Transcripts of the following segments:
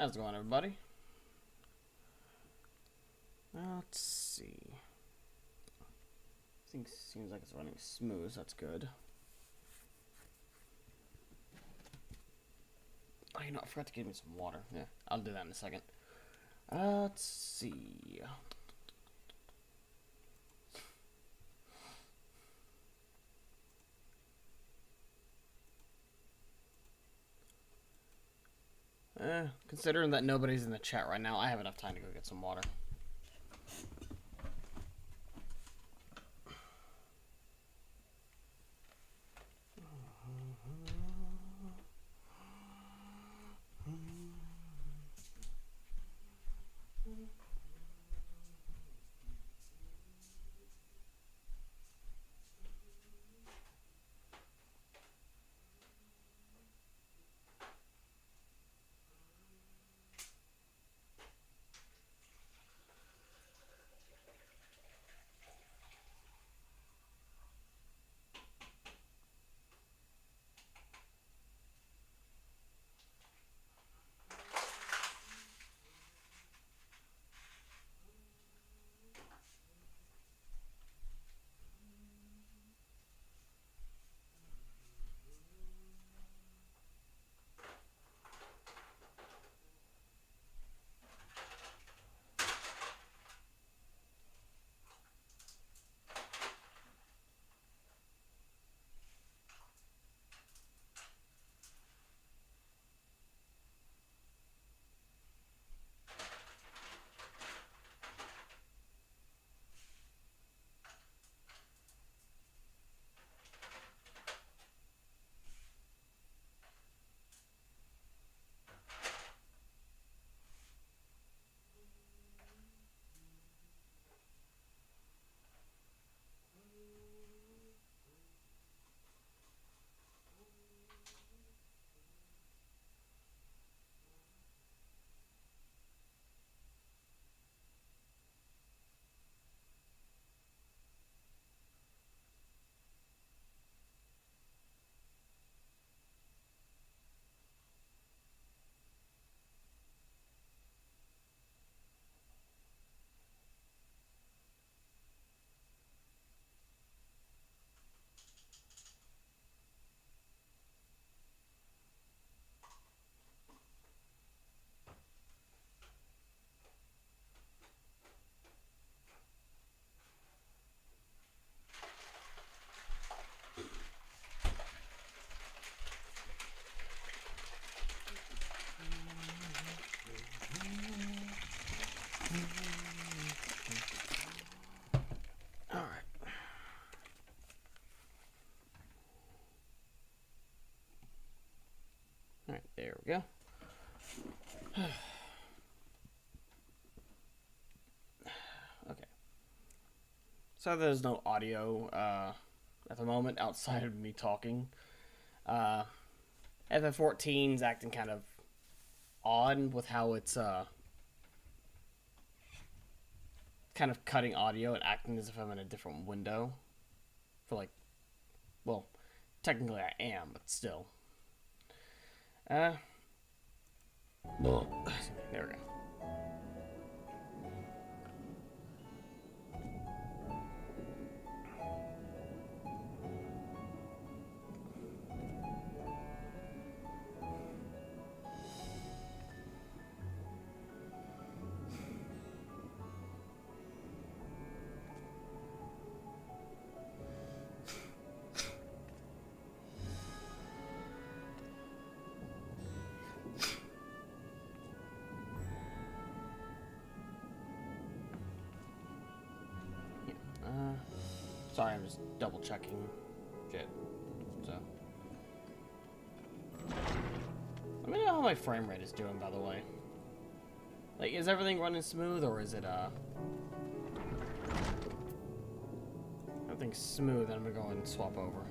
How's it going, everybody? Let's see. Things seems like it's running smooth, so that's good. Oh, you know, I forgot to give me some water. Yeah, I'll do that in a second. Let's see. Considering that nobody's in the chat right now, I have enough time to go get some water. Alright, there we go. Okay. So there's no audio at the moment outside of me talking. FF14's acting kind of odd with how it's kind of cutting audio and acting as if I'm in a different window. For like, well, technically I am, but still. There we go. Sorry, I'm just double checking shit. So, let me know how my frame rate is doing, by the way. Like, is everything running smooth, or is it everything's smooth? And I'm gonna go and swap over.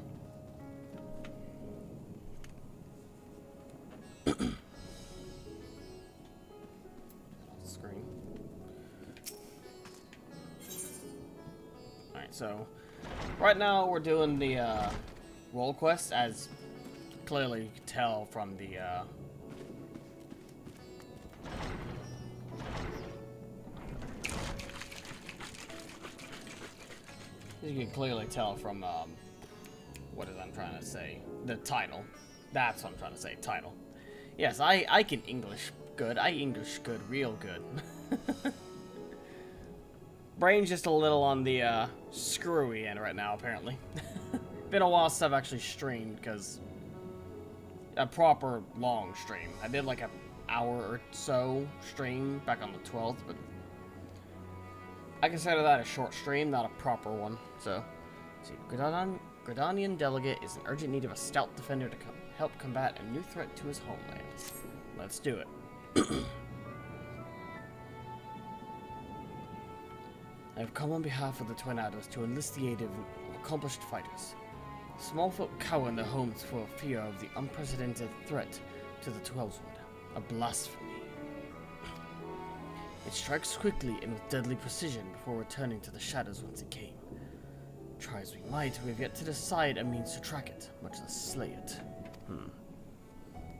Screen. All right, so. Right now, we're doing the role quest, as clearly you can tell from the As you can clearly tell from, what is I'm trying to say? The title. That's what I'm trying to say, title. Yes, I can English good. I English good, real good. Brain's just a little on the, screwy end right now, apparently. Been a while since I've actually streamed, because a proper long stream. I did like an hour or so stream back on the 12th, but I consider that a short stream, not a proper one. So, let's see, Gridanian delegate is in urgent need of a stout defender to help combat a new threat to his homeland. Let's do it. I have come on behalf of the Tornadoes to enlist the aid of accomplished fighters. Small folk cower in their homes for fear of the unprecedented threat to the Twelveswood, a blasphemy. It strikes quickly and with deadly precision before returning to the shadows whence it came. Try as we might, we have yet to decide a means to track it, much less slay it.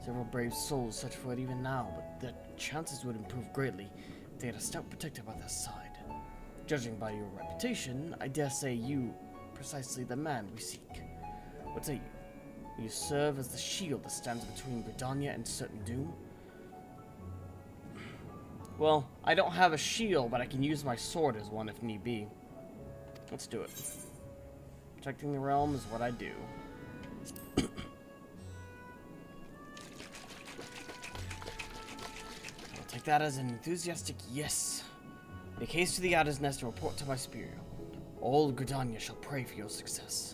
Several brave souls search for it even now, but their chances would improve greatly if they had a stout protector by their side. Judging by your reputation, I dare say you precisely the man we seek. What say you? Will you serve as the shield that stands between Britannia and certain doom? Well, I don't have a shield, but I can use my sword as one if need be. Let's do it. Protecting the realm is what I do. I'll take that as an enthusiastic yes. Make haste to the Adder's Nest and report to my superior. All Gridania shall pray for your success.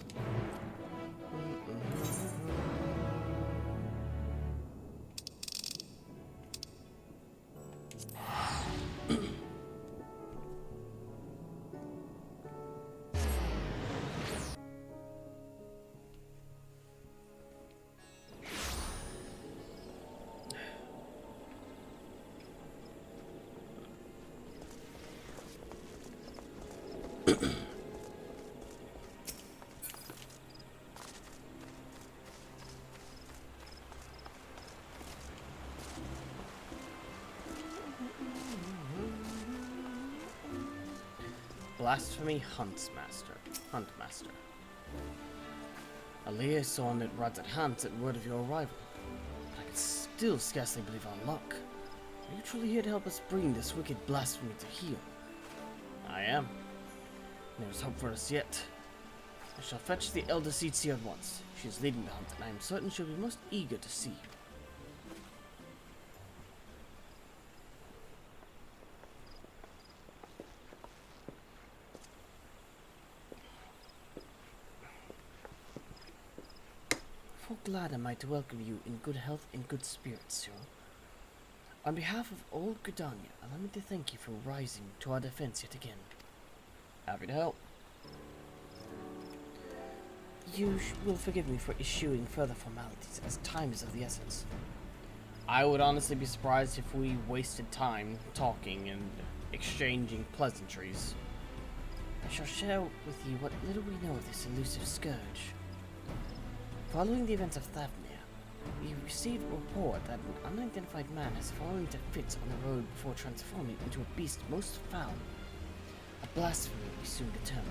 Blasphemy Huntmaster. A liaison that rides at hand at word of your arrival. But I can still scarcely believe our luck. Are you truly here to help us bring this wicked blasphemy to heel? I am. There is hope for us yet. I shall fetch the Elder Seedseer at once. She is leading the hunt, and I am certain she'll be most eager to see you. Glad am I to welcome you in good health and good spirits, sir. On behalf of old Gridania, allow me to thank you for rising to our defense yet again. Happy to help. You will forgive me for issuing further formalities, as time is of the essence. I would honestly be surprised if we wasted time talking and exchanging pleasantries. I shall share with you what little we know of this elusive scourge. Following the events of Thavmir, we received a report that an unidentified man has fallen into fits on the road before transforming into a beast most foul. A blasphemy we soon determined.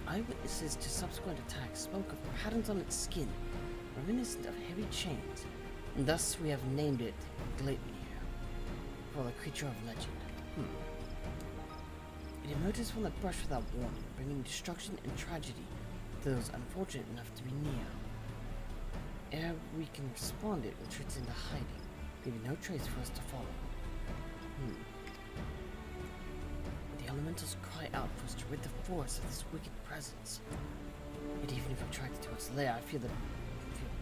Eyewitnesses to subsequent attacks spoke of patterns on its skin, reminiscent of heavy chains, and thus we have named it Gleipnir, for the creature of legend. It emerges from the brush without warning, bringing destruction and tragedy to those unfortunate enough to be near. Ere we can respond, it retreats into hiding, leaving no trace for us to follow. The elementals cry out for us to rid the forest of this wicked presence. Yet even if we tried to its lair, I fear that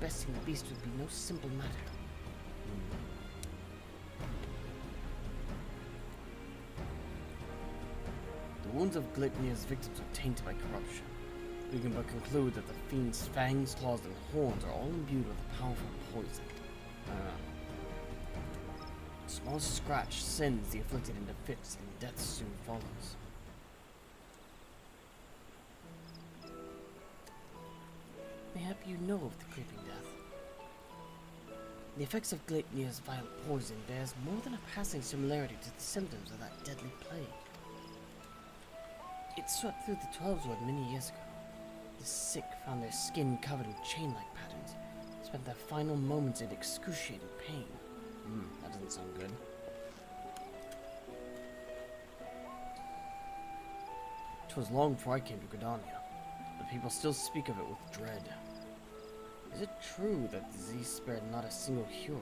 besting the beast would be no simple matter. The wounds of Gleipnir's victims are tainted by corruption. We can but conclude that the fiend's fangs, claws, and horns are all imbued with a powerful poison. The smallest scratch sends the afflicted into fits, and death soon follows. Mayhap you know of the creeping death. The effects of Gleipnir's vile poison bears more than a passing similarity to the symptoms of that deadly plague. It swept through the 12's ward many years ago. The sick found their skin covered in chain-like patterns, spent their final moments in excruciating pain. That doesn't sound good. It was long before I came to Gridania, but people still speak of it with dread. Is it true that the disease spared not a single cure?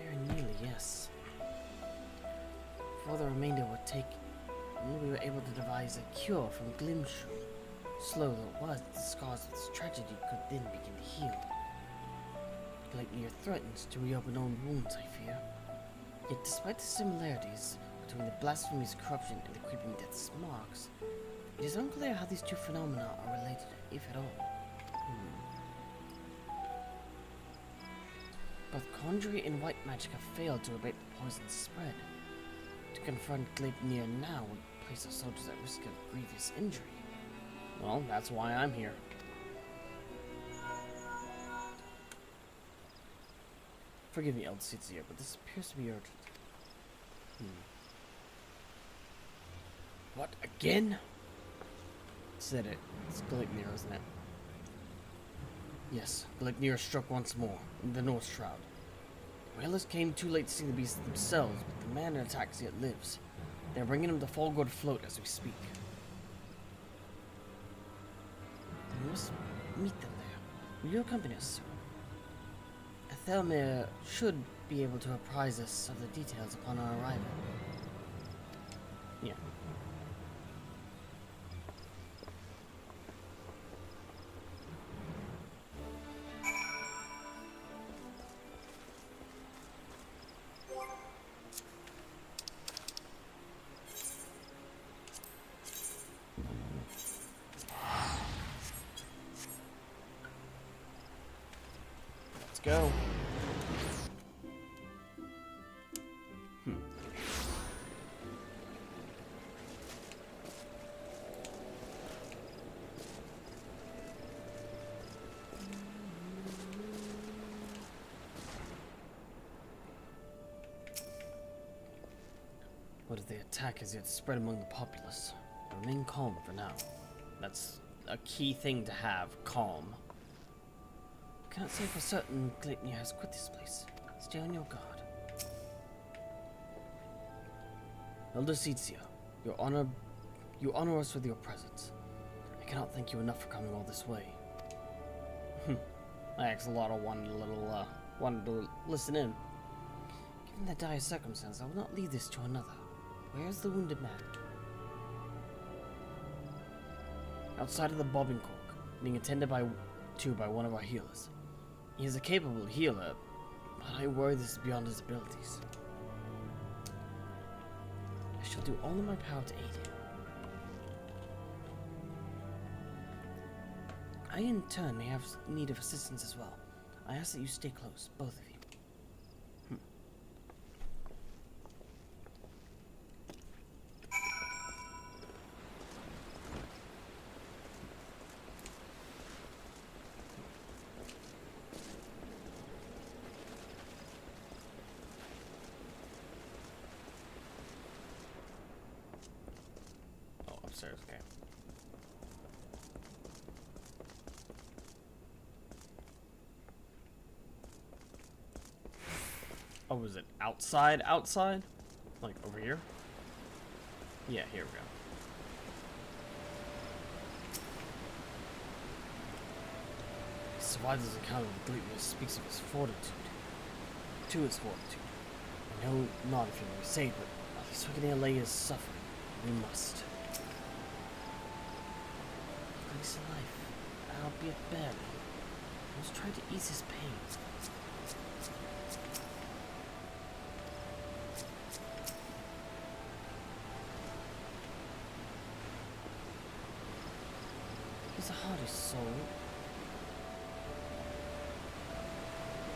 Very nearly, yes. Before the remainder were taken, we were able to devise a cure from Glimshu. Slow though it was, the scars of this tragedy could then begin to heal. Gleipnir threatens to reopen old wounds, I fear. Yet despite the similarities between the blasphemy's corruption and the creeping death's marks, it is unclear how these two phenomena are related, if at all. Both conjuring and white magic have failed to abate the poison's spread. To confront Gleipnir now would place our soldiers at risk of grievous injury. Well, that's why I'm here. Forgive me, Eldseatsier, but this appears to be urgent. What, again? Said it. It's Gleipnir, isn't it? Yes, Gleipnir struck once more, in the North Shroud. The whalers came too late to see the beast themselves, but the man in attacks yet lives. They're bringing him to Fallgold float as we speak. Then we must meet them there. Will you accompany us, sir? Thelmir should be able to apprise us of the details upon our arrival. Yeah. Let's go. What if the attack has yet spread among the populace? Remain calm for now. That's a key thing to have, calm. I cannot say for certain Gleipnir has quit this place. Stay on your guard. Elder Seetsia, you honor us with your presence. I cannot thank you enough for coming all this way. I Axolotl wanted to listen in. Given the dire circumstance, I will not leave this to another. Where is the wounded man? Outside of the bobbing cork, being attended to by one of our healers. He is a capable healer, but I worry this is beyond his abilities. I shall do all in my power to aid him. I in turn may have need of assistance as well. I ask that you stay close, both of you. Upstairs, okay. Oh, was it outside? Outside? Like over here? Yeah, here we go. He survived his encounter with Gleipnir speaks of his fortitude. To his fortitude. I know not if you may say, but at least we can allay his suffering. We must. He's alive, albeit barely. I was trying to ease his pain. He's a hardy soul.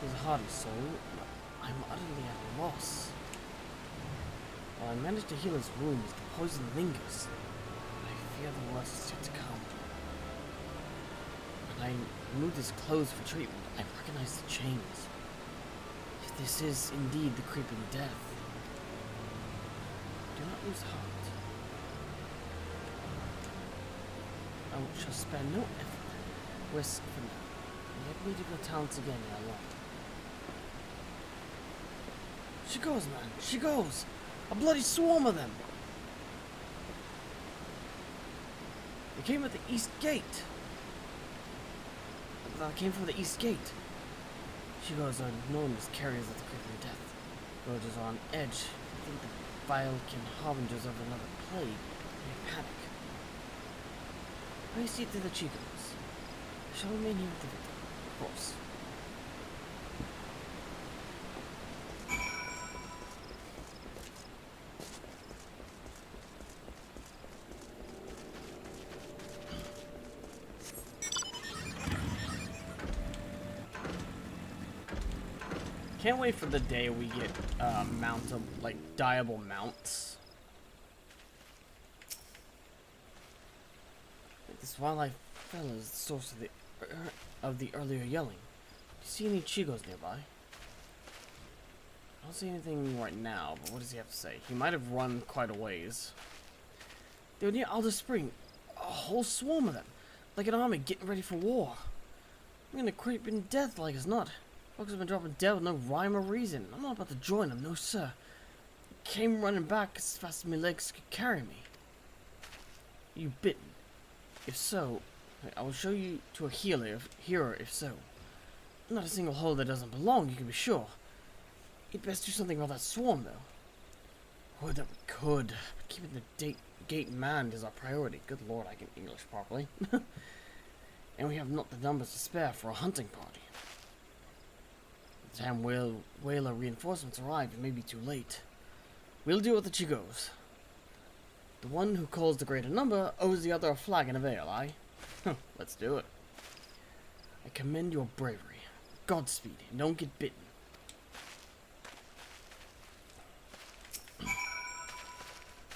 But I'm utterly at a loss. While I managed to heal his wounds, the poison lingers. I fear the worst is yet to come. When I removed his clothes for treatment, I recognized the chains. If this is indeed the creeping death, do not lose heart. I shall spare no effort. Risk for now. Let me do your talents again ere long. She goes, man. She goes. A bloody swarm of them. They came at the east gate. That came from the east gate. She goes are known as carriers of the creeping death. Villagers are on edge. I think the vile can harbingers of another plague. They panic. I see to the Chicos. I shall remain here with the victim, of course. Can't wait for the day we get dyeable mounts. This wildlife fella is the source of the earlier yelling. Do you see any Chigos nearby? I don't see anything right now, but what does he have to say? He might have run quite a ways. They were near Alder Spring. A whole swarm of them. Like an army getting ready for war. I'm gonna creep in death like as not. Folks have been dropping dead with no rhyme or reason. I'm not about to join them, no sir. I came running back as fast as my legs could carry me. You bitten? If so, I will show you to a healer if so. Not a single hole that doesn't belong, you can be sure. You'd best do something about that swarm, though. Would that we could. But keeping the gate manned is our priority. Good lord, I can English properly. And we have not the numbers to spare for a hunting party. By the time whaler reinforcements arrive, it may be too late. We'll deal with the Chigos. The one who calls the greater number owes the other a flagon of ale, aye? Let's do it. I commend your bravery. Godspeed, and don't get bitten.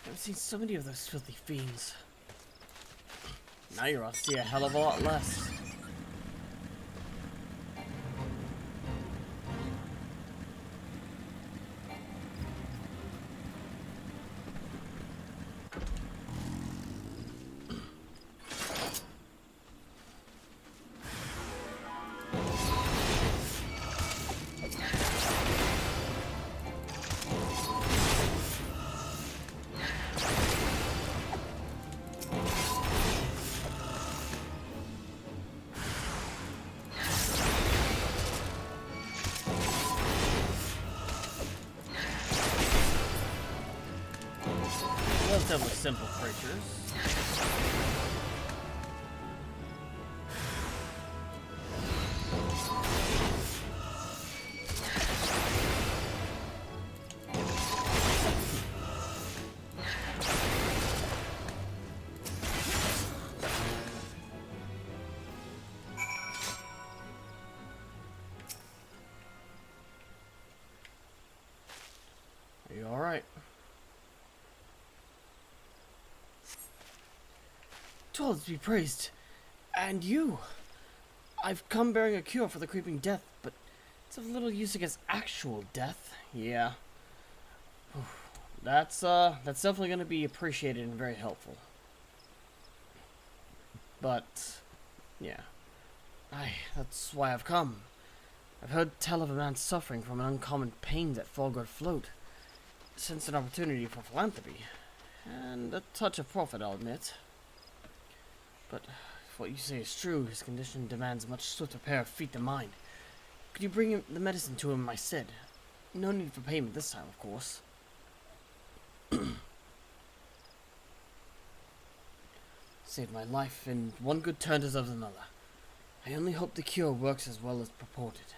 I've seen so many of those filthy fiends. Now you're off to see a hell of a lot less. Relatively simple creatures. Are you alright? To be praised. And you. I've come bearing a cure for the creeping death, but it's of little use against actual death. Yeah. That's definitely going to be appreciated and very helpful. But, yeah. That's why I've come. I've heard tell of a man suffering from an uncommon pain at Falgard Float. Sensed an opportunity for philanthropy. And a touch of profit, I'll admit. But if what you say is true, his condition demands much swifter pair of feet than mine. Could you bring the medicine to him, I said? No need for payment this time, of course. Saved my life, and one good turn deserves another. I only hope the cure works as well as purported.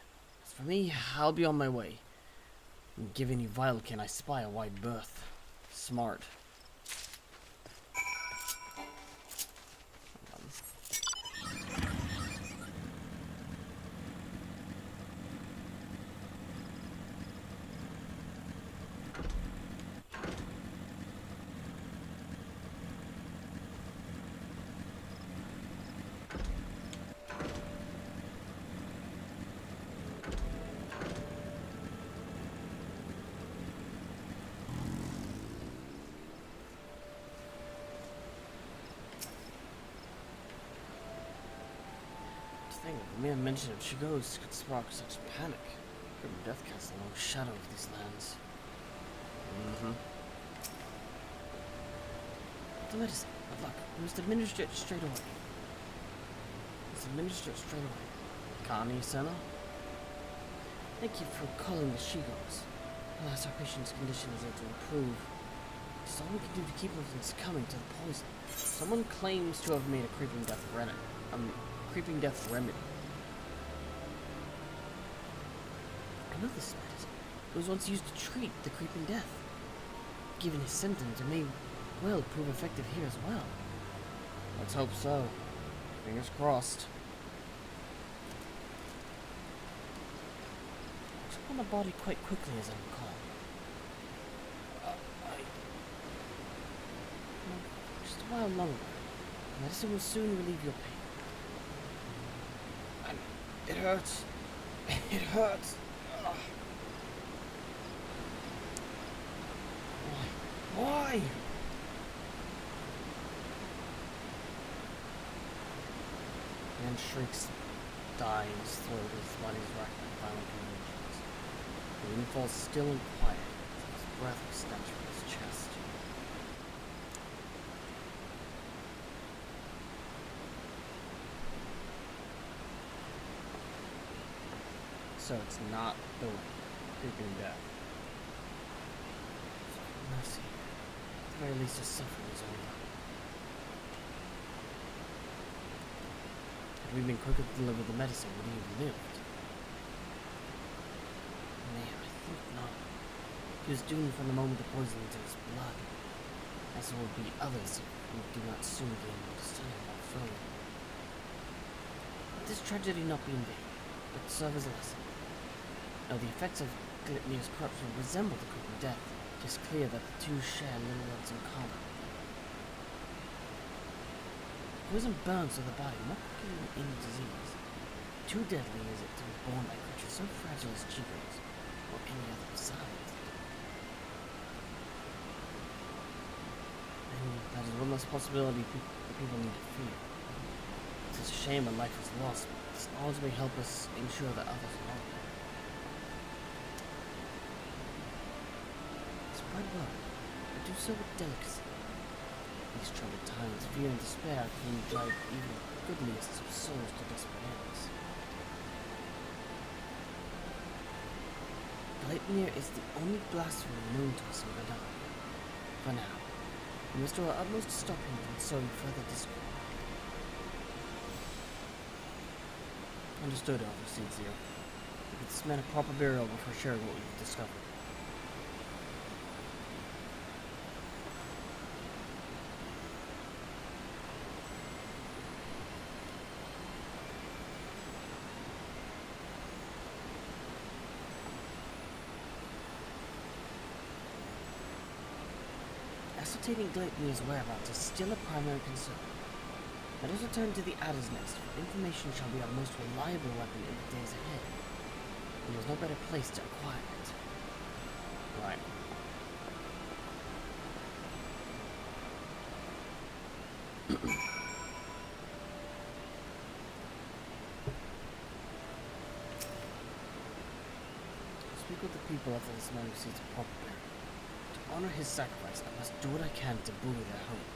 As for me, I'll be on my way. And give any vilekin I spy a wide berth. Smart. thing. The mere mention of Shigo's could spark such panic. Grim death casts a long shadow over these lands. The medicine. Good luck. We must administer it straight away. Kani-sama? Thank you for calling the Shigos. Alas, our patient's condition is yet to improve. It's all we can do to keep him from succumbing to the poison. Someone claims to have made a creeping death remedy. I know this medicine. It was once used to treat the creeping death. Given his symptoms, it may well prove effective here as well. Let's hope so. Fingers crossed. I took on the body quite quickly, as I recall. Just a while longer. Medicine will soon relieve your pain. It hurts. It hurts. Why? Man shrieks, dying, his throat, his body is racked by violent convulsions. The wind falls still and quiet, his breath was snatched from his chest. So it's not the creeping death. Mercy. At the very least, his suffering is over. Had we been quicker to deliver the medicine, would he have lived? Nay, I think not. He was doomed from the moment the poison into his blood, as there will be others who do not soon gain understanding of our foe. Let this tragedy not be in vain, but serve as a lesson. Now the effects of Glypnir's corruption resemble the creeping death. It is clear that the two share little else in common. Poison burns through the body, not giving any disease. Too deadly is it to be born by creatures so fragile as Chigos, or any other besides. And that is one less possibility people need to fear. It is a shame a life is lost, but this knowledge may help us ensure that others are not. Spread word, but do so with delicacy. These troubled times, fear and despair can drive even the goodliest of souls to desperate ends. Glypnir is the only blasphemer known to us in Radon. For now, we must do our utmost to stop him from sowing further discord. Understood, Elder Sincere. Give this man a proper burial before sharing what we've discovered. Ascertaining Glypnir's whereabouts is still a primary concern. Let us return to the Adder's Nest, for information shall be our most reliable weapon in the days ahead. And there's no better place to acquire it. Right. Speak with the people after this man receives a proper burial. To honor his sacrifice, I must do what I can to buoy their hope.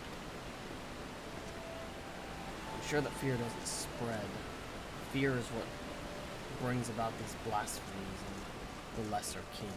I'm sure that fear doesn't spread. Fear is what brings about these blasphemies and the lesser king.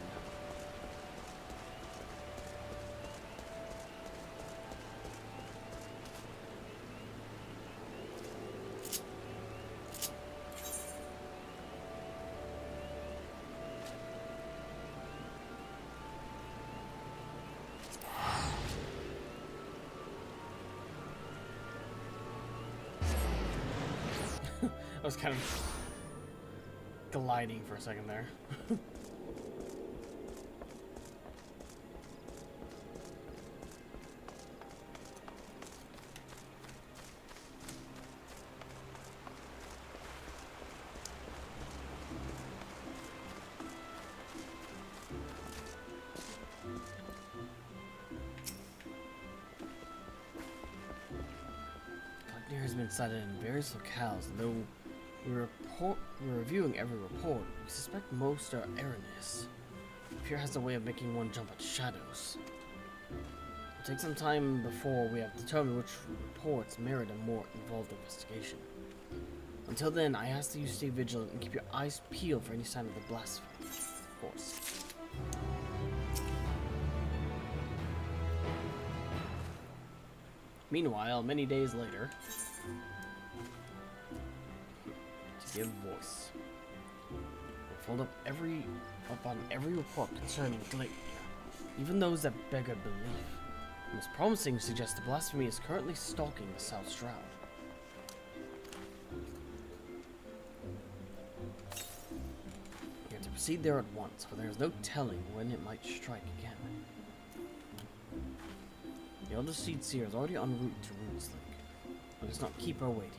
I was kind of gliding for a second there. Glypnir has been sighted in various locales, though We're reviewing every report. We suspect most are erroneous. Fear has a way of making one jump at shadows. It'll take some time before we have determined which reports merit a more involved investigation. Until then, I ask that you stay vigilant and keep your eyes peeled for any sign of the blasphemy. Of course. Meanwhile, many days later, to give voice, I fold up on every report concerning Gleipnir, even those that beg a belief. The most promising suggests the blasphemy is currently stalking the South Shroud. We have to proceed there at once, for there is no telling when it might strike again. The Elder Seed Seer is already en route to Runeslake. Let us not keep her waiting.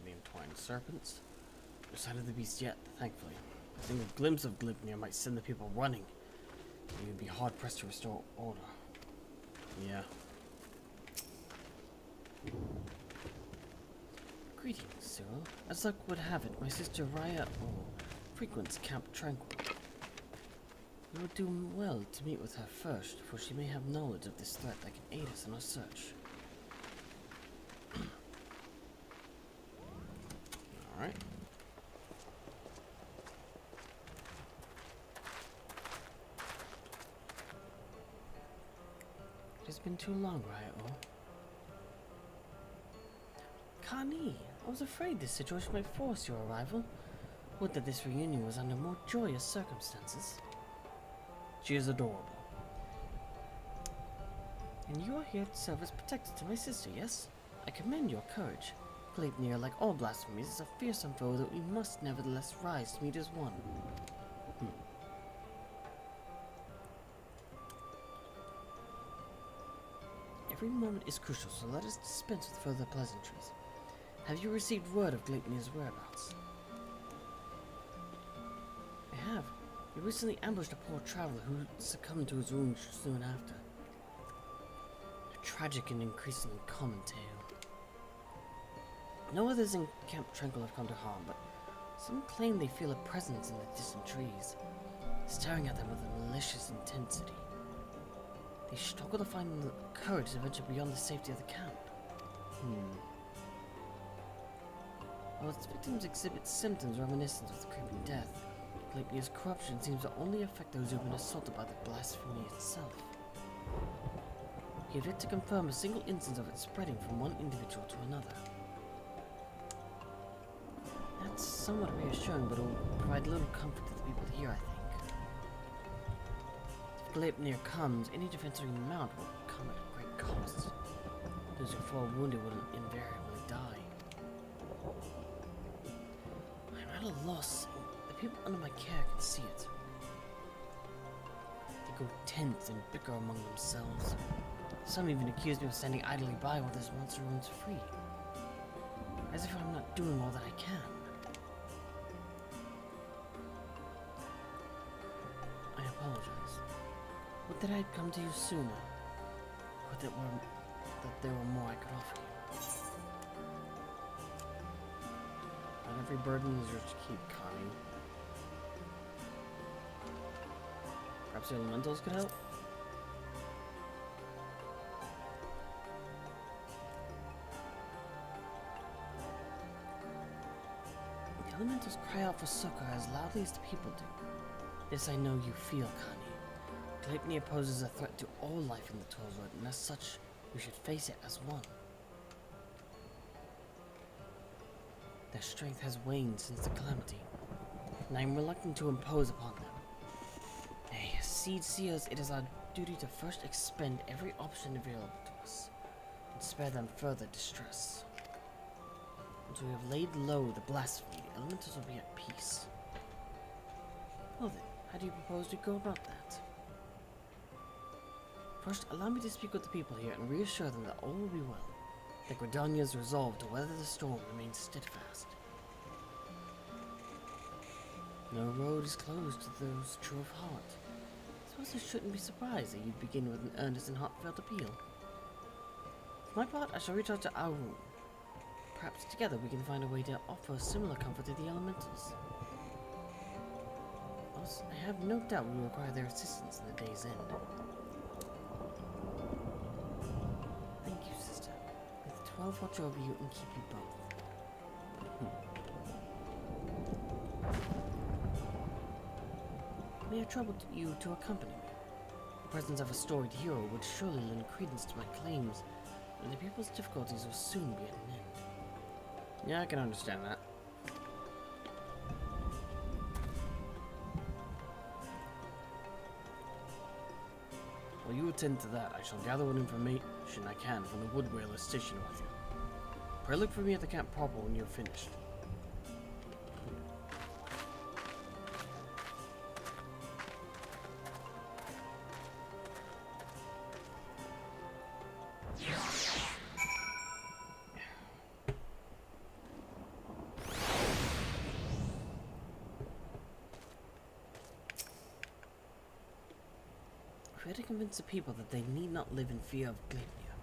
The entwined serpents. No sign of the beast yet, thankfully. I think a glimpse of Gleipnir might send the people running. We would be hard pressed to restore order. Yeah. Greetings, Cyril. As luck would have it, my sister Raya frequents Camp Tranquil. We would do well to meet with her first, for she may have knowledge of this threat that can aid us in our search. Alright. It has been too long, Ryo. Kani, I was afraid this situation might force your arrival. Would that this reunion was under more joyous circumstances. She is adorable. And you are here to serve as protector to my sister, yes? I commend your courage. Gleipnir, like all blasphemies, is a fearsome foe that we must nevertheless rise to meet as one. Every moment is crucial, so let us dispense with further pleasantries. Have you received word of Gleipnir's whereabouts? I have. We recently ambushed a poor traveler who succumbed to his wounds soon after. A tragic and increasingly common tale. No others in Camp Tranquil have come to harm, but some claim they feel a presence in the distant trees, staring at them with a malicious intensity. They struggle to find the courage to venture beyond the safety of the camp. While its victims exhibit symptoms reminiscent of the creeping death, Gleipnir's corruption seems to only affect those who have been assaulted by the blasphemy itself. We have yet to confirm a single instance of it spreading from one individual to another. That's somewhat reassuring, but it will provide little comfort to the people here, I think. If Gleipnir comes, any defense we mount will come at a great cost. Those who fall wounded will invariably die. I'm at a loss. The people under my care can see it. They go tense and bicker among themselves. Some even accuse me of standing idly by while this monster runs free. As if I'm not doing all that I can. I apologize. Would that I had come to you sooner. Would that there were more I could offer you. Not every burden is yours to keep, Connie. Perhaps the elementals could help? elementals cry out for succor as loudly as the people do. This I know you feel, Kani. Gleipnir poses a threat to all life in the Twelvewood, and as such, we should face it as one. Their strength has waned since the calamity, and I am reluctant to impose upon them. Nay, as seed seers, it is our duty to first expend every option available to us, and spare them further distress. Once we have laid low the blasphemy, the elementals will be at peace. Well then, how do you propose we go about that? First, allow me to speak with the people here and reassure them that all will be well. That Gridania's resolve to weather the storm remains steadfast. No road is closed to those true of heart. I suppose I shouldn't be surprised that you'd begin with an earnest and heartfelt appeal. For my part, I shall reach out to our room. Perhaps together we can find a way to offer similar comfort to the elementals. Also, I have no doubt we will require their assistance in the day's end. Thank you, sister. May the 12 watch over you and keep you both. May I trouble you to accompany me? The presence of a storied hero would surely lend credence to my claims, and the people's difficulties will soon be at an end. Yeah, I can understand that. While you attend to that, I shall gather what information I can from the wood whaler stationed with you. Pray look for me at the camp proper when you're finished. We had to convince the people that they need not live in fear of Gleipnir,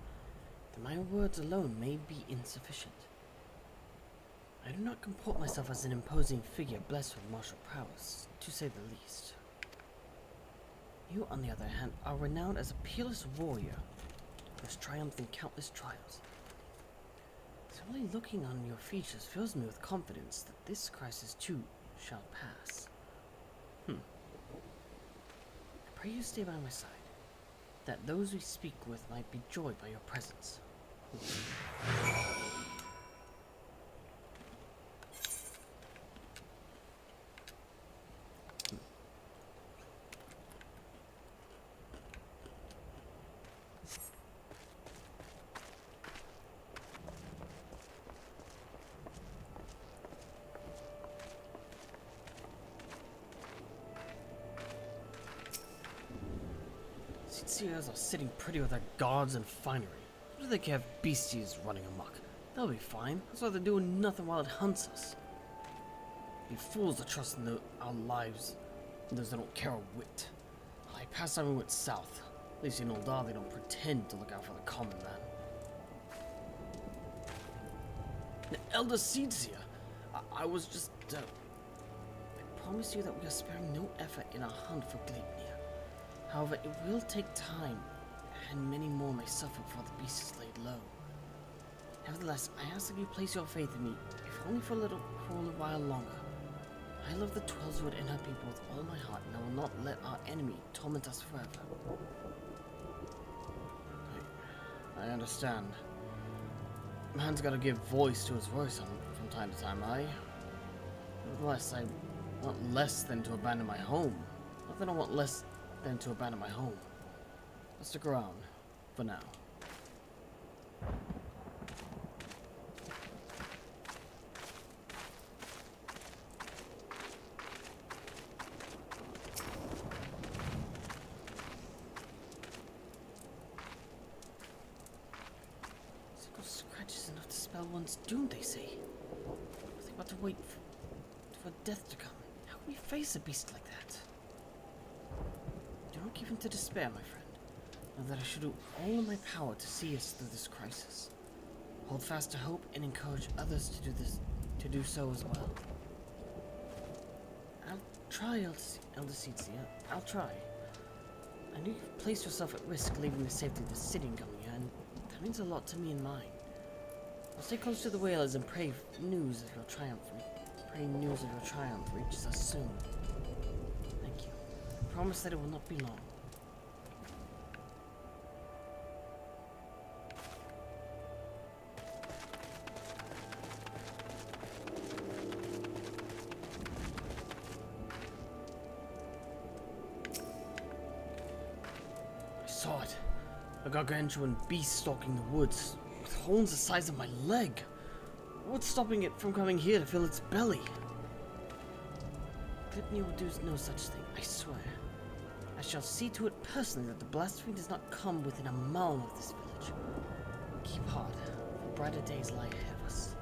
that my words alone may be insufficient. I do not comport myself as an imposing figure blessed with martial prowess, to say the least. You, on the other hand, are renowned as a peerless warrior who has triumphed in countless trials. Simply looking on your features fills me with confidence that this crisis too shall pass. I pray you stay by my side, that those we speak with might be joyed by your presence. Seers are sitting pretty with their guards and finery. What do they care if beasties running amok? They'll be fine. That's why they're doing nothing while it hunts us. Be fools to trust in our lives and those that don't care a whit. I passed time and went south. At least in Oldar they don't pretend to look out for the common man. The Elder Seedseer, I was just I promise you that we are sparing no effort in our hunt for Gleipnir. However, it will take time, and many more may suffer before the beast is laid low. Nevertheless, I ask that you place your faith in me, if only for a little while longer. I love the Twelvewood and her people with all my heart, and I will not let our enemy torment us forever. I understand. Man's gotta give voice to his voice from time to time, Nevertheless, I want less than to abandon my home. Not that I want less than to abandon my home. I'll stick around, for now. Single scratch is enough to spell one's doom, they say. I think about to wait for death to come. How can we face a beast like that? Don't give in to despair, my friend. Know that I shall do all in my power to see us through this crisis. Hold fast to hope and encourage others to do so as well. I'll try, Elder Seedseer. I'll try. I know you've placed yourself at risk leaving the safety of the city and coming here, and that means a lot to me and mine. I'll stay close to the whalers and pray for news of your triumph Pray news of your triumph reaches us soon. Thank you. I promise that it will not be long. I saw it. A gargantuan beast stalking the woods, with horns the size of my leg. What's stopping it from coming here to fill its belly? Glypnir will do no such thing, I swear. I shall see to it personally that the blasphemy does not come within a mile of this village. Keep heart, for brighter days lie ahead of us.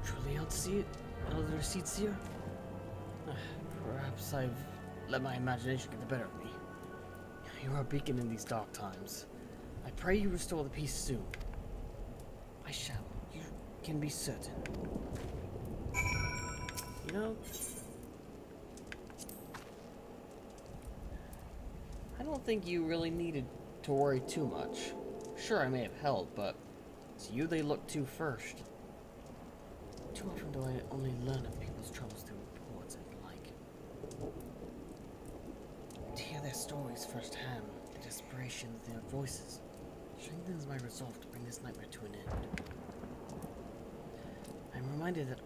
Truly, Elder Seedsir? Perhaps I've let my imagination get the better of me. You are a beacon in these dark times. I pray you restore the peace soon. I shall. You can be certain. You know, I don't think you really needed to worry too much. Sure, I may have helped, but it's you they look to first. Too often do I only learn of people's troubles through reports and the like. To hear their stories firsthand, the desperation of their voices, strengthens my resolve to bring this nightmare to an end. I'm reminded that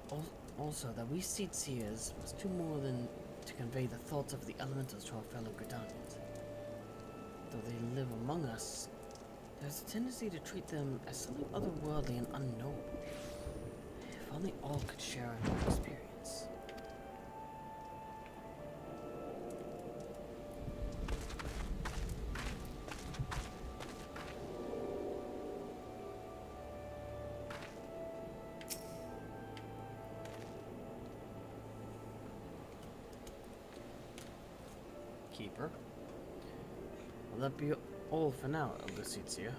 also that we Seedseers must do more than to convey the thoughts of the elementals to our fellow Gridanians. Though they live among us, there's a tendency to treat them as something otherworldly and unknown. If only all could share our experience. Keeper. Will that be all for now, Elder Seedsir?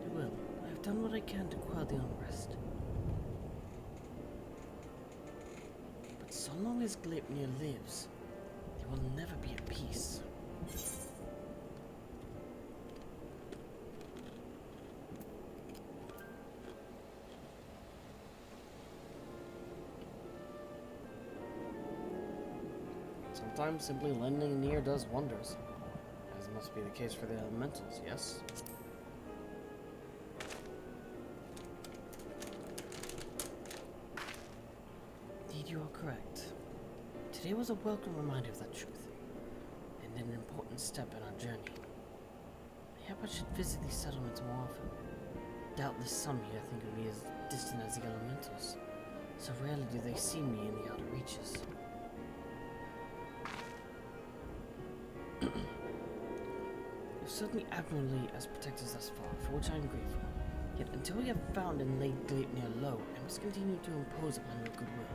It will. I have done what I can to quell the unrest. But so long as Gleipnir lives, there will never be a peace. Sometimes simply lending an ear does wonders, as must be the case for the elementals, yes? Indeed, you are correct. Today was a welcome reminder of that truth, and an important step in our journey. Perhaps I should visit these settlements more often. Doubtless some here think of me as distant as the elementals, so rarely do they see me in the outer reaches. You've served me admirably as protectors thus far, for which I am grateful. Yet until we have found and laid Gleipnir low, I must continue to impose upon your goodwill.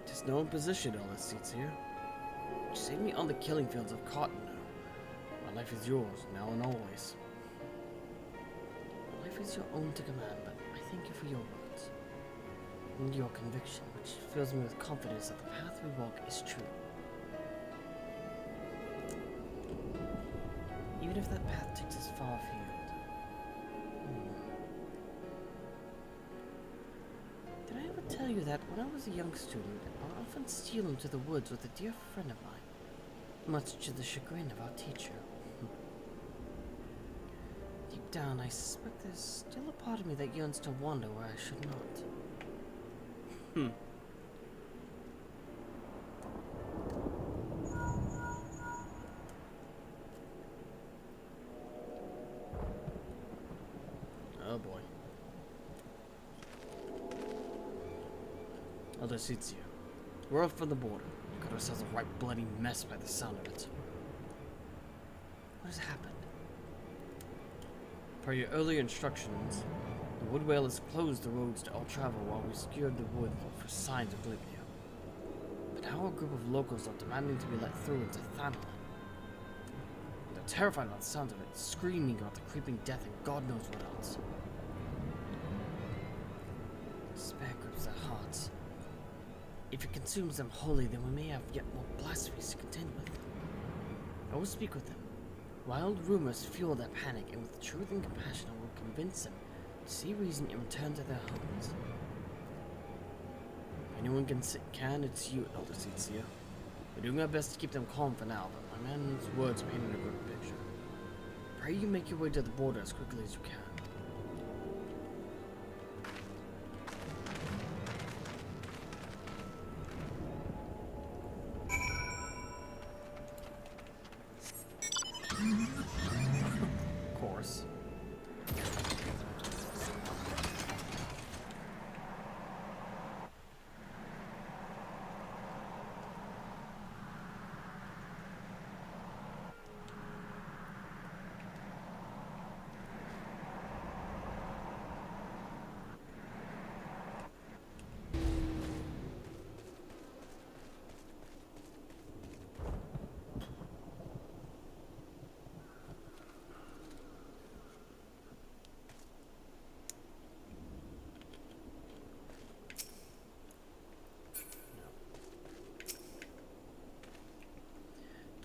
Tis no imposition, Elder Seedsir. You saved me on the killing fields of Cotton. My life is yours, now and always. My life is your own to command, but I thank you for your words. And your conviction, which fills me with confidence that the path we walk is true. Even if that path takes us far afield. Did I ever tell you that when I was a young student, I would often steal into the woods with a dear friend of mine, much to the chagrin of our teacher? Deep down, I suspect there's still a part of me that yearns to wander where I should not. Oh boy. Elder Seedsir, we're off for the border. Got ourselves a right bloody mess by the sound of it. What has happened? Per your earlier instructions, the wood whalers closed the roads to all travel while we secured the wood for signs of Glypnir. But now a group of locals are demanding to be let through into Thanalan. They're terrified about the sound of it, screaming about the creeping death and God knows what else. Despair grips their hearts. If it consumes them wholly, then we may have yet more blasphemies to contend with. I will speak with them. Wild rumors fuel their panic, and with truth and compassion I will convince them see reason and return to their homes. If anyone can, it's you, Elder Seatsia. We're doing our best to keep them calm for now, but my man's words painted a good picture. Pray you make your way to the border as quickly as you can. Of course.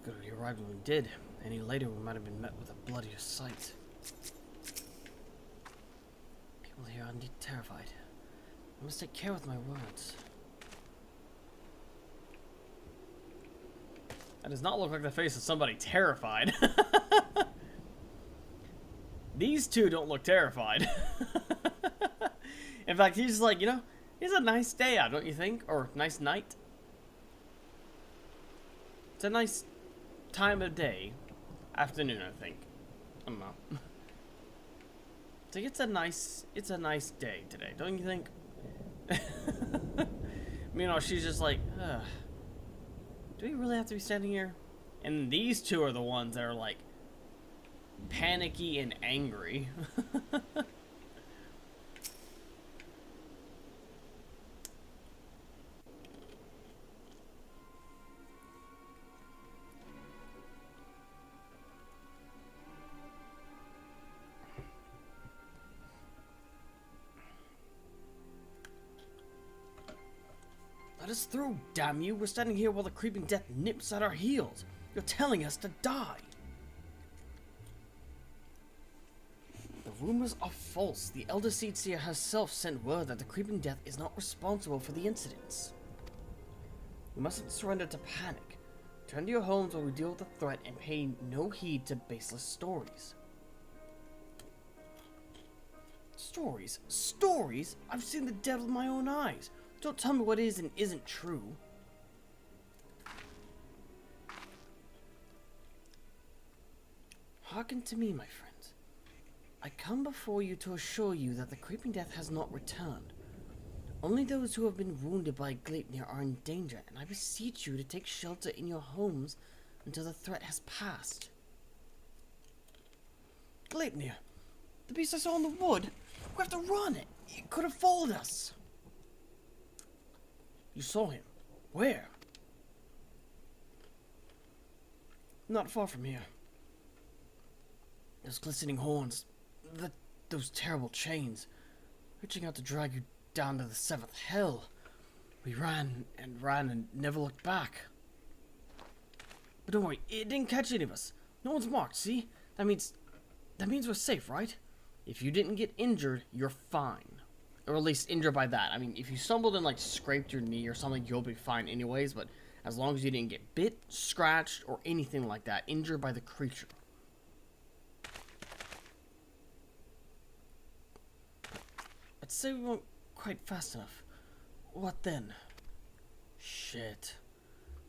Good we arrived when we did. Any later we might have been met with a bloodier sight. People here are indeed terrified. I must take care with my words. That does not look like the face of somebody terrified. These two don't look terrified. In fact, he's just like, you know, it's a nice day out, don't you think? Or nice night. It's a nice time of day. Afternoon, I think. I don't know. I think it's a nice day today, don't you think? You know, she's just like, ugh. Do we really have to be standing here? And these two are the ones that are like panicky and angry. Let us through, damn you! We're standing here while the creeping death nips at our heels. You're telling us to die. The rumors are false. The Elder Seatsia herself sent word that the creeping death is not responsible for the incidents. We mustn't surrender to panic. Turn to your homes while we deal with the threat and pay no heed to baseless stories. Stories? Stories? I've seen the dead with my own eyes. Don't tell me what is and isn't true. Hearken to me, my friends. I come before you to assure you that the creeping death has not returned. Only those who have been wounded by Gleipnir are in danger, and I beseech you to take shelter in your homes until the threat has passed. Gleipnir! The beast I saw in the wood! We have to run! It could have followed us! You saw him. Where? Not far from here. Those glistening horns. Those terrible chains. Reaching out to drag you down to the seventh hell. We ran and never looked back. But don't worry, it didn't catch any of us. No one's marked, see? That means we're safe, right? If you didn't get injured, you're fine. Or at least injured by that. I mean, if you stumbled and, like, scraped your knee or something, you'll be fine anyways, but as long as you didn't get bit, scratched, or anything like that, injured by the creature. I'd say we weren't quite fast enough. What then? Shit.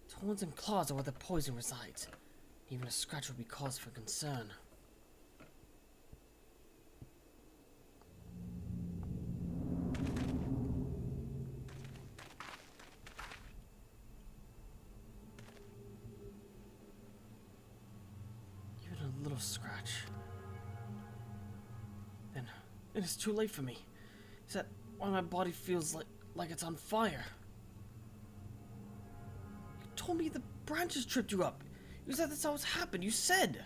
Thorns and claws are where the poison resides. Even a scratch would be cause for concern. Scratch. Then it's too late for me. Is that why my body feels like it's on fire? You told me the branches tripped you up. You said that's how it's happened. You said.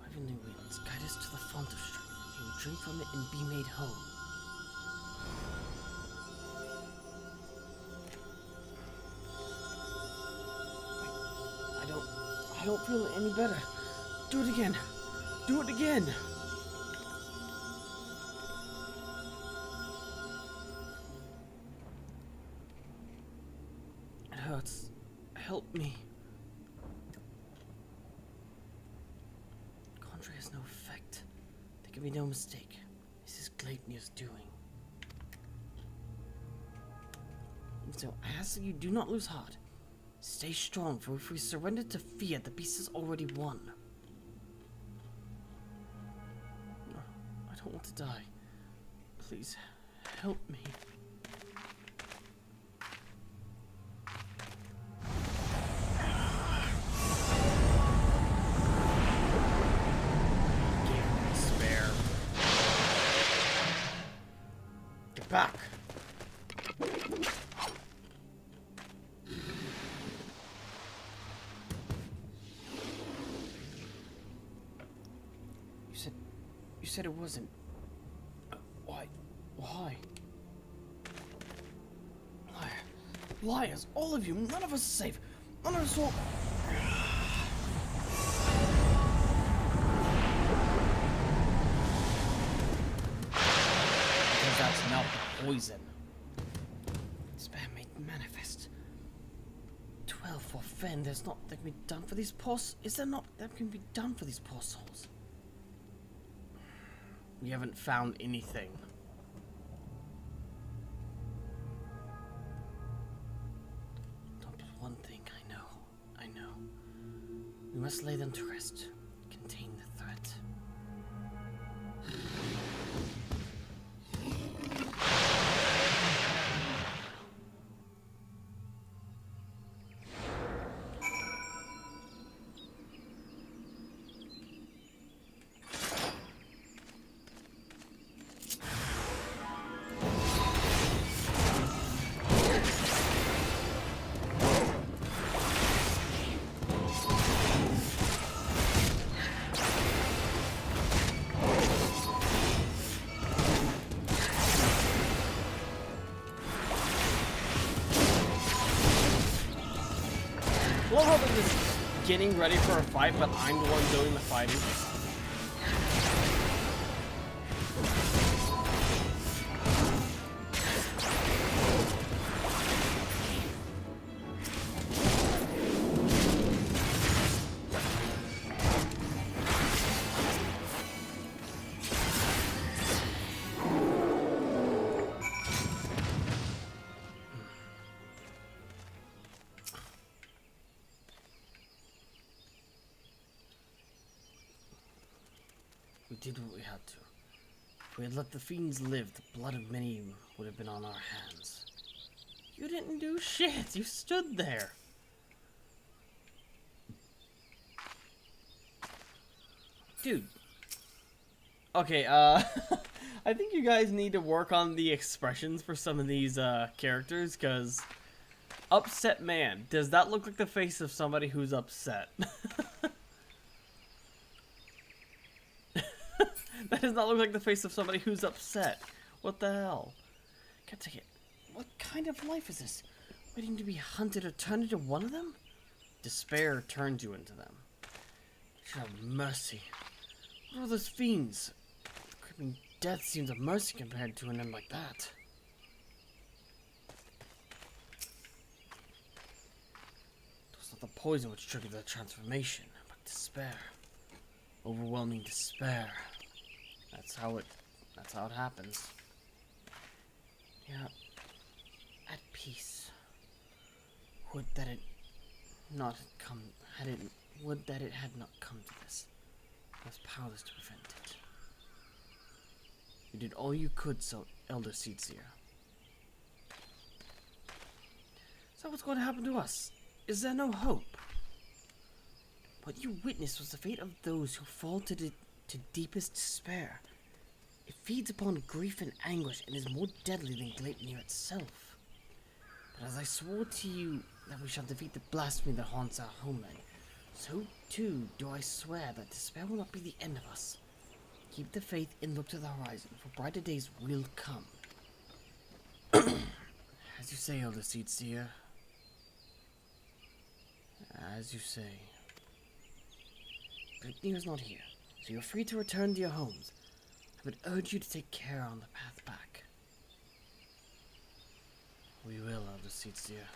Heavenly winds guide us to the font of strength. We will drink from it and be made whole. I don't feel any better. Do it again. Do it again. It hurts. Help me. Contra has no effect. There can be no mistake. This is Gleipnir's doing. So I ask that you do not lose heart. Stay strong, for if we surrender to fear, the beast has already won. No, I don't want to die. Please, help me. Despair. Get back. You said it wasn't. Why? Why? Liars, all of you. None of us are safe. None of us will. Because that's not poison. Despair made manifest. 12 for Fen. There's not that can be done for these poor. Is there not that can be done for these poor souls? We haven't found anything. But one thing I know. We must lay them to rest. Contain the threat. I love how they're just getting ready for a fight, but I'm the one doing the fighting. We did what we had to. If we had let the fiends live, the blood of many would have been on our hands. You didn't do shit. You stood there. Dude. Okay, I think you guys need to work on the expressions for some of these characters, because upset man, does that look like the face of somebody who's upset? That does not look like the face of somebody who's upset. What the hell? Can't take it. What kind of life is this? Waiting to be hunted or turned into one of them? Despair turned you into them. You have mercy. What are those fiends? Creeping death seems a mercy compared to an end like that. It was not the poison which triggered the transformation, but despair. Overwhelming despair. That's how it happens. Yeah. At peace. Would that it not come would that it had not come to this. I was powerless to prevent it. You did all you could, so Elder Seedseer. So what's going to happen to us? Is there no hope? What you witnessed was the fate of those who fall to deepest despair. It feeds upon grief and anguish and is more deadly than Gleipnir itself. But as I swore to you that we shall defeat the blasphemy that haunts our homeland, so too do I swear that despair will not be the end of us. Keep the faith and look to the horizon, for brighter days will come. As you say, Elder Seedseer. As you say. but Ignir is not here, so you're free to return to your homes. I would urge you to take care on the path back. We will, Elder Seedseer.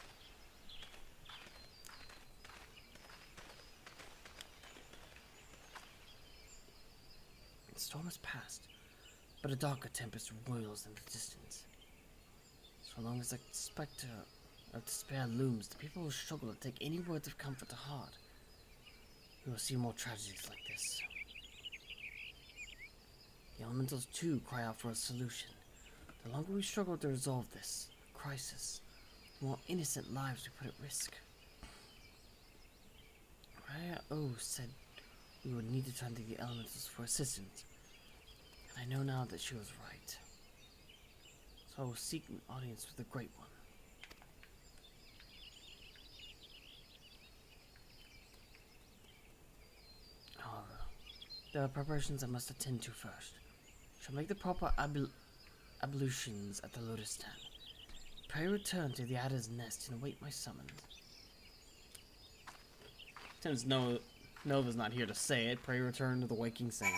The storm has passed, but a darker tempest roils in the distance. So long as the spectre of despair looms, the people will struggle to take any words of comfort to heart. We will see more tragedies like this. The elementals too cry out for a solution. The longer we struggle to resolve this crisis, the more innocent lives we put at risk. Raya O said we would need to turn to the elementals for assistance, and I know now that she was right. So I will seek an audience with the Great One. However, there are preparations I must attend to first. I shall make the proper ablutions at the Lotus Stand. Pray return to the Adder's Nest and await my summons. Since Nova's not here to say it, pray return to the Waking Sands.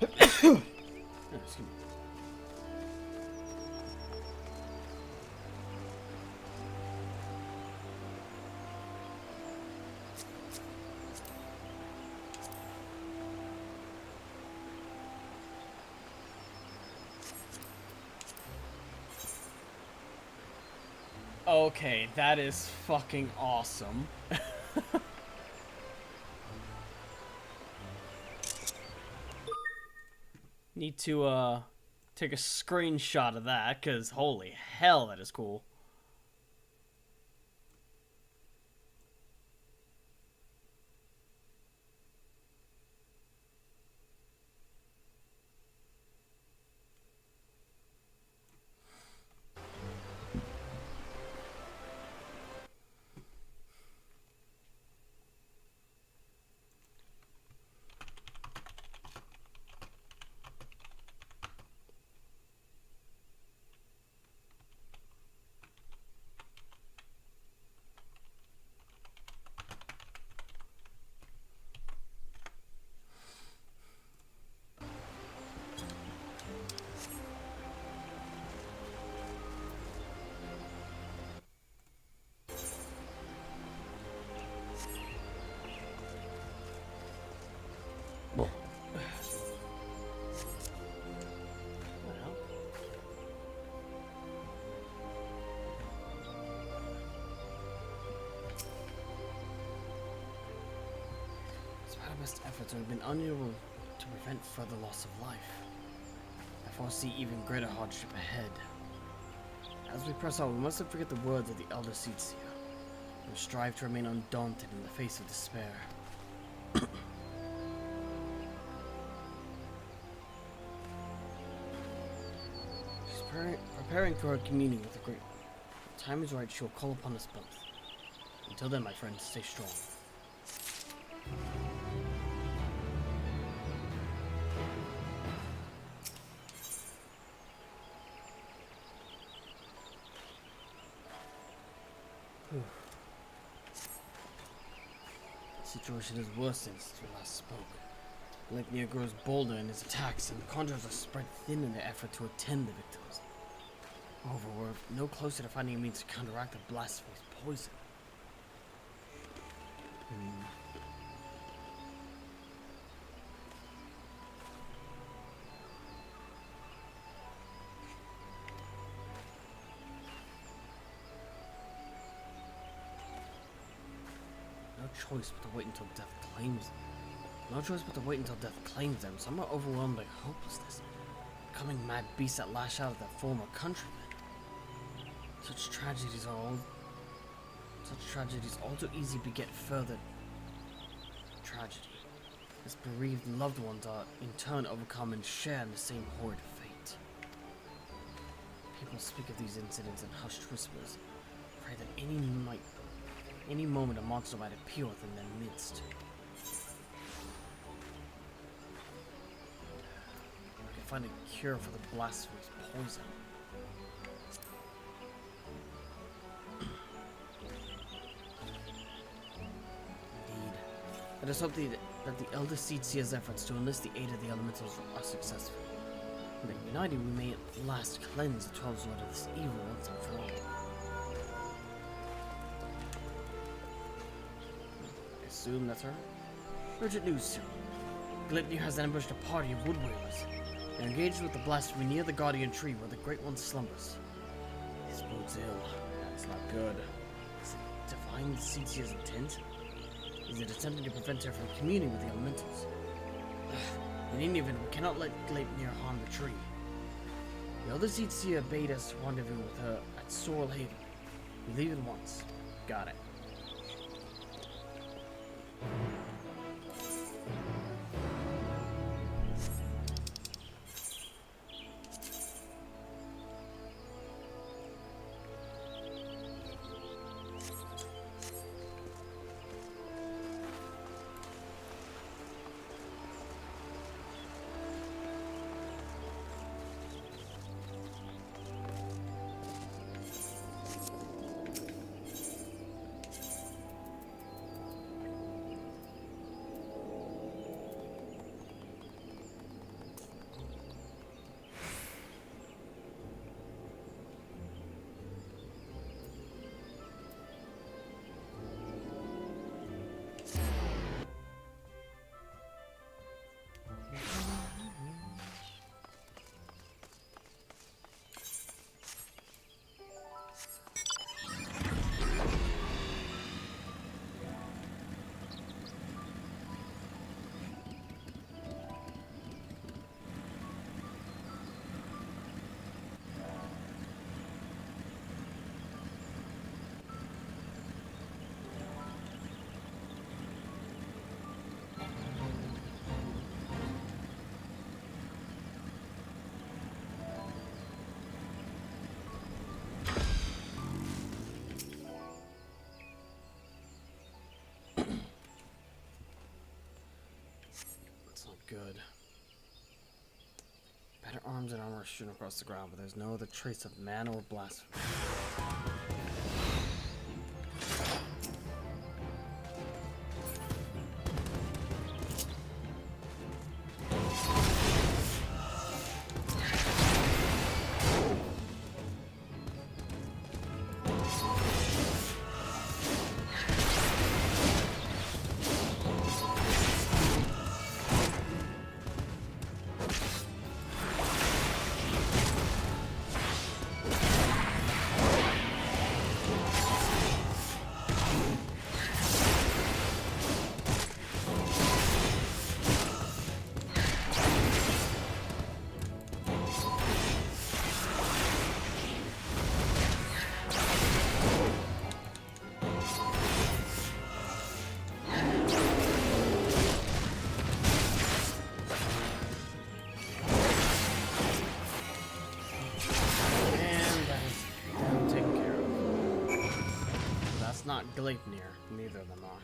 Excuse me. Okay, that is fucking awesome. Need to take a screenshot of that, because holy hell, that is cool. Best efforts have been unable to prevent further loss of life. I foresee even greater hardship ahead. As we press on, we mustn't forget the words of the Elder Seedseer, and strive to remain undaunted in the face of despair. She's preparing for her communion with the Great One. When the time is right, she will call upon us both. Until then, my friends, stay strong. The situation has worsened since we last spoke. Ignir grows bolder in his attacks, and the conjurers are spread thin in their effort to attend the victims. Moreover, we're no closer to finding a means to counteract the blasphemous poison. No choice but to wait until death claims them. No choice but to wait until death claims them. Some are overwhelmed by hopelessness, becoming mad beasts that lash out at their former countrymen. Such tragedies all too easy beget further tragedy, as bereaved loved ones are in turn overcome and share in the same horrid fate. People speak of these incidents in hushed whispers, afraid that any moment a monster might appear within their midst. I can find a cure for the blasphemous poison. Let us hope that the Elder Seedseer's efforts to enlist the aid of the elementals are successful, and that united we may at last cleanse the 12 Lord of this evil once and for all. I assume that's her. Urgent news, Cyril. Gleipnir has ambushed a party of woodwailers and engaged with the blasphemy near the Guardian Tree where the Great One slumbers. This bodes ill. That's not good. Is it defying the Seedseer's intent? Is it attempting to prevent her from communing with the elementals? In any event, we cannot let Gleipnir harm the tree. The Elder Seedseer bade us rendezvous with her at Sorrel Haven. We leave at once. Got it. Good. Better arms and armor strewn across the ground, but there's no other trace of man or blasphemy. Not Gleipnir, neither of them are.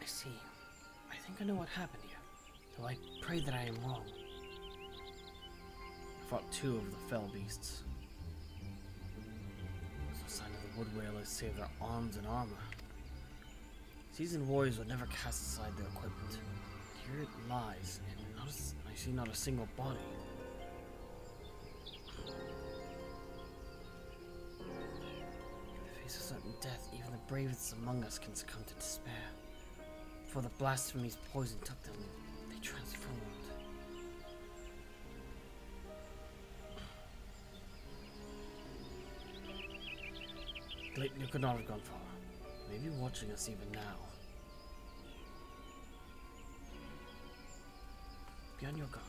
I see. I think I know what happened here, though I pray that I am wrong. fought 2 of the fell beasts. There's no sign of the wood whalers save their arms and armor. Seasoned warriors would never cast aside their equipment. Here it lies, and I see not a single body. In the face of certain death, even the bravest among us can succumb to despair. Before the blasphemy's poison took them, they transformed. Gleipnir could not have gone far. Maybe watching us even now. Be on your guard.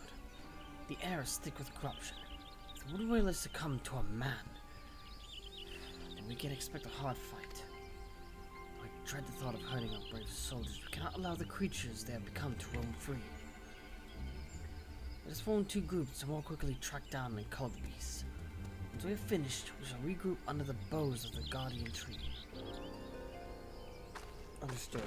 The air is thick with corruption. If the wood whalers succumb to a man, then we can expect a hard fight. I dread the thought of hurting our brave soldiers. We cannot allow the creatures they have become to roam free. Let us form 2 groups to more quickly track down and cull the beasts. Once we have finished, we shall regroup under the boughs of the guardian tree. Understood.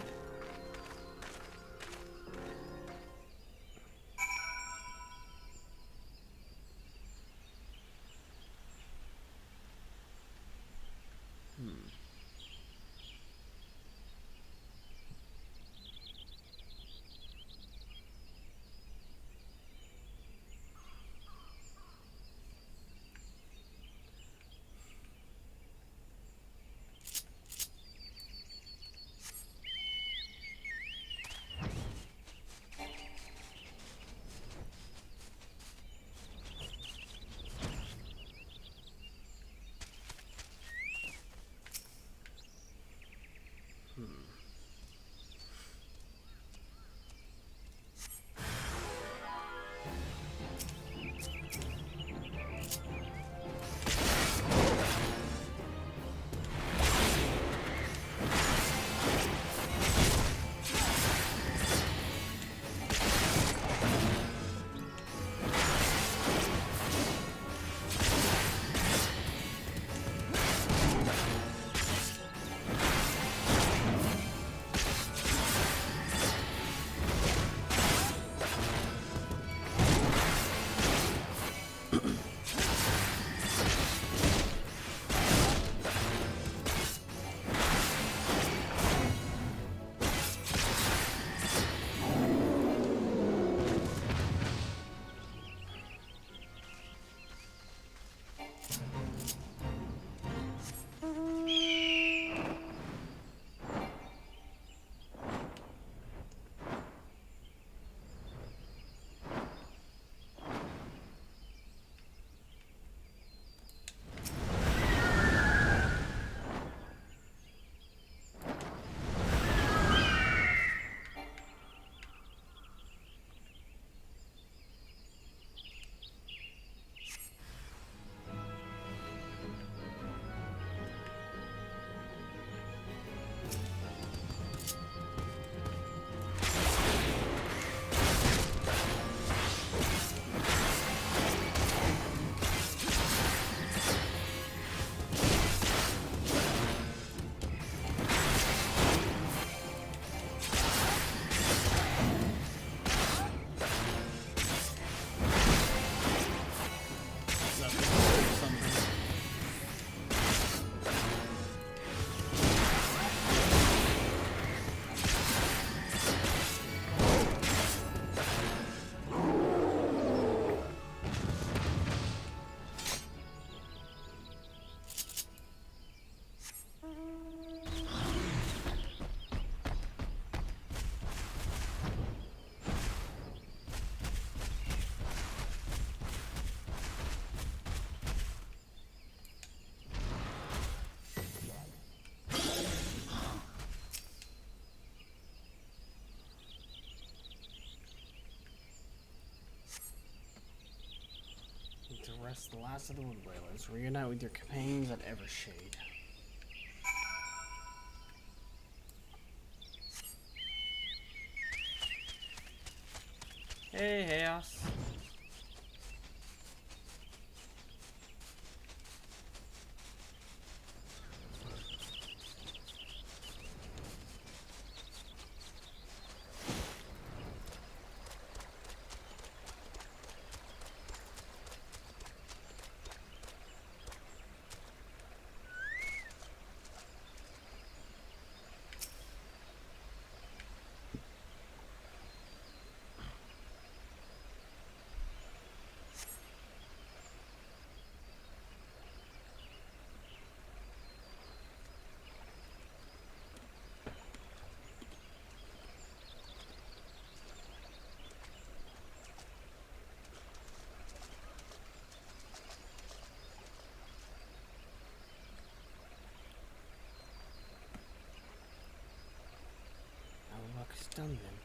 The last of the wood whalers. Reunite with your companions at Evershade. Hey, Chaos. It's done then.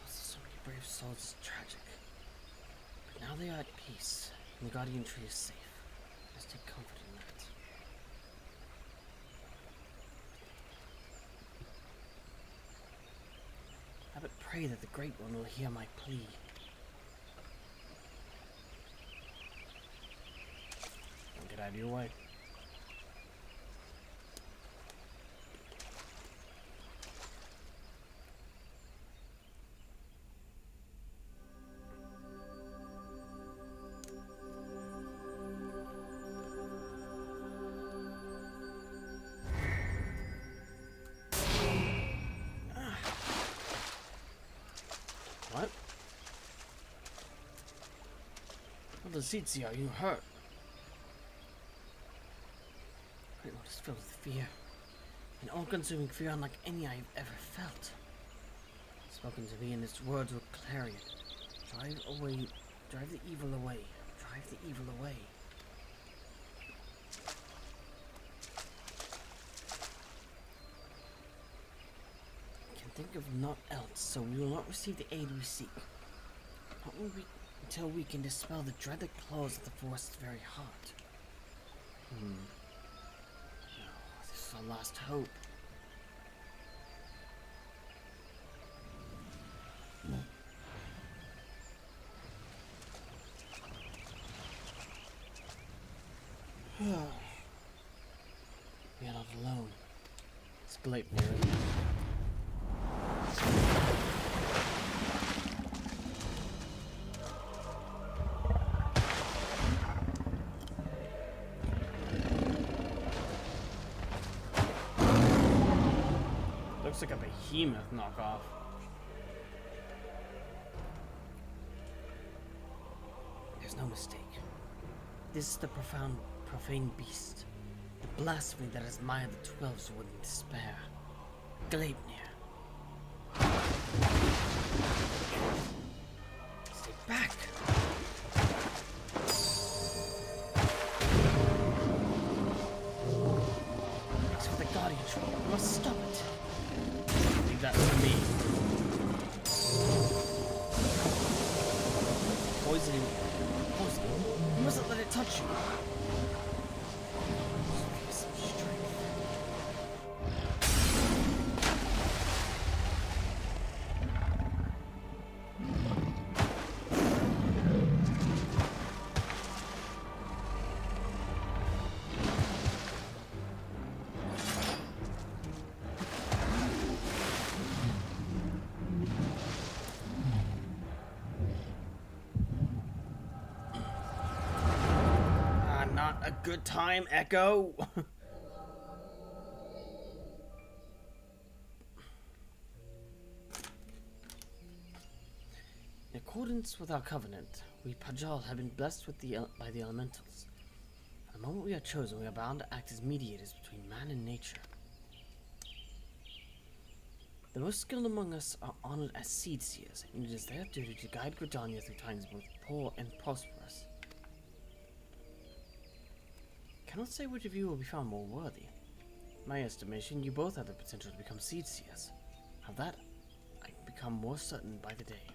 Loss of so many brave souls is tragic. But now they are at peace, and the guardian tree is safe. Let's take comfort in that. I but pray that the Great One will hear my plea. Don't get out of your way. What? Elder Zitzi, are you hurt? Great Lord is filled with fear. An all-consuming fear unlike any I have ever felt. Spoken to me, and its words were clarion. Drive away, drive the evil away, drive the evil away. I can think of naught else, so we will not receive the aid we seek. Not until we can dispel the dread that claws at the forest's very heart. No, this is our last hope. We are not alone. It's Gleipnir. Looks like a behemoth knockoff. There's no mistake. This is the profane beast. The blasphemy that has mired the 12's wood in despair. Gleipnir. Stay back! It's for the guardian tree. We must stop it. Leave that to me. Poisoning. Poisoning. You mustn't let it touch you. A good time, Echo. In accordance with our covenant, we Pajal have been blessed with by the elementals. The moment we are chosen, we are bound to act as mediators between man and nature. The most skilled among us are honored as seed seers, and it is their duty to guide Gridania through times both poor and prosperous. I cannot say which of you will be found more worthy. In my estimation, you both have the potential to become seed seers. Of that, I can become more certain by the day.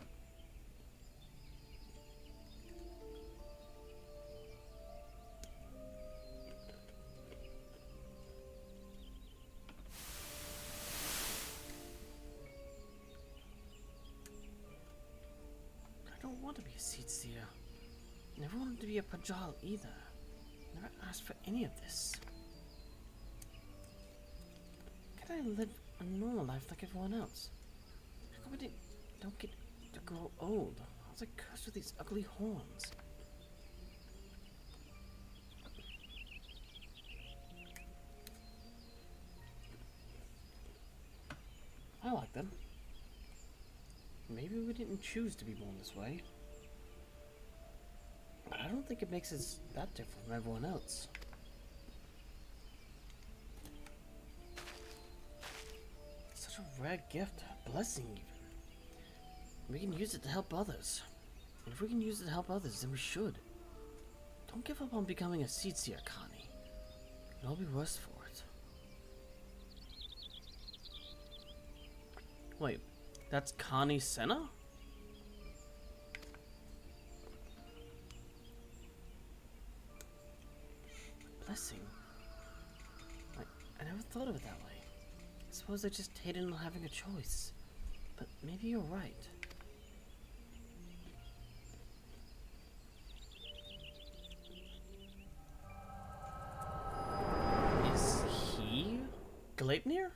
I don't want to be a seed seer. I never wanted to be a Pajal either. Never asked for any of this. Can I live a normal life like everyone else? How come I don't get to grow old? I was like cursed with these ugly horns. I like them. Maybe we didn't choose to be born this way. But I don't think it makes us that different from everyone else. Such a rare gift, a blessing even. We can use it to help others. And if we can use it to help others, then we should. Don't give up on becoming a seed seer, Connie. It'll all be worse for it. Wait, that's Connie Senna? Blessing. I never thought of it that way. I suppose I just hated not having a choice. But maybe you're right. Is he Gleipnir?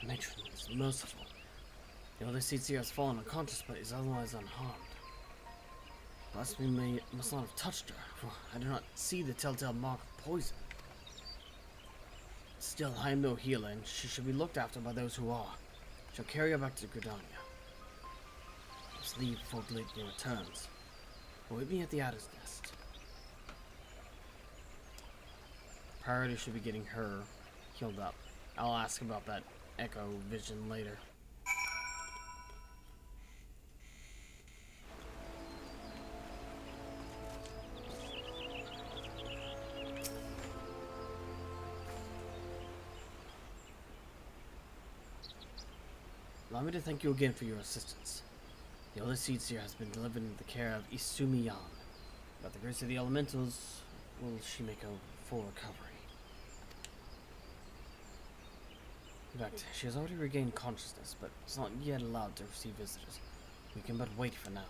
Matron is merciful. The other seats here has fallen unconscious, but is otherwise unharmed. Perhaps we must not have touched her, for I do not see the telltale mark of poison. Still, I am no healer, and she should be looked after by those who are. I shall carry her back to Gridania. I must leave before Gleipnir returns. Await me at the Adder's Nest. Priority should be getting her healed up. I'll ask about that echo vision later. Allow me to thank you again for your assistance. The other seeds here has been delivered into the care of Isumi Yan. By the grace of the elementals, will she make a full recovery. In fact, she has already regained consciousness, but is not yet allowed to receive visitors. We can but wait for now.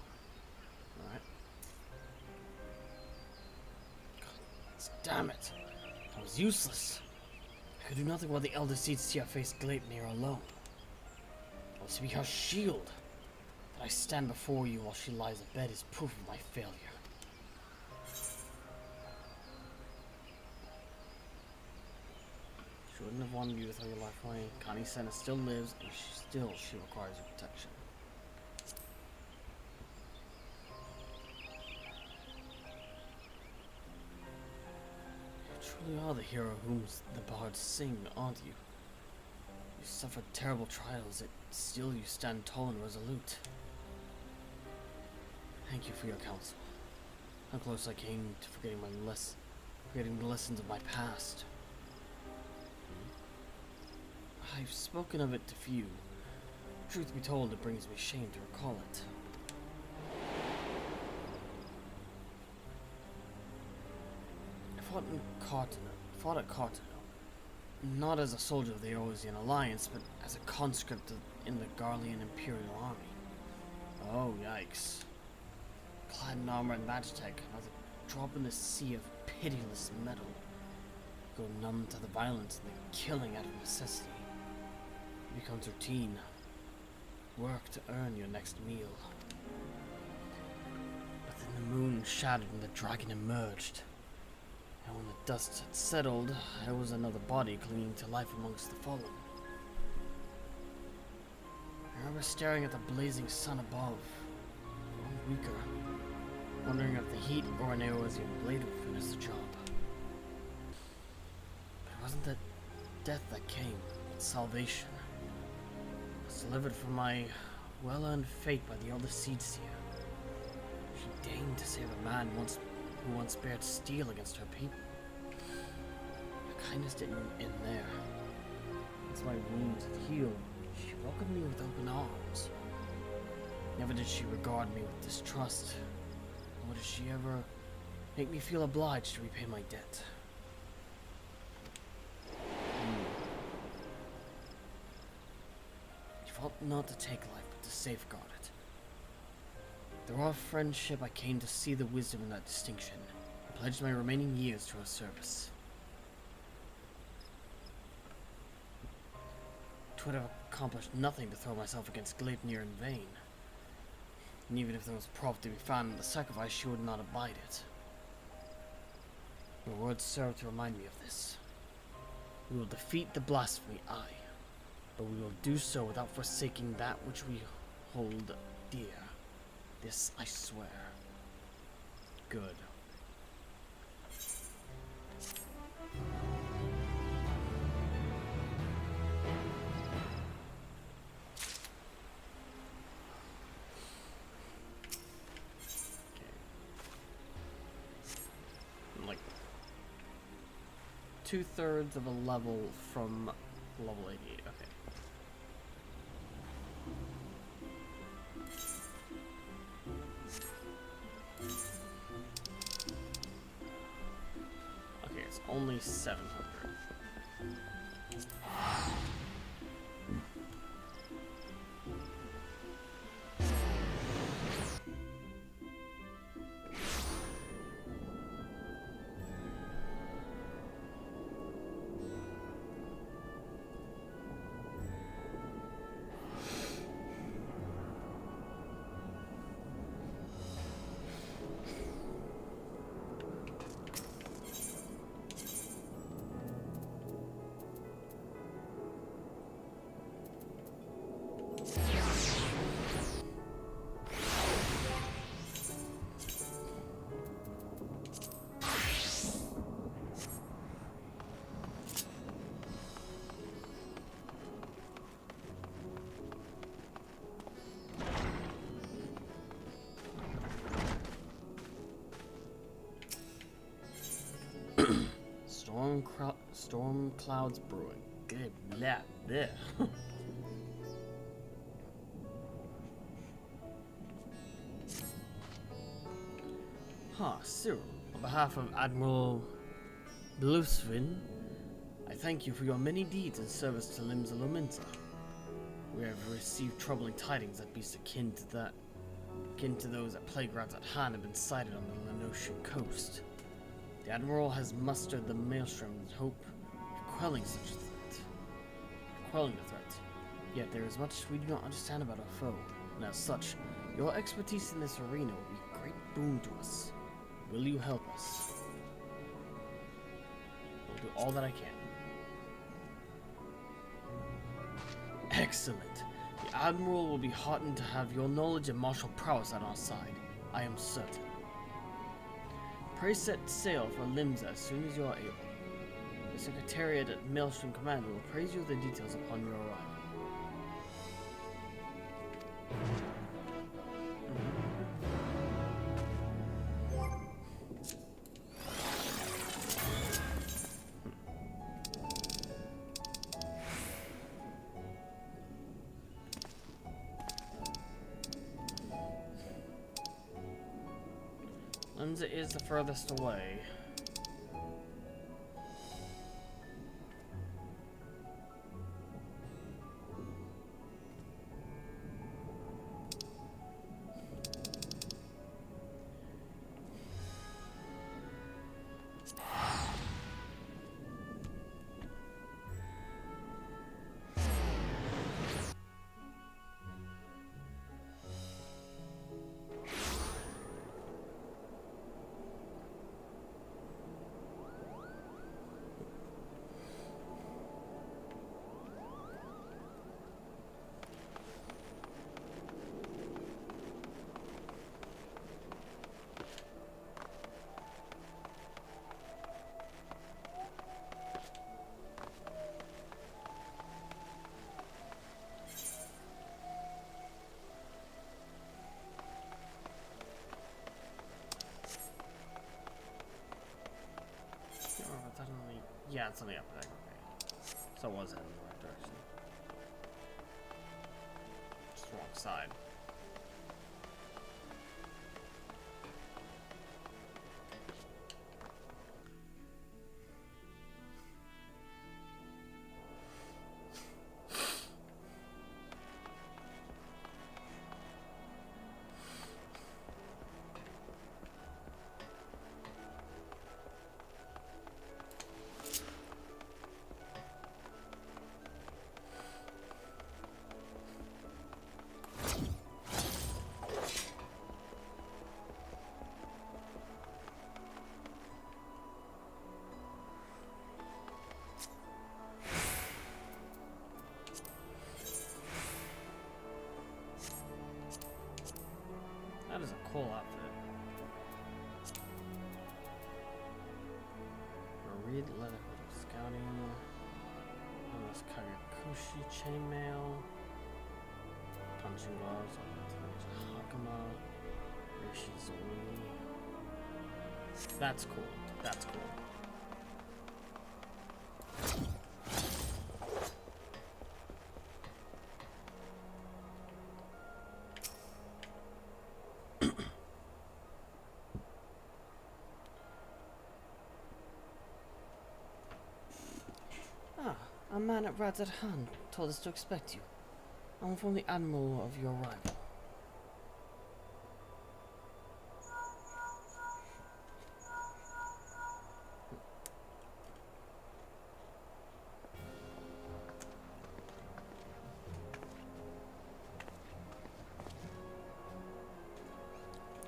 Alright? Damn it! I was useless. I could do nothing while the elder Seedseer faced Gleipnir alone. I was to be her shield. That I stand before you while she lies abed is proof of my failure. She wouldn't have wanted you to throw your life away. Connie Senna still lives, and she requires your protection. You truly are the hero whom the bards sing, aren't you? You suffered terrible trials, yet still you stand tall and resolute. Thank you for your counsel. How close I came to forgetting the lessons of my past. I've spoken of it to few. Truth be told, it brings me shame to recall it. I fought at Cartano. Not as a soldier of the Eosian Alliance, but as a conscript in the Garlean Imperial Army. Oh, yikes. Clad in armor and magitech, another drop in the sea of pitiless metal. Go numb to the violence and the killing out of necessity. It becomes routine. Work to earn your next meal. But then the moon shattered and the dragon emerged. And when the dust had settled, there was another body clinging to life amongst the fallen. I remember staring at the blazing sun above, growing weaker, wondering if the heat or an Eosian blade would finish the job. But it wasn't that death that came, but salvation. I was delivered from my well-earned fate by the elder Seedseer. She deigned to save a man who once bared steel against her people. Her kindness didn't end there. Once my wounds had healed, she welcomed me with open arms. Never did she regard me with distrust, nor did she ever make me feel obliged to repay my debt. She fought not to take life, but to safeguard it. Through our friendship, I came to see the wisdom in that distinction, and pledged my remaining years to her service. Would have accomplished nothing to throw myself against Gleipnir in vain. And even if there was profit to be found in the sacrifice, she would not abide it. Your words serve to remind me of this. We will defeat the blasphemy, aye, but we will do so without forsaking that which we hold dear. This I swear. Good. Like 2/3 of a level from level 88. Okay. Okay, it's only 700. Storm clouds brewing. Good blah blah. Cyril, on behalf of Admiral Bluesky, I thank you for your many deeds in service to Limsa Lominsa. We have received troubling tidings that beasts akin to those at playgrounds at Han have been sighted on the Lenoshan coast. The Admiral has mustered the Maelstrom in hope of quelling the threat. Yet there is much we do not understand about our foe, and as such, your expertise in this arena will be a great boon to us. Will you help us? I'll do all that I can. Excellent. The Admiral will be heartened to have your knowledge and martial prowess at our side. I am certain. Pray set sail for Limsa as soon as you are able. The Secretariat at Maelstrom Command will praise you with the details upon your arrival. Limsa is the furthest away. Yeah, it's on the upper deck, okay. So it was heading in the right direction. Just wrong side. chainmail, punching gloves, Hakama, Rishizori. That's cool. That's cool. A man at Rad's at hand told us to expect you. I'll inform the Admiral of your arrival.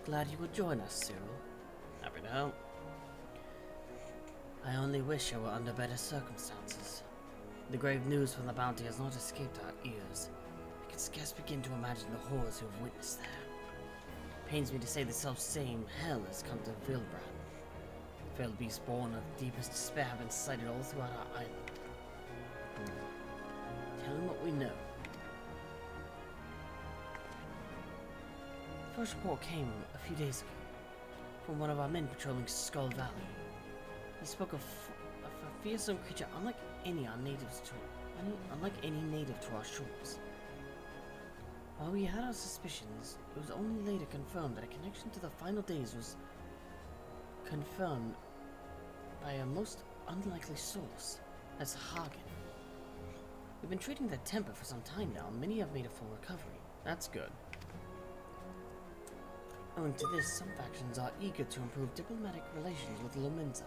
Glad you would join us, Cyril. Happy to help. I only wish I were under better circumstances. The grave news from the bounty has not escaped our ears. I can scarce begin to imagine the horrors we have witnessed there. Pains me to say the self-same hell has come to Vilbrand. Failed beasts born of deepest despair have been sighted all throughout our island. Tell him what we know. The first report came a few days ago from one of our men patrolling Skull Valley. He spoke of a fearsome creature unlike any native to our shores. While we had our suspicions, it was only later confirmed that a connection to the final days was confirmed by a most unlikely source, as Hagen. We've been treating their temper for some time now, and many have made a full recovery. That's good. Owing to this, some factions are eager to improve diplomatic relations with Limsa.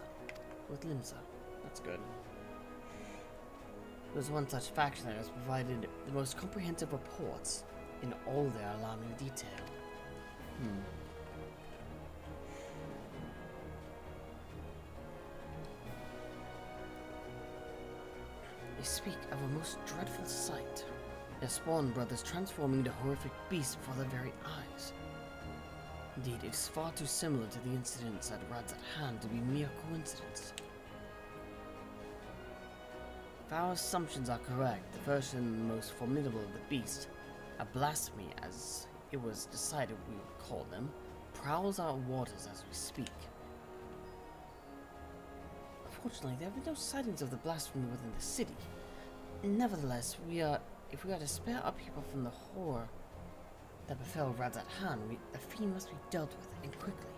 That's good. There was one such faction that has provided the most comprehensive reports in all their alarming detail. They speak of a most dreadful sight. Their spawn brothers transforming into horrific beasts before their very eyes. Indeed, it is far too similar to the incidents at Rad's at hand to be mere coincidence. If our assumptions are correct, the first and most formidable of the beasts, a blasphemy as it was decided we would call them, prowls our waters as we speak. Unfortunately, there have been no sightings of the blasphemy within the city. Nevertheless, if we are to spare our people from the horror that befell Rad's at hand, the fiend must be dealt with, and quickly.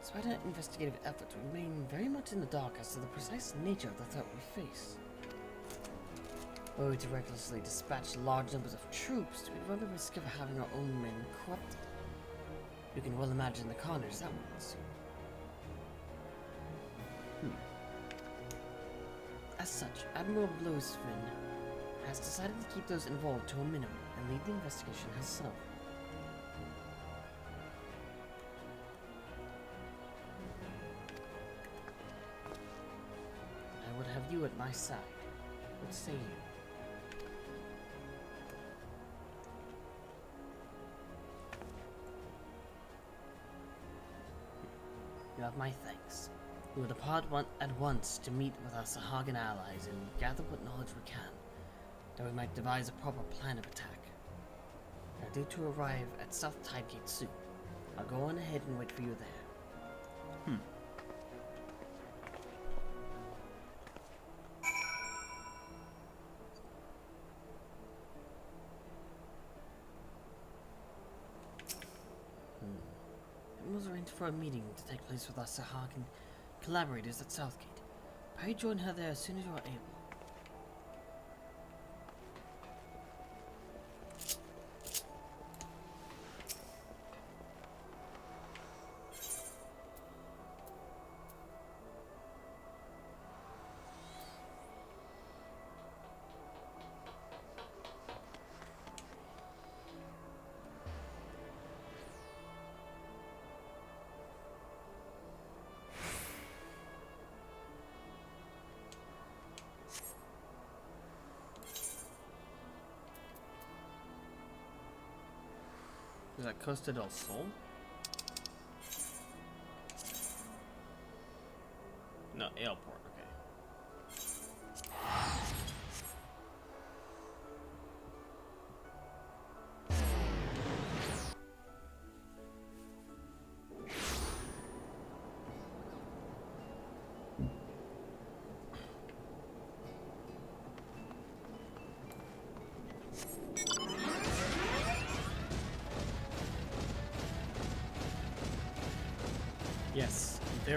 Despite our investigative efforts, we remain very much in the dark as to the precise nature of the threat we face. Were we to recklessly dispatch large numbers of troops, we'd run the risk of having our own men corrupted. You can well imagine the carnage that would ensue. As such, Admiral Bluesky has decided to keep those involved to a minimum and lead the investigation herself. I would have you at my side. What say you? You have my thanks. We will depart at once to meet with our Sahagan allies and gather what knowledge we can, that we might devise a proper plan of attack. We are due to arrive at South Tidegate soon. I'll go on ahead and wait for you there. It was arranged for a meeting to take place with our Sahagan collaborators at Southgate. Pray join her there as soon as you are able. Is that Costa del Sol? No, Airport, okay.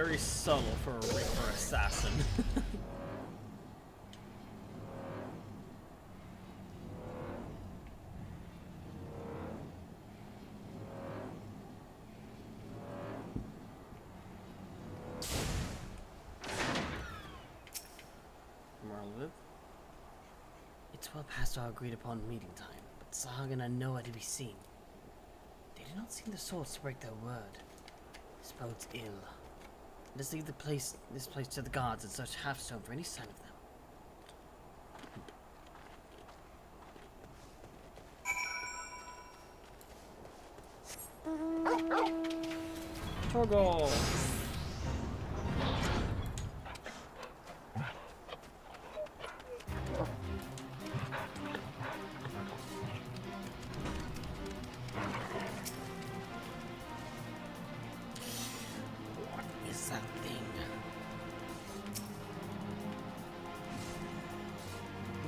very subtle for a Reaper assassin. It's well past our agreed upon meeting time, but Sahagan are nowhere to be seen. They do not seem the sorts to break their word. This bodes ill. Let us leave this place to the guards and search Halfstone for any sign of them. Torgal!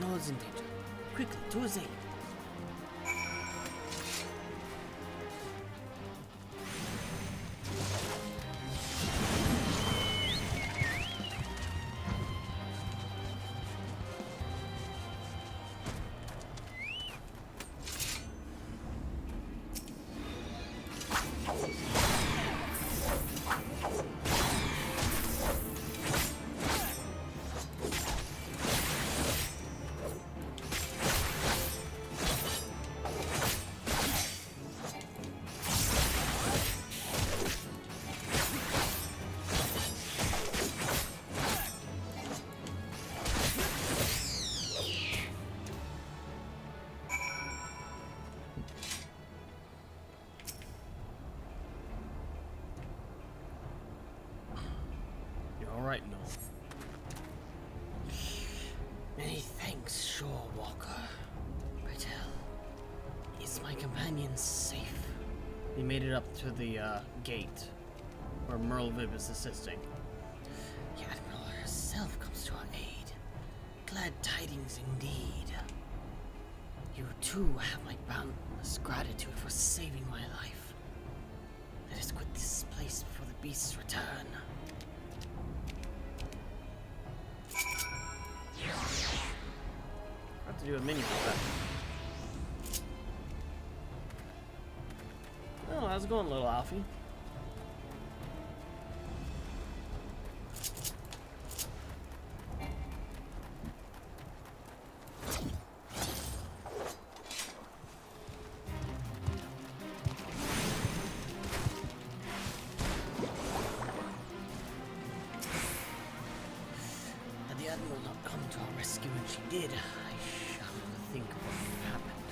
Noah's in danger. Quickly, to his aid. Alright, Noel. Many thanks, Shore Walker. Pray tell, is my companion safe? He made it up to the gate where Merlvib is assisting. The Admiral herself comes to our aid. Glad tidings indeed. You too have my boundless gratitude for saving my life. Let us quit this place before the beasts return. Have to do a mini with that. Oh, how's it going, little Alfie? Had the Admiral not come to our rescue when she did, I shudder to think of what happened.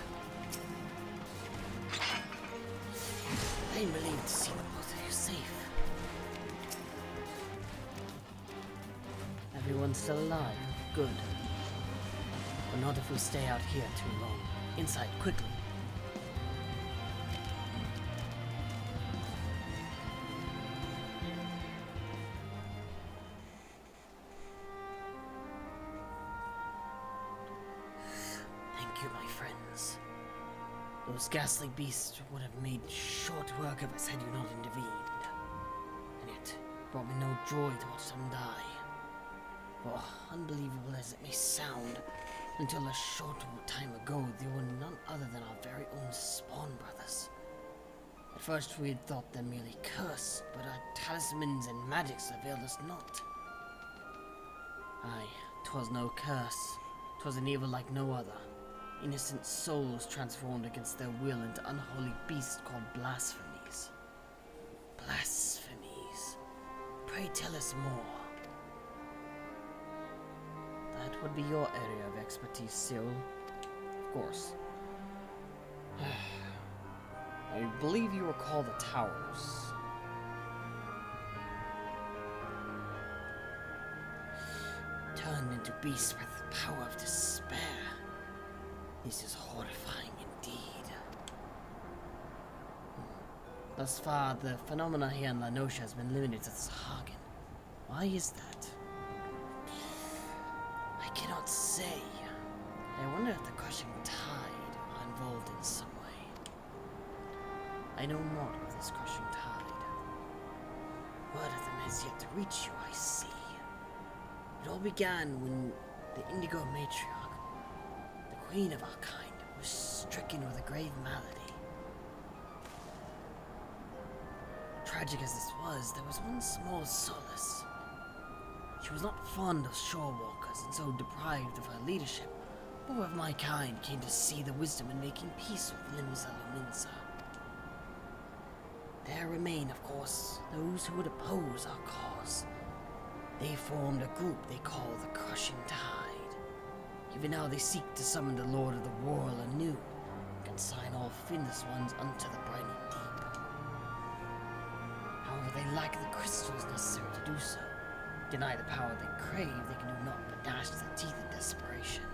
I am relieved to see the both of you safe. Everyone's still alive. Good. But not if we stay out here too long. Inside, quickly. Thank you, my friends. Those ghastly beasts would have made short work of us had you not intervened. And yet, it brought me no joy to watch them die. For, unbelievable as it may sound, until a short time ago, they were none other than our very own spawn brothers. At first we had thought them merely cursed, but our talismans and magics availed us not. Aye, 'twas no curse. 'Twas an evil like no other. Innocent souls transformed against their will into unholy beasts called blasphemies. Blasphemies. Pray tell us more. That would be your area of expertise, Cyril. Of course. I believe you recall the towers. Turned into beasts with the power of despair. This is horrifying indeed. Thus far, the phenomena here in La Noscia has been limited to Sahagan. Why is that? I cannot say. I wonder if the crushing tide are involved in some way. I know not of this crushing tide. Word of them has yet to reach you, I see. It all began when the Indigo Matriarch, the queen of our kind, was stricken with a grave malady. Tragic as this was, there was one small solace. She was not fond of shore walkers, and so deprived of her leadership, more of my kind came to see the wisdom in making peace with Limsa Luminsa. There remain, of course, those who would oppose our cause. They formed a group they call the Crushing Tide. Even now they seek to summon the Lord of the Whirl anew, and consign all finless ones unto the briny deep. However, they lack the crystals necessary to do so. Deny the power they crave, they can do naught but gnash their teeth in desperation.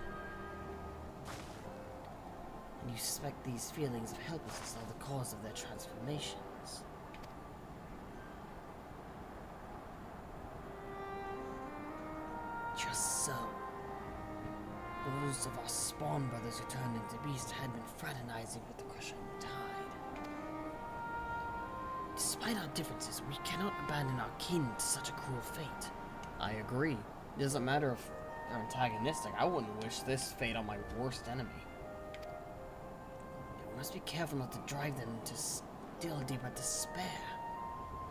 And you suspect these feelings of helplessness are the cause of their transformations. Just so. Those of our spawn brothers who turned into beasts had been fraternizing with the Crushing Tide. Despite our differences, we cannot abandon our kin to such a cruel fate. I agree. It doesn't matter if they're antagonistic. I wouldn't wish this fate on my worst enemy. We must be careful not to drive them into still deeper despair.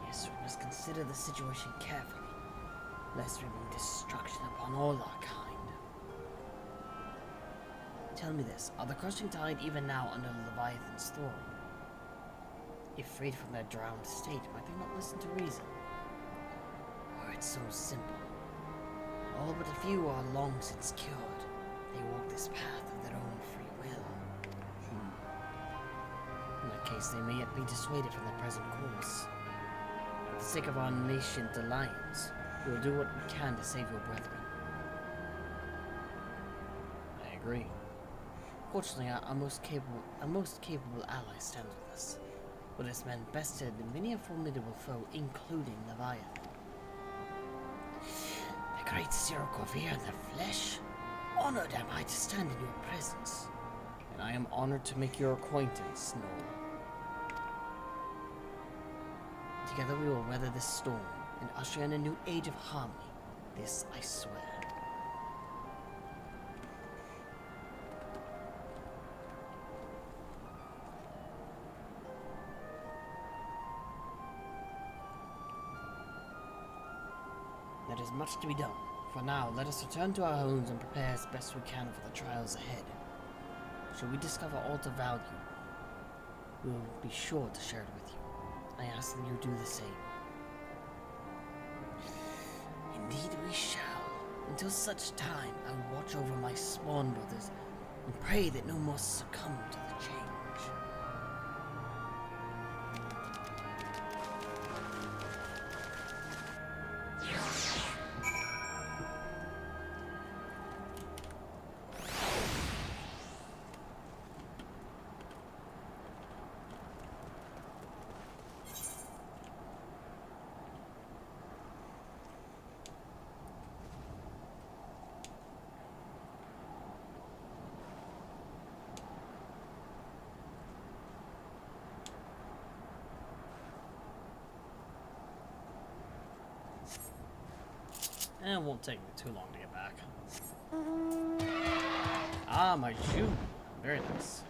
Yes, we must consider the situation carefully, lest we bring destruction upon all our kind. Tell me this, are the Crushing Tide even now under the Leviathan's thrall? If freed from their drowned state, might they not listen to reason? Or it's so simple. All but a few are long since cured. They walk this path of their own free will. In that case, they may yet be dissuaded from their present course. For the sake of our nascent alliance, we will do what we can to save your brethren. I agree. Fortunately, our most capable ally stands with us. With his men bested many a formidable foe, including Leviathan. The great Cyril in the flesh. Honored am I to stand in your presence. And I am honored to make your acquaintance, Noel. Together we will weather this storm and usher in a new age of harmony. This I swear. There is much to be done. For now, let us return to our homes and prepare as best we can for the trials ahead. Should we discover aught of value, we will be sure to share it with you. I ask that you do the same. Indeed we shall. Until such time, I will watch over my spawn brothers and pray that no more succumb to the change. And it won't take me too long to get back. Ah, my shoe. Very nice.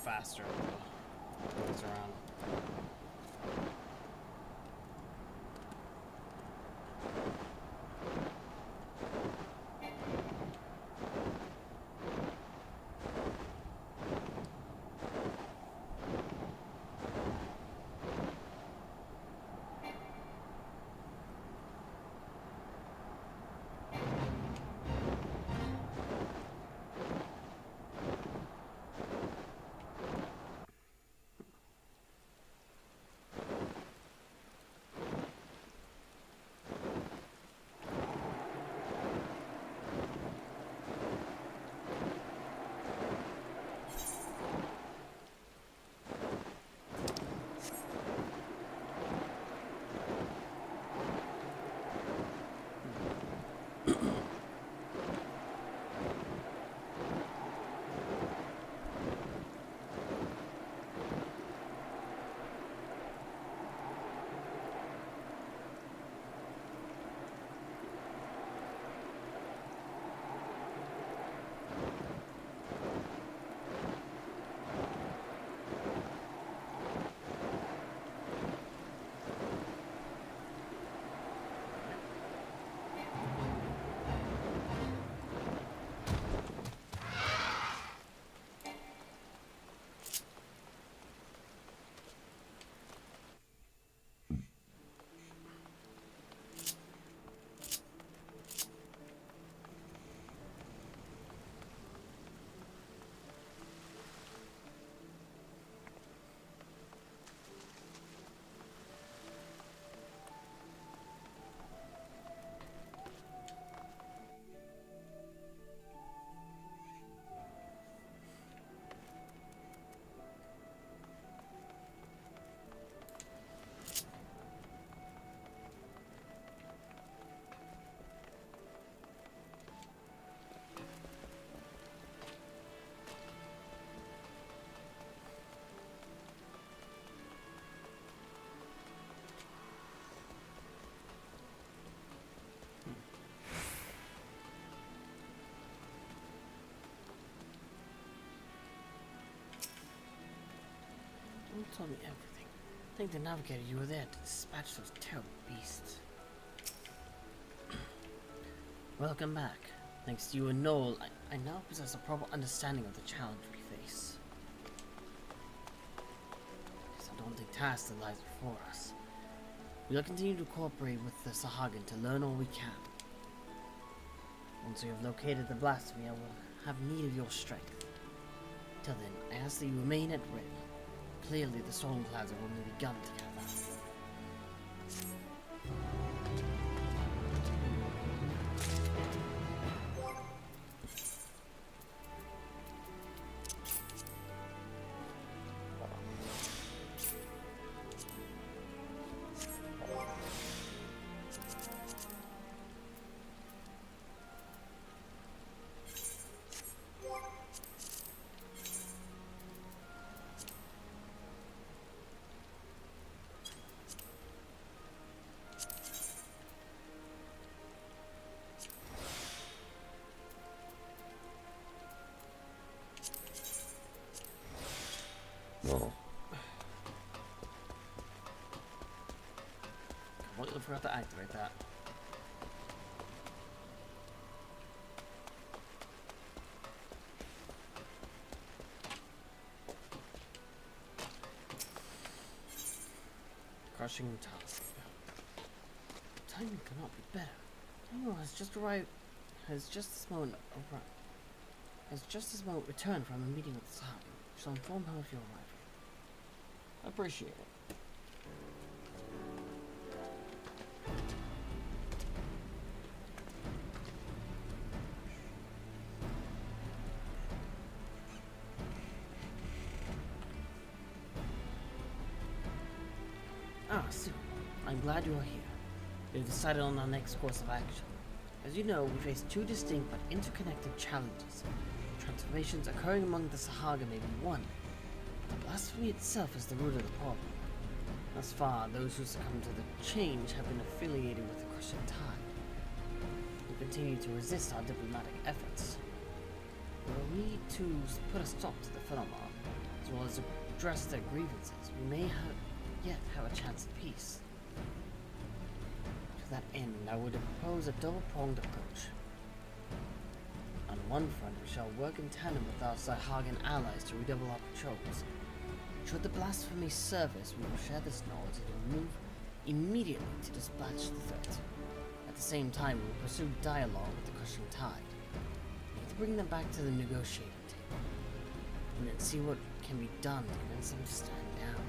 Faster it goes around. told me everything. Thank the navigator you were there to dispatch those terrible beasts. Welcome back. Thanks to you and Noel, I now possess a proper understanding of the challenge we face. It's a daunting task that lies before us. We will continue to cooperate with the Sahagan to learn all we can. Once we have located the blasphemy, I will have need of your strength. Till then, I ask that you remain at ready. Clearly, the Stormclouds have only begun to gather. No. Completely forgot to activate that. Crushing task. Timing cannot be better. Daniel has just arrived. Has just this moment returned from a meeting with the Sahagan. Shall inform her of your arrival. I appreciate it. Ah, Sue. I'm glad you are here. We've decided on our next course of action. As you know, we face two distinct but interconnected challenges. Transformations occurring among the Sahaga may be one. The blasphemy itself is the root of the problem. Thus far, those who succumb to the change have been affiliated with the Crushing Tide. We continue to resist our diplomatic efforts. Were we to put a stop to the phenomenon, as well as address their grievances, we may yet have a chance at peace. To that end, I would propose a double-pronged approach. On one front, we shall work in tandem with our Sahagan allies to redouble our patrols. Should the blasphemy surface, we will share this knowledge and move immediately to dispatch the threat. At the same time, we will pursue dialogue with the Crushing Tide. We need to bring them back to the negotiating table, and then see what can be done to convince them to stand down.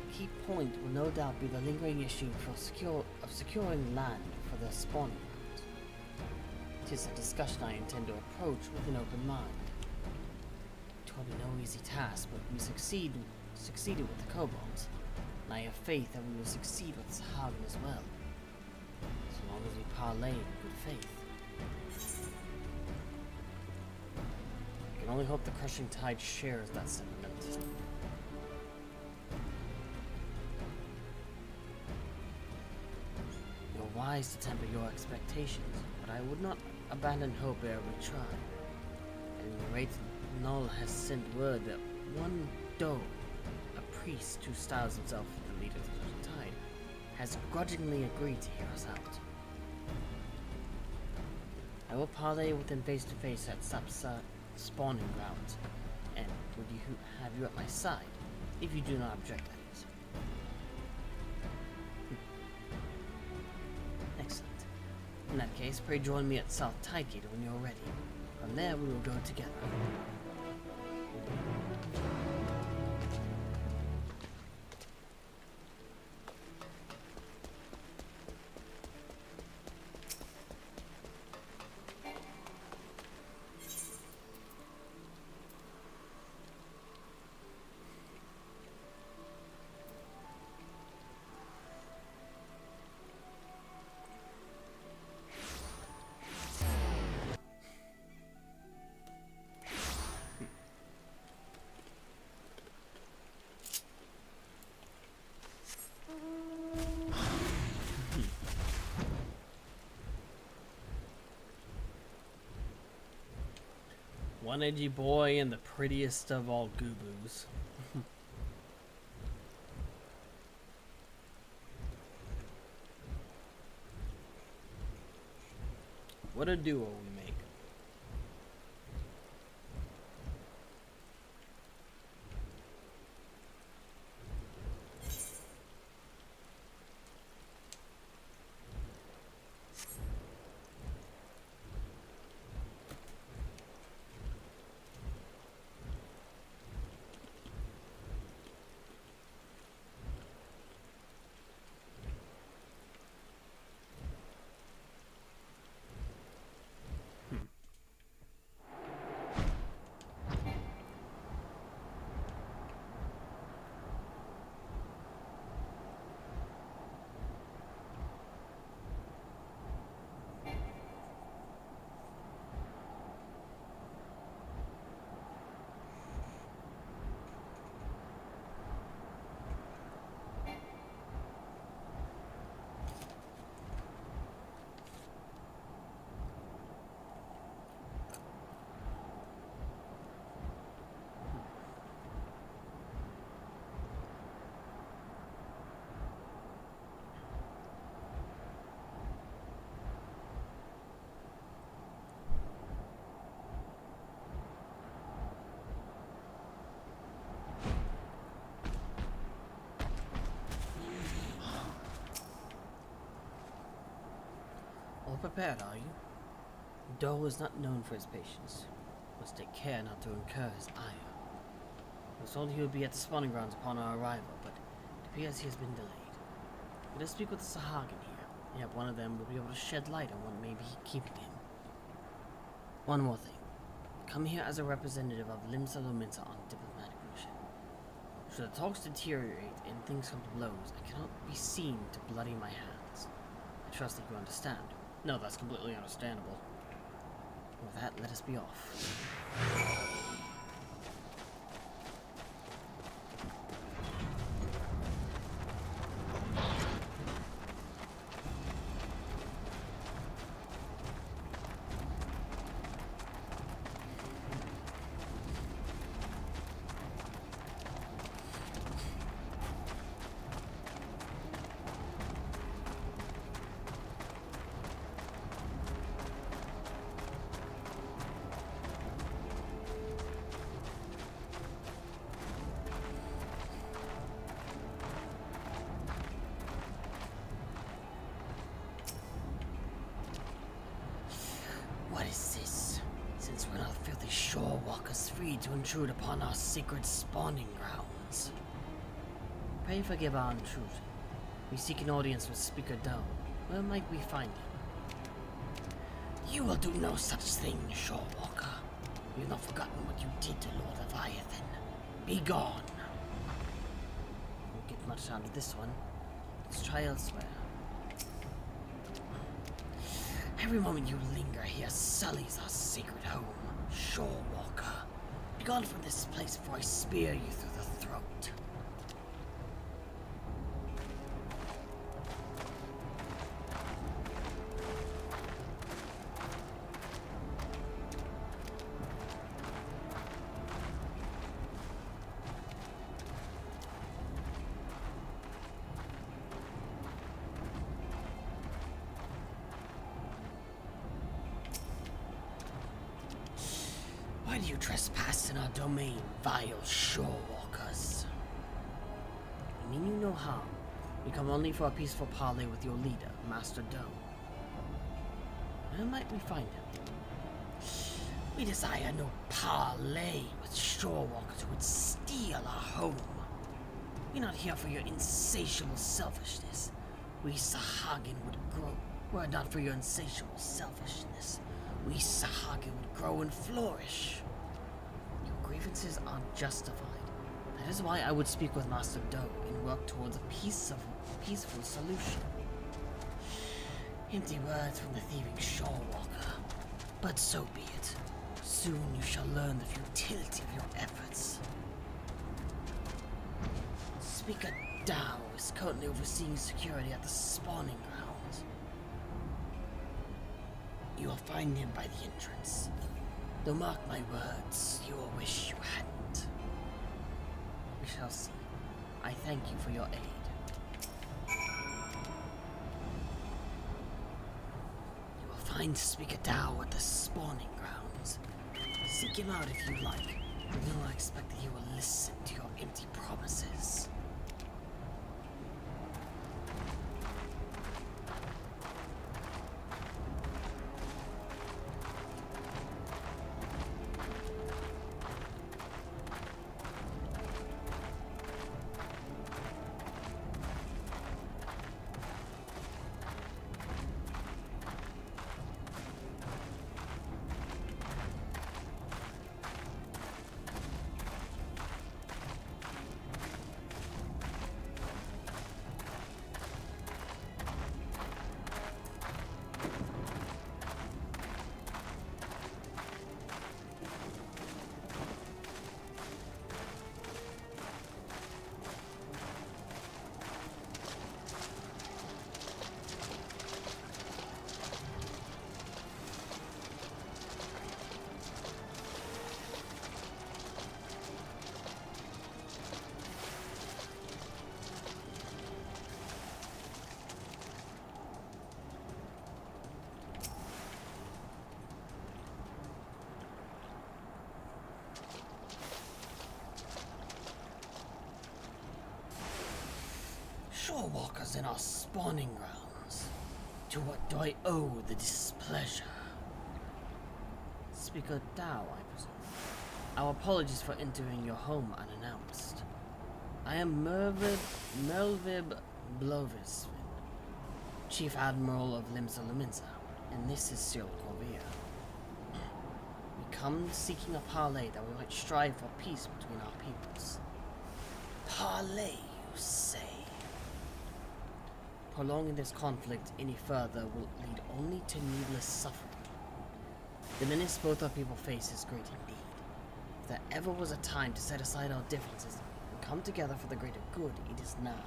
A key point will no doubt be the lingering issue of securing land for their spawning grounds. It is a discussion I intend to approach with an open mind. It will be no easy task, but we succeeded with the kobolds, and I have faith that we will succeed with Sahagan as well, so long as we parley in good faith. I can only hope the Crushing Tide shares that sentiment. You're wise to temper your expectations, but I would not abandon hope ere we try. At any rate, Null has sent word that one Doe, a priest who styles himself the leader of the Crushing Tide, has grudgingly agreed to hear us out. I will parley with him face to face at Sapsa spawning grounds, and would have you at my side, if you do not object, that is. Excellent. In that case, pray join me at South Tidegate when you're ready. From there, we will go together. One edgy boy and the prettiest of all goo-boos. What a duo we make. All prepared, are you? Do is not known for his patience. Must take care not to incur his ire. I was told he would be at the spawning grounds upon our arrival, but it appears he has been delayed. Let us speak with the Sahagin here. Yep, one of them will be able to shed light on what may be keeping him. One more thing. Come here as a representative of Limsa Lominsa on a diplomatic mission. Should the talks deteriorate and things come to blows, I cannot be seen to bloody my hands. I trust that you understand. No, that's completely understandable. With that, let us be off. What is this? Since we're not filthy shore walkers free to intrude upon our sacred spawning grounds. Pray forgive our intrusion. We seek an audience with Speaker Doe. Where might we find him? You will do no such thing, shore walker. You've not forgotten what you did to Lord Leviathan. Be gone. Won't get much out of this one. Let's try elsewhere. Every moment you linger here sullies our sacred home, shore walker. Be gone from this place before I spear you through the throat. Why do you trespass in our domain, vile shore walkers? I mean you no harm. We come only for a peaceful parley with your leader, Master Doe. Where might we find him? We desire no parley with shore walkers who would steal our home. We're not here for your insatiable selfishness. We Sahagin would grow were it not for your insatiable selfishness. We Sahagin would grow and flourish. Your grievances aren't justified. That is why I would speak with Master Doe and work towards a peaceful solution. Empty words from the thieving shore walker. But so be it. Soon you shall learn the futility of your efforts. Speaker Dow is currently overseeing security at the spawning grounds. You will find him by the entrance. Though mark my words, you will wish you hadn't. We shall see. I thank you for your aid. You will find Speaker Tao at the spawning grounds. Seek him out if you like. No, I expect that he will listen to your empty promises. Shorewalkers in our spawning grounds. To what do I owe the displeasure? Speaker Tao, I presume. Our apologies for entering your home unannounced. I am Melvib Blovisvin, Chief Admiral of Limsa Luminsa, and this is Cyril Corvia. We come seeking a parley that we might strive for peace between our peoples. Parley, you say? Prolonging this conflict any further will lead only to needless suffering. The menace both our people face is great indeed. If there ever was a time to set aside our differences and come together for the greater good, it is now.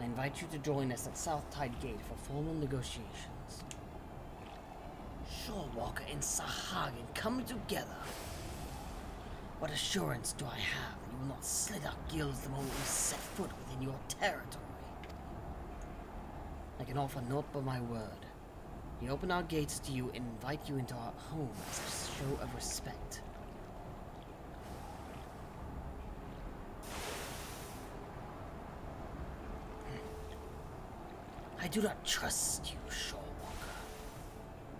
I invite you to join us at South Tide Gate for formal negotiations. Shorewalker and Sahagin coming together. What assurance do I have that you will not slit our gills the moment we set foot within your territory? I can offer naught but my word. We open our gates to you and invite you into our home as a show of respect. I do not trust you, Shorewalker,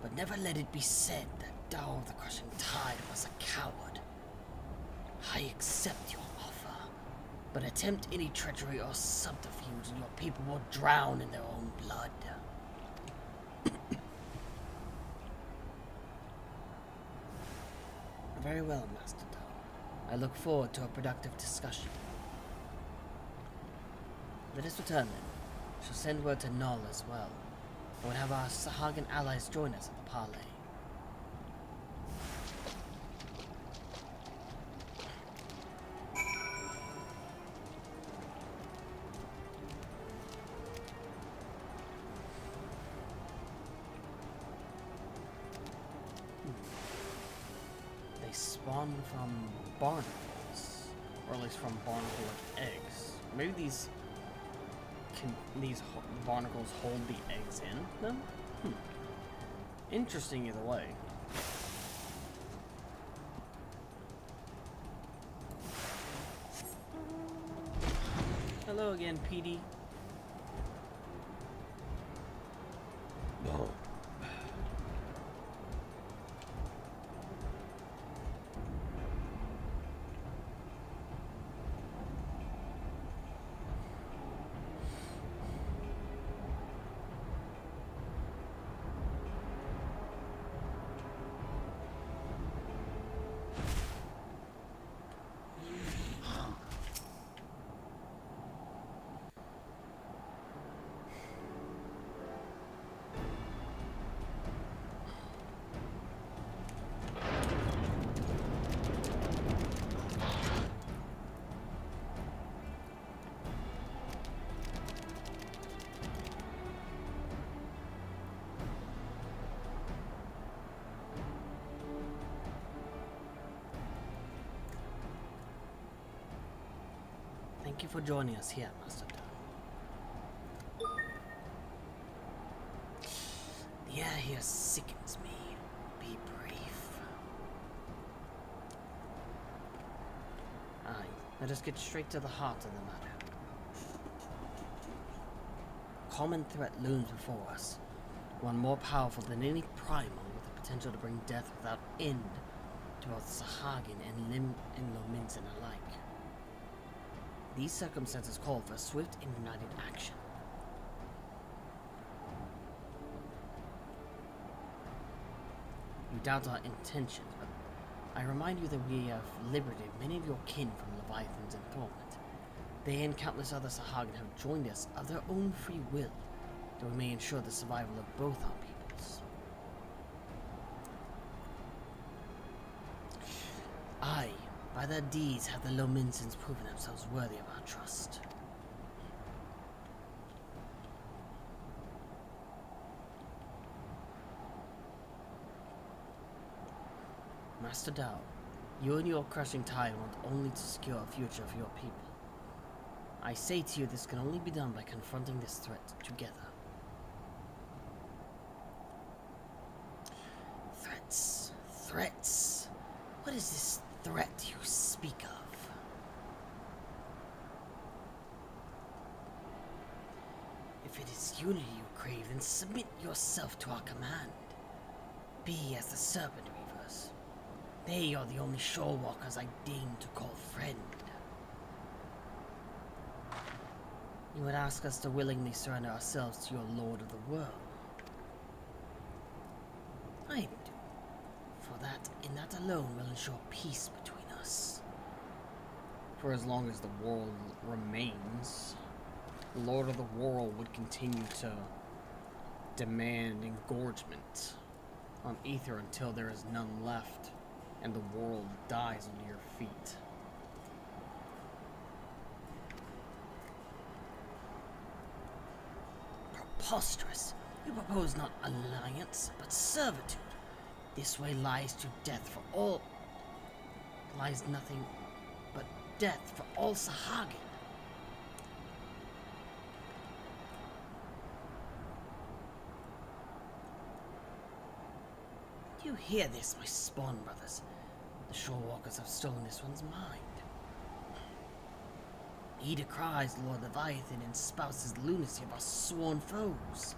but never let it be said that Tao of the Crushing Tide was a coward. I accept your offer, but attempt any treachery or subterfuge and your people will drown in their own blood. Very well, Master Tao. I look forward to a productive discussion. Let us return then. I shall send word to Null as well. I would have our Sahagin allies join us at the parley. They spawn from barnacles, or at least from barnacle eggs. Maybe these barnacles hold the eggs in them? Interesting either way. Hello again, PD. No. Thank you for joining us here, Master Dao. The air here sickens me. Be brief. Aye, let us get straight to the heart of the matter. A common threat looms before us, one more powerful than any primal, with the potential to bring death without end to both Sahagin and Lominsan alike. These circumstances call for swift and united action. You doubt our intentions, but I remind you that we have liberated many of your kin from Leviathan's enthrallment. They and countless other Sahagin have joined us of their own free will, that we may ensure the survival of both our peoples. Aye, by their deeds have the Lominsans proven themselves worthy of our trust. Master Dao, you and your crushing tide want only to secure a future for your people. I say to you, this can only be done by confronting this threat together. Threats. Threats. What is this threat you speak of? If it is unity you crave, then submit yourself to our command. Be as the Serpent Weavers. They are the only shore walkers I deign to call friend. You would ask us to willingly surrender ourselves to your Lord of the World. I do. For that, and that alone will ensure peace between us. For as long as the world remains, the Lord of the World would continue to demand engorgement on ether until there is none left, and the world dies under your feet. Preposterous! You propose not alliance, but servitude. This way lies to death for all. Lies nothing but death for all Sahagin. Do you hear this, my spawn brothers? The shorewalkers have stolen this one's mind. He decries Lord Leviathan and spouses the lunacy of our sworn foes.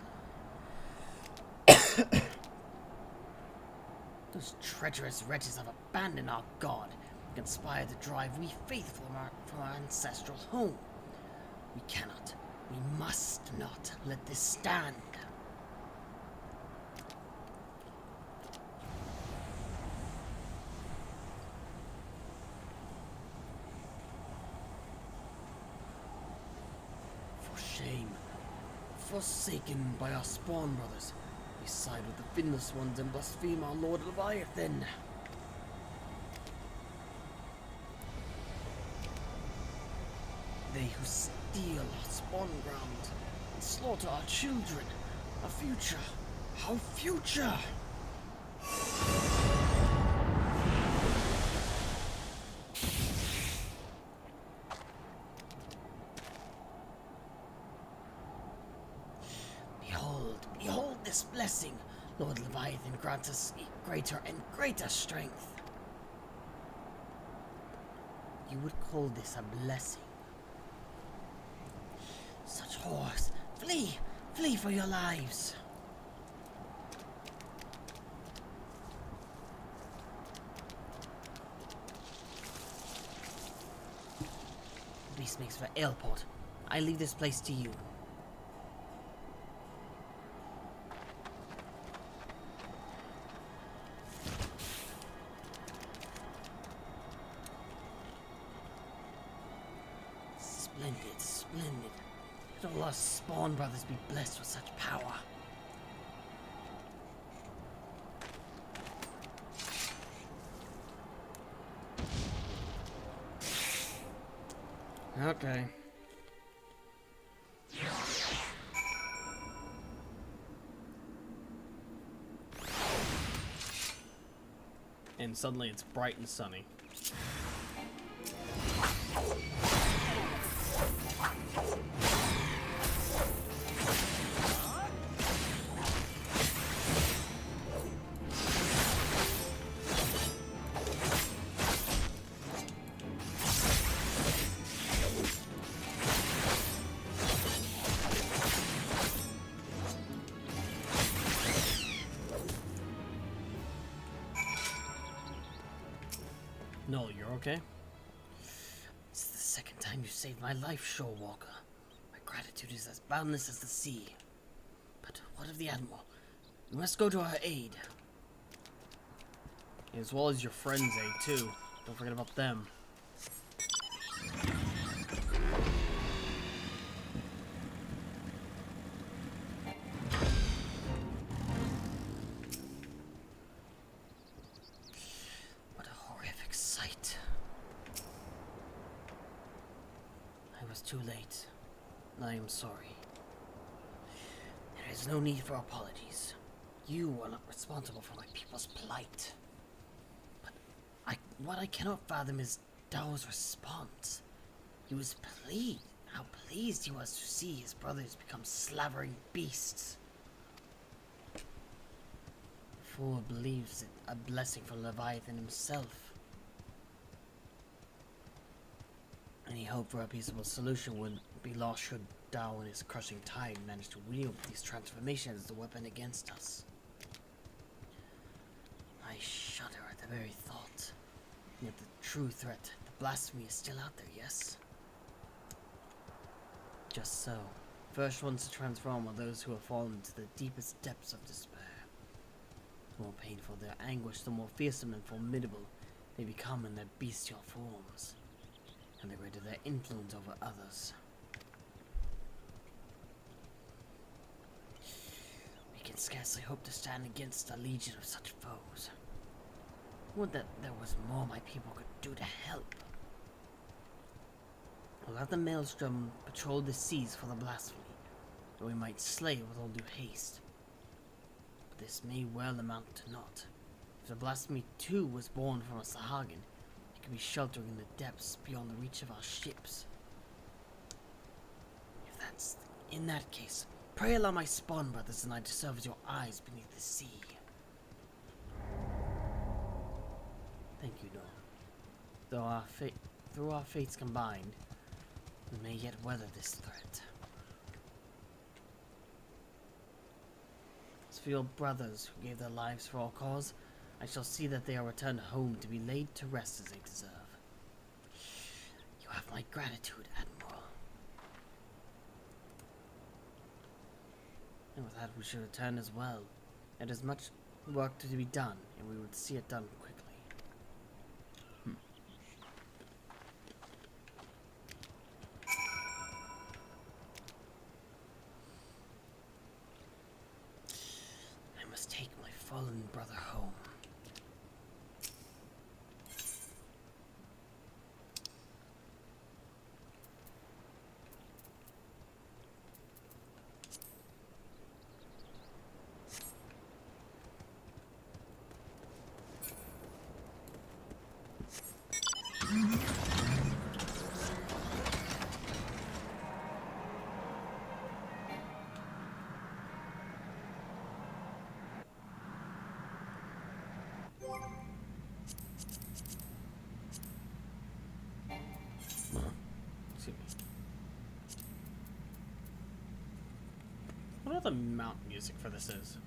Those treacherous wretches have abandoned our god and conspired to drive we faithful from our ancestral home. We cannot, we must not let this stand. For shame, forsaken by our spawn brothers, we side with the finless ones and blaspheme our Lord Leviathan. They who steal our spawn ground and slaughter our children, our future, our future! Behold this blessing. Lord Leviathan grants us greater and greater strength. You would call this a blessing? Such horrors! Flee! Flee for your lives! The beast makes for airport. I leave this place to you. Splendid, splendid. Let all our spawn brothers be blessed with such power. Okay. And suddenly it's bright and sunny. No, you're okay? This is the second time you saved my life, Shore Walker. My gratitude is as boundless as the sea. But what of the Admiral? We must go to her aid. As well as your friends' aid, too. Don't forget about them. What a horrific sight. I was too late. I am sorry. There is no need for apologies. You are not responsible for my people's plight. But what I cannot fathom is Dao's response. He was pleased. How pleased he was to see his brothers become slavering beasts. The fool believes it a blessing for Leviathan himself. Any hope for a peaceable solution would be lost should Dao and his crushing tide manage to wield these transformations as a weapon against us. I shudder at the very thought. Yet the true threat, the blasphemy, is still out there, yes? Just so. First ones to transform are those who have fallen to the deepest depths of despair. The more painful their anguish, the more fearsome and formidable they become in their bestial forms, and the greater their influence over others. We can scarcely hope to stand against a legion of such foes. Would that there was more my people could do to help. We'll have the Maelstrom patrol the seas for the blasphemy, that we might slay with all due haste. But this may well amount to naught. If the blasphemy too was born from a Sahagin, it could be sheltering in the depths beyond the reach of our ships. If that's in that case, pray allow my spawn brothers and I to serve as your eyes beneath the sea. Thank you, Dawn. Through our fates combined, we may yet weather this threat. As for your brothers who gave their lives for our cause, I shall see that they are returned home to be laid to rest as they deserve. You have my gratitude, Admiral. And with that, we should return as well. There is much work to be done, and we would see it done quickly. I must take my fallen brother home. Excuse me. I wonder what the mount music for this is.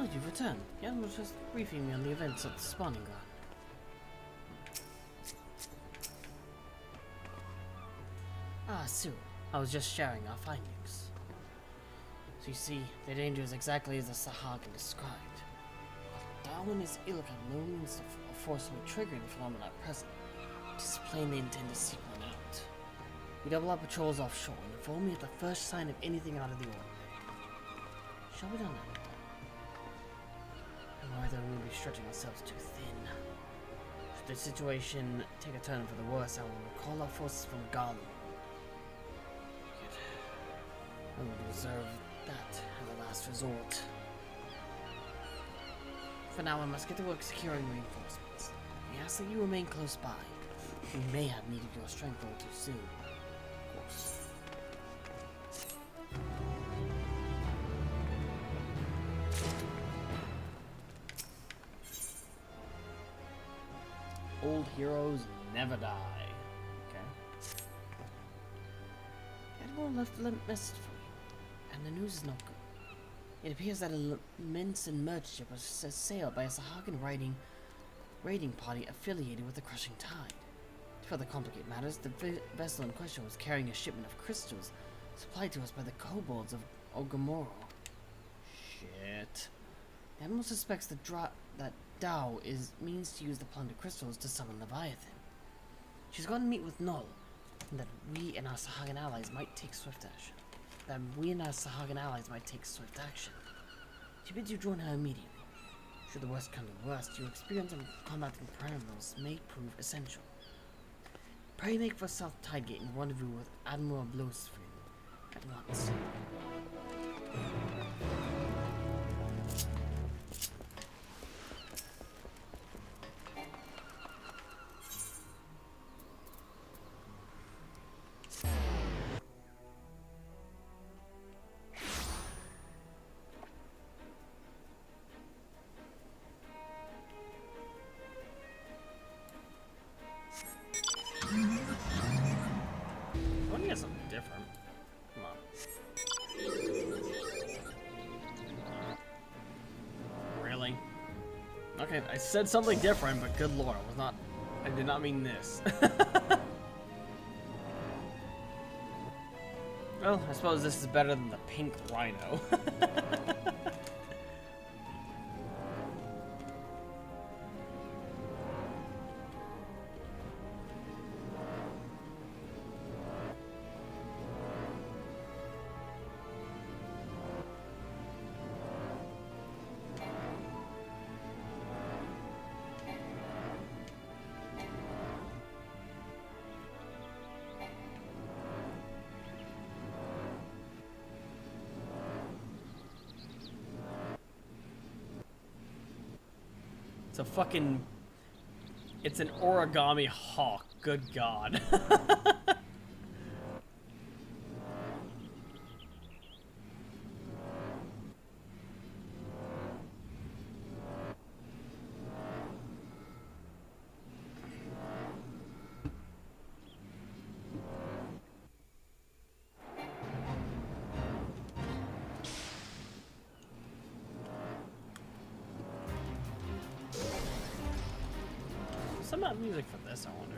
Oh, you've returned. Jan was just briefing me on the events at the spawning ground. Ah, Sue. I was just sharing our findings. So you see, the danger is exactly as the Sahagin described. While Darwin is ill at no means a forcibly triggering phenomenon at present, it is plain they intend to seek one out. We double our patrols offshore and inform me at the first sign of anything out of the ordinary. Shall we do that? Or whether we will be stretching ourselves too thin. Should the situation take a turn for the worse, I will recall our forces from Garland. I will reserve that as a last resort. For now, I must get to work securing reinforcements. We ask that you remain close by. We may have need of your strength all too soon. Of course. Old heroes never die. Okay. Admiral left a message for you, and the news is not good. It appears that an immense merchant ship was sailed by a Sahagin raiding party affiliated with the Crushing Tide. To further complicate matters, the vessel in question was carrying a shipment of crystals supplied to us by the kobolds of Ogamoro. Shit. The Admiral suspects that Dao means to use the plundered crystals to summon Leviathan. She's gone to meet with Null, and that we and our Sahagin allies might take swift action. She bids you join her immediately. Should the worst come to the worst, your experience in combating paranormals may prove essential. Pray make for South Tidegate and rendezvous with Admiral Bluesky at once. I want to get something different. Come on. Really? Okay, I said something different, but good lord, I did not mean this. Well, I suppose this is better than the pink rhino. It's an origami hawk, good god. some music for this, I wonder.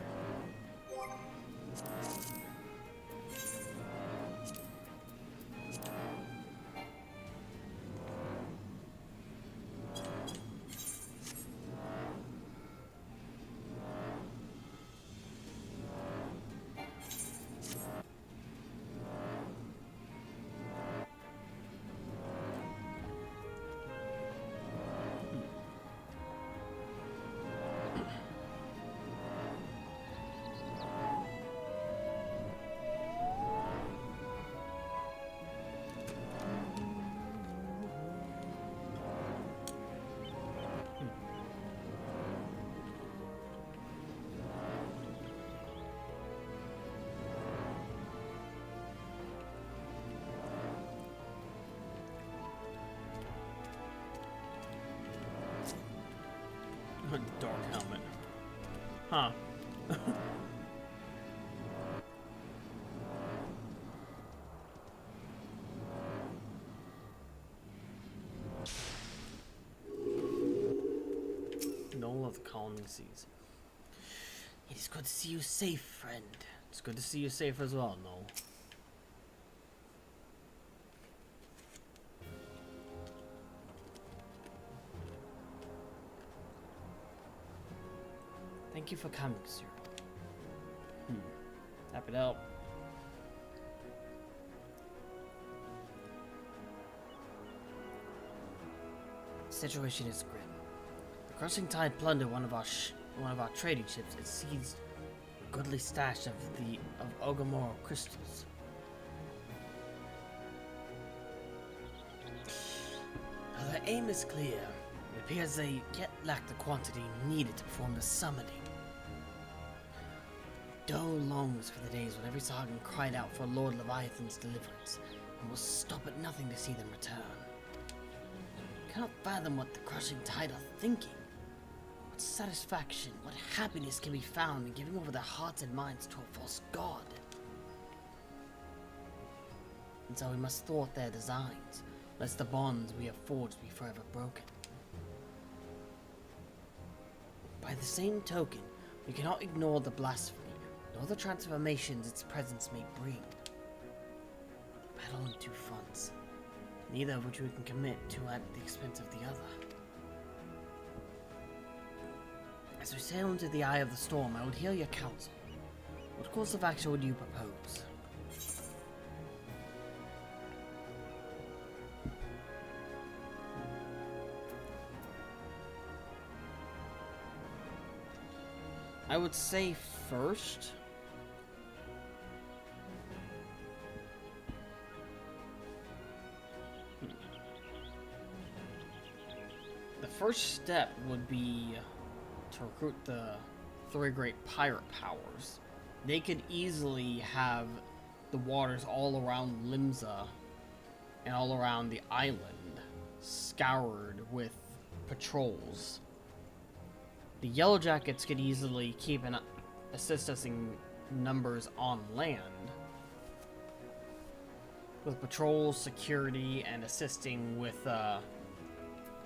A dark helmet. Huh. Knoll of the colony seas. It is good to see you safe, friend. It's good to see you safe as well, Knoll. Thank you for coming, sir. Happy to help. The situation is grim. The crushing tide plundered one of our trading ships. It seized a goodly stash of Ogamoro crystals. Now, their aim is clear. It appears they yet lack the quantity needed to perform the summoning. Doe longs for the days when every Sagan cried out for Lord Leviathan's deliverance, and will stop at nothing to see them return. I cannot fathom what the crushing tide are thinking. What satisfaction, what happiness can be found in giving over their hearts and minds to a false god? And so we must thwart their designs, lest the bonds we have forged be forever broken. By the same token, we cannot ignore the blasphemy, nor the transformations its presence may bring. Battle on two fronts, neither of which we can commit to at the expense of the other. As we sail into the eye of the storm, I would hear your counsel. What course of action would you propose? I would say first, the first step would be to recruit the three great pirate powers. They could easily have the waters all around Limsa and all around the island scoured with patrols. The Yellow Jackets could easily assist us in numbers on land with patrols, security, and assisting with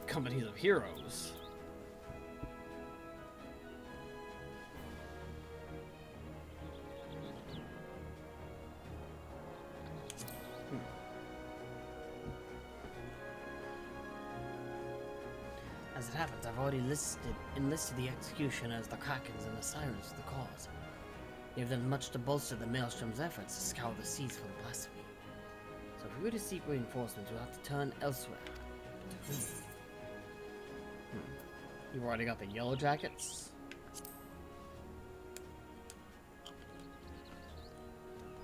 companies of heroes. As it happens, I've already enlisted the executioners, the Krakens, and the Sirens of the cause. They have done much to bolster the Maelstrom's efforts to scour the seas for the blasphemy. So if we were to seek reinforcements, we'll have to turn elsewhere. But to whom? You've already got the Yellow Jackets.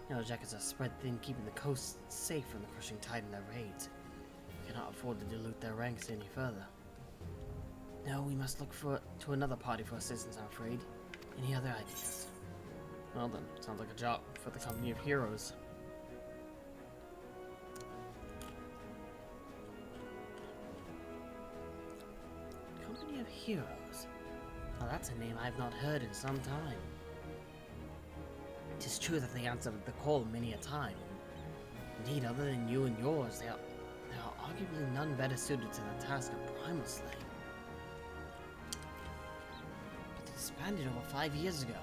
Yellow Jackets are spread thin, keeping the coast safe from the crushing tide in their raids. We cannot afford to dilute their ranks any further. No, we must look to another party for assistance, I'm afraid. Any other ideas? Well then, sounds like a job for the company of heroes. Company of Heroes? Well, that's a name I've not heard in some time. It is true that they answered the call many a time. Indeed, other than you and yours, there are arguably none better suited to the task of primal slaying. But disbanded over 5 years ago.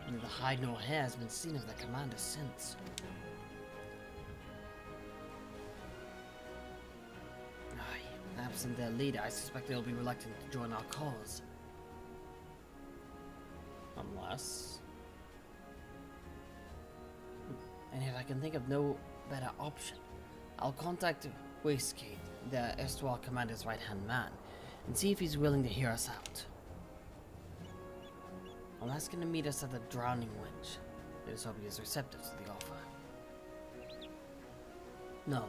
Neither hide nor hair has been seen of their commander since. Aye, absent their leader, I suspect they'll be reluctant to join our cause. Unless... And yet I can think of no better option. I'll contact Bluesky, the erstwhile commander's right-hand man, and see if he's willing to hear us out. I'll ask him to meet us at the Drowning Winch. Let us hope he is receptive to the offer. No,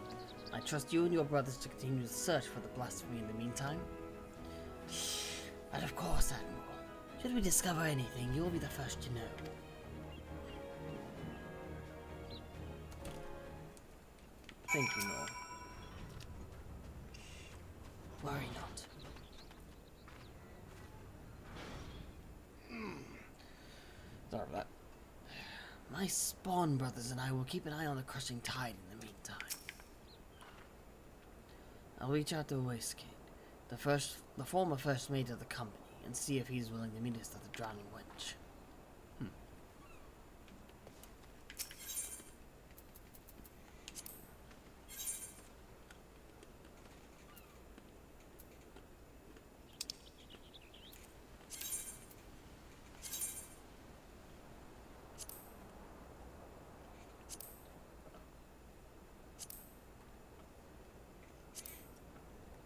I trust you and your brothers to continue the search for the blasphemy in the meantime. But of course, Admiral. Should we discover anything, you'll be the first to know. Thank you, Noel. Worry not. Sorry for that. My Spawn brothers and I will keep an eye on the crushing tide in the meantime. I'll reach out to Bluesky, the former first mate of the company, and see if he's willing to meet us at the Drowning Winch.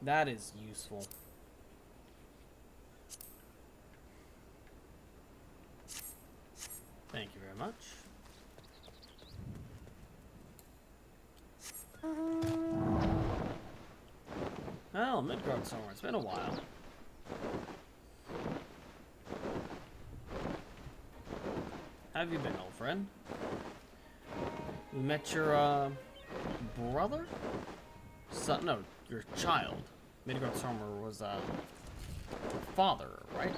That is useful. Thank you very much. Well, Midgard somewhere. It's been a while. How have you been, old friend? We met your, brother? Son? No, your child. Midgard Stormer was, father, right?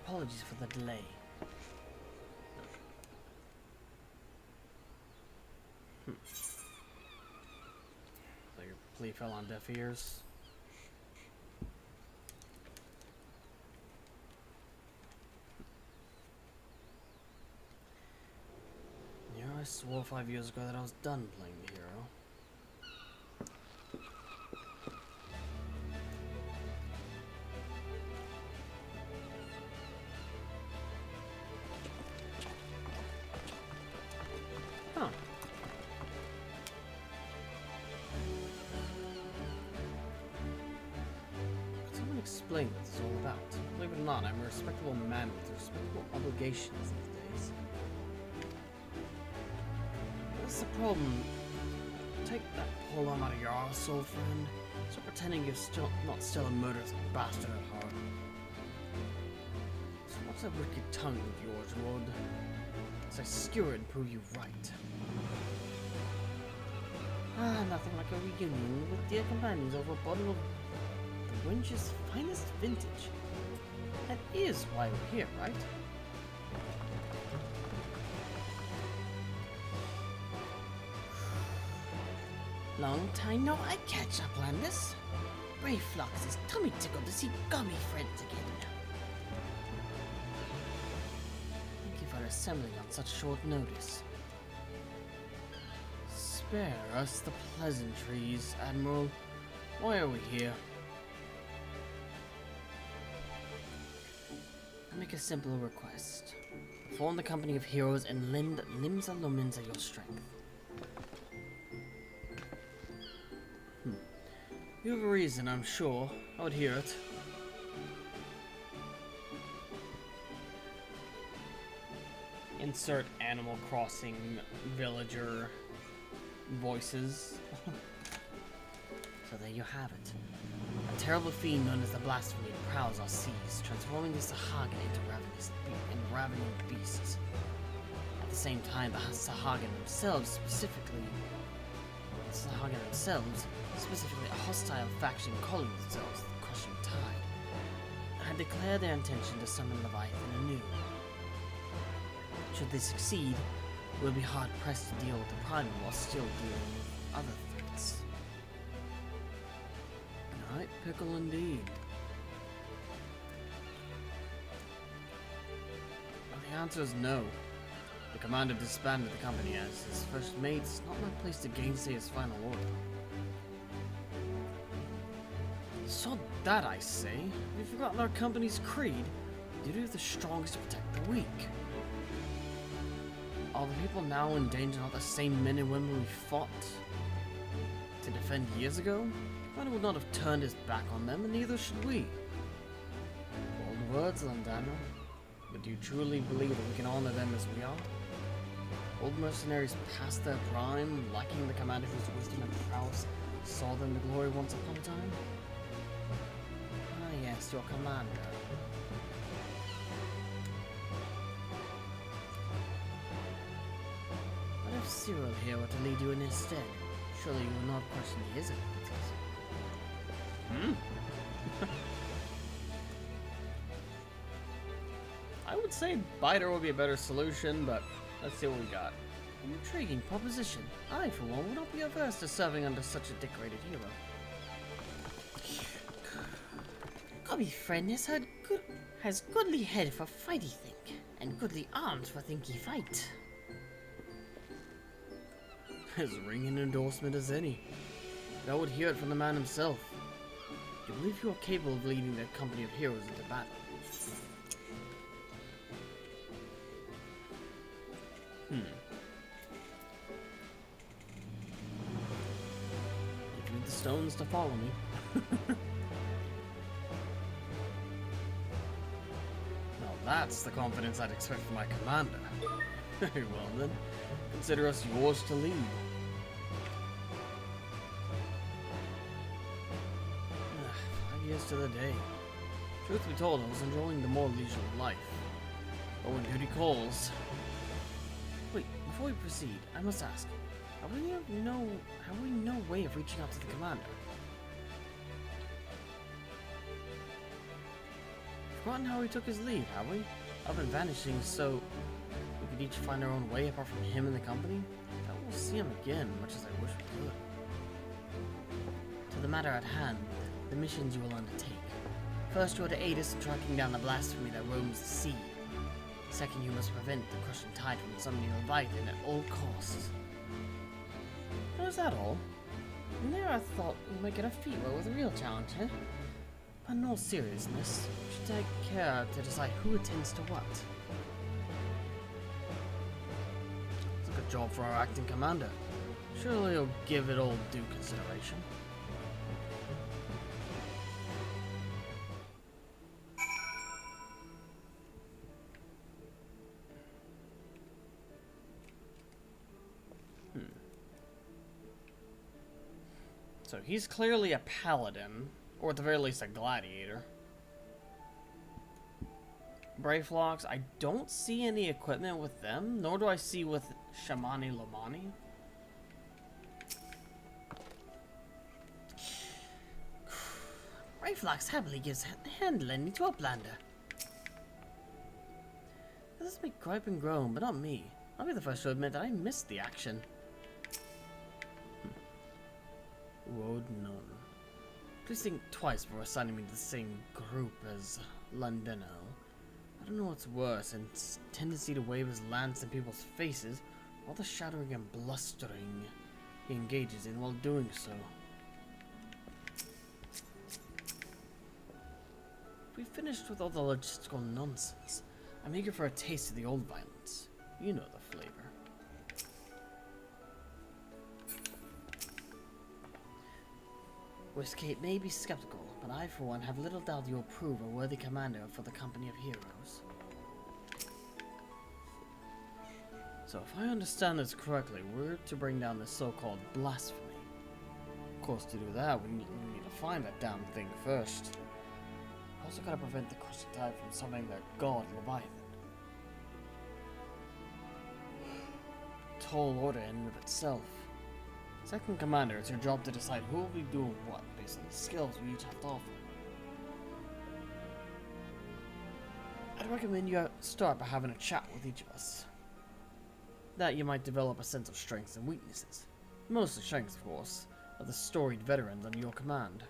apologies for the delay. So your plea fell on deaf ears. Yeah, I swore 5 years ago that I was done playing the hero. Huh. Could someone explain what this is all about? Believe it or not, I'm a respectable man with respectable obligations these days. What's the problem? Take that pole arm out of your arsehole, friend. Stop pretending you're still a murderous bastard at heart. So what's that wicked tongue of yours, Lord? As I skewer it and prove you right. Nothing like a reunion with dear companions over a bottle of the wench's finest vintage. That is why we're here, right? Long time no I catch up, Landis. Brave Flux is tummy tickled to see gummy friends again. Thank you for assembling on such short notice. Spare us the pleasantries, Admiral. Why are we here? I make a simple request. Form the company of heroes and lend limbs and lumens of your strength. You have a reason, I'm sure. I would hear it. Insert Animal Crossing villager voices. So there you have it. A terrible fiend known as the Blasphemy prowls our seas, transforming the Sahagin into ravening beasts. At the same time, the Sahagin themselves, specifically a hostile faction calling themselves the Crushing Tide, had declared their intention to summon Leviathan anew. Should they succeed, we'll be hard-pressed to deal with the Primal while still dealing with other threats. Right, pickle indeed. Well, the answer is no. The commander disbanded the company as his first mate. It's not my place to gainsay his final order. So that, I say, have you forgotten our company's creed? Duty of the strongest to protect the weak. Are the people now in danger not the same men and women we fought to defend years ago? The commander would not have turned his back on them, and neither should we. Bold words, Landana. But do you truly believe that we can honor them as we are? Old mercenaries past their prime, lacking the commander whose wisdom and prowess saw them to glory once upon a time? Ah yes, your commander. What if Cyril here were to lead you in his stead? Surely you will not question his abilities. I would say Biter would be a better solution, but let's see what we got. An intriguing proposition. I, for one, would not be averse to serving under such a decorated hero. Gobby friend has goodly head for fighty think, and goodly arms for thinky fight. As ringing endorsement as any. I would hear it from the man himself. Do you believe you are capable of leading that company of heroes into battle? Give me the stones to follow me. Now that's the confidence I'd expect from my commander. Very well then. Consider us yours to lead. 5 years to the day. Truth be told, I was enjoying the more leisurely life. But when duty calls... Wait, before we proceed, I must ask, have we no way of reaching out to the commander? forgotten how he took his leave, have we? I've been vanishing so we could each find our own way apart from him and the company. I will see him again, much as I wish we could. To the matter at hand, the missions you will undertake. First, you are to aid us in tracking down the blasphemy that roams the sea. Second, you must prevent the crushing tide from summoning Leviathan at all costs. Oh, is that all? And there I thought we might get our feet wet with a real challenge, eh? But in all seriousness, we should take care to decide who attends to what. It's a good job for our acting commander. Surely he'll give it all due consideration. So he's clearly a paladin, or at the very least a gladiator. Brayflocks, I don't see any equipment with them, nor do I see with Shamani Lamani. Brayflocks happily gives handling to Uplander. This may gripe and groan, but not me. I'll be the first to admit that I missed the action. Woad none. Please think twice before assigning me to the same group as Londino. I don't know what's worse, his tendency to wave his lance in people's faces, or the shattering and blustering he engages in while doing so. We've finished with all the logistical nonsense. I'm eager for a taste of the old violence. You know the flavor. Westgate may be skeptical, but I for one have little doubt you'll prove a worthy commander for the company of heroes. So if I understand this correctly, we're to bring down this so-called blasphemy. Of course, to do that, we need to find that damn thing first. We also gotta prevent the crushing tide from summoning their god, Leviathan. Tall order in and of itself. Second Commander, it's your job to decide who will be doing what based on the skills we each have to offer. I'd recommend you start by having a chat with each of us. That you might develop a sense of strengths and weaknesses. Mostly strengths, of course, of the storied veterans under your command.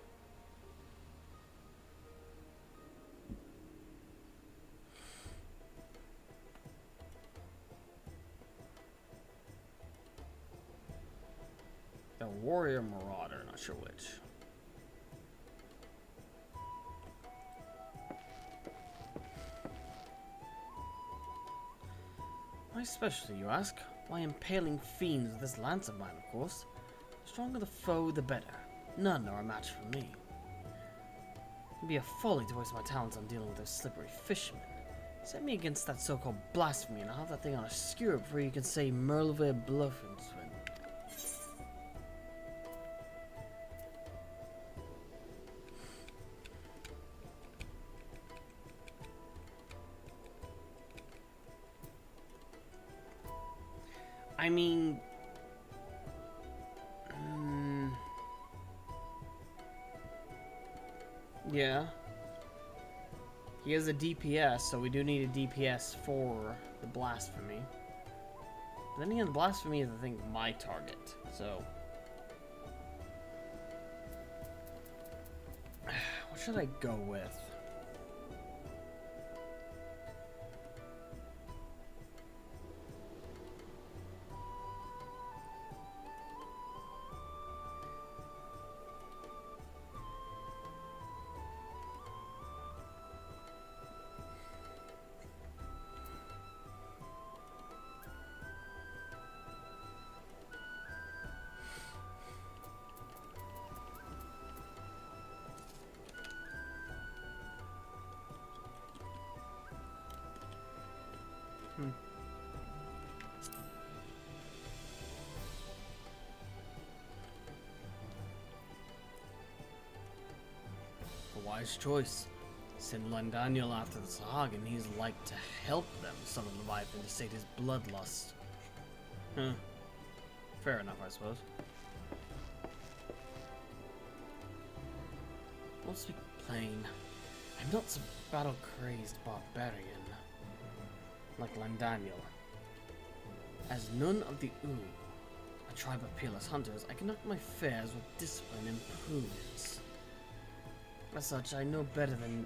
A warrior marauder, not sure which. My specialty, you ask? Why, impaling fiends with this lance of mine, of course. The stronger the foe, the better. None are a match for me. It'd be a folly to waste my talents on dealing with those slippery fishermen. Set me against that so-called blasphemy, and I'll have that thing on a skewer before you can say Merleville bluff and swim. I mean, yeah. He has a DPS, so we do need a DPS for the blasphemy. But then again, the blasphemy is, I think, my target, so. What should I go with? A wise choice. Send Landaniel after the Sahagin, he's like to help them summon Leviathan to sate his bloodlust. Huh. Fair enough, I suppose. We'll speak plain. I'm not some battle-crazed barbarian like Landaniel. As none of the a tribe of peerless hunters, I conduct my affairs with discipline and prudence. As such, I know better than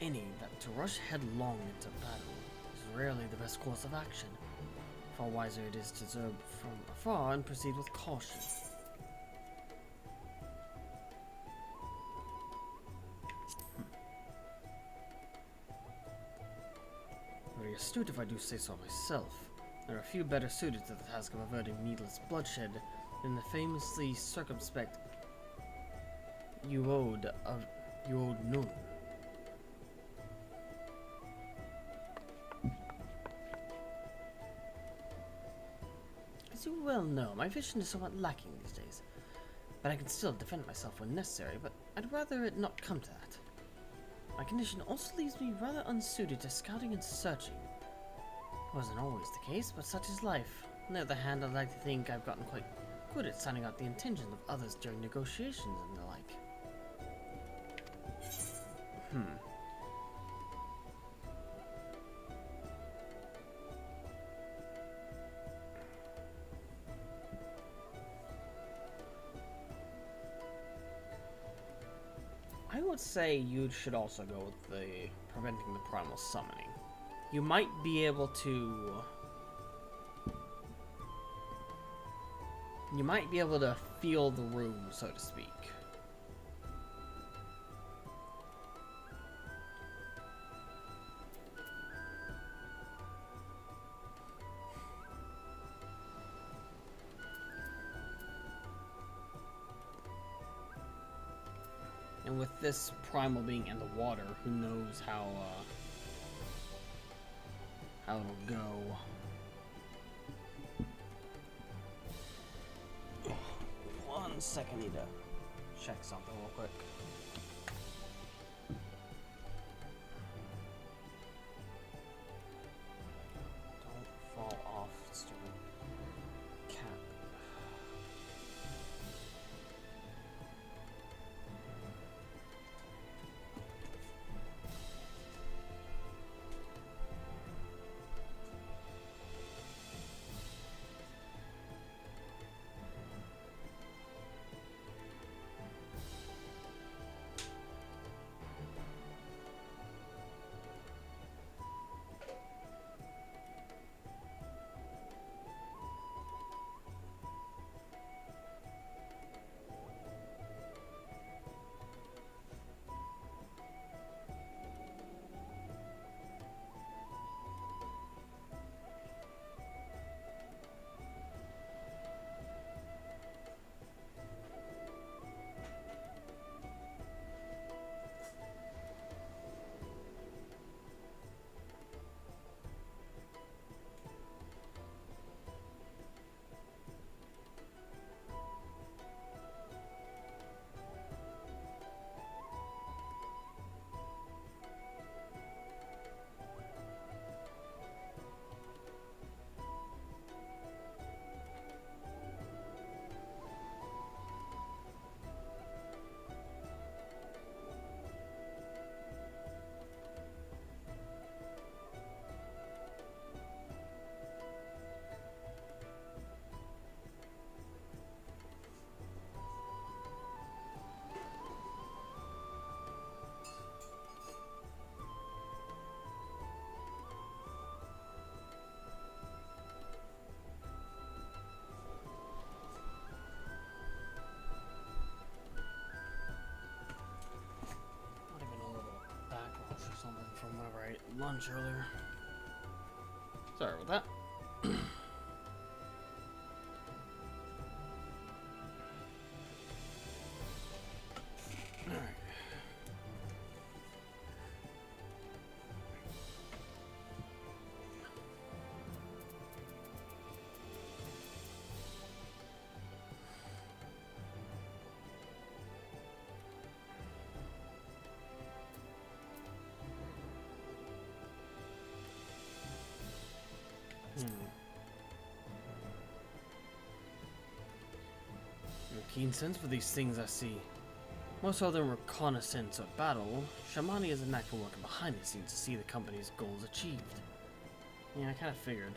any that to rush headlong into battle is rarely the best course of action. Far wiser it is to observe from afar and proceed with caution. Very astute if I do say so myself. There are few better suited to the task of averting needless bloodshed than the famously circumspect Uod Nun. As you well know, my vision is somewhat lacking these days, but I can still defend myself when necessary, but I'd rather it not come to that. My condition also leaves me rather unsuited to scouting and searching. Wasn't always the case, but such is life. On the other hand, I'd like to think I've gotten quite good at sounding out the intentions of others during negotiations and the like. I would say you should also go with the preventing the primal summoning. You might be able to... You might be able to feel the room, so to speak. And with this primal being in the water, who knows how it'll go. 1 second, need to check something real quick. Don't fall off, stupid cat. From whenever I ate lunch earlier. Sorry about that. Alright. No keen sense for these things I see. More so than reconnaissance or battle, Shamani is an active worker behind the scenes to see the company's goals achieved. Yeah, I kind of figured.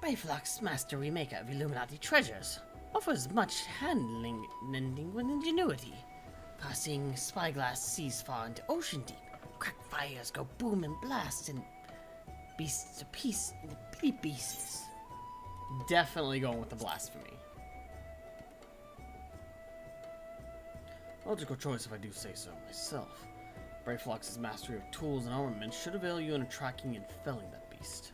Bayflock's master remaker of Illuminati treasures offers much handling with ingenuity. Passing spyglass seas far into ocean deep, cracked fires go boom and blast, and beasts to piece into bitty pieces. Definitely going with the blasphemy. Logical choice if I do say so myself. Brayflox's mastery of tools and armaments should avail you in attracting and felling that beast.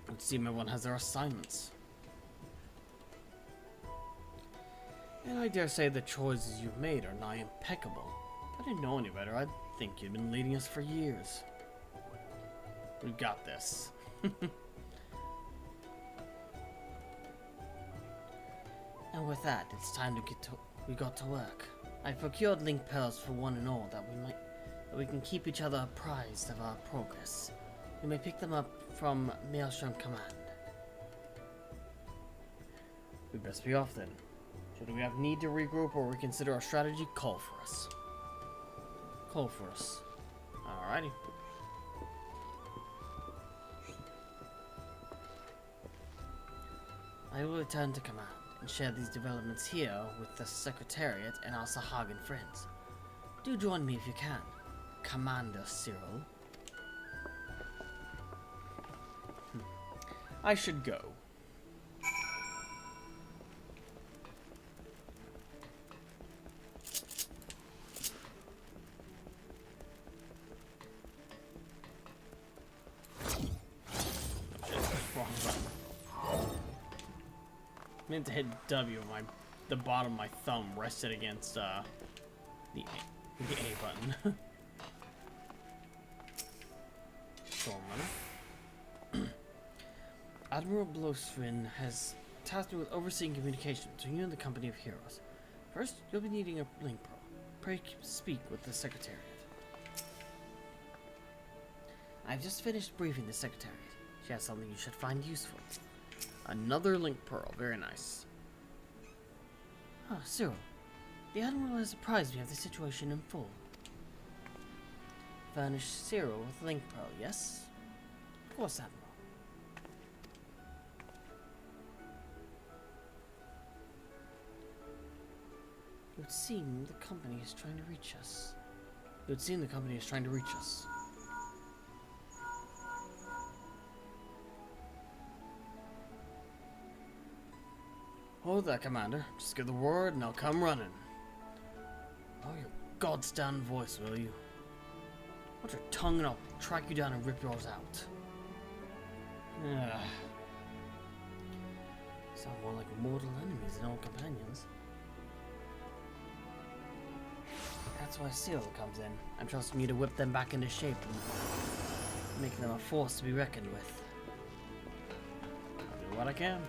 It would seem everyone has their assignments. And I dare say the choices you've made are nigh impeccable. If I didn't know any better, I'd think you'd been leading us for years. We've got this. And with that, it's time to we got to work. I procured link pearls for one and all that we can keep each other apprised of our progress. You may pick them up from Maelstrom Command. We'd best be off then. Should we have need to regroup or reconsider our strategy, call for us. Call for us. Alrighty. I will return to command and share these developments here with the Secretariat and our Sahagan friends. Do join me if you can, Commander Cyril. I should go. I meant to hit W. The bottom of my thumb rested against the A button. Stormrunner. Admiral Blosvin has tasked me with overseeing communication between you and the company of heroes. First, you'll be needing a link pearl. Pray speak with the Secretariat. I've just finished briefing the Secretariat. She has something you should find useful. Another link pearl. Very nice. Ah, Cyril. The Admiral has apprised me of the situation in full. Furnish Cyril with link pearl, yes? Of course, Admiral. It would seem the company is trying to reach us. It would seem the company is trying to reach us. Hold that, Commander. Just give the word and I'll come running. Oh, your goddamn voice, will you? Watch your tongue and I'll track you down and rip yours out. Sound more like mortal enemies than old companions. That's why Cyril comes in. I'm trusting you to whip them back into shape and make them a force to be reckoned with. I'll do what I can.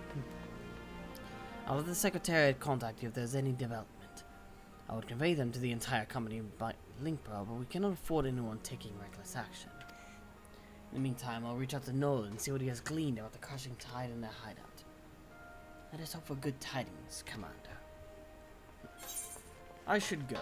I'll let the Secretariat contact you if there's any development. I would convey them to the entire company by link pearl, but we cannot afford anyone taking reckless action. In the meantime, I'll reach out to Nolan and see what he has gleaned about the crushing tide in their hideout. Let us hope for good tidings, Commander. I should go.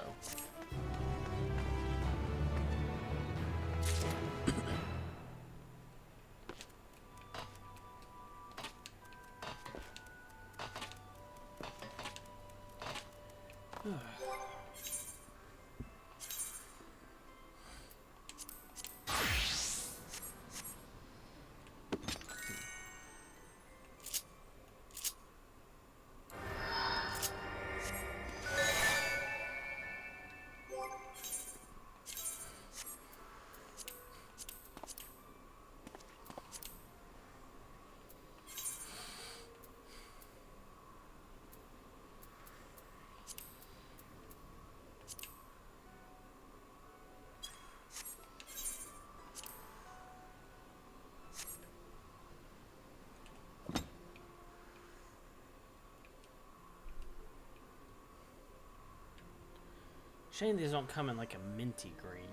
Shame these don't come in like a minty green.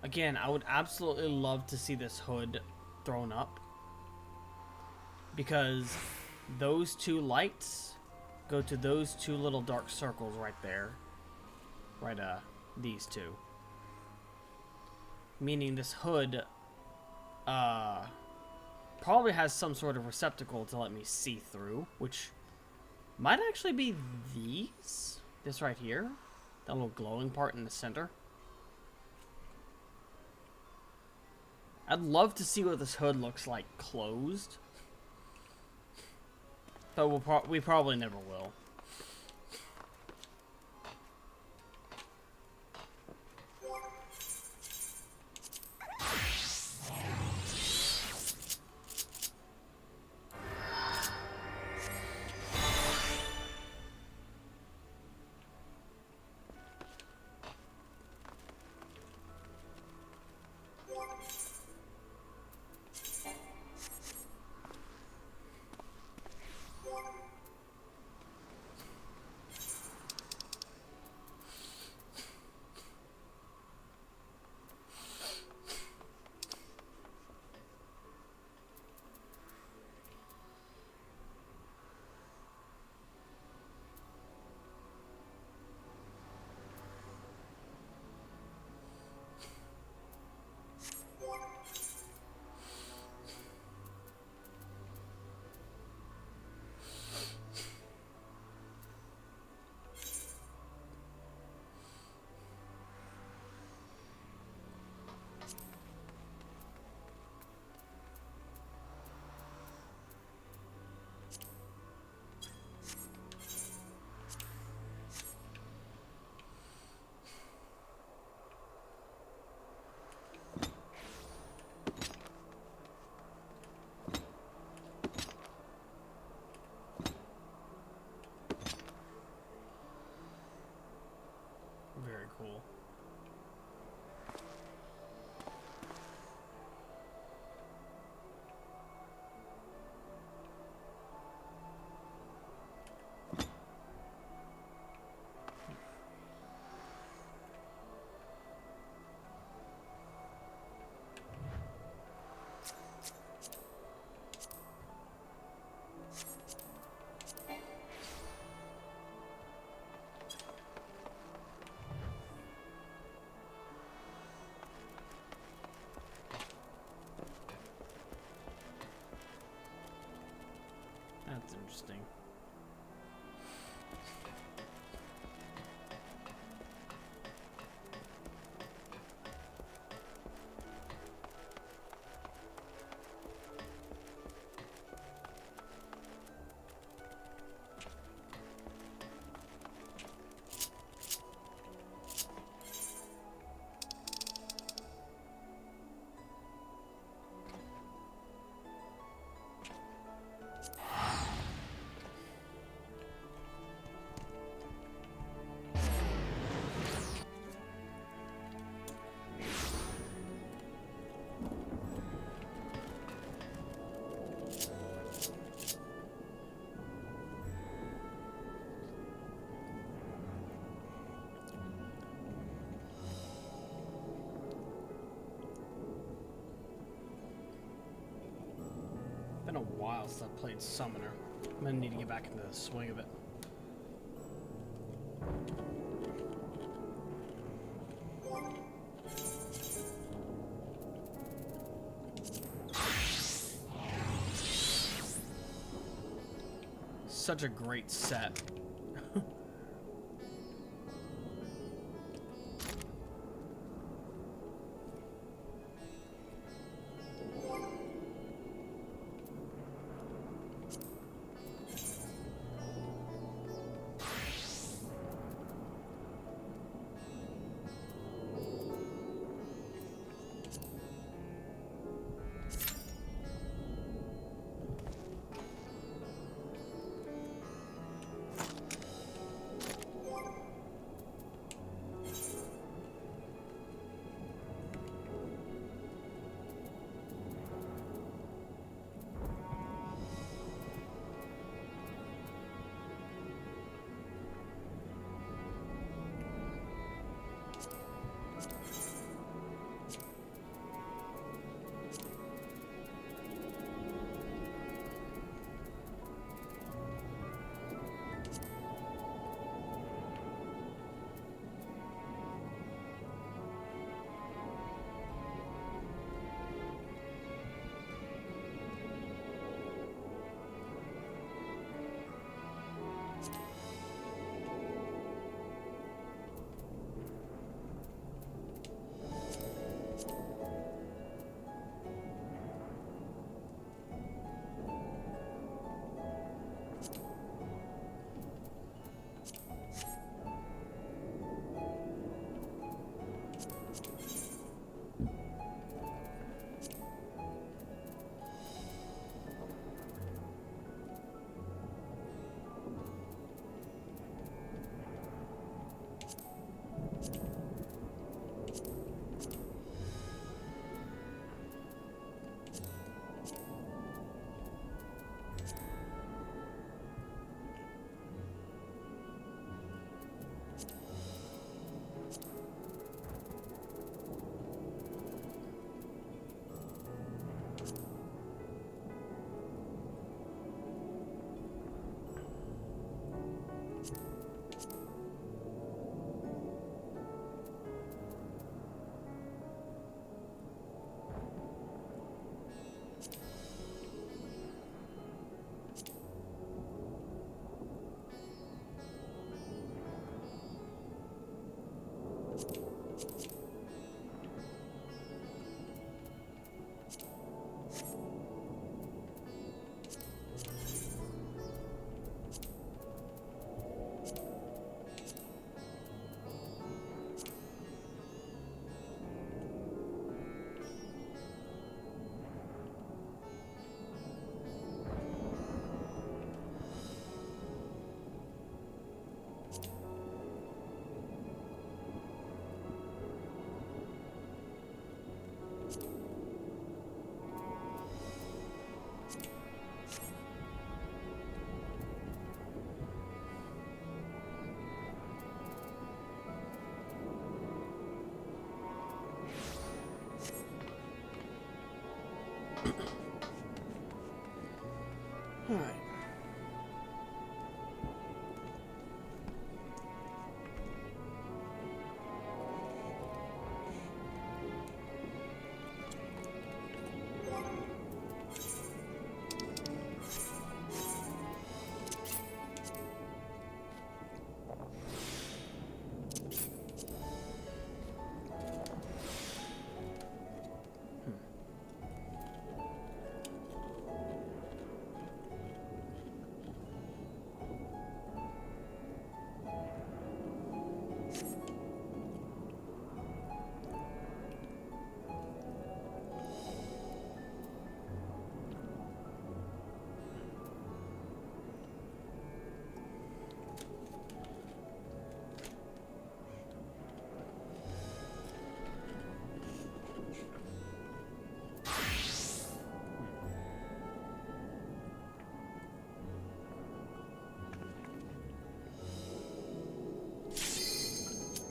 Again, I would absolutely love to see this hood thrown up, because those two lights go to those two little dark circles right there. Right, these two. Meaning this hood, probably has some sort of receptacle to let me see through, which might actually be these. This right here. That little glowing part in the center. I'd love to see what this hood looks like closed. But we probably never will. Very cool. That's interesting. Been a while since I played Summoner. I'm gonna need to get back into the swing of it. Such a great set.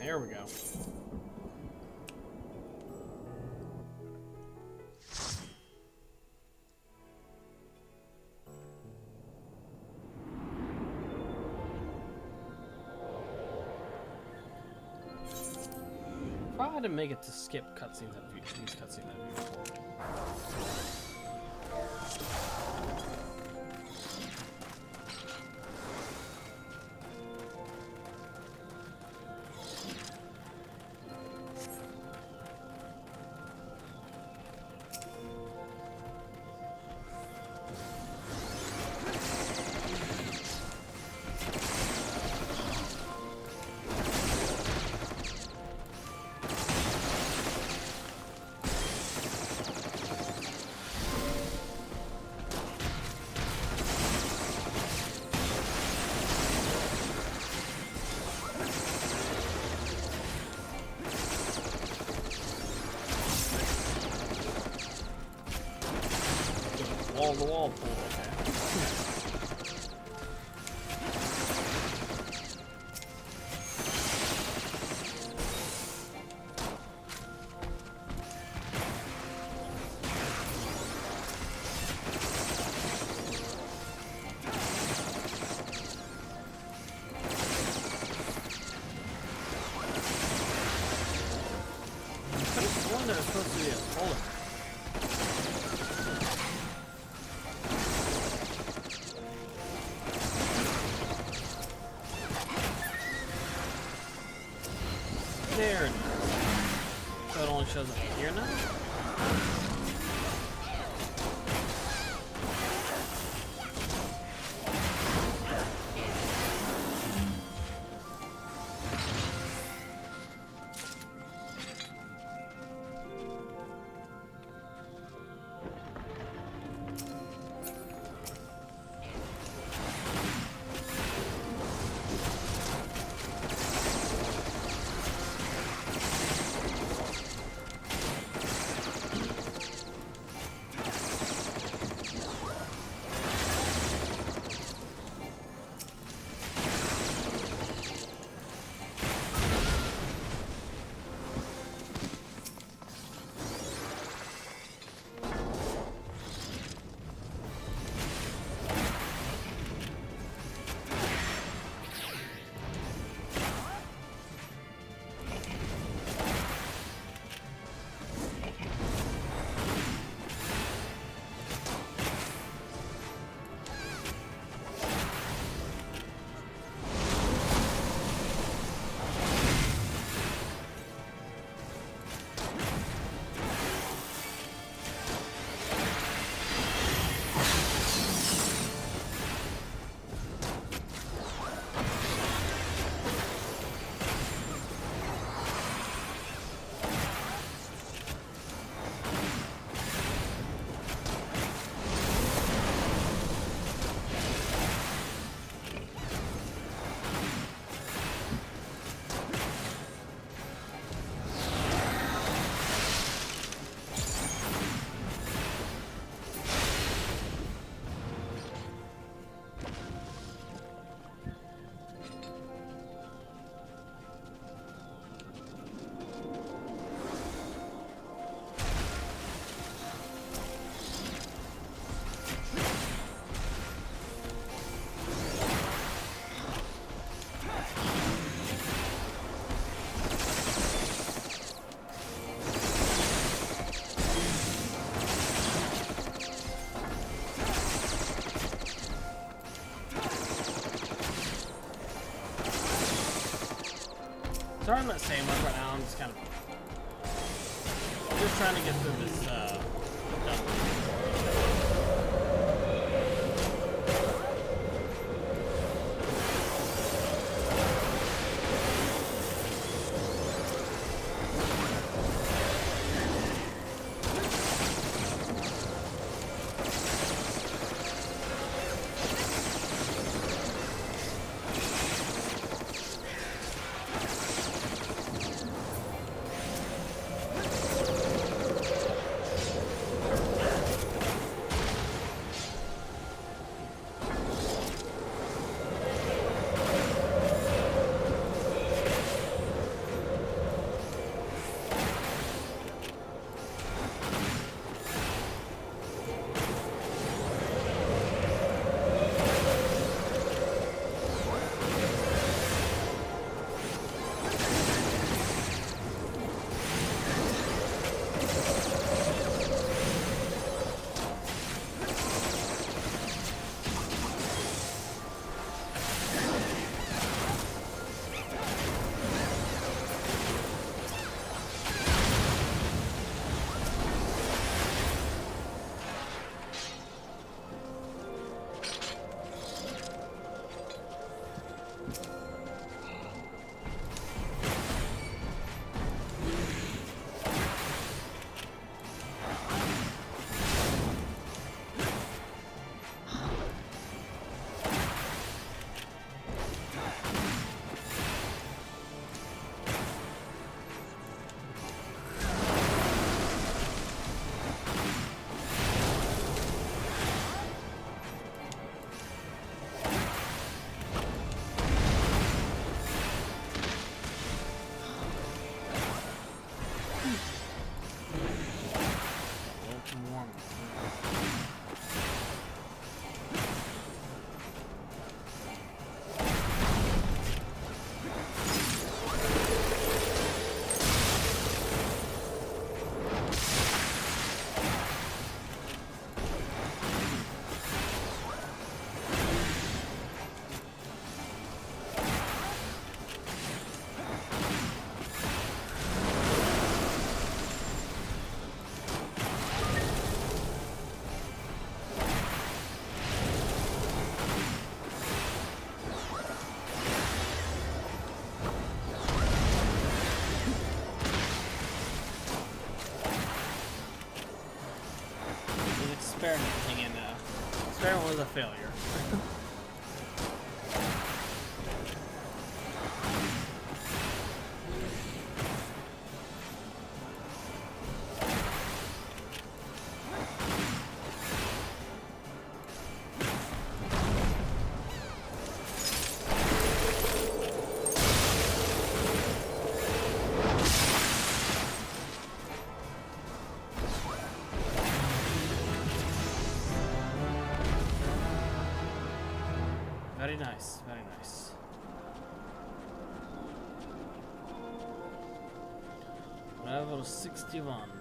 There we go. Probably had to make it to skip cutscenes that view these cutscenes that view forward. Wall-to-wall pool, okay. I could have sworn there was supposed to be a polar. There it is. So it only shows up here now? Sorry I'm not saying much right now, I'm just kind of just trying to get through this done. experiment was a failure. Very nice, very nice. Level 61.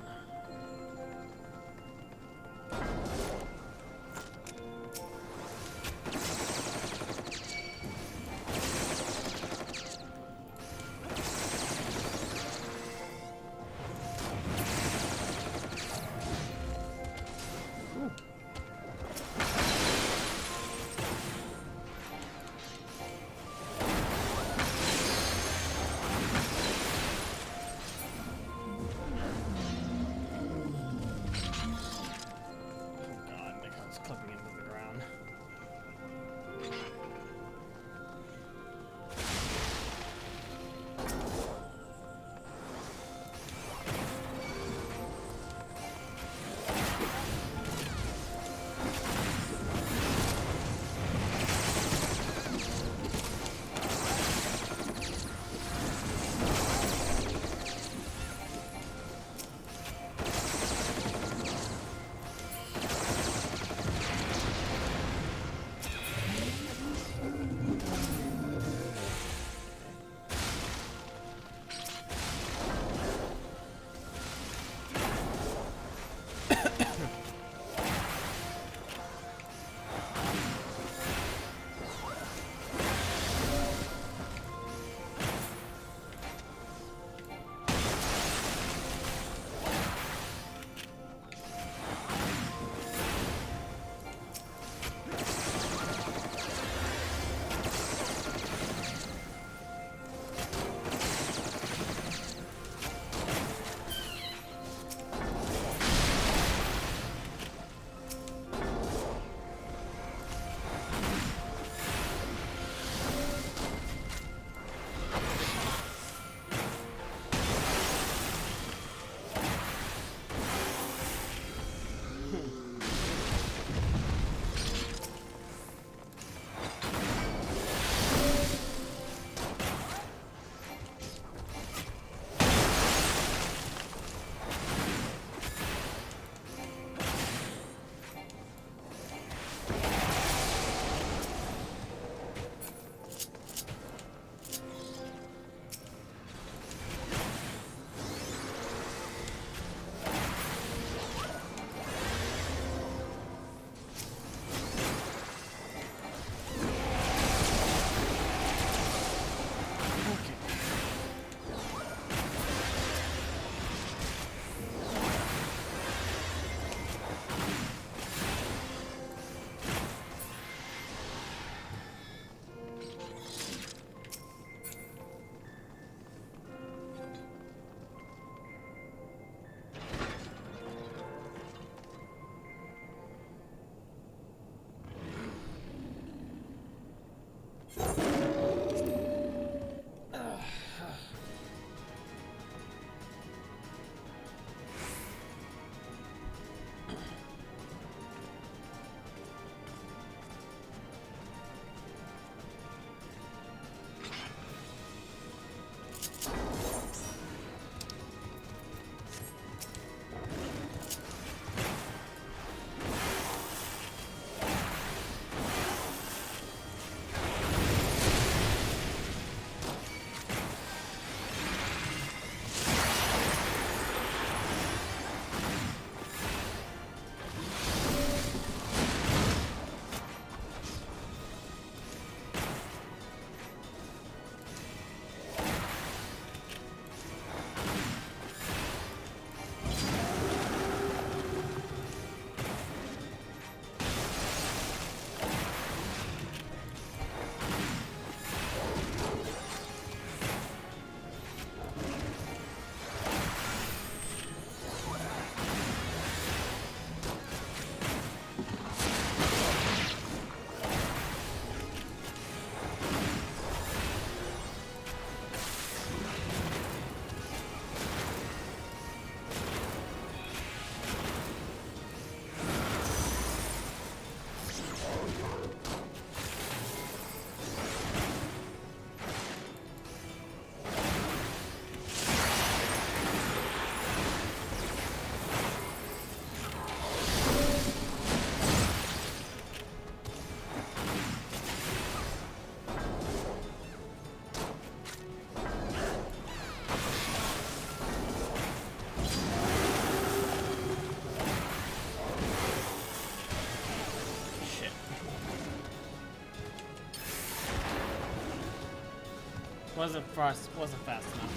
Wasn't fast enough.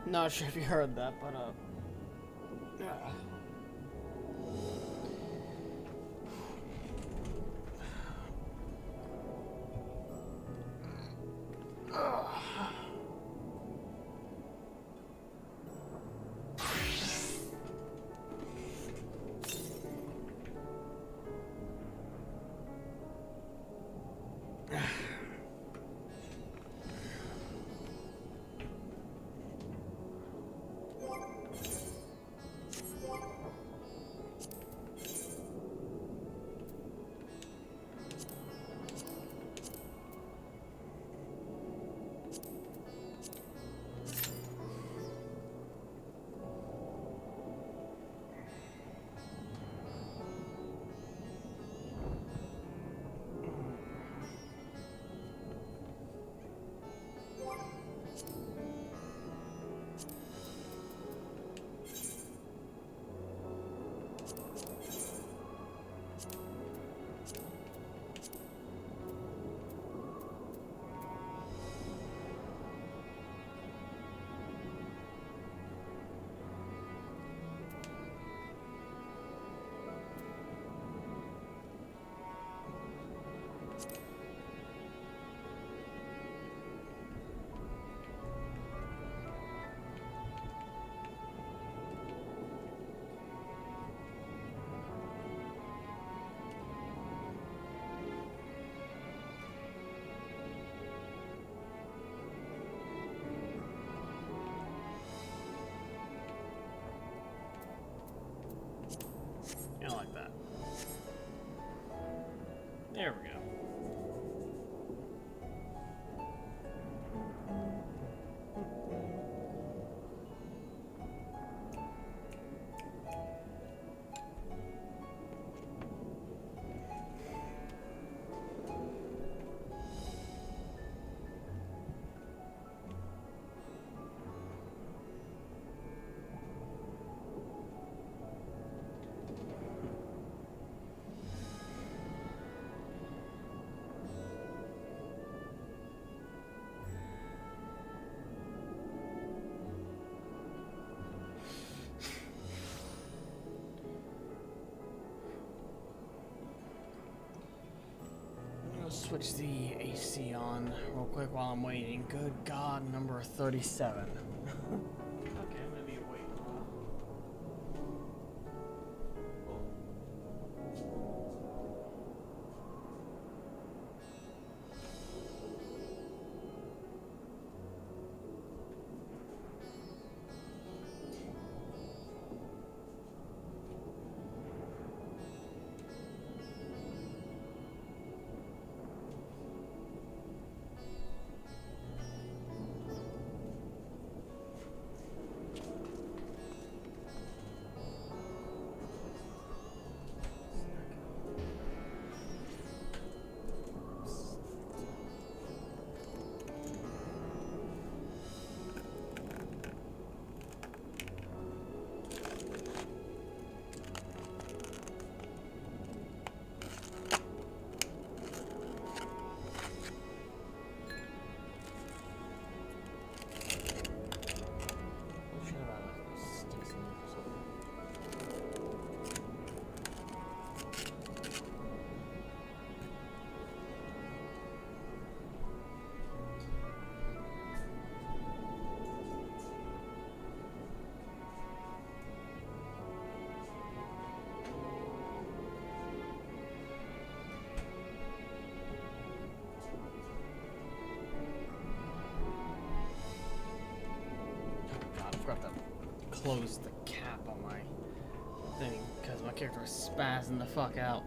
Not sure if you heard that, but I like that. There we go. Switch the AC on real quick while I'm waiting. Good God, number 37. Okay, I'm gonna be waiting a while. close the cap on my thing because my character is spazzing the fuck out.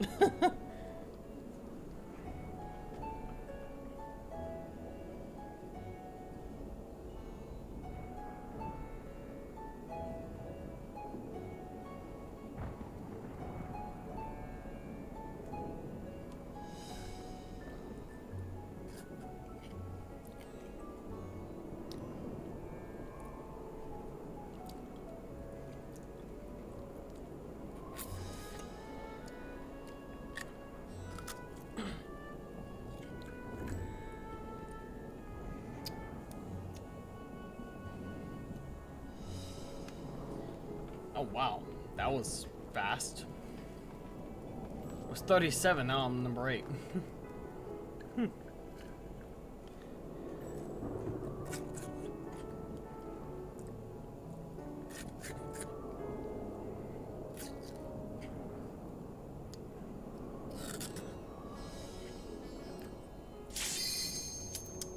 Oh wow, that was fast. I was 37, now I'm number 8.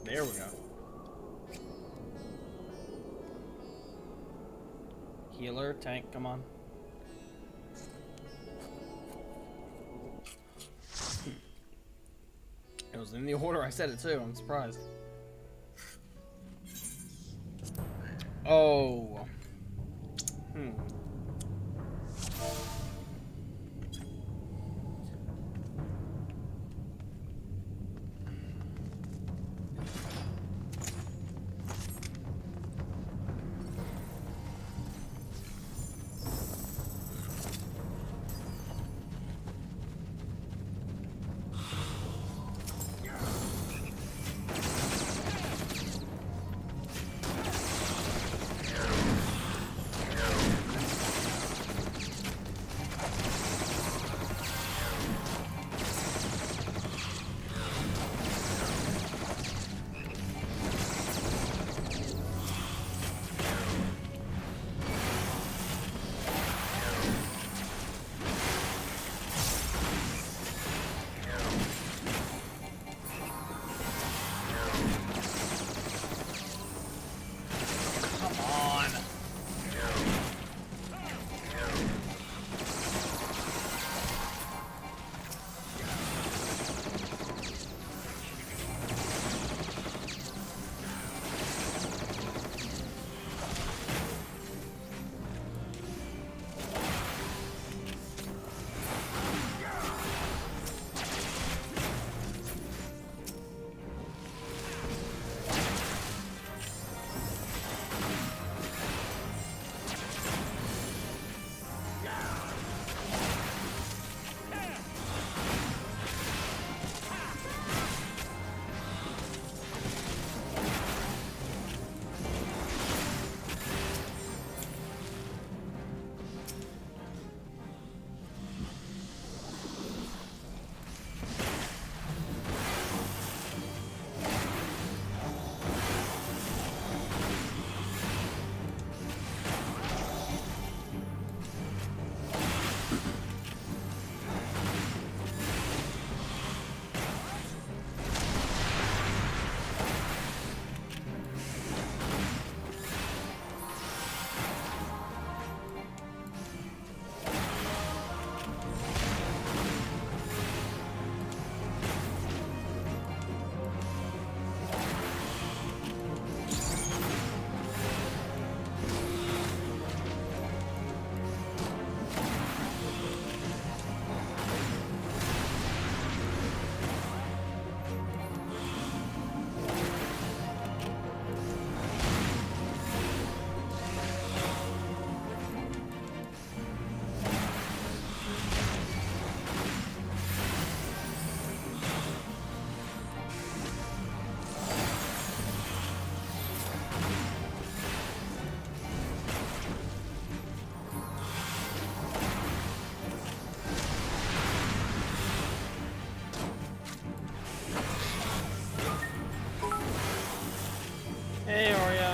There we go. Healer, tank, come on. It was in the order I said it too, I'm surprised. Oh.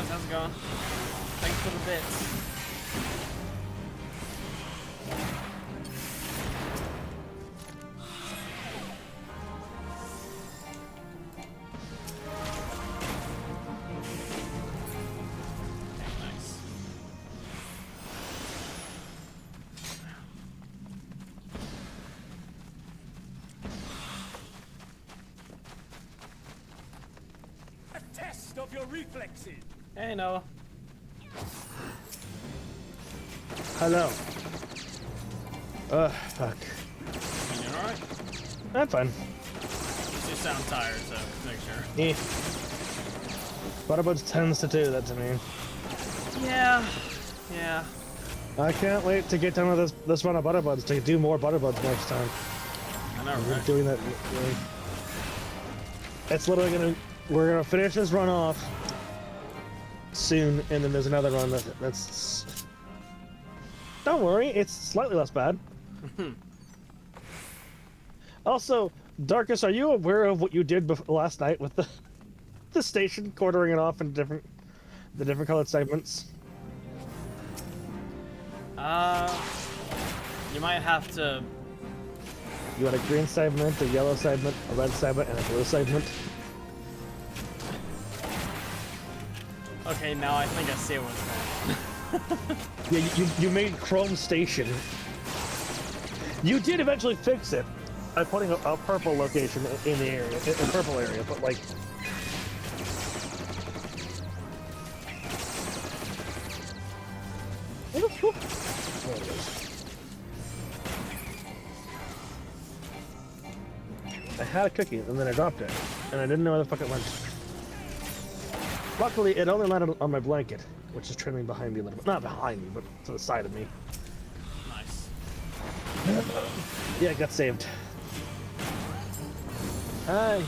How's it going? Thanks for the bits. Best of your reflexes. Hey, Noah. Hello. Fuck. You doing alright? I'm fine. You sound tired, so make sure. Eh. Butterbuds tends to do that to me. Yeah. Yeah. I can't wait to get done with this run of Butterbuds to do more Butterbuds next time. I know, We're right? doing that. Really. It's literally we're gonna finish this run off soon, and then there's another run that's. Don't worry, it's slightly less bad. Also, Darkus, are you aware of what you did last night with the station, quartering it off into the different colored segments? You might have to. You had a green segment, a yellow segment, a red segment, and a blue segment. Okay, now I think I see what's going on. Yeah, you made Chrome Station. You did eventually fix it by putting a purple location in the area, in purple area, but like. There it is. I had a cookie and then I dropped it, and I didn't know where the fuck it went. Luckily, it only landed on my blanket, which is trimming behind me a little bit. Not behind me, but to the side of me. Nice. Yeah, it got saved. Yeah.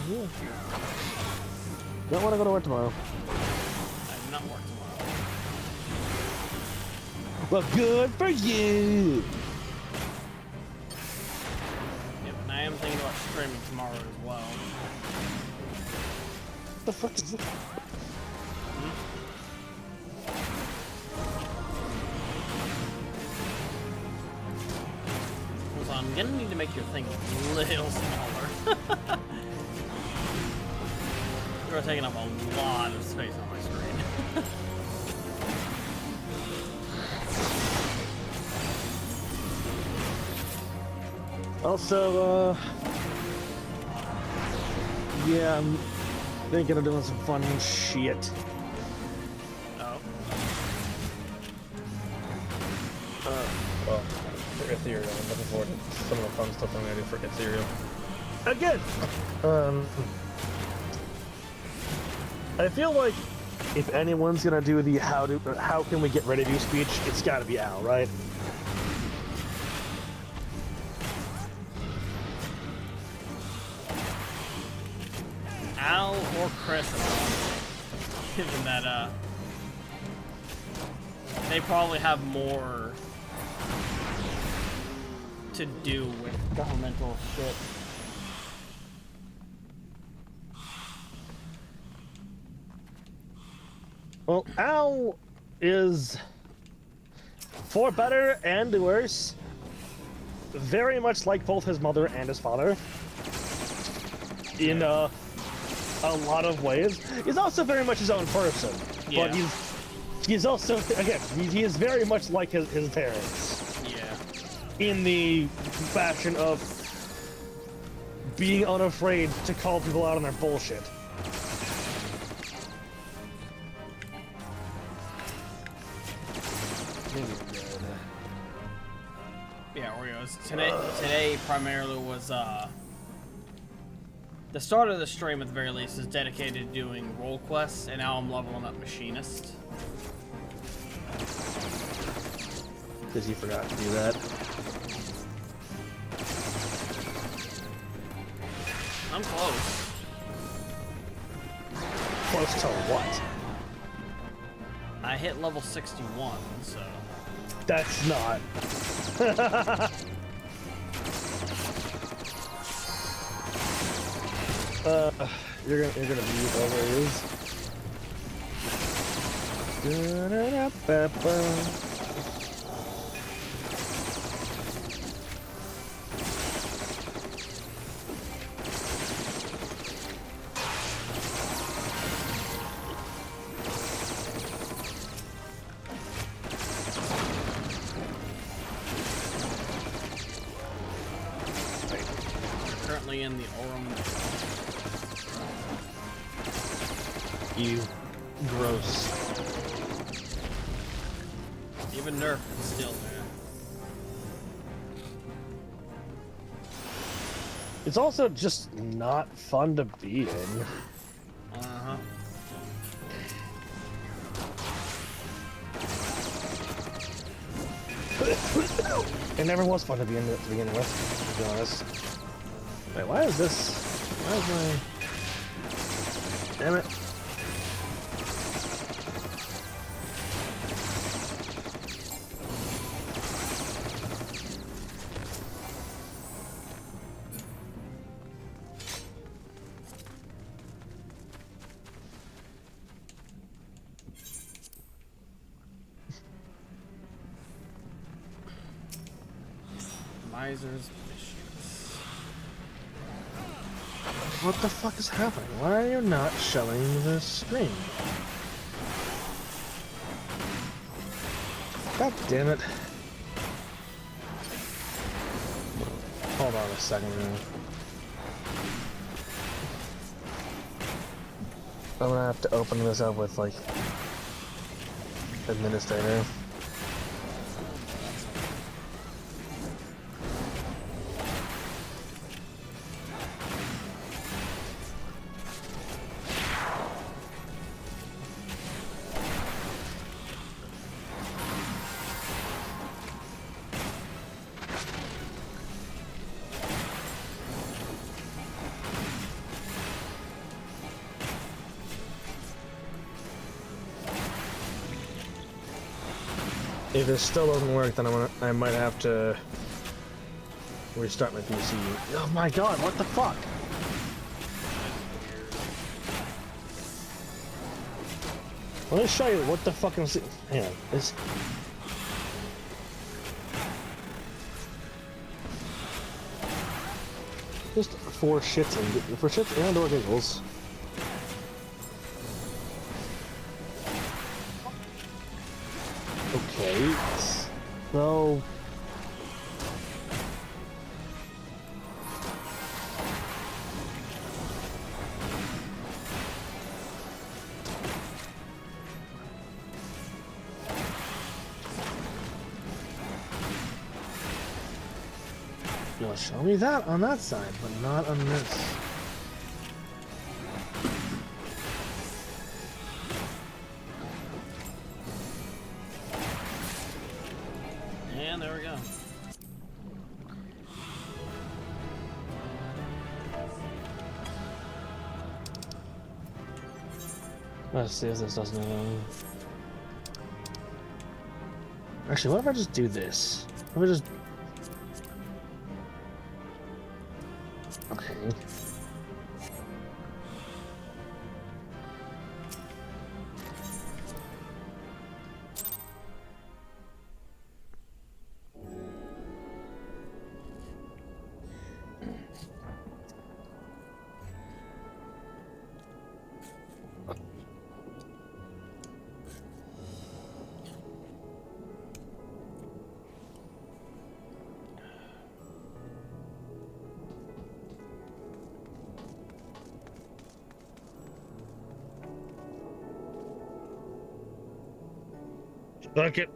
Don't want to go to work tomorrow. I do not work tomorrow. Well, good for you! Yep, and I am thinking about streaming tomorrow as well. What the fuck is this? So I'm gonna need to make your thing a little smaller. You're taking up a lot of space on my screen. Also, yeah, I'm thinking of doing some fun shit. Oh. Well, for Ethereal, I'm looking forward to some of the fun stuff I'm gonna do for Ethereal. Again! I feel like if anyone's gonna do the how can we get ready to do speech, it's gotta be Al, right? Al or Chris, given that they probably have more to do with governmental shit. Well, Al is, for better and worse, very much like both his mother and his father. In a lot of ways. He's also very much his own person. Yeah. But he's also, again, he is very much like his parents. Yeah. In the fashion of being unafraid to call people out on their bullshit. Yeah, Oreos. Today primarily was the start of the stream at the very least is dedicated to doing role quests, and now I'm leveling up Machinist. Because you forgot to do that. I'm close. Close to what? I hit level 61, so. That's not. You're gonna be overused. Currently in the Aurum. Ew. Gross. Even nerf, it's still there. It's also just not fun to be in. Uh-huh. It never was fun to be in to begin with, to be honest. Wait, why is this? Why is my... Damn it. Miser's vicious. What the fuck is happening? Why are you not showing the screen? God damn it. Hold on a second. I'm gonna have to open this up with, like, administrator. If it still doesn't work, then I might have to restart my PC. Oh my god, what the fuck? Let me show you what the fuck I'm seeing. Hang on, it's... Just for shits and or giggles. Okay, so... You'll show me that on that side, but not on this. And there we go. Let's see if this doesn't... Actually, what if I just do this? What if I just... Okay. Fuck it.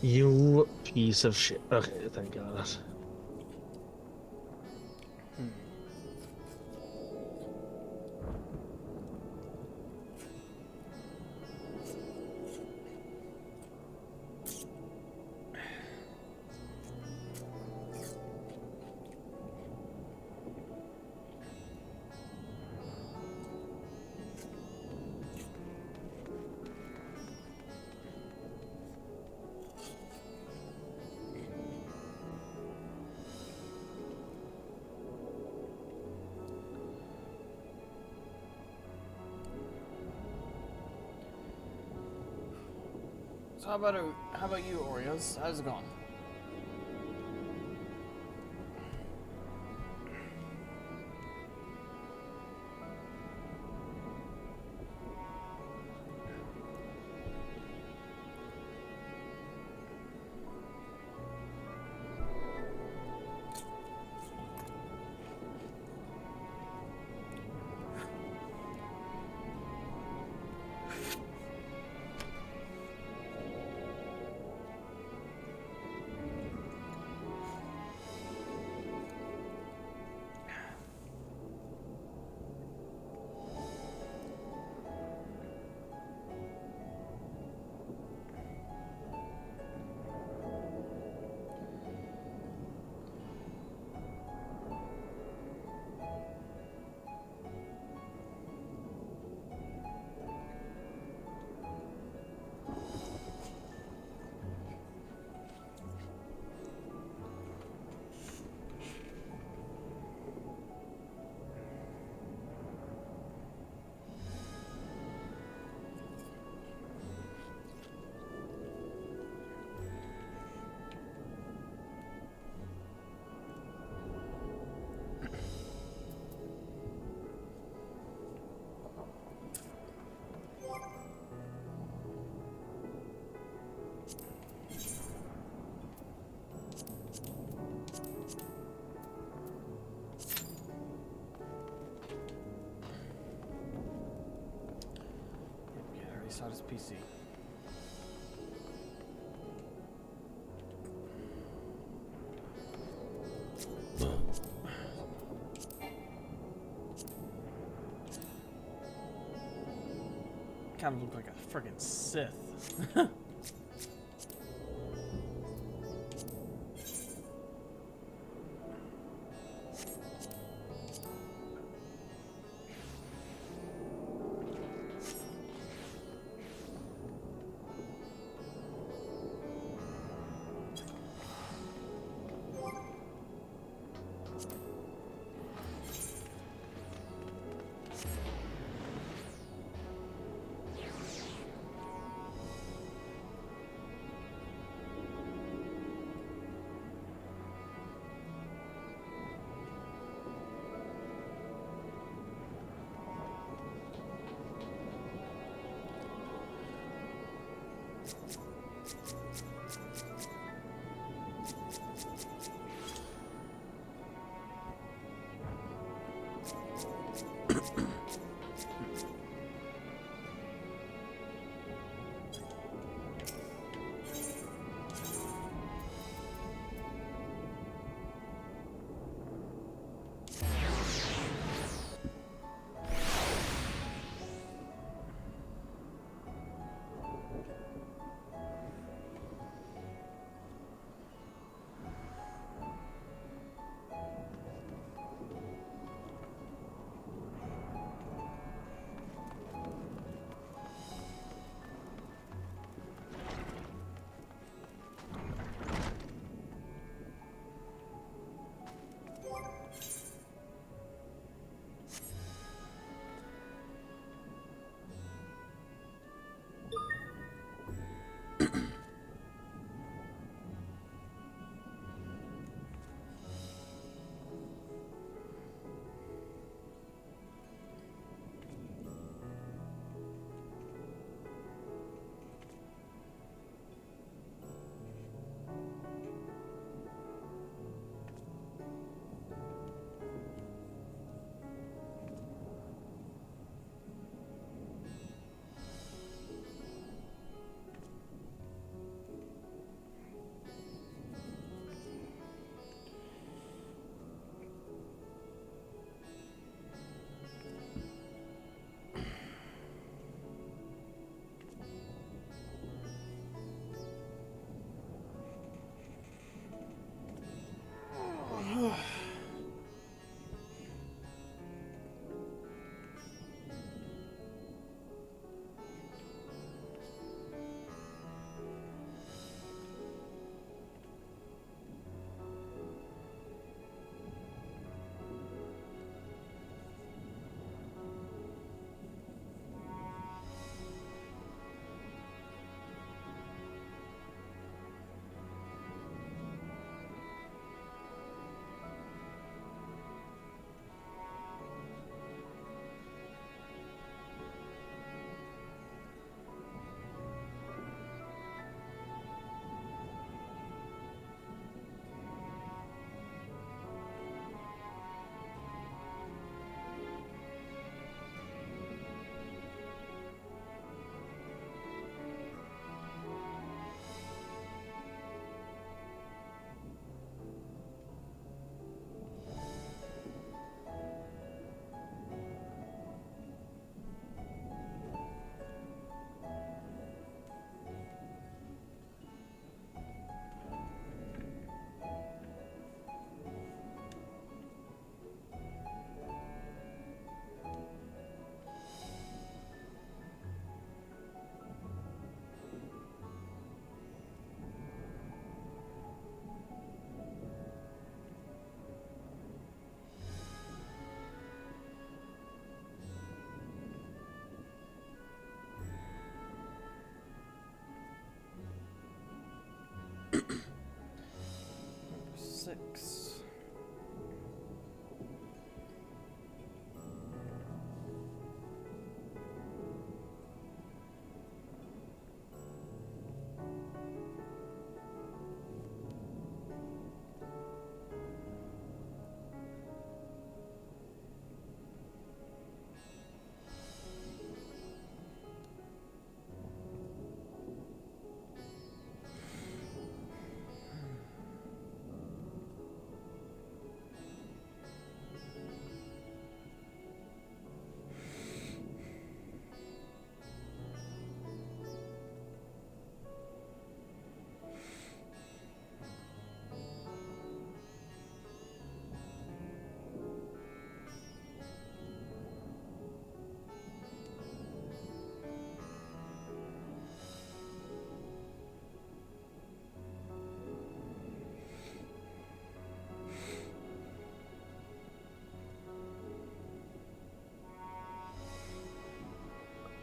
You piece of shit. Okay, thank God. So how about you, Oreos? How's it going? Start his PC. Kind of look like a friggin' Sith.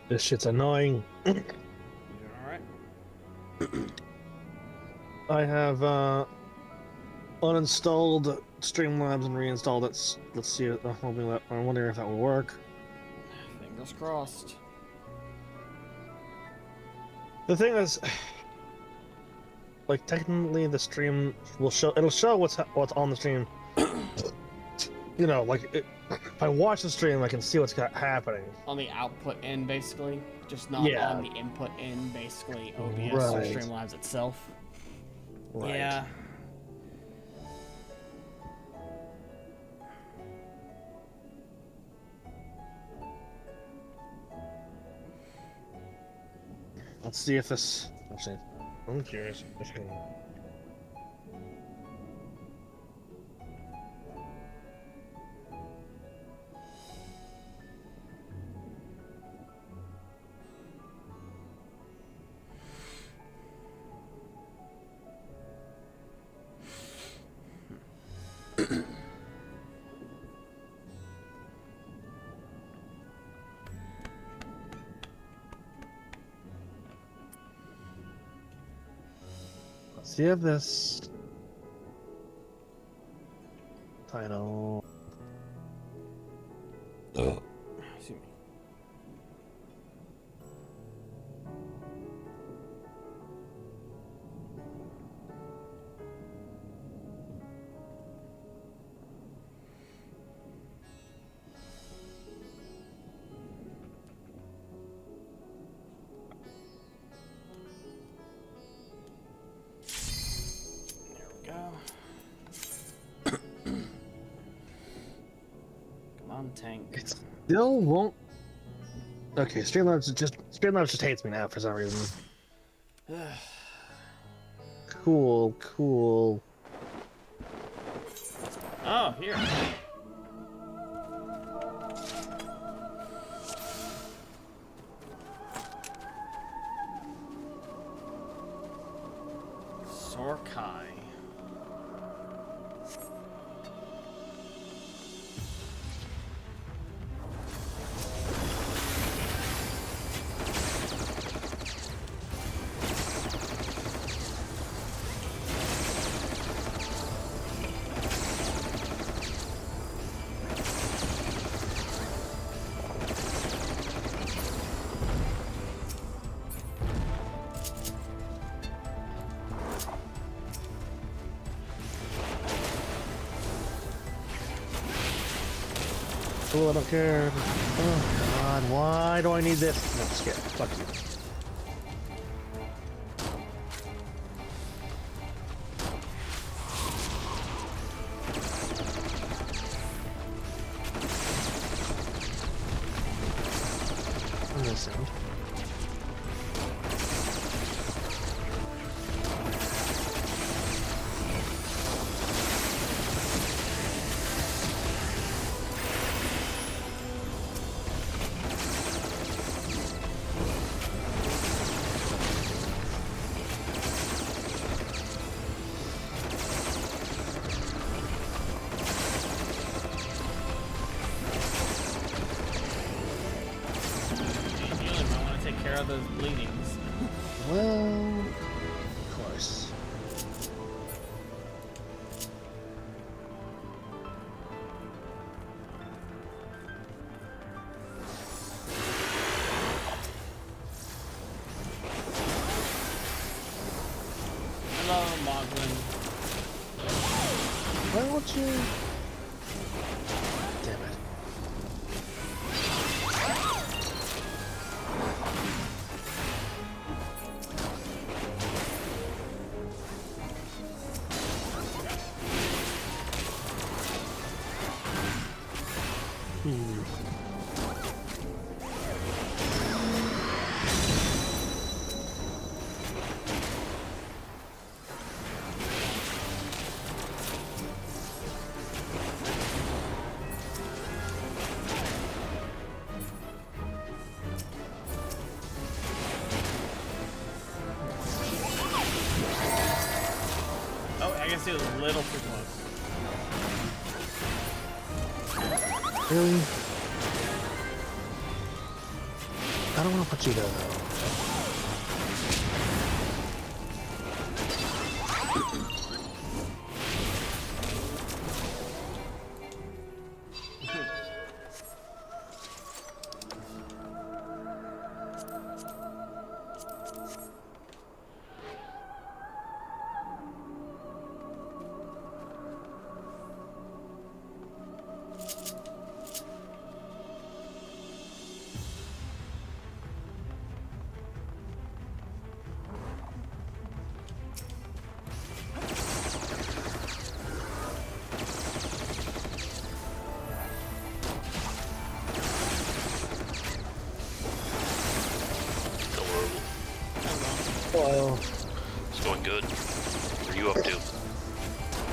This shit's annoying. You doing alright? I have uninstalled Streamlabs and reinstalled it. Let's see. I'm wondering if that will work. Fingers crossed. The thing is, like, technically the stream will show. It'll show what's on the stream. You know, like if I watch the stream, I can see what's happening. On the output end, basically. Just not Yeah. on the input end, basically OBS or Right. Streamlabs itself. Right. Yeah. Let's see if this. Actually, I'm curious. If I can... Let's see if this title. Excuse me. There we go. Come on, tank. It still won't. Okay, Streamlabs just hates me now for some reason. Cool, cool. Oh, here. Sorkai. Cool, I don't care. Oh god, why do I need this? No, skip. Fuck you. No sound. Healing, I want to take care of those bleedings. Well, of course. Hello, Moglin. Why won't you? Damn it. Oh, I guess it was a little too close. Really? I don't want to put you there, though. Hello. It's going good. What are you up to?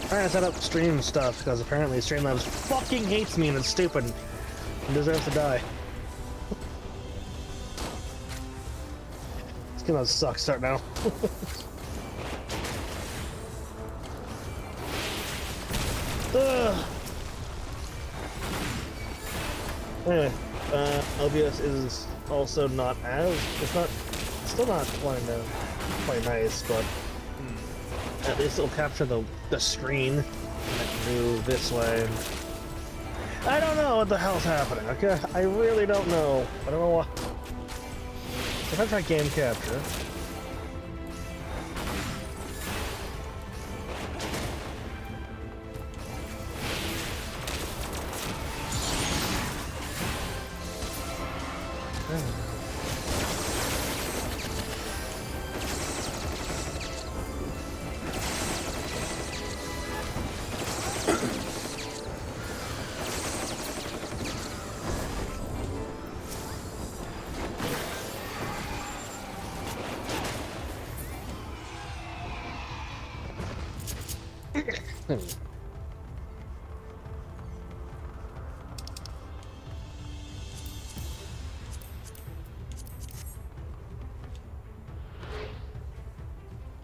Trying to set up stream stuff, because apparently Streamlabs fucking hates me and it's stupid and deserves to die. It's gonna suck start now. Ugh. Anyway, OBS is also not as, still not quite nice, but at least it'll capture the screen and I can move this way. I don't know what the hell's happening, okay? I really don't know. I don't know what. If I try game capture.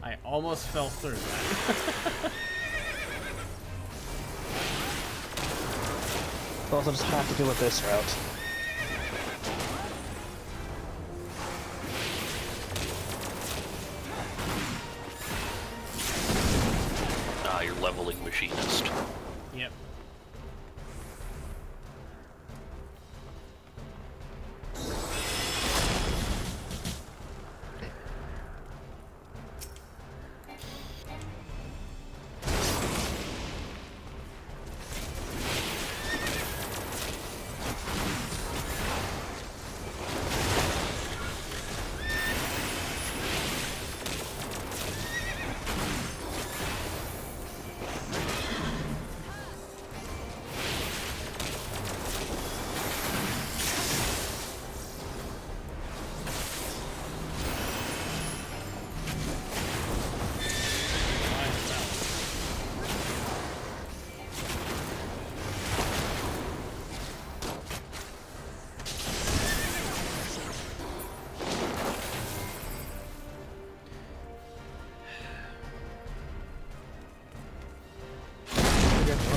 I almost fell through that. Also just have to do it this route. Ah, you're leveling machinist. Yep.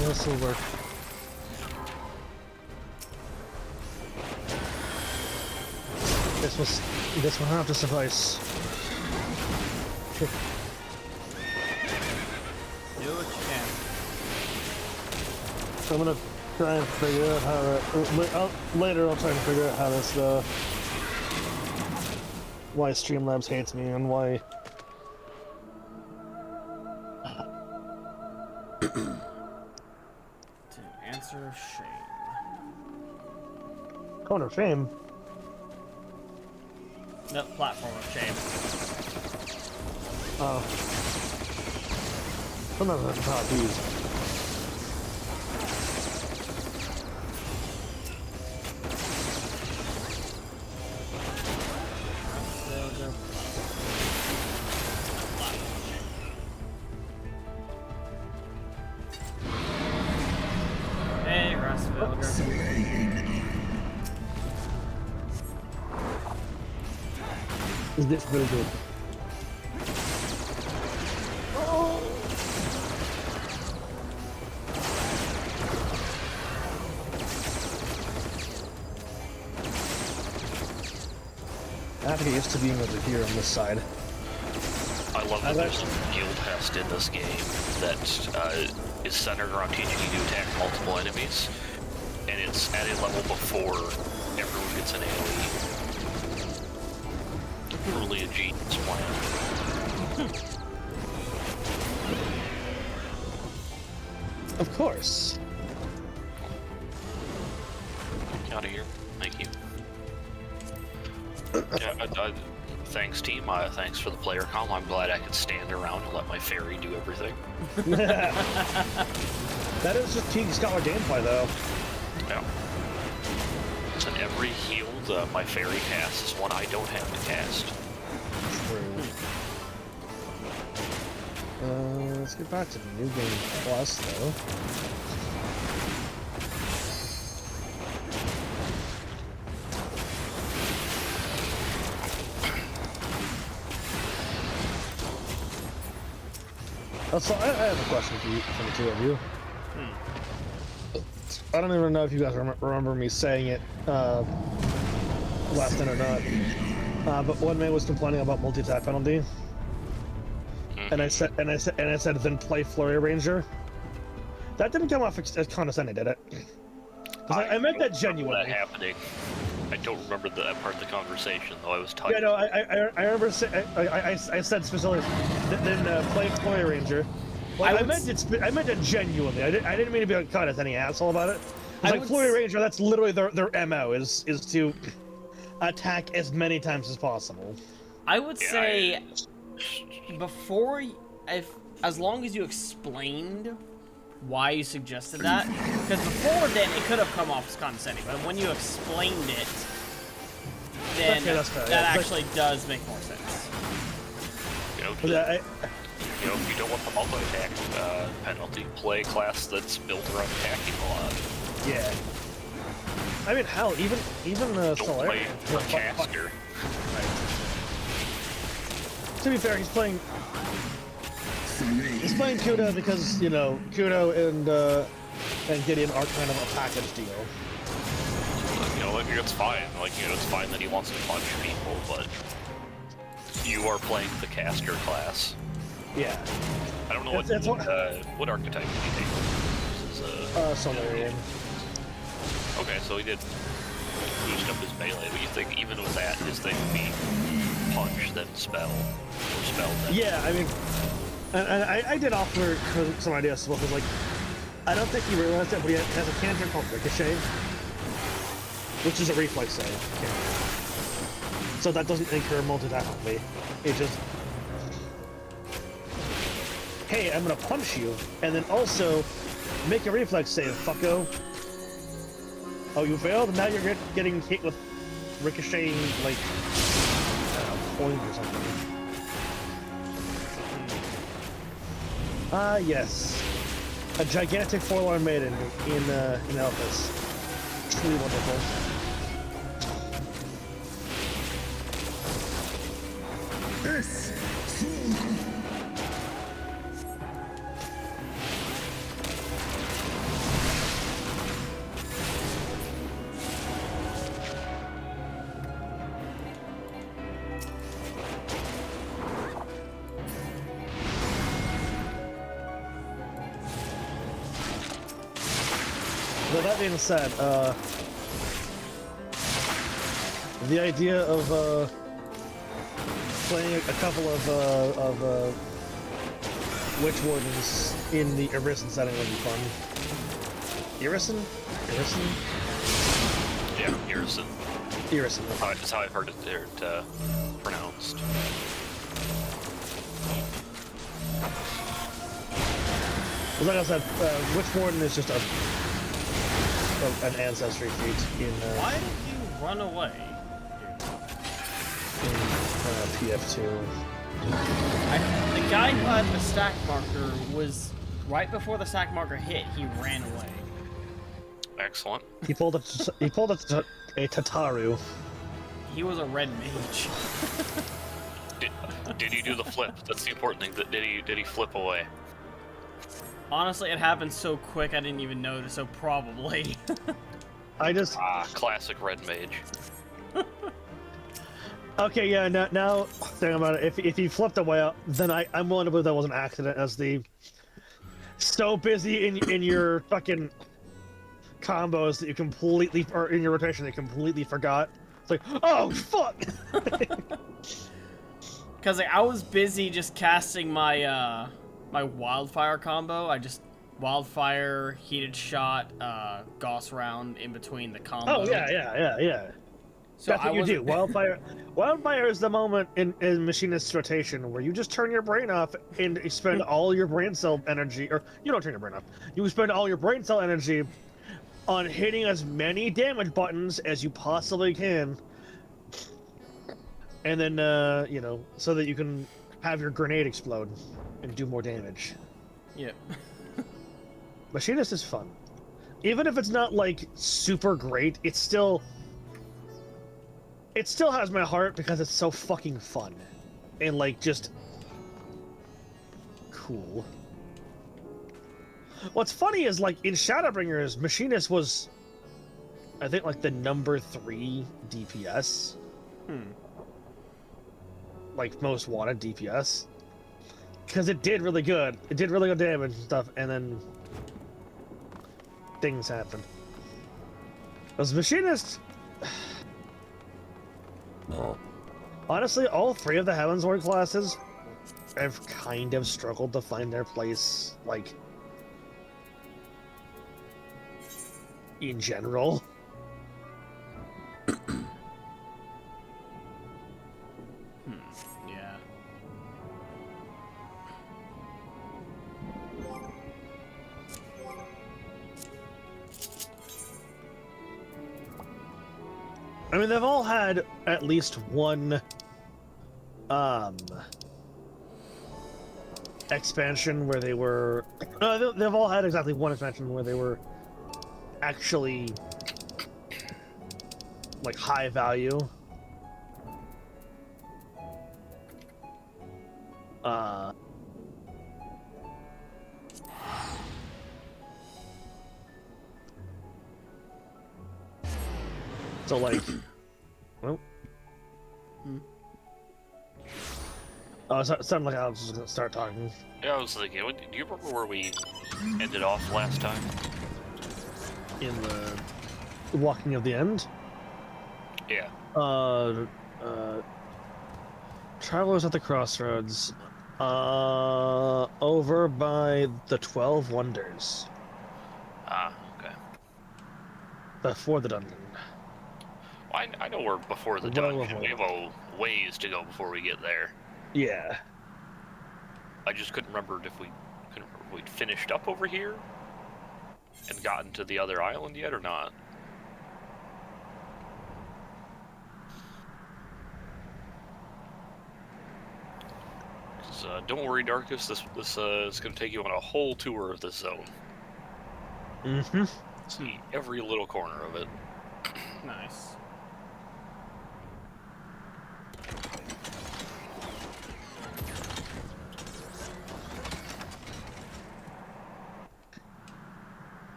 This will work. This will have to suffice. Do what you can. I'm gonna try and figure out how to. Later, I'll try and figure out how this. Why Streamlabs hates me and why. To answer of shame. Corner of shame. No, platform of shame. Oh. Sometimes I have to top these. Hey, Russville. Is this really good? have to get used to being over here on this side. I love that there's a guild test in this game that is centered around teaching you to attack multiple enemies, and it's at a level before everyone gets an AoE. Truly a genius plan. Of course. Get out of here. Thank you. Yeah, thanks, team. Thanks for the player comm. I'm glad I could stand around and let my fairy do everything. That is just peak scholar gameplay, though. Yeah. And every healed my fairy casts is one I don't have to cast. True. Let's get back to the New Game Plus, though. So I have a question for you, for the two of you. I don't even know if you guys remember me saying it last night or not. But one man was complaining about multi-tap penalty, and I said then play Flurry Ranger. That didn't come off as condescending, did it? I meant that genuinely. That happening. I don't remember that part of the conversation, though. I was talking. Yeah, no, I remember. I said specifically then play Flurry Ranger. Well, I meant it genuinely. I didn't mean to be like, God, as any asshole about it. It's like Flurry Ranger. That's literally their MO is to attack as many times as possible. I would say before, as long as you explained why you suggested that, because before then it could have come off as condescending, but when you explained it, then that actually does make more sense. You know, if you don't want the multi-attack penalty, play a class that's built around attacking a lot. Yeah. I mean, hell, even Don't Solar. play a caster. To be fair, he's playing Kudo because Kudo and Gideon are kind of a package deal. You know, it's fine. It's fine that he wants to punch people, but you are playing the caster class. Yeah. I don't know what archetype did he take? This is Solarian. Okay, so he did boost up his melee, but you think even with that, his thing would be punch, then spell, or spell, then... Yeah, I mean, and I did offer some ideas, because, like, I don't think he realized it, but he has a cantrip called Ricochet, which is a reflex save. So that doesn't incur multi-attack on me. It just... Hey, I'm gonna punch you, and then also make a reflex save, fucko. Oh, you failed? Now you're getting hit with ricocheting, like, point or something. Yes. A gigantic forlorn maiden in Elpis. Truly wonderful. This. Well, that being said, the idea of playing a couple of Witch Wardens in the Irison setting would be fun. Irison? Yeah, Irison. Irison. That's how I've heard it pronounced. Like I said, Witch Warden is just an ancestry feat in Why did you run away? PF2. The guy who had the stack marker was right before the stack marker hit. He ran away. Excellent. He pulled a Tataru. He was a red mage. Did he do the flip? That's the important thing. Did he flip away? Honestly, it happened so quick I didn't even notice, so probably. I just... Classic red mage. Okay, yeah, now thinking about it, if he flipped away, then I'm willing to believe that was an accident, as the so busy in your fucking combos that you completely, or in your rotation, that you completely forgot. It's like, oh fuck! Because like, I was busy just casting my my wildfire combo. I just wildfire, heated shot, Gauss round in between the combo. Oh yeah. So That's what you do. Wildfire is the moment in Machinist's rotation where you just turn your brain off and you spend all your brain cell energy, or you don't turn your brain off. You spend all your brain cell energy on hitting as many damage buttons as you possibly can, and then you know, so that you can have your grenade explode and do more damage. Yeah. Machinist is fun, even if it's not like super great. It still has my heart because it's so fucking fun and like just cool. What's funny is, like, in Shadowbringers, Machinist was, I think, like the number 3 DPS. Like most wanted DPS, because it did really good. It did really good damage and stuff, and then things happened. As Machinist, honestly, all 3 of the Heavensward classes have kind of struggled to find their place, like, in general. Yeah. I mean, they've all had at least one expansion where they were... No, they've all had exactly one expansion where they were actually, like, high value. So, like... Well... Oh, it sounded like I was just gonna start talking. Yeah, I was thinking, do you remember where we ended off last time? In the Walking of the End? Yeah. Travelers at the Crossroads. Over by the 12 Wonders. Ah, okay. Before the dungeon. Well, I know we're before the dungeon. We have a ways to go before we get there. Yeah. I just couldn't remember if we'd finished up over here and gotten to the other island yet or not. Don't worry, Darkus. This is going to take you on a whole tour of this zone. Mm-hmm. See every little corner of it. Nice.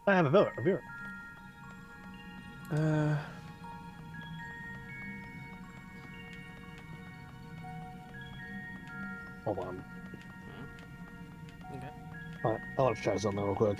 I have a viewer. Hold on. Okay. I'll have to try something real quick.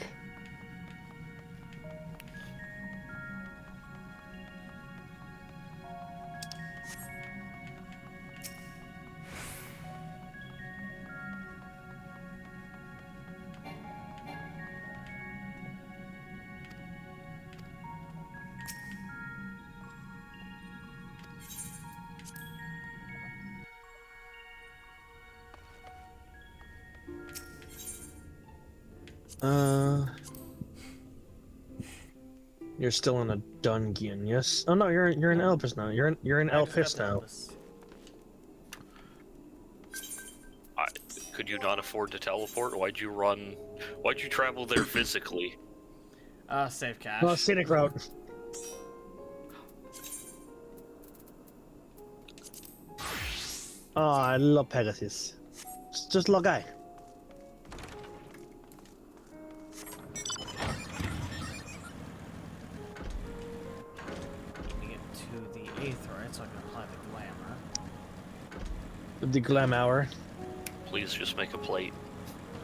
You're still in a dungeon, yes? Oh no, you're in Elpis now. You're in Elpis now. Could you not afford to teleport? Why'd you travel there physically? Save cash. Well, scenic route. Oh, I love Pegasus. Just a little guy. Let me get to the aetheryte so I can apply the glamour. The glam hour. Please just make a plate.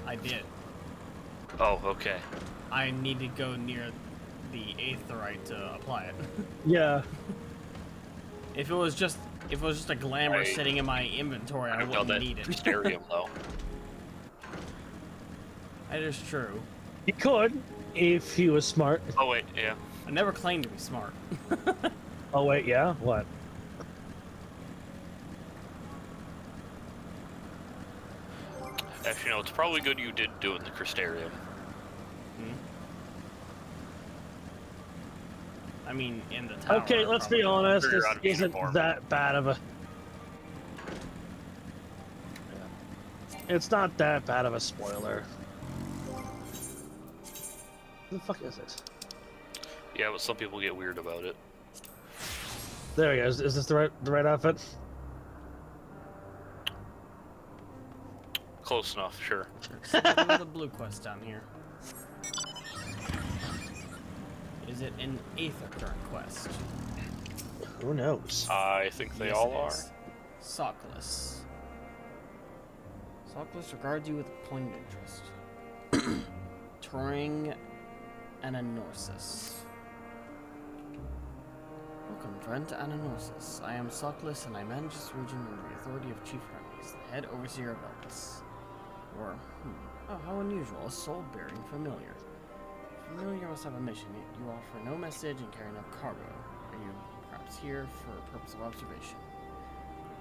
I did. Oh, okay. I need to go near the aetheryte to apply it. Yeah. If it was just a glamour Right. sitting in my inventory, I I know wouldn't that need it. Mysterium, though. That is true. He could, if he was smart. Oh, wait, yeah. I never claimed to be smart. Oh wait, yeah? What? Actually, no, it's probably good you did do it in the Crystarium. I mean, in the tower. Okay, let's be probably. honest, Figure this out a isn't uniform. that bad of a... It's not that bad of a spoiler. What the fuck is it? Yeah, but some people get weird about it. There he is. Is this the right outfit? Close enough, sure. There's a blue quest down here. Is it an Aether current quest? Who knows? I think they Yes, all it are. is. Sockless. Sockless regards you with a point of interest. Touring Ananorsis. Welcome, friend, to Ananorsis. I am Sockless, and I manage this region under the authority of Chief Hermes, the head overseer of Elvis. Or, oh, how unusual, a soul-bearing familiar. Familiar must have a mission, yet you offer no message and carry no cargo. Are you perhaps here for a purpose of observation?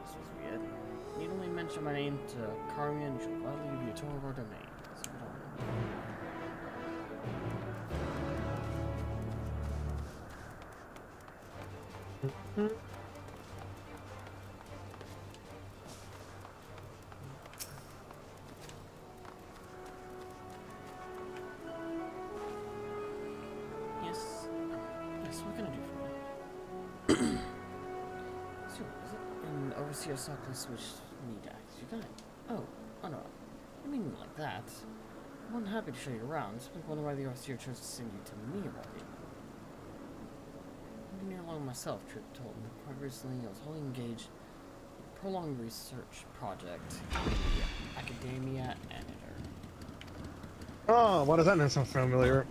This was weird. Need only mention my name to Carmia and she'll gladly give you a tour of our domain. So we don't- Yes. Yes, what can I do for you? So, is it an overseer Sockless which need to act as your guide? Oh no. I mean like that. I'm happy to show you around. Simply wonder why the overseer chose to send you to me about it. I've been here long myself, Trip told me. Quite recently, I was wholly engaged in a prolonged research project in the Academia Editor. Oh, what does that name sound familiar?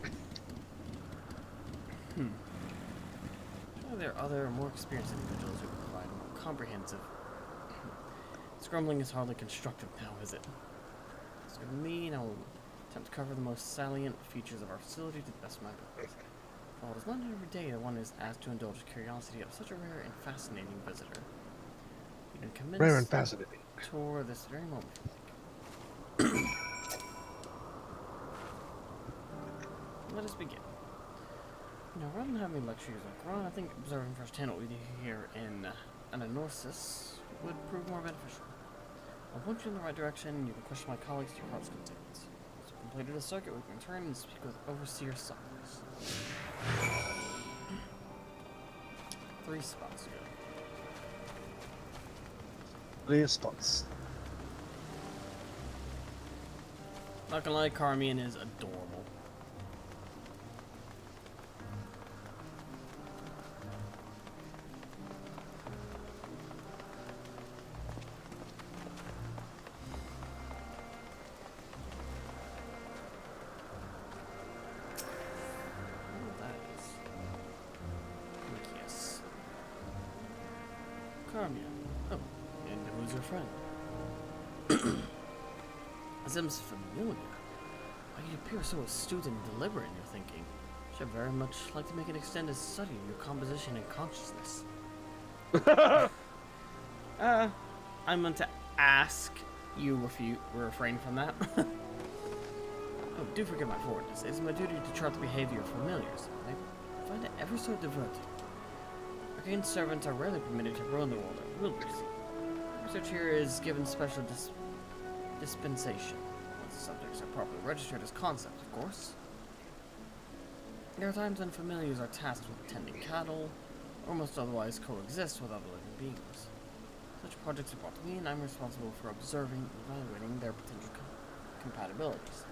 There are other, more experienced individuals who can provide a more comprehensive. Scrambling is hardly constructive now, is it? So with me, and I will attempt to cover the most salient features of our facility to the best of my ability. While it is not every day that one is asked to indulge the curiosity of such a rare and fascinating visitor. You can commence Rare and fascinating. the tour this very moment, if you like. Let us begin. Now, rather than having lectures like Ron, I think observing firsthand what we do here in Ananorsis would prove more beneficial. I'll point you in the right direction, and you can question my colleagues to your heart's content. Once you've completed a circuit, we can return and speak with Overseer Summers. 3 spots ago. 3 spots. Not gonna lie, Carmian is adorable. Carmia. Oh, and who's your friend? Seems familiar. Why you appear so astute and deliberate in your thinking. Should very much like to make an extended study of your composition and consciousness. I meant to ask you refrain from that. Oh, do forgive my forwardness. It is my duty to chart the behavior of familiars. I find it ever so diverting. Arcane servants are rarely permitted to rule in the world of wilderness. Research here is given special dispensation. Once the subjects are properly registered as concepts, of course. There are times when familiars are tasked with tending cattle, or must otherwise coexist with other living beings. Such projects are brought to me, and I'm responsible for observing and evaluating their potential compatibilities.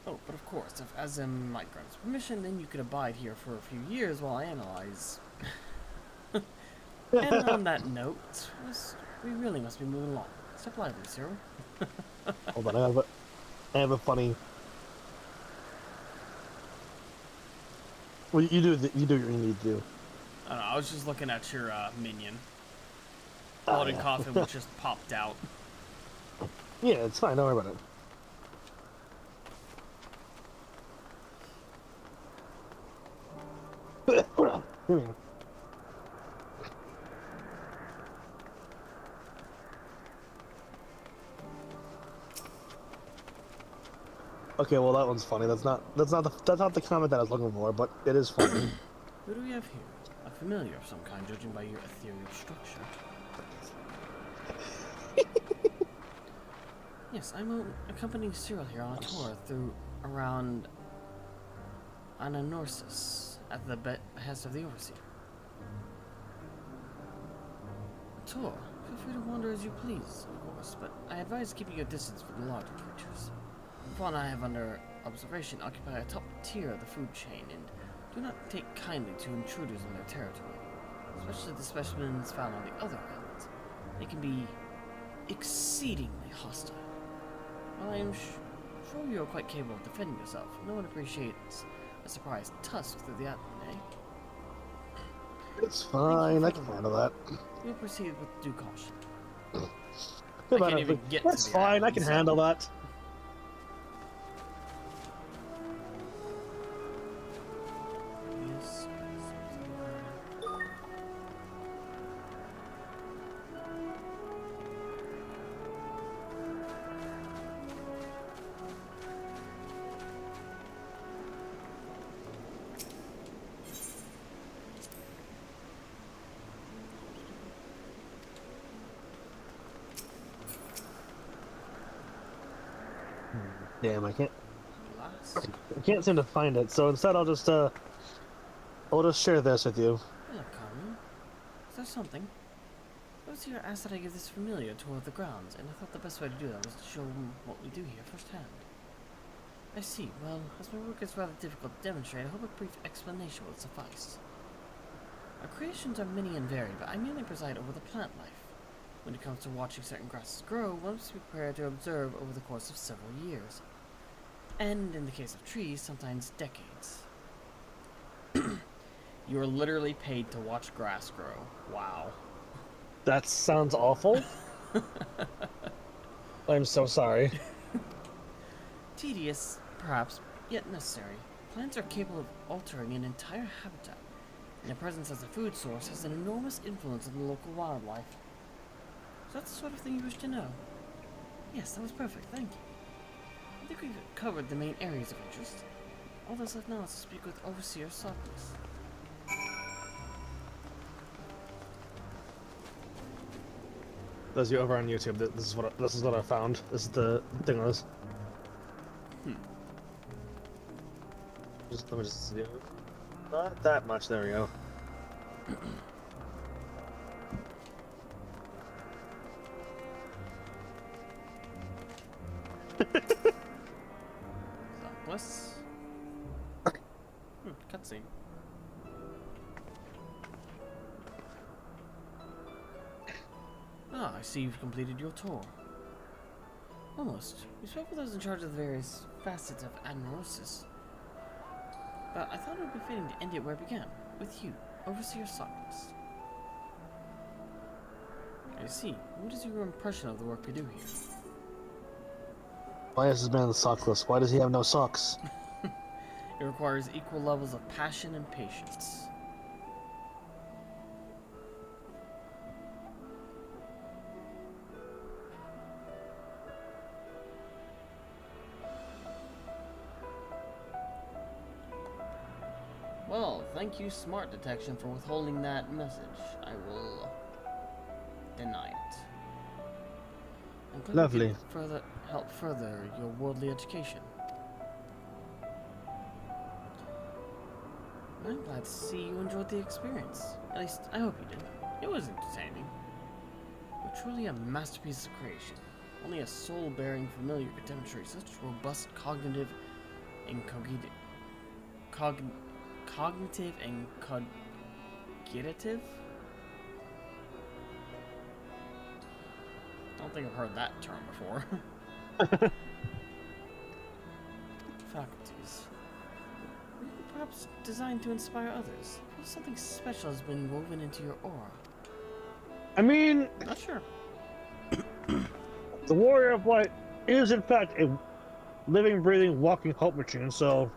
Oh, but of course, if Azim might grant us permission, then you could abide here for a few years while I analyze. And on that note, we really must be moving along. Step lively, Cyril. Hold on, I have a funny. Well, you do what you need to do. I don't know, I was just looking at your minion. Holding coffin, which just popped out. Yeah, it's fine. Don't worry about it. Okay, well that one's funny. That's not the comment that I was looking for, but it is funny. Who do we have here? A familiar of some kind, judging by your ethereal structure. Yes, I'm accompanying Cyril here on a tour around Ananorsis at the behest of the Overseer. A tour? Feel free to wander as you please, of course, but I advise keeping your distance from the larger creatures. The fauna I have under observation occupy a top tier of the food chain and do not take kindly to intruders on their territory, especially the specimens found on the other islands. They can be exceedingly hostile. While I am sure you are quite capable of defending yourself, no one appreciates a surprised tusk through the island, eh? It's fine. I can handle that. We'll proceed with due caution. I can't even get to That's the fine. island, I can so- handle that. Yes. Damn, I can't Last. seem to find it. So instead, I'll just share this with you. Hello, Carmen. Is there something? Overseer asked that I give this familiar a tour of the grounds, and I thought the best way to do that was to show him what we do here firsthand. I see. Well, as my work is rather difficult to demonstrate, I hope a brief explanation will suffice. Our creations are many and varied, but I mainly preside over the plant life. When it comes to watching certain grasses grow, one must be prepared to observe over the course of several years. And in the case of trees, sometimes decades. You are literally paid to watch grass grow. Wow. That sounds awful. I'm so sorry. Tedious, perhaps, yet necessary. Plants are capable of altering an entire habitat, and their presence as a food source has an enormous influence on the local wildlife. Is that the sort of thing you wish to know? Yes, that was perfect, thank you. I think we've covered the main areas of interest. All that's left now is to speak with Overseer Socrates. Those of you over on YouTube, this is what I found. This is the thing on this. Let me just see. Not that much. There we go. Southwest. Cutscene. Ah, I see you've completed your tour. Almost. We spoke with those in charge of the various facets of Admirosis. But I thought it would be fitting to end it where it began, with you, Overseer Socrates. I see. What is your impression of the work we do here? Why is this man the sockless? Why does he have no socks? It requires equal levels of passion and patience. Well, thank you, Smart Detection, for withholding that message. I will deny it. I'm glad Lovely. we can help further your worldly education. I'm glad to see you enjoyed the experience. At least, I hope you did. It was entertaining. But truly a masterpiece of creation. Only a soul-bearing familiar could demonstrate such robust cognitive and cognitive and cogitative? I don't think I've heard that term before. Faculties. Perhaps designed to inspire others. Something special has been woven into your aura. I mean, Not sure. the Warrior of Light is in fact a living, breathing, walking hope machine, so...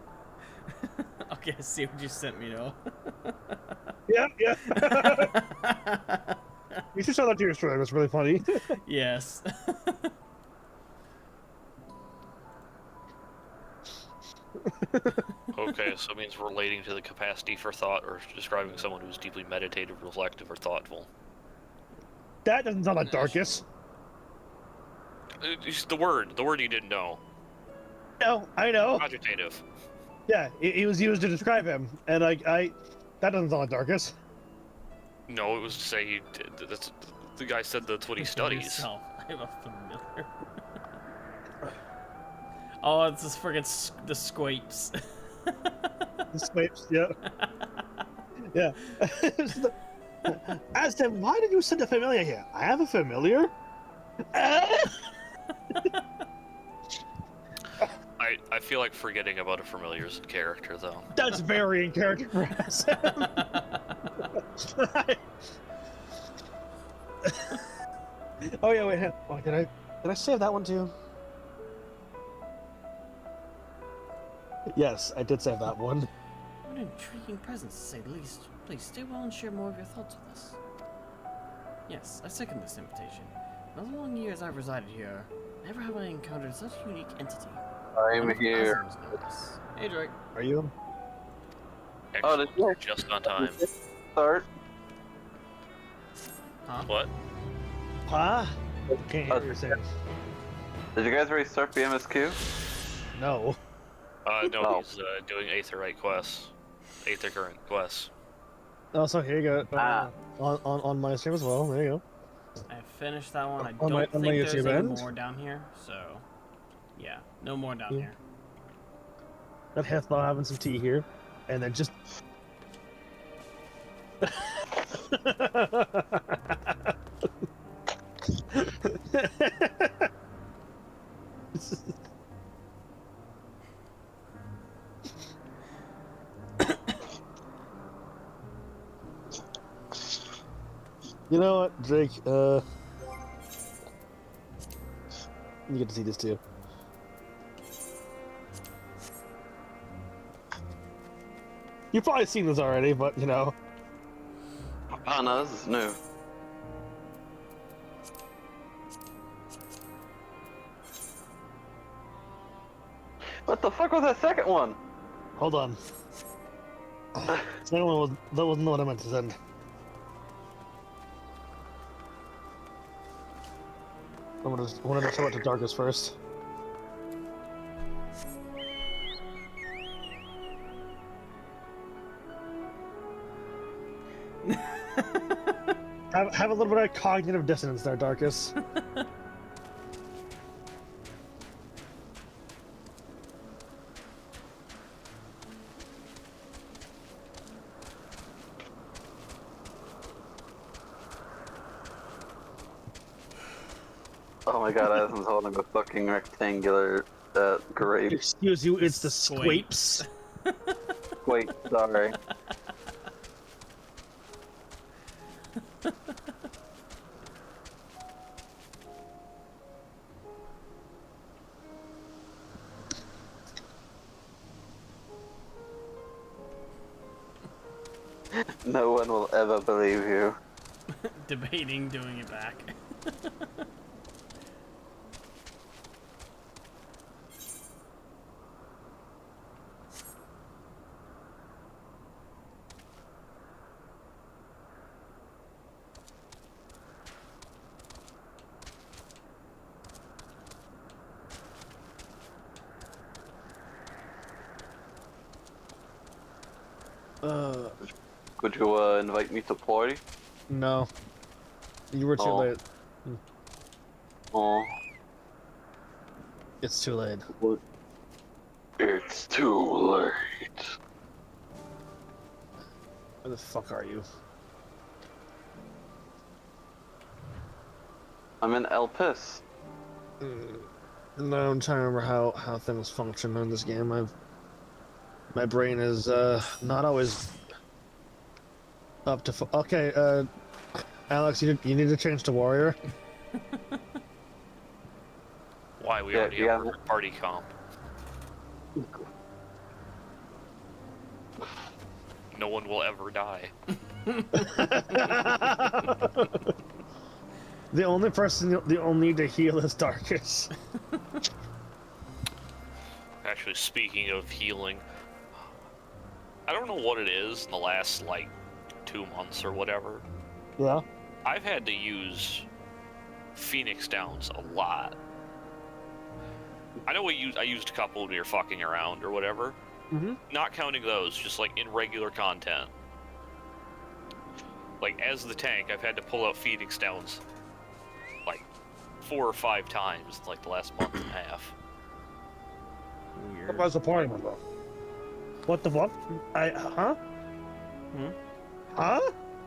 Okay, I see what you sent me, though. Yeah. You should show that to your story, it was really funny. Yes. Okay, so it means relating to the capacity for thought or describing someone who's deeply meditative, reflective, or thoughtful. That doesn't sound like Darkus. It's the word you didn't know. No, I know. Cogitative. Yeah, it was used to describe him, and that doesn't sound like Darkus. No, it was to say that's the guy said that's what he studies. I'm a familiar. Oh, it's this friggin' the Squapes. The Squapes, yeah. Yeah. Asked him, why did you send a familiar here? I have a familiar? I feel like forgetting about a familiar's character, though. That's very in character for us. Oh yeah, wait. Oh, did I save that one too? Yes, I did save that one. What an intriguing presence, to say the least. Please stay well and share more of your thoughts with us. Yes, I second this invitation. In all the long years I've resided here, never have I encountered such a unique entity. I'm here. Hey, Drake. Are you? Excellent. Oh, Just on time. Start. Huh? What? Huh? Can't hear what you're saying. Did you guys already start the MSQ? No. No, Oh. he's doing Aetherite quests. Aether current quests. Oh, so here you go. On my stream as well. There you go. I finished that one. I On my- don't on my think there's YouTube any end? more down here, so... Yeah, no more down Yeah. here. Got Hethball having some tea here, and then just. You know what, Drake? You get to see this too. You've probably seen this already, but you know. Oh no, this is new. What the fuck was that second one? Hold on. That wasn't what I meant to send. I wanted to show it to Darkus first. have a little bit of cognitive dissonance there, Darkus. Oh my god, Addison's holding a fucking rectangular grape. Excuse you, it's the Squapes. Wait, sorry. No one will ever believe you. Debating doing it back. Could you invite me to party? No. You were too Oh. late. Oh, It's too late. what? It's too late. Where the fuck are you? I'm in El Pis. No, I'm trying to remember how things function in this game. My brain is not always up to okay, Alex, you need to change to warrior. Why? We Yeah, already yeah. have a party comp. No one will ever die. The only person you'll need to heal is Darkus. Actually, speaking of healing, I don't know what it is in the last, like, 2 months or whatever. Yeah. I've had to use Phoenix Downs a lot. I know I used a couple when we were fucking around or whatever. Mm-hmm. Not counting those, just like in regular content. Like, as the tank, I've had to pull out Phoenix Downs like 4 or 5 times in like the last month and a half. Weird. What's the point? What the fuck? Huh? Hmm? Huh?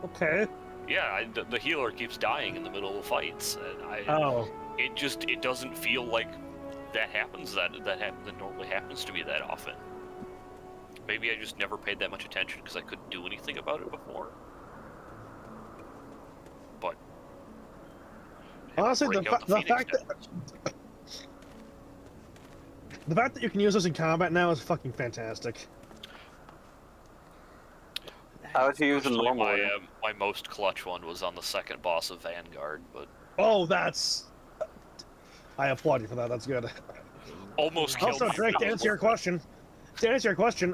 Okay. Yeah, the healer keeps dying in the middle of fights, and Oh. it doesn't feel like that happens. That normally happens to me that often. Maybe I just never paid that much attention because I couldn't do anything about it before. But Honestly, the fact that you can use this in combat now is fucking fantastic. How would you use a normal? My most clutch one was on the second boss of Vanguard, but Oh, that's. I applaud you for that. That's good. almost killed Also, me. Drake, to answer your question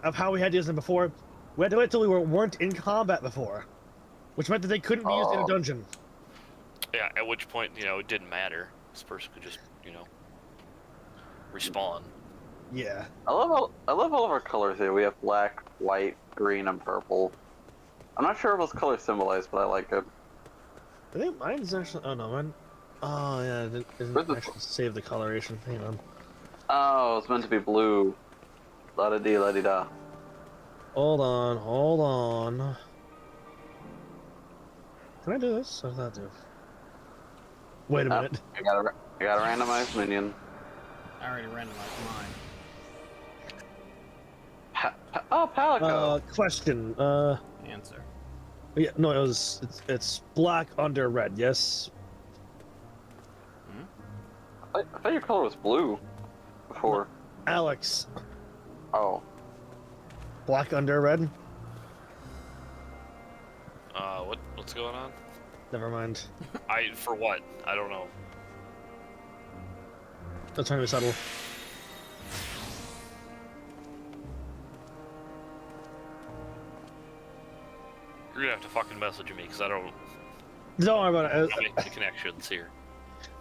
of how we had to use them before, we had to wait till we weren't in combat before, which meant that they couldn't be used in a dungeon. Yeah, at which point, it didn't matter. This person could just, respawn. Yeah. I love all of our colors here. We have black, white, green, and purple. I'm not sure what those colors symbolize, but I like it. I think mine's actually. Oh no, mine. Oh yeah, it Where's didn't the- actually save the coloration. Hang on. Oh, it's meant to be blue. La da dee la dee da. Hold on. Can I do this? How does that do? Wait a minute. I got a randomized minion. I already randomized mine. Palico. Question. Answer. Yeah, no, it's black under red. Yes. I thought your color was blue before. Alex, Oh. black under red. What's going on? Never mind. For what? I don't know. That's trying to be subtle. You're gonna have to fucking message me, because I don't Don't worry about it. make the connections here.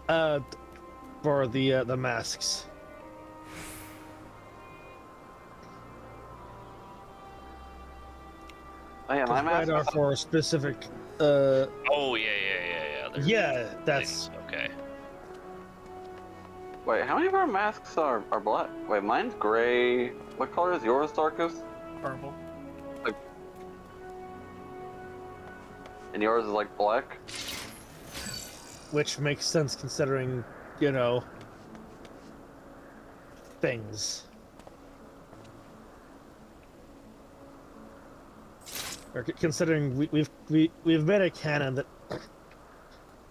For the masks. Oh yeah, my mask. Radar for specific. Oh, yeah. There's Yeah, that's. things. Okay. Wait, how many of our masks are black? Wait, mine's gray. What color is yours, Darkus? Purple. And yours is like black? Which makes sense considering, things. Or considering we've made a canon that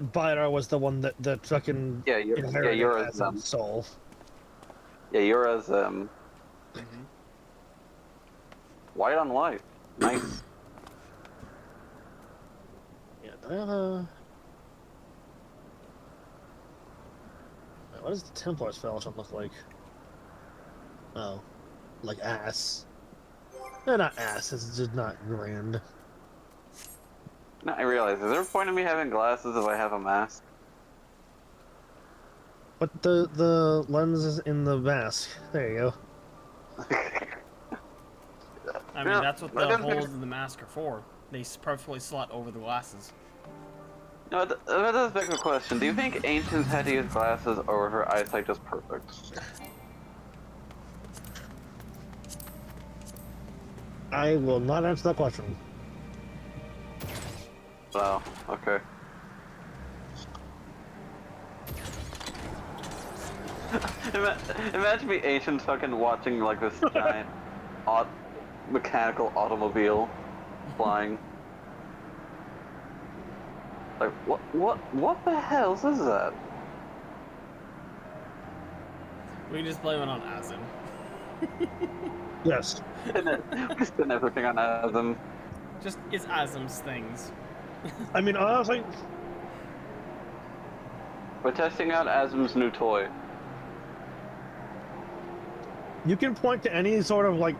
Bidar was the one that fucking inherited yours as soul. Yeah, yours white on white. Nice. Yeah, do I have a... Wait, what does the Templar's Fellowship look like? Oh, like ass. No, not ass. It's just not grand. Now I realize, is there a point in me having glasses if I have a mask? But the lens is in the mask. There you go. I mean, Yeah, that's what I the didn't think- holes in the mask are for. They perfectly slot over the glasses. No, that does beg the question. Do you think ancients had to use glasses, or were her eyesight just perfect? I will not answer that question. Oh, okay. Imagine me ancients fucking watching like this giant mechanical automobile flying. Like what the hell is that? We can just blame it on Azim. Yes. We spin everything on them. Just, it's Azim's things. I mean, honestly, We're testing out Asm's new toy. you can point to any sort of like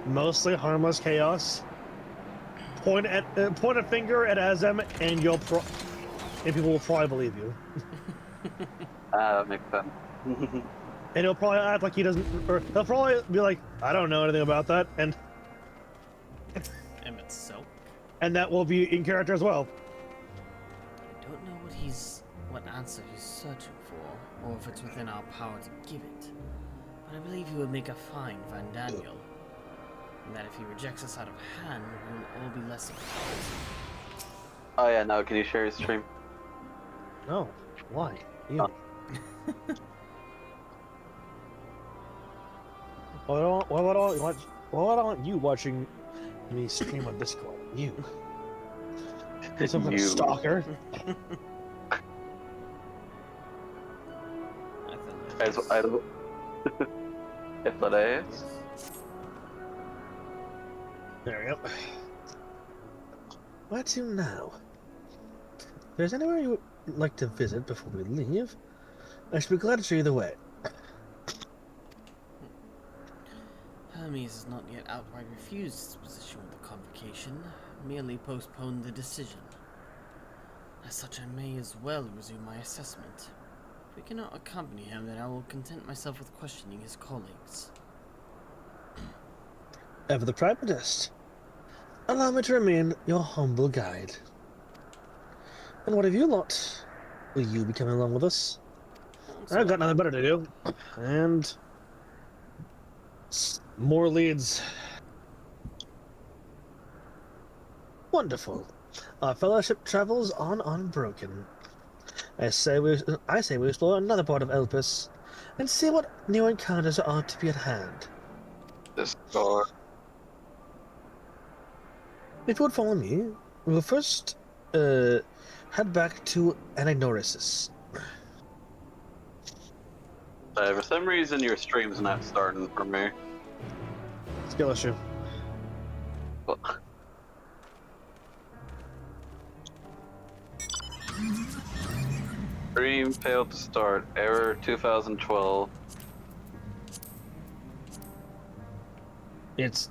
mostly harmless chaos. Point a finger at Azem, and and people will probably believe you. That makes sense. And he'll probably act like he doesn't, or he'll probably be like, I don't know anything about that, and Emmett Silk. that will be in character as well. I don't know what answer he's searching for, or if it's within our power to give it. But I believe he would make a fine Van Daniel. And that if he rejects us out of hand, we will all be less surprised. Oh yeah, no, can you share your stream? No, why? You. Why don't you watching me stream on Discord? You. You're some kind of You. stalker. If that is. There we go. Where to now? If there's anywhere you would like to visit before we leave, I should be glad to show you the way. Hermes has not yet outright refused his position with the convocation, merely postponed the decision. As such, I may as well resume my assessment. If we cannot accompany him, then I will content myself with questioning his colleagues. Ever the pragmatist. Allow me to remain your humble guide. And what have you lot? Will you be coming along with us? I've got nothing better to do. And more leads. Wonderful. Our fellowship travels on unbroken. I say we explore another part of Elpis and see what new encounters are to be at hand. This door. If you would follow me, we will first head back to Anagnorisis. For some reason, your stream's not starting for me. Skill issue. Stream failed to start. Error 2012. It's.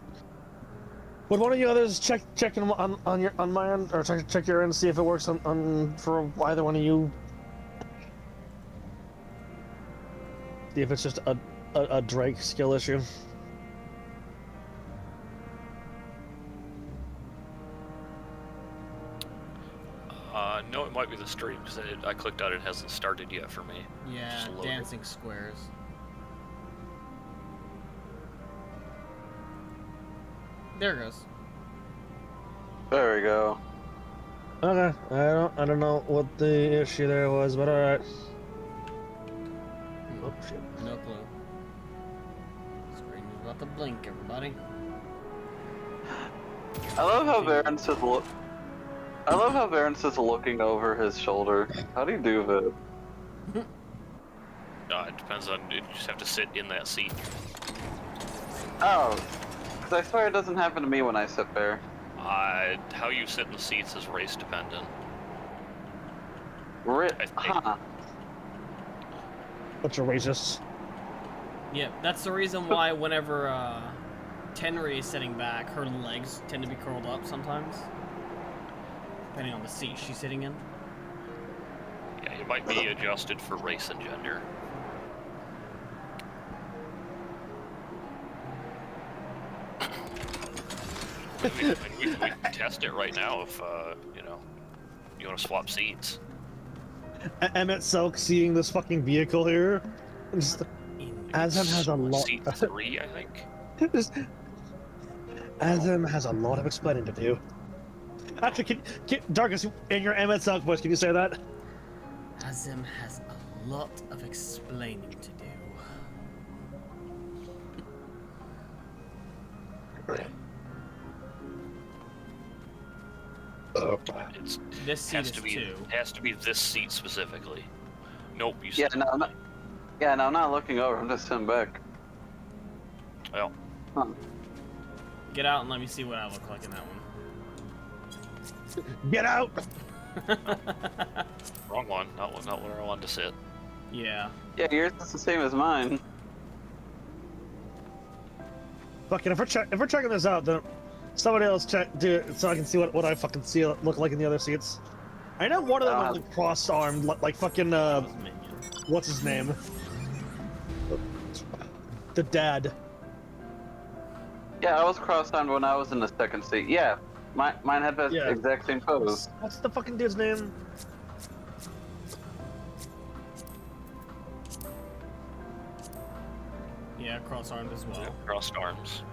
Would one of you others check on my end, or check your end, see if it works on for either one of you? See if it's just a Drake skill issue. No, it might be the stream, because I clicked on it, it hasn't started yet for me. Yeah, Just loading. dancing squares. There it goes. There we go. Okay, I don't know what the issue there was, but all right. Oh shit. No clue. Screen is about to blink, everybody. I love how Varens is looking over his shoulder. How do you do that? It depends on, you just have to sit in that seat. Oh, because I swear it doesn't happen to me when I sit there. How you sit in the seats is race dependent. I think. Huh. Bunch of racists. Yeah, that's the reason why whenever Tenri is sitting back, her legs tend to be curled up sometimes. Depending on the seat she's sitting in. Yeah, it might be adjusted for race and gender. we can test it right now if, you know, you want to swap seats. Emmett Silk seeing this fucking vehicle here. Just, Azem has a lot. Seat 3, I think. Just, Azem has a lot of explaining to do. Actually, Darkus, in your Emmett Silk voice, can you say that? Azem has a lot of explaining to do. It's This seat has is to be 2. has to be this seat specifically. Nope, you Yeah, said no, I'm not. Yeah, no, I'm not looking over. I'm just sitting back. well. Huh. Get out and let me see what I look like in that one. Get out! Wrong one. Not where I wanted to sit. Yeah. Yeah, yours is the same as mine. Fucking, if we're checking this out, then somebody else do it so I can see what I fucking see look like in the other seats. I know one of them is like cross-armed, like fucking what's his name? The dad. Yeah, I was cross-armed when I was in the second seat. Yeah, mine had the Yeah. exact same pose. What's the fucking dude's name? Yeah, cross-armed as well. Crossed arms.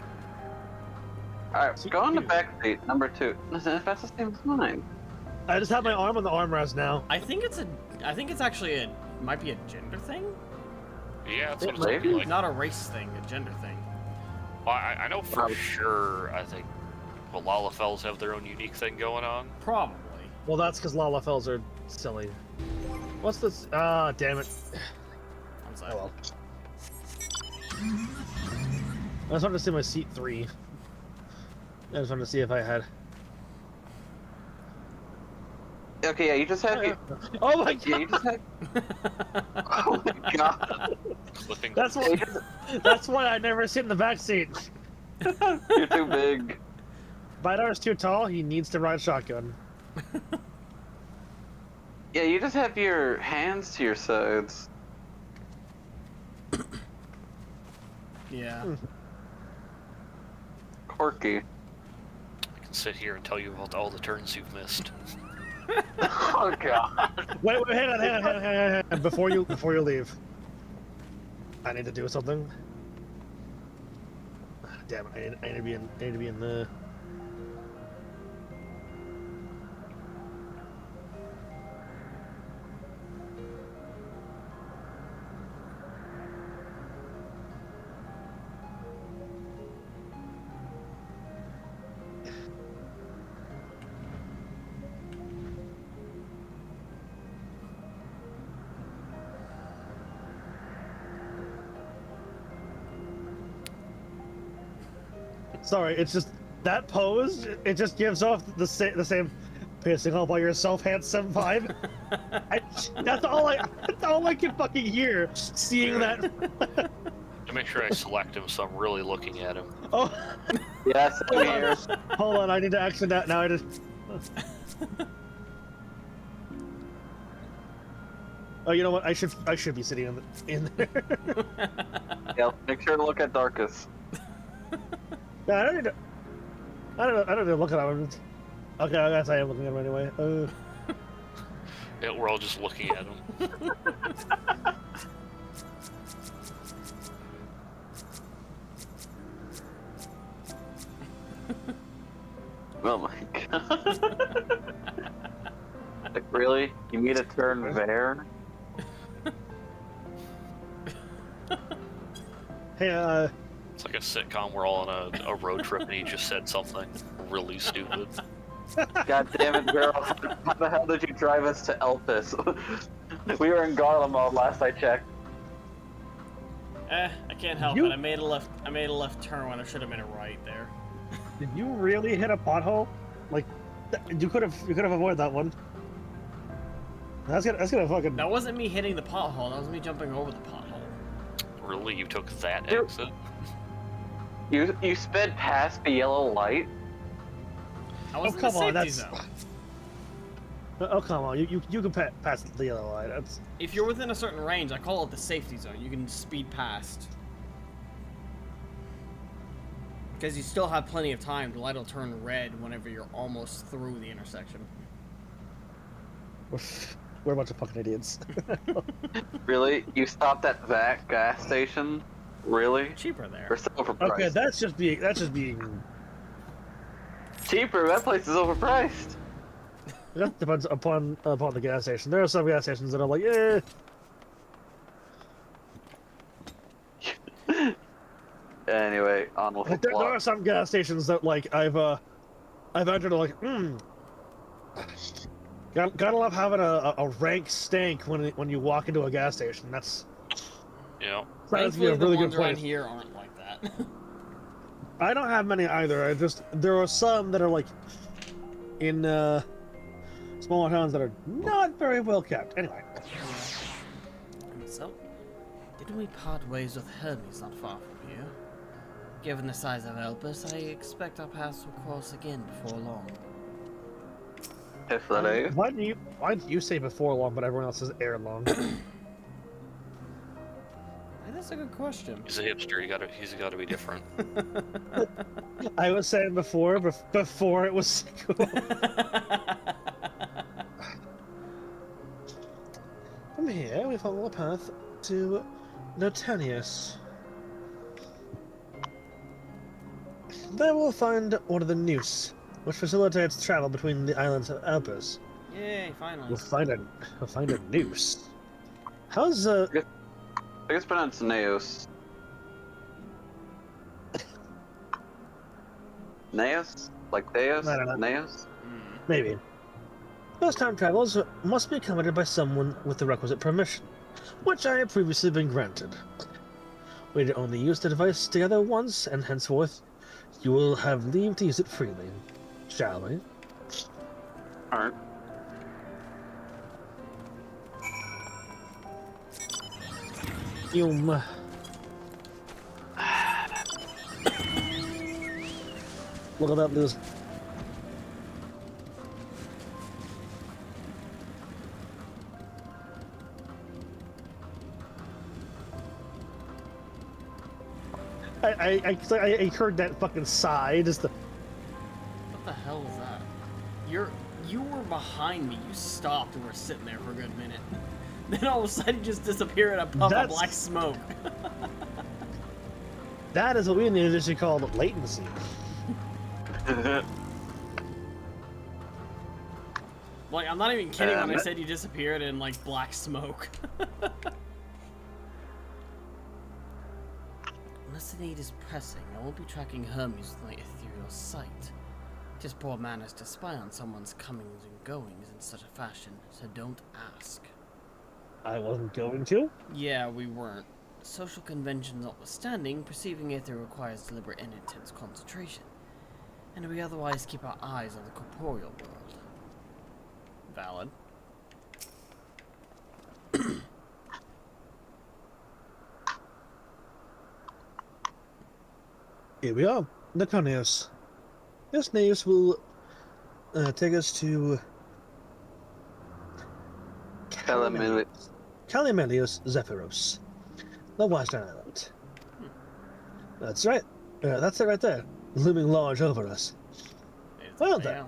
Alright, Seat go in the 2. back seat, number 2. Listen, if that's the same as mine. I just have my arm on the armrest now. I think it's actually might be a gender thing? Yeah, that's what it's Maybe. looking like. Not a race thing, a gender thing. Well, I know for sure. I think the Lalafels have their own unique thing going on. Probably. Well, that's because Lalafels are silly. What's this? Ah, damn it. I'm sorry. Oh well. I just wanted to see my seat 3. I just wanted to see if I had. Okay, yeah, you just have. Oh my Yeah, god! you just have. Oh my god. Clipping. That's why. That's why I never sit in the back seat. You're too big. Vidar's too tall. He needs to ride shotgun. Yeah, you just have your hands to your sides. Yeah. Quirky. I can sit here and tell you about all the turns you've missed. Oh god. Wait, hang on. Before you leave, I need to do something. Damn it! I need to be in the. Sorry, it's just that pose. It just gives off the same pissing all by yourself, handsome vibe. That's all I can fucking hear. Seeing that. To make sure I select him, so I'm really looking at him. Oh, Yes, I'm here. hold on. I need to action that now. I just. Oh, you know what? I should be sitting in there. Yeah, make sure to look at Darkus. No, I don't need to. I don't need to look at him. Okay, I guess I am looking at him anyway. Yeah, we're all just looking at him. Oh my god. Like, really? You need a turn there? Hey, It's like a sitcom. We're all on a road trip, and he just said something really stupid. God damn it, girl. How the hell did you drive us to Elpis? We were in Garlemald last I checked. I can't help You- it. I made a left turn when I should have made a right there. did you really hit a pothole? Like, you could have avoided that one. That's gonna fucking. That wasn't me hitting the pothole. That was me jumping over the pothole. Really, you took that Yep. exit? You sped past the yellow light? I was in come the on, safety that's- zone. Oh come on, you can pass the yellow light. That's. If you're within a certain range, I call it the safety zone. You can speed past. Because you still have plenty of time. The light will turn red whenever you're almost through the intersection. We're a bunch of fucking idiots. Really? You stopped at that gas station? Really? Cheaper there. Or so overpriced? Okay, that's just being. Cheaper? That place is overpriced. That depends upon the gas station. There are some gas stations that are like, eh. Anyway, on with the There are plot. some gas stations that like I've entered like, gotta love having a rank stank when you walk into a gas station. That's Yeah. that's be a Thankfully, the really ones good around place. here aren't like that. I don't have many either. There are some that are like in smaller towns that are not very well kept. Anyway, And so, didn't we part ways with Hermes not far from here? Given the size of Elpis, I expect our paths will cross again before long. If that is. why do you say before long, but everyone else says ere long? That's a good question. He's a hipster. He's gotta be different. I was saying before it was cool. From here, we follow a path to Notanius. There we'll find one of the noose, which facilitates travel between the islands of Alpes. Yay, finally. We'll find a noose. How's I guess pronounced Neos. Neos? Like Deus? I don't know. Neos? maybe. Those time travels must be accompanied by someone with the requisite permission, which I have previously been granted. We to only use the device together once, and henceforth you will have leave to use it freely. Shall we? Alright. Look at that, Lewis. I heard that fucking sigh. Just the. What the hell is that? You were behind me. You stopped and were sitting there for a good minute. Then all of a sudden you just disappear in a puff of That's- black smoke. That is what we in the industry call latency. Like, I'm not even kidding when I said you disappeared in, like, black smoke. Unless the need is pressing, I won't be tracking Hermes with my ethereal sight. It is poor manners to spy on someone's comings and goings in such a fashion, so don't ask. I wasn't going to. Yeah, we weren't. Social conventions notwithstanding, perceiving ether requires deliberate and intense concentration, and we otherwise keep our eyes on the corporeal world. Valid. Here we are, Naconius. This news will take us to Calimelius Zephyros, the Western Island. That's right. That's it right there, looming large over us. Well then.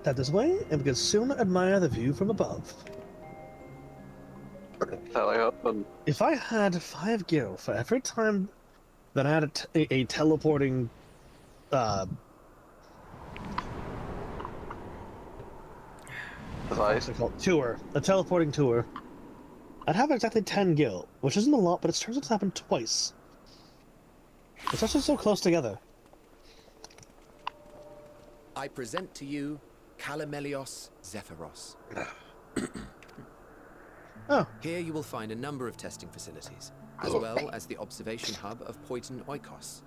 Head this way, and we can soon admire the view from above. If I had 5 gil for every time that I had a teleporting, Device. what's it called? Tour. A teleporting tour. I'd have exactly 10 gil, which isn't a lot, but it turns out to happen twice. It's actually so close together. I present to you Calimelios Zephyros. Oh, Here you will find a number of testing facilities, as well as the observation hub of Poiton Oikos.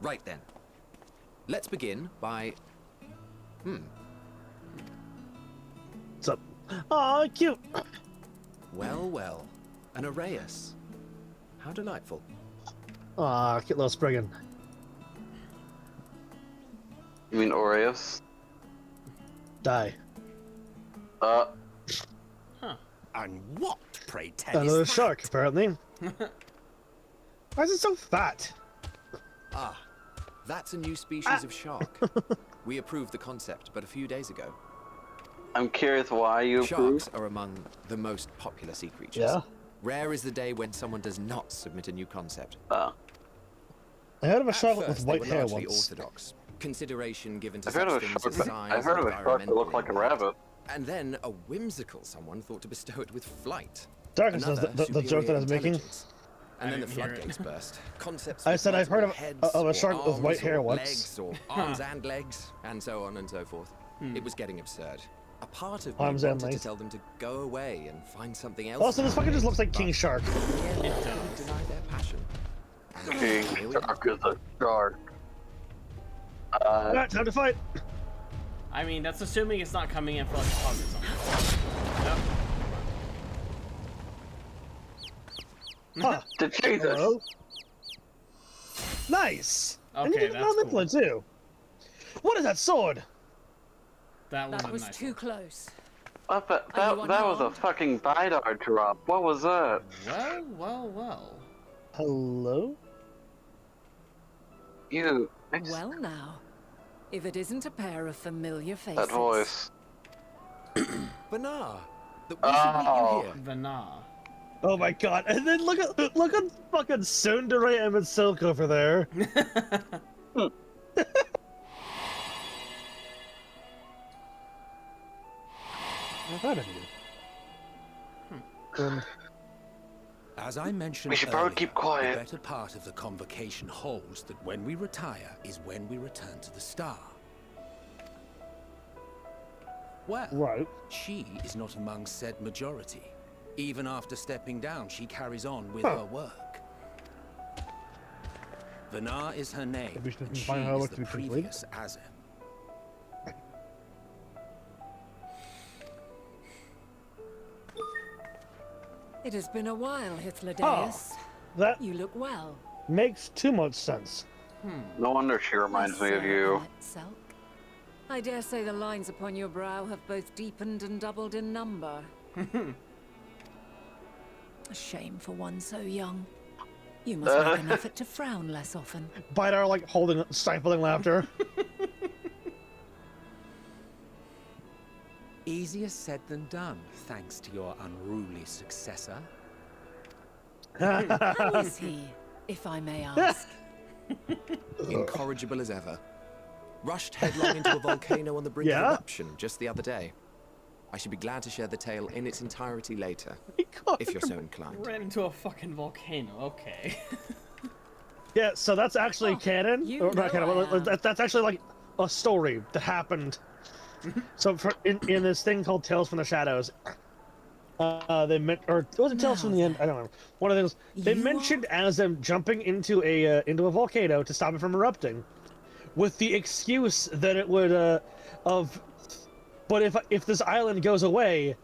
Right then. Let's begin by... what's up? Aw, cute! Well, well. An Arraius. How delightful. Aw, cute little Spriggan. You mean Aureus? Die. And what, pray tell, Another is that? shark, apparently. Why is it so fat? Ah, that's a new species of shark. We approved the concept but a few days ago. I'm curious why you Sharks approved. are among the most popular sea creatures. Yeah. Rare is the day when someone does not submit a new concept. Oh. I heard of a At shark first, with they white were hair largely once. orthodox. Consideration given to I've heard such of a things shark. as size I've heard of and a shark that looked environmental like a impact. rabbit. And then a whimsical someone thought to bestow it with flight. Darkus knows Another, the joke that I was superior making. intelligence. And then the didn't hear it. floodgates burst. Concepts I with said I've heard multiple of heads, a or shark with white arms, hair or once. legs, or arms and legs, and so on and so forth. It was getting absurd. A part of me Arms and wanted to legs. tell them to go away and find something else. Also, to this fucking just looks like create, King but Shark. in the end, they couldn't deny their passion. And King here we are. Shark is a shark. Alright, time to fight. I mean, that's assuming it's not coming in for like a hug or something. Huh. To Jesus. Hello? Nice. And you Okay, get that's another cool. too. What is that sword? That was That a was nice too one. close. That Are you was a unarmed? fucking Vidar drop. What was that? Well, well, well. Hello? You. Well now, if it isn't a pair of familiar faces. That voice. Banar, that we should meet Oh. you here. Vana. Oh my god! And then look at fucking Tsundere Emmett Silk over there. How bad of you? As I mentioned We should probably earlier, keep quiet. the better part of the convocation holds that when we retire is when we return to the star. Well, Right. she is not among said majority. Even after stepping down, she carries on with Huh. her work. Vanar is her name, Maybe she and doesn't she find her is work the to be complete. previous Azem. It has been a while, Hythlodaeus. That You look well. makes too much sense. No wonder she reminds me of Yes, you. Emmett Selk. I dare say the lines upon your brow have both deepened and doubled in number. A shame for one so young. You must make an effort to frown less often. Vidar like holding stifling laughter. Easier said than done, thanks to your unruly successor. How is he, if I may ask? Incorrigible as ever. Rushed headlong into a volcano on the brink Yeah? of eruption just the other day. I should be glad to share the tale in its entirety later, if you're so inclined. Ran into a fucking volcano. Okay. Yeah, so that's actually canon. you Or not know canon, I but am. that's actually like a story that happened. So in this thing called Tales from the Shadows, they meant, or was it Tales from the End? I don't remember. One of those. They You mentioned Azem jumping into a volcano to stop it from erupting, with the excuse that it would but if this island goes away,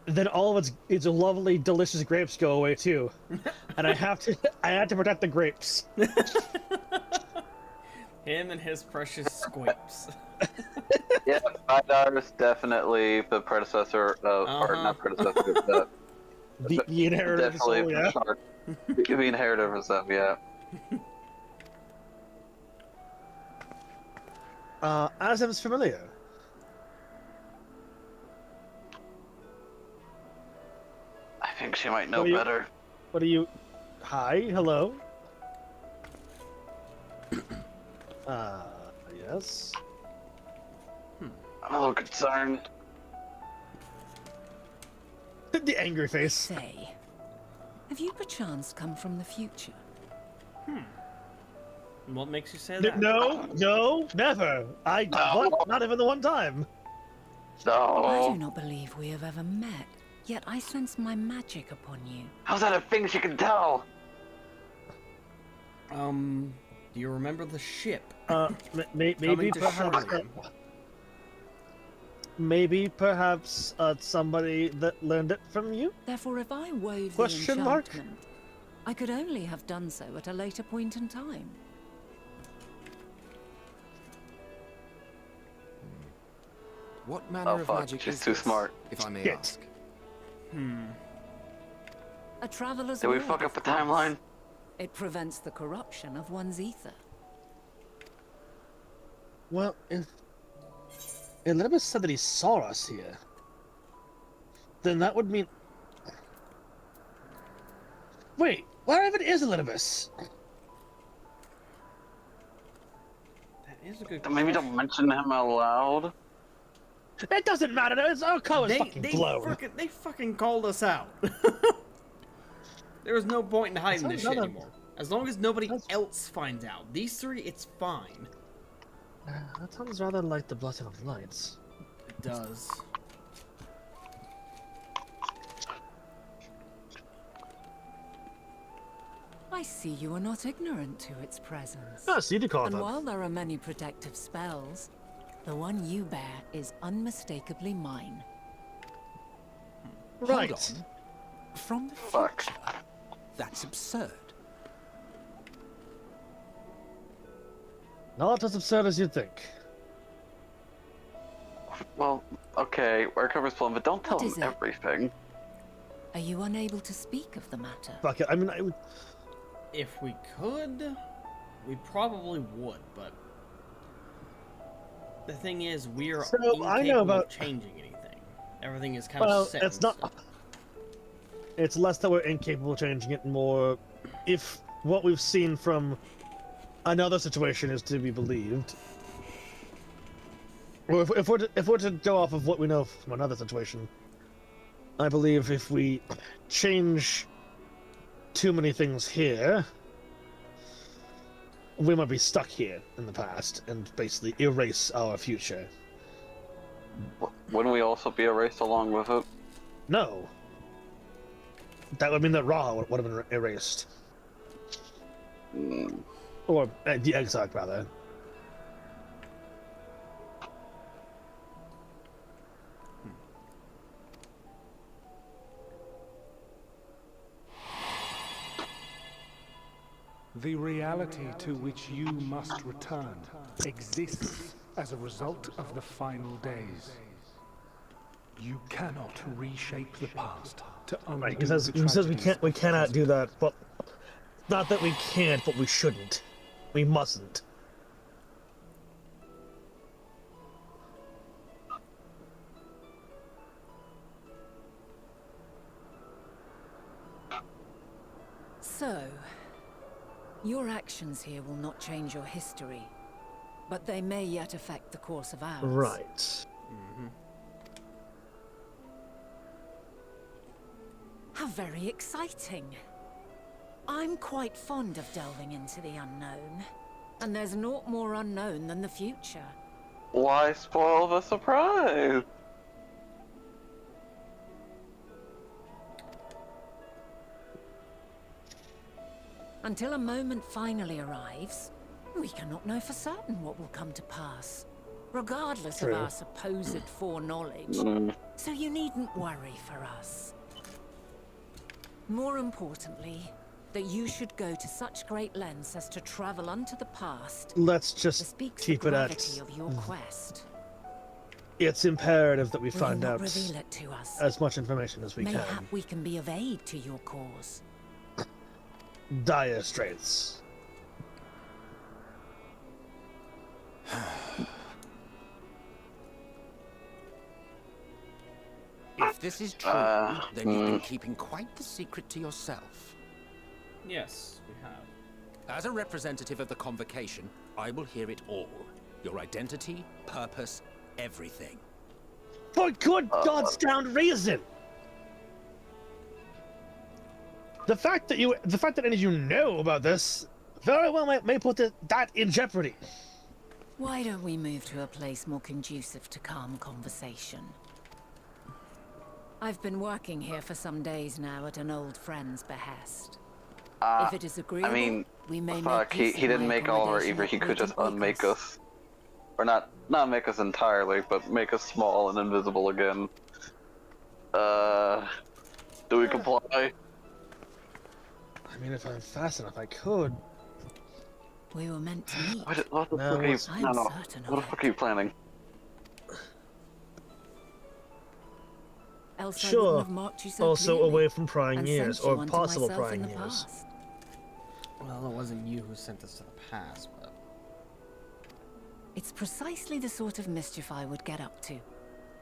then all of its lovely, delicious grapes go away too, and I had to protect the grapes. Him and his precious squapes. Yeah, Vidar is definitely the predecessor of, or not predecessor, but The inheritor of the soul, definitely yeah. shark. The inheritor of stuff, yeah. Azem's familiar. I think she might know What do you- better. What are you? Hi, hello. Yes. I'm a little concerned. The angry face. Say, have you perchance come from the future? What makes you say that? No, never. What? Not even the one time. I No. do not believe we have ever met, yet I sense my magic upon you. How's that a thing she can tell? Do you remember the ship? Maybe Coming to perhaps. Shoreham. Maybe perhaps somebody that learned it from you. Therefore, if I wove Question the mark? enchantment, I could only have done so at a later point in time. What manner Oh of fuck, magic she's is too this, smart. if I may Shit. ask? A traveler's Did we word, fuck up of the course. timeline? It prevents the corruption of one's ether. Well, if Elizabeth said that he saw us here, then that would mean... Wait, where even is Elizabeth? That is a good Then maybe don't mention him out loud. It doesn't matter, it's our colors fucking blown. They fucking called us out. There was no point in hiding this shit anymore. As long as nobody else finds out. These three, it's fine. That sounds rather like the Blessing of Lights. It does. I see you are not ignorant to its presence. Ah, see the card. And while there are many protective spells, the one you bear is unmistakably mine. Right. Hold on. From the Fuck. future? That's absurd. Not as absurd as you'd think. Well, okay, wear cover's plan, but don't tell What him is it? everything. Are you unable to speak of the matter? Fuck it, I mean, I would... If we could, we probably would, but the thing is, we're So, incapable I know about... of changing anything. Everything is kind Well, of set. it's in not... stone. It's less that we're incapable of changing it, more if what we've seen from another situation is to be believed. Or if we're to go off of what we know from another situation, I believe if we change too many things here, we might be stuck here in the past and basically erase our future. Wouldn't we also be erased along with it? No. That would mean that Ra would have been erased. Mm. Or the Exarch, rather. The reality to which you must return exists as a result of the final days. You cannot reshape the past to undo Right, the he says we tragedies. cannot do that, but not that we can't, but we shouldn't. We mustn't. So, your actions here will not change your history, but they may yet affect the course of ours. Right. How very exciting. I'm quite fond of delving into the unknown, and there's naught more unknown than the future. Why spoil the surprise? Until a moment finally arrives, we cannot know for certain what will come to pass, regardless of our supposed foreknowledge. So you needn't worry for us. More importantly, that you should go to such great lengths as to travel unto the past. Let's This just speaks keep the it at... gravity of your quest. It's imperative that we Will find you not out reveal it to us? as much information as we Mayhap can. we can be of aid to your cause. Dire straits. If this is true, then you've been keeping quite the secret to yourself. Yes, we have. As a representative of the Convocation, I will hear it all. Your identity, purpose, everything. For good God's down reason! The fact that any of you know about this very well may put that in jeopardy. Why don't we move to a place more conducive to calm conversation? I've been working here for some days now at an old friend's behest. If it is agreeable, I mean, we may fuck, he didn't make all of our either. He could just unmake us. Or not make us entirely, but make us small and invisible again. Do we comply? I mean, if I'm fast enough, I could. We were meant to meet. What the No, fuck are you? I'm No. certain What the of fuck it. are you planning? Else I Sure. wouldn't have marked you so Also clearly away from prying and ears, sent you or unto possible myself in prying the ears. past. Well, it wasn't you who sent us to the past, but... It's precisely the sort of mischief I would get up to.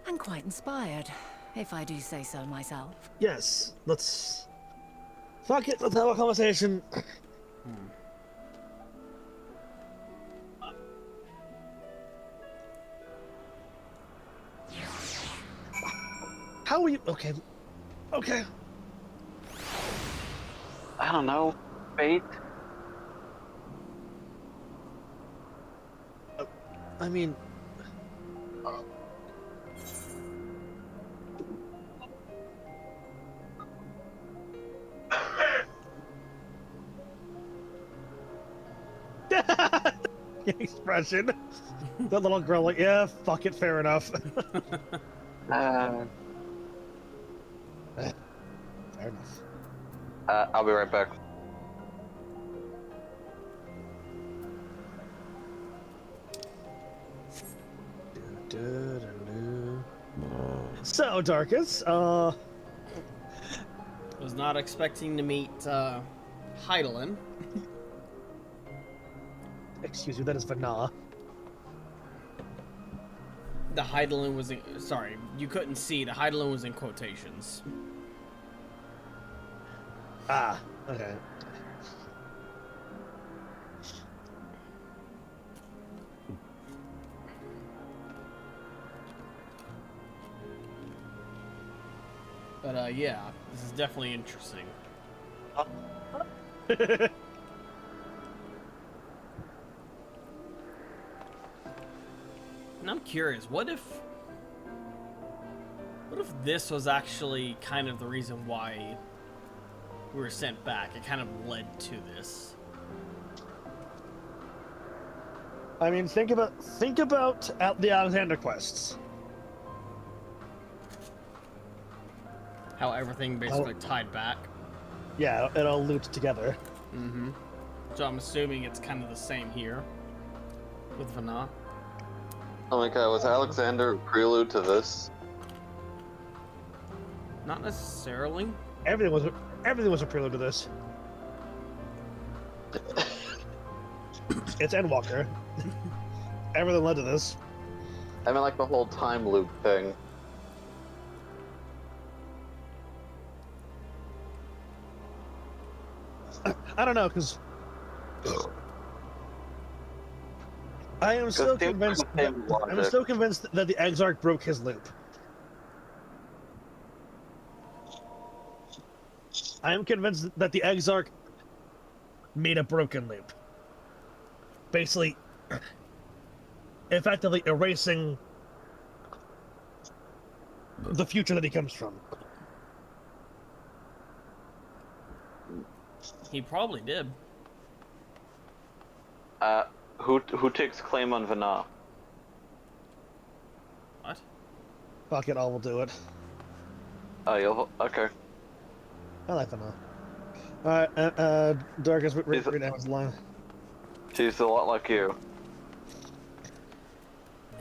And quite inspired, if I do say so myself. Yes, let's... Fuck it, let's have a conversation. How are you? Okay. Okay. I don't know. Fate? I mean... expression. That little girl like, yeah, fuck it, fair enough. Fair enough. I'll be right back. So, Darkus, was not expecting to meet, Heidelin. Excuse me, that is Vana. The Heidelin was in... Sorry, you couldn't see. The Heidelin was in quotations. Ah, okay. But, yeah, this is definitely interesting. And I'm curious, what if this was actually kind of the reason why we were sent back? It kind of led to this. I mean, think about the Alexander quests. How everything basically tied back. Yeah, it all looped together. Mm-hmm. So I'm assuming it's kind of the same here with Vana. Oh my god, was Alexander a prelude to this? Not necessarily. Everything was a prelude to this. It's Endwalker. Everything led to this. I mean, like the whole time loop thing. I don't know, because I am so convinced. I'm so convinced that the Exarch broke his loop. I am convinced that the Exarch made a broken loop. Basically, effectively erasing the future that he comes from. He probably did. Who takes claim on Vana? What? Fuck it, I will do it. Oh, you'll... Okay. I like Vana. Alright, Darkus, read down his line. She's a lot like you.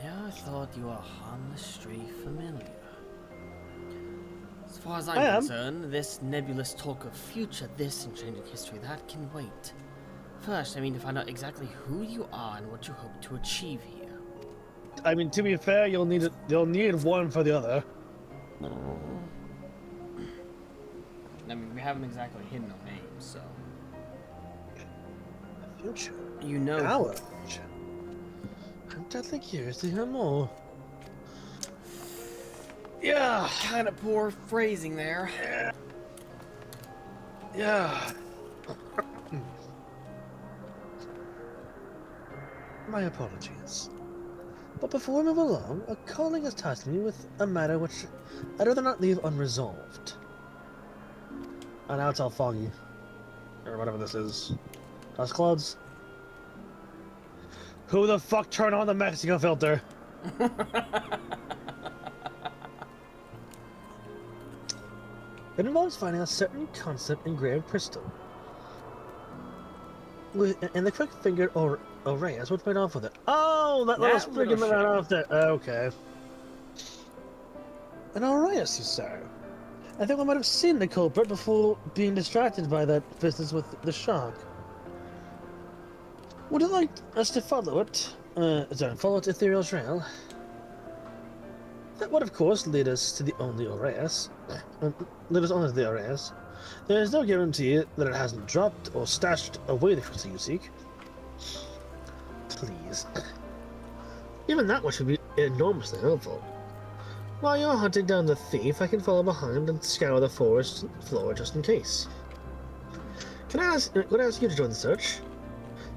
Now I thought you were a harmless stray familiar. As far as I'm concerned, this nebulous talk of future this and changing history that can wait. First, I mean to find out exactly who you are and what you hope to achieve here. I mean, to be fair, you'll need one for the other. I mean, we haven't exactly hidden our names, so... Future? You know... Our future? I'm deadly curious to hear more. Yeah! Kind of poor phrasing there. Yeah. My apologies. But before we move along, a calling has tasked me with a matter which I'd rather not leave unresolved. And now it's all foggy. Or whatever this is. Dust clouds? Who the fuck turned on the Mexico filter? It involves finding a certain concept engraved crystal. And the quick-fingered Orayas would made off with it. Oh, that little sprig in the right off there. Okay. An Orayas, you say? I think I might have seen the culprit before being distracted by that business with the shark. Would you like us to follow it? Follow its ethereal trail? That would, of course, lead us to the only Oreas. Lead us only to the Oreas. There is no guarantee that it hasn't dropped or stashed away the crystal you seek. Please. Even that much would be enormously helpful. While you're hunting down the thief, I can follow behind and scour the forest floor just in case. Could I ask you to join the search?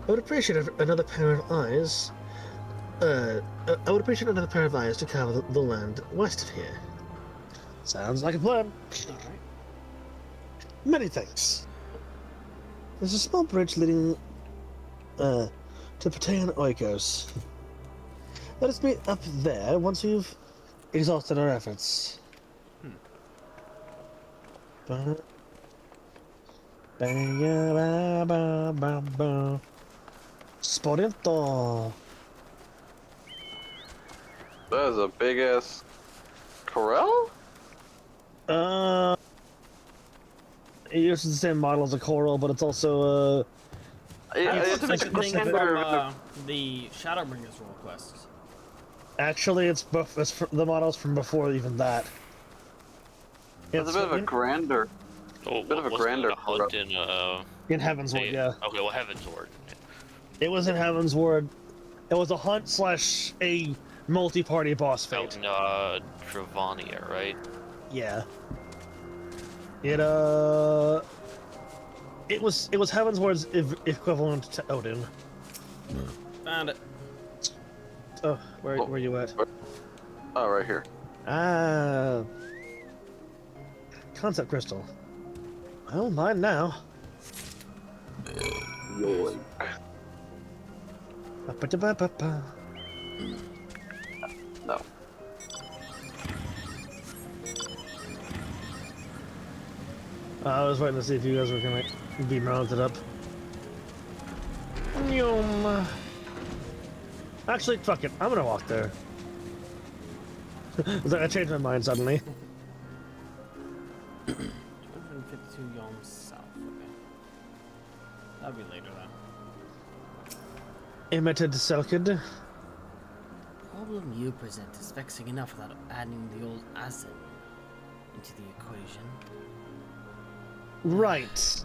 I would appreciate another pair of eyes. I would appreciate another pair of eyes to cover the land west of here. Sounds like a plan. Alright. Many thanks. There's a small bridge leading to Patean Oikos. Let us meet up there once we've exhausted our efforts. Sporento. That is a big ass corral? It uses the same model as a coral, but it's also It's It's like a the thing contender. from the Shadowbringers role quest. actually it's the models from before even that. It's a bit of a grander. Oh, Bit of a wasn't grander it a hunt in Heaven's Ward, yeah. Okay, well, Heaven's Ward. It was in Heaven's Ward. It was a hunt slash a multi-party boss Out fight. in Travania, right? Yeah. It was Heaven's Ward's equivalent to Odin. Found it. Oh, where you at? Oh, right here. Ah. Concept crystal. Well, mine now. Yoink. Ba-ba-da-ba-ba-ba. No. I was waiting to see if you guys were gonna be mounted up. Nyum. Actually, fuck it. I'm gonna walk there. I changed my mind suddenly. 252 yalms south. Okay. That'll be later then. Emitted Selkid. The problem you present is vexing enough without adding the old Asin into the equation. Right.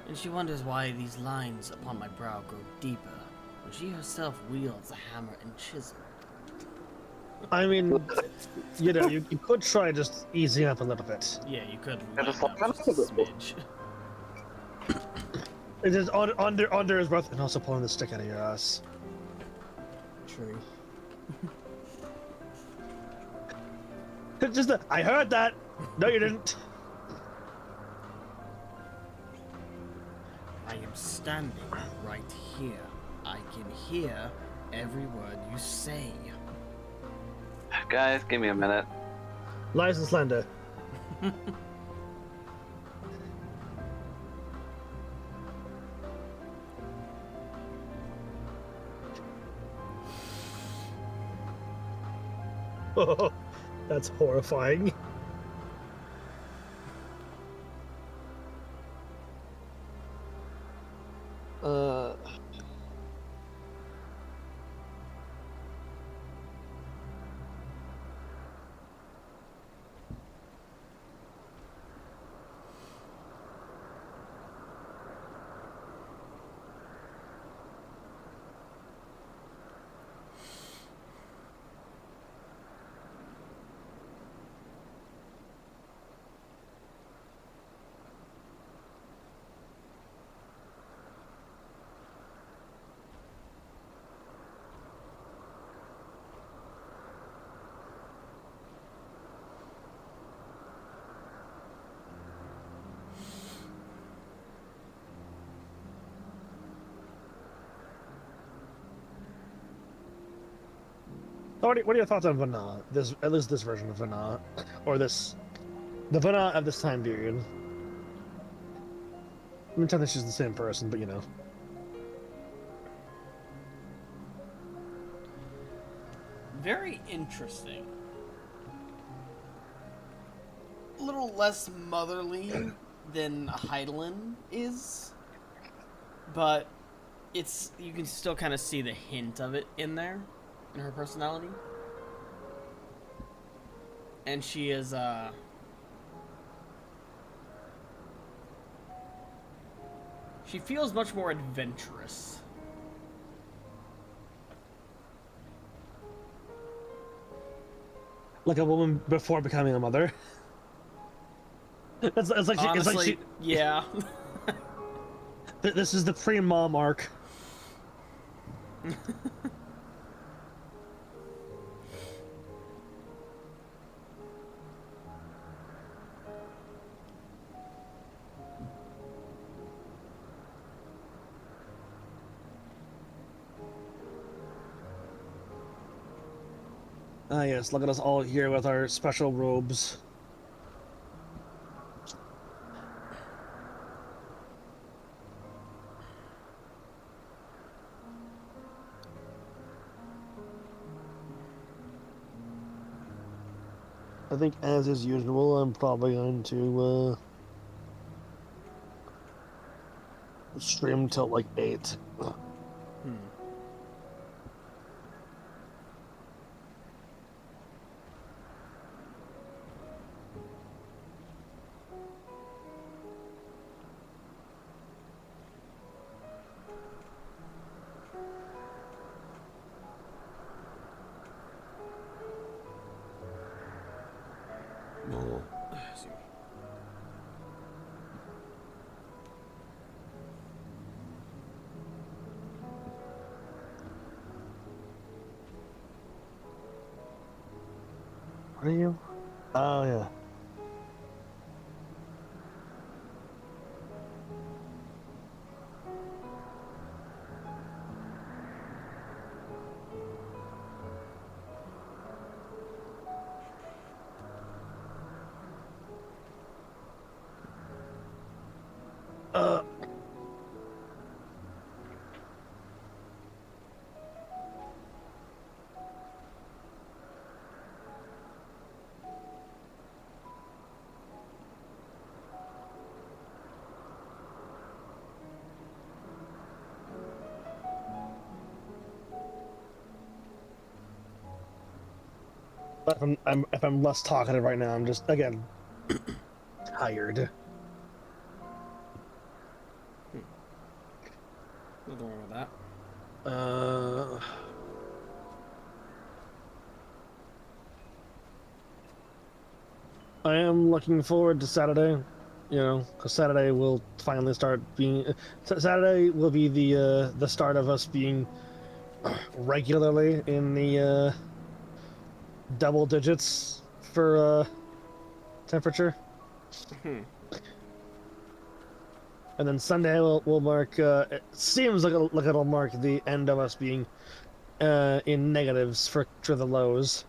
And she wonders why these lines upon my brow grow deeper when she herself wields a hammer and chisel. I mean, you know, you could try just easing up a little bit. Yeah, you could Yeah, lighten just up just a smidge. It is under his breath, and also pulling the stick out of your ass. True. It's just I heard that. No, you didn't. I am standing right here. I can hear every word you say. Guys, give me a minute. License Slender. Oh, that's horrifying. What are your thoughts on Vana? At least this version of Vana, or the Vana of this time period. I'm telling she's the same person, but you know. Very interesting. A little less motherly than Heidelin is, but it's you can still kind of see the hint of it in there, in her personality. And she is she feels much more adventurous. Like a woman before becoming a mother. It's like Honestly, it's like she, yeah. This is the pre-mom arc. Ah yes, look at us all here with our special robes. I think, as is usual, I'm probably going to stream till like 8. Are you? Oh, yeah. Uh. If I'm less talkative right now, I'm just, again, tired. Nothing wrong with that. I am looking forward to Saturday, you know, because Saturday will finally start being. Saturday will be the start of us being regularly in the double digits for temperature. And then Sunday will mark. It seems like it'll mark the end of us being in negatives for the lows.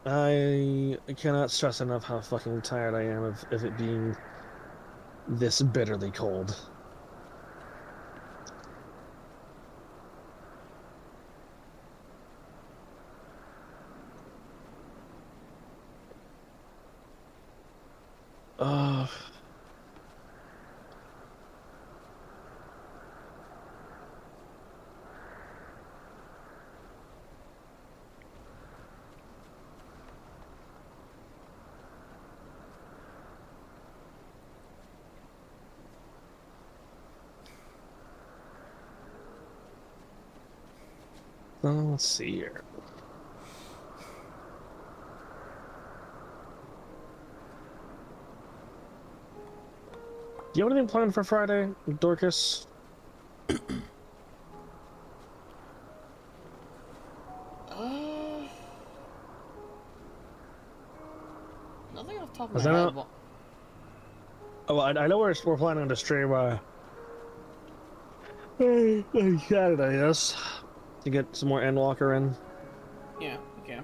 I cannot stress enough how fucking tired I am of it being this bitterly cold. Let's see here. Do you have anything planned for Friday, Dorcas? Nothing off the top of my head. Oh, I know we're planning to stream Saturday, yes, to get some more Endwalker in. Yeah, okay.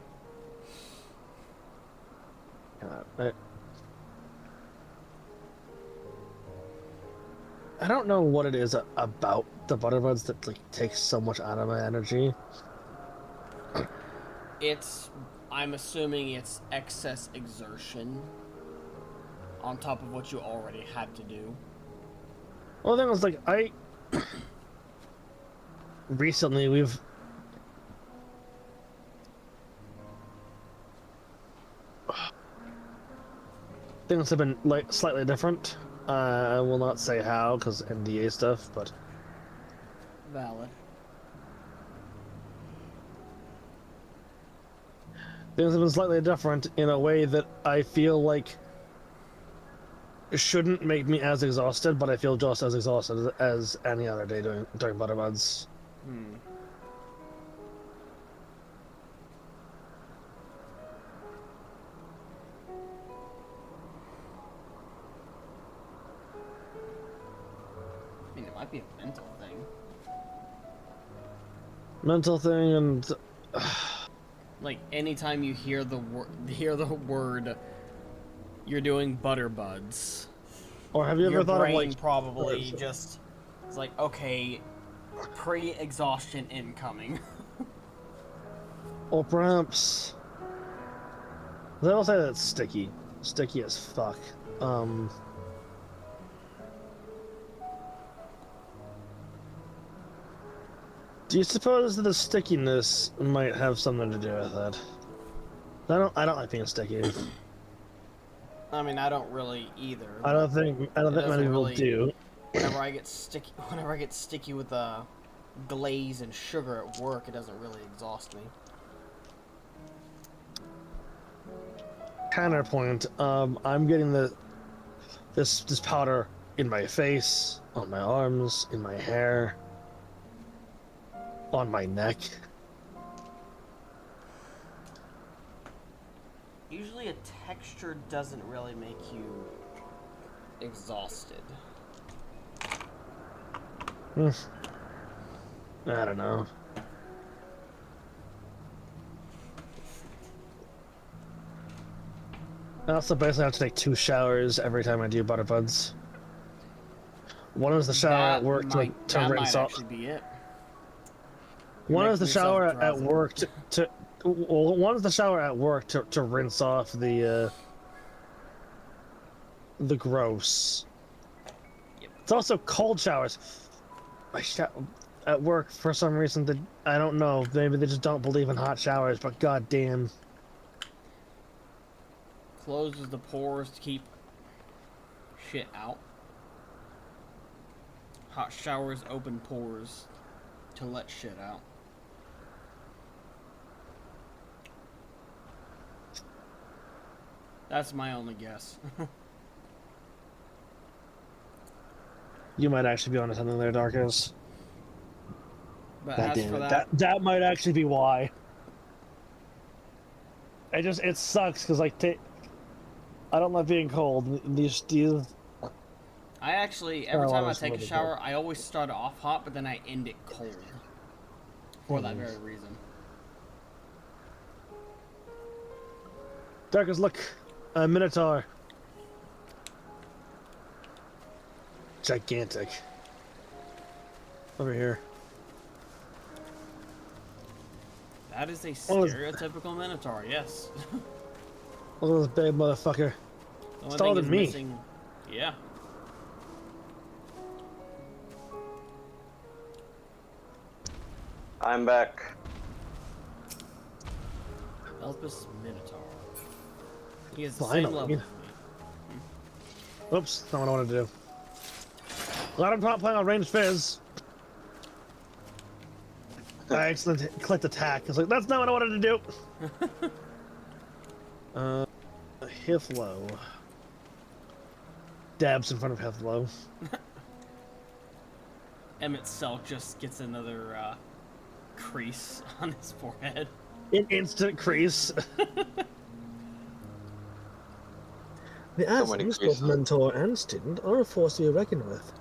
I don't know what it is about the Butterbuds that like takes so much out of my energy. I'm assuming it's excess exertion on top of what you already had to do. Well, the thing was, like, recently we've... Things have been, like, slightly different. I will not say how, because NDA stuff, but... Valid. Things have been slightly different in a way that I feel like shouldn't make me as exhausted, but I feel just as exhausted as any other day during Butterbuds. Hmm. I mean, it might be a mental thing. Mental thing and... Like, anytime you hear the word, you're doing Butterbuds. Or have you ever thought of, brain like... probably just... It's like, okay, pre-exhaustion incoming. Or perhaps... I will say that's sticky. Sticky as fuck. Do you suppose that the stickiness might have something to do with that? I don't like being sticky. I mean, I don't really either. I don't think many people do. Whenever I get sticky with glaze and sugar at work, it doesn't really exhaust me. Counterpoint. I'm getting this powder in my face, on my arms, in my hair, on my neck. Usually a texture doesn't really make you exhausted. I don't know. I also basically have to take 2 showers every time I do Butterbuds. One is the shower at work to rinse off. That might actually be it. One is the shower at work one is the shower at work to rinse off the gross. Yep. It's also cold showers. At work for some reason I don't know. Maybe they just don't believe in hot showers. But goddamn. Closes the pores to keep shit out. Hot showers open pores to let shit out. That's my only guess. You might actually be onto something there, Darkus. But God as damn for it. That might actually be why. It sucks because like I don't like being cold. These I actually, every time I take a shower, I always start off hot, but then I end it cold. For that very reason. Darkus, look. A Minotaur. Gigantic. Over here. That is a stereotypical Minotaur, yes. Look at this big motherfucker. It's taller than me. Missing, yeah. I'm back. Elpis Minotaur. He is the Finally. same level. Oops, not what I wanted to do. Glad I'm not playing on ranged fizz. I accidentally clicked attack. I was like, that's not what I wanted to do. Hithlow. Dabs in front of Hithlow. Emmett Selk just gets another crease on his forehead. An instant crease. The absence of mentor and student are a force to be reckoned with.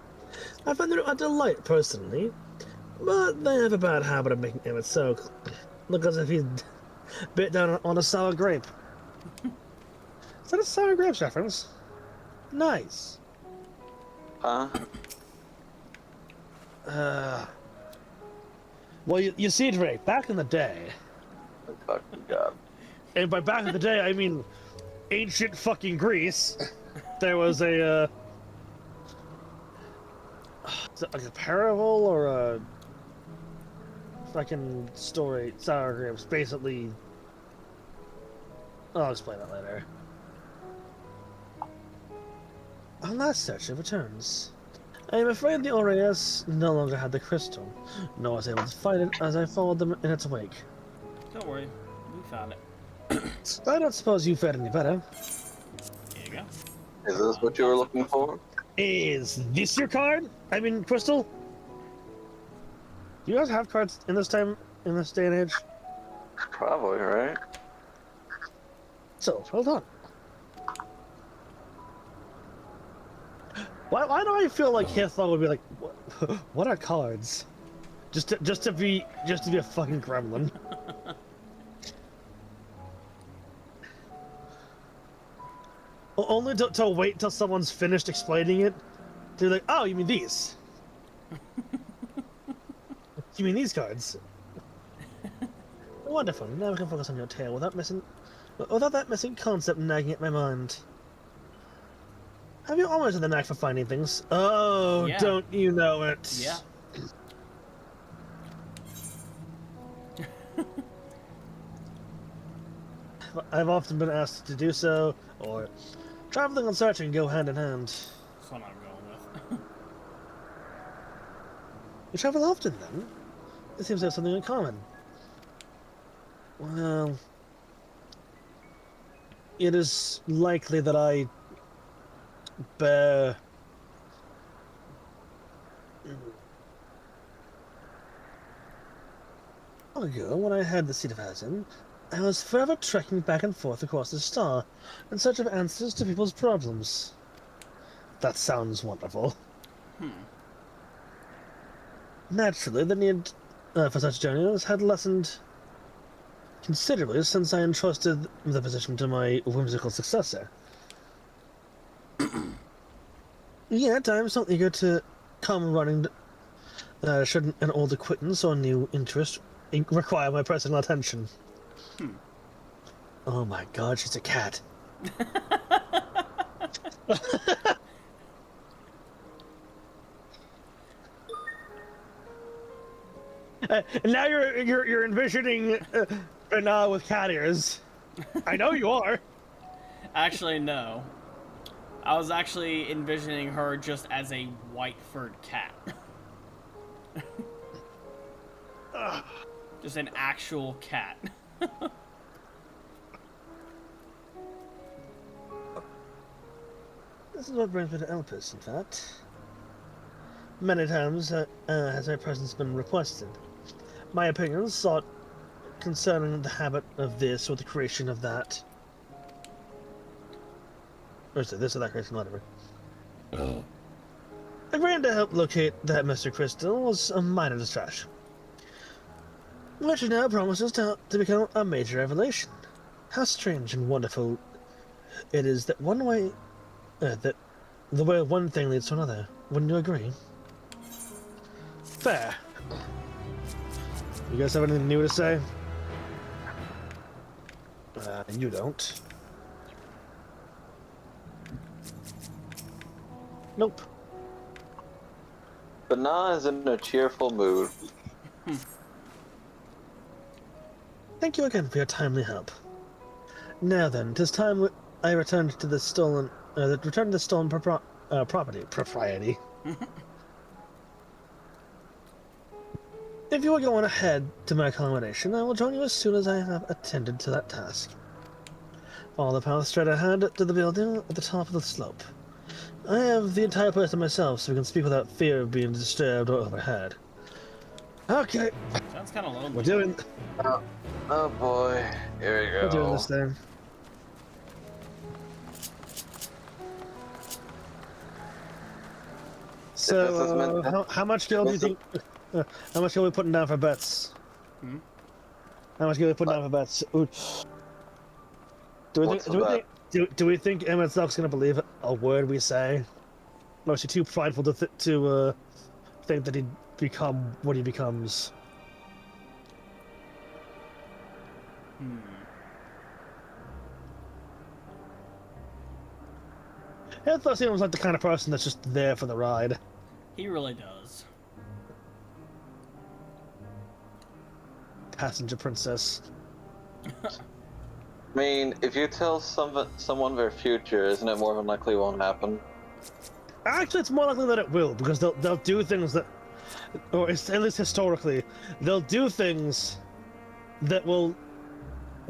I find them a delight personally, but they have a bad habit of making Emmett Selk look as if he bit down on a sour grape. Is that a sour grapes reference? Nice. Huh? Well, you see, Dre, back in the day, Oh, fucking God. and by back in the day, I mean ancient fucking Greece, there was a like a parable or a fucking story? Sorry, it's basically. I'll explain that later. Our last searcher returns. I am afraid the Aureus no longer had the crystal, nor was able to find it as I followed them in its wake. Don't worry, we found it. I don't suppose you fared any better. Here you go. Is this what you were looking for? Is this your card? I mean, crystal? Do you guys have cards in this day and age? Probably, right? So, hold on. Why do I feel like Hitler would be like, what are cards? Just to be a fucking gremlin. Only to wait till someone's finished explaining it. They're like, oh, you mean these? You mean these cards? Wonderful. Now we can focus on your tale without that missing concept nagging at my mind. Have you always had the knack for finding things? Oh, yeah. Don't you know it? Yeah. I've often been asked to do so, or traveling and searching go hand in hand. That's what I'm going with. You travel often, then? It seems to have something in common. Well, it is likely that I bear... Long ago, when I had the seat of Hazin, I was forever trekking back and forth across the star in search of answers to people's problems. That sounds wonderful. Naturally, the need for such journeys had lessened considerably since I entrusted the position to my whimsical successor. Yet I am so eager to come running should an old acquaintance or new interest require my personal attention. Oh my god, she's a cat. And now you're envisioning Bernard with cat ears. I know you are. Actually, no. I was actually envisioning her just as a white furred cat. Just an actual cat. This is what brings me to Elpis, in fact. Many times has my presence been requested. My opinions sought concerning the habit of this or the creation of that. Or is it this or that creation, whatever. Agreeing to help locate that Mr. Crystal was a minor distraction, which now promises to become a major revelation. How strange and wonderful it is that that the way one thing leads to another. Wouldn't you agree? Fair. You guys have anything new to say? You don't. Nope. Bana is in a cheerful mood. Thank you again for your timely help. Now then, 'tis time I returned to the stolen propriety. If you are going ahead to my accommodation, I will join you as soon as I have attended to that task. Follow the path straight ahead to the building at the top of the slope. I have the entire place to myself, so we can speak without fear of being disturbed or overheard. Okay. Sounds kind of lonely. We're doing... Oh boy. Here we go. We're doing this thing. So, how much gold do you think... how much are we putting down for bets? How much are we putting down for bets? Ooh. Do we think MSQ's gonna believe a word we say? Or is he too prideful to think that he'd become what he becomes? Hitler seems like the kind of person that's just there for the ride. He really does. Passenger princess. I mean, if you tell someone their future, isn't it more than likely it won't happen? Actually, it's more likely that it will, because they'll do things that, or at least historically, they'll do things that will,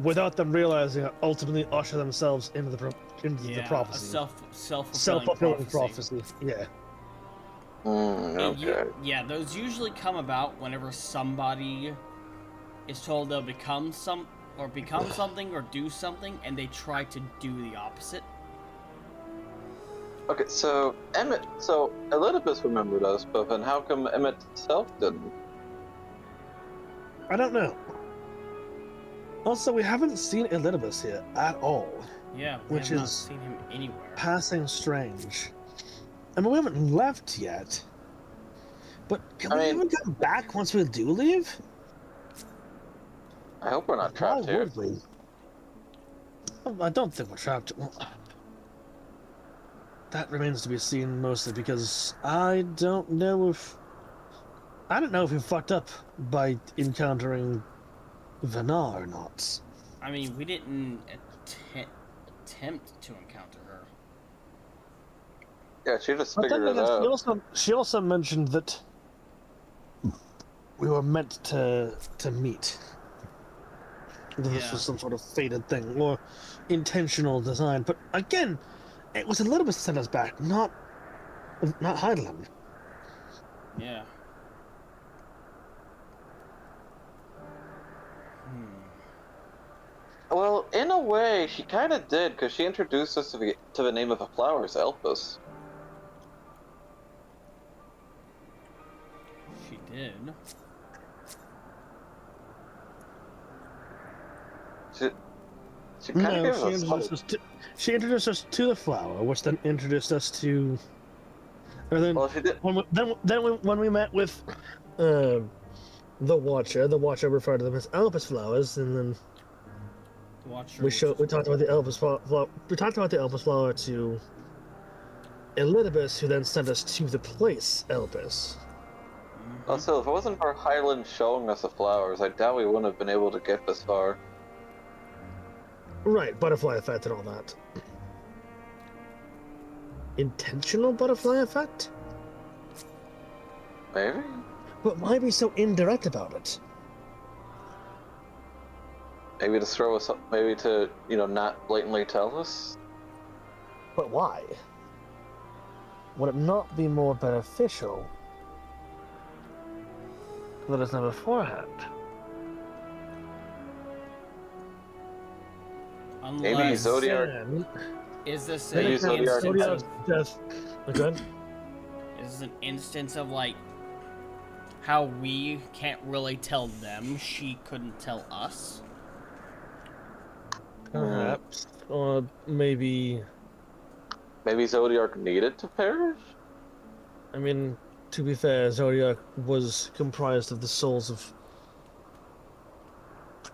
without them realizing it, ultimately usher themselves into the prophecy. A self-fulfilling prophecy. Yeah. Okay. Yeah, those usually come about whenever somebody is told they'll become something or do something, and they try to do the opposite. Okay, so Elidibus remembered us, but then how come Emmett himself didn't? I don't know. Also, we haven't seen Elidibus here at all. Yeah, we which have not is seen him anywhere. passing strange. I mean, we haven't left yet. But can we even come back once we do leave? I hope we're not trapped here. Would we? I don't think we're trapped. Well, that remains to be seen, mostly because I don't know if we fucked up by encountering Vanar or not. I mean, we didn't attempt to encounter her. Yeah, she just figured it out. She also mentioned that we were meant to meet. This was some sort of fated thing, or intentional design. But again, it was a little bit to send us back, not Heidelin. Yeah. Well, in a way, she kind of did, because she introduced us to the name of the flowers, Elpis. She did. She kind of she introduced us to the flower, which then introduced us to. Or then, well, she did. When we met with the Watcher referred to them as Elpis flowers, and then we talked about the Elpis flower. We talked about the Elpis flower to Elidibus, who then sent us to the place Elpis. Also, if it wasn't for Highland showing us the flowers, I doubt we wouldn't have been able to get this far. Right, butterfly effect and all that. Intentional butterfly effect? Maybe? But why be so indirect about it? Maybe to throw us up, maybe to, not blatantly tell us? But why? Would it not be more beneficial to let us know beforehand? Unless, maybe Zodiac. Is this maybe Zodiac's death? Again? Is this an instance of like how we can't really tell them? She couldn't tell us. Perhaps, or maybe. Maybe Zodiac needed to perish. I mean, to be fair, Zodiac was comprised of the souls of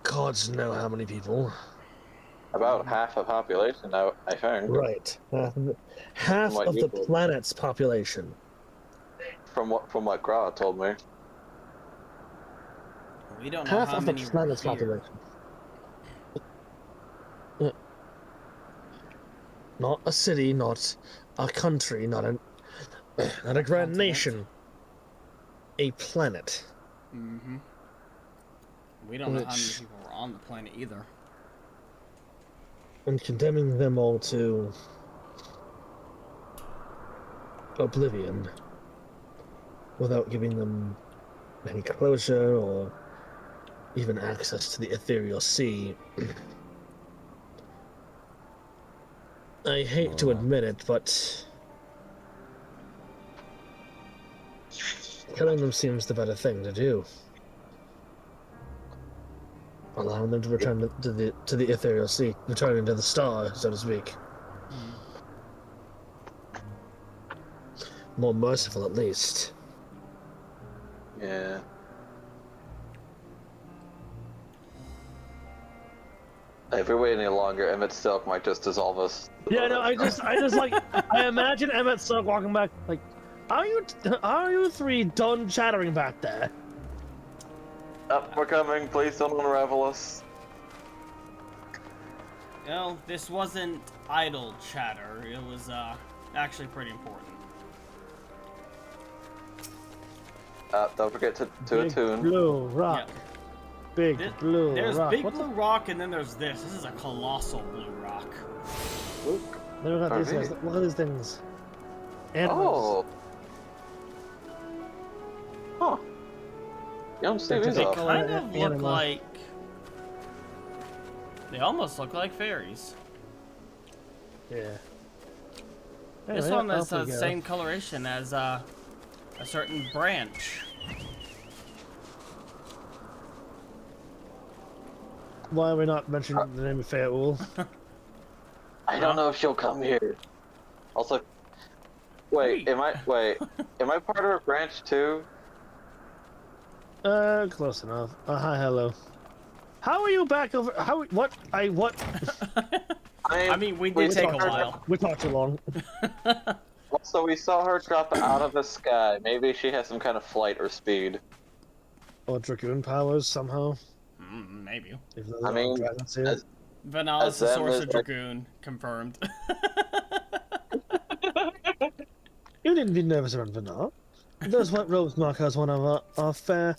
gods know how many people. About half the population, I think. Right. Half of the planet's population. From what Gra told me. We don't know half how of many the planet's here. population. Not a city, not a country, not a grand nation. A planet. Mm-hmm. We don't know how many people were on the planet either. And condemning them all to oblivion without giving them any closure or even access to the ethereal sea. I hate to admit it, but killing them seems the better thing to do. Allowing them to return to the ethereal sea, returning to the star, so to speak. More merciful, at least. Yeah. If we wait any longer, Emmett Silk might just dissolve us. Yeah, no, I just like, I imagine Emmett Silk walking back, like, Are you three done chattering back there? Up, we're coming. Please don't unravel us. Well, this wasn't idle chatter. It was actually pretty important. Don't forget to Big attune. blue rock. Yeah. Big blue There's rock. big What blue rock, and then there's this. This is a colossal blue rock. the... Look at these guys. Look at these things. Animals. Oh. Huh. You don't see They're these They just- often. kind of look Animal. like... They almost look like fairies. Yeah. This Anyway, one off has we the go. same coloration as a certain branch. Why are we not mentioning the name of Fairwool? I don't know if she'll come here. Also, wait, am I part of a branch too? Close enough. Hi, hello. How are you back over? What? I mean, we did take a while. We talked too long. Also, we saw her drop out of the sky. Maybe she has some kind of flight or speed. Or Dragoon powers somehow. Maybe. If I mean, dragons here. Vanilla is the them source is of like- Dragoon. Confirmed. You needn't be nervous around Vanilla. Those white robes mark her as one of our fair,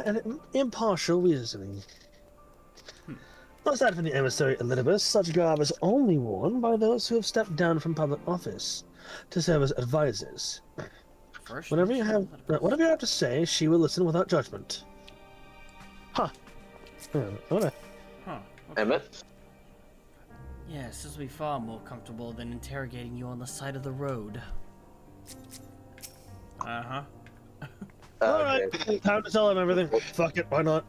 and impartial reasoning. Aside from the emissary Elizabeth, such garb is only worn by those who have stepped down from public office to serve as advisors. First, Whatever you have to say, she will listen without judgment. Huh. Alright. Huh. Emmett? Yes, this will be far more comfortable than interrogating you on the side of the road. Uh-huh. Alright, time to tell him everything. Fuck it, why not?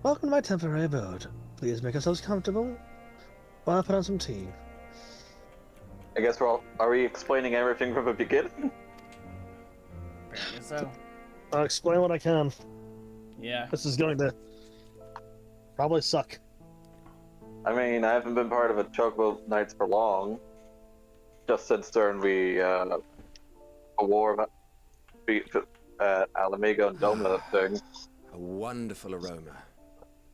Welcome to my temporary abode. Please make yourselves comfortable while I put on some tea. I guess are we explaining everything from the beginning? Apparently so. I'll explain what I can. Yeah. This is going to probably suck. I mean, I haven't been part of a Chocobo Nights for long. Just since during a war about Alamigo and Doma thing. A wonderful aroma.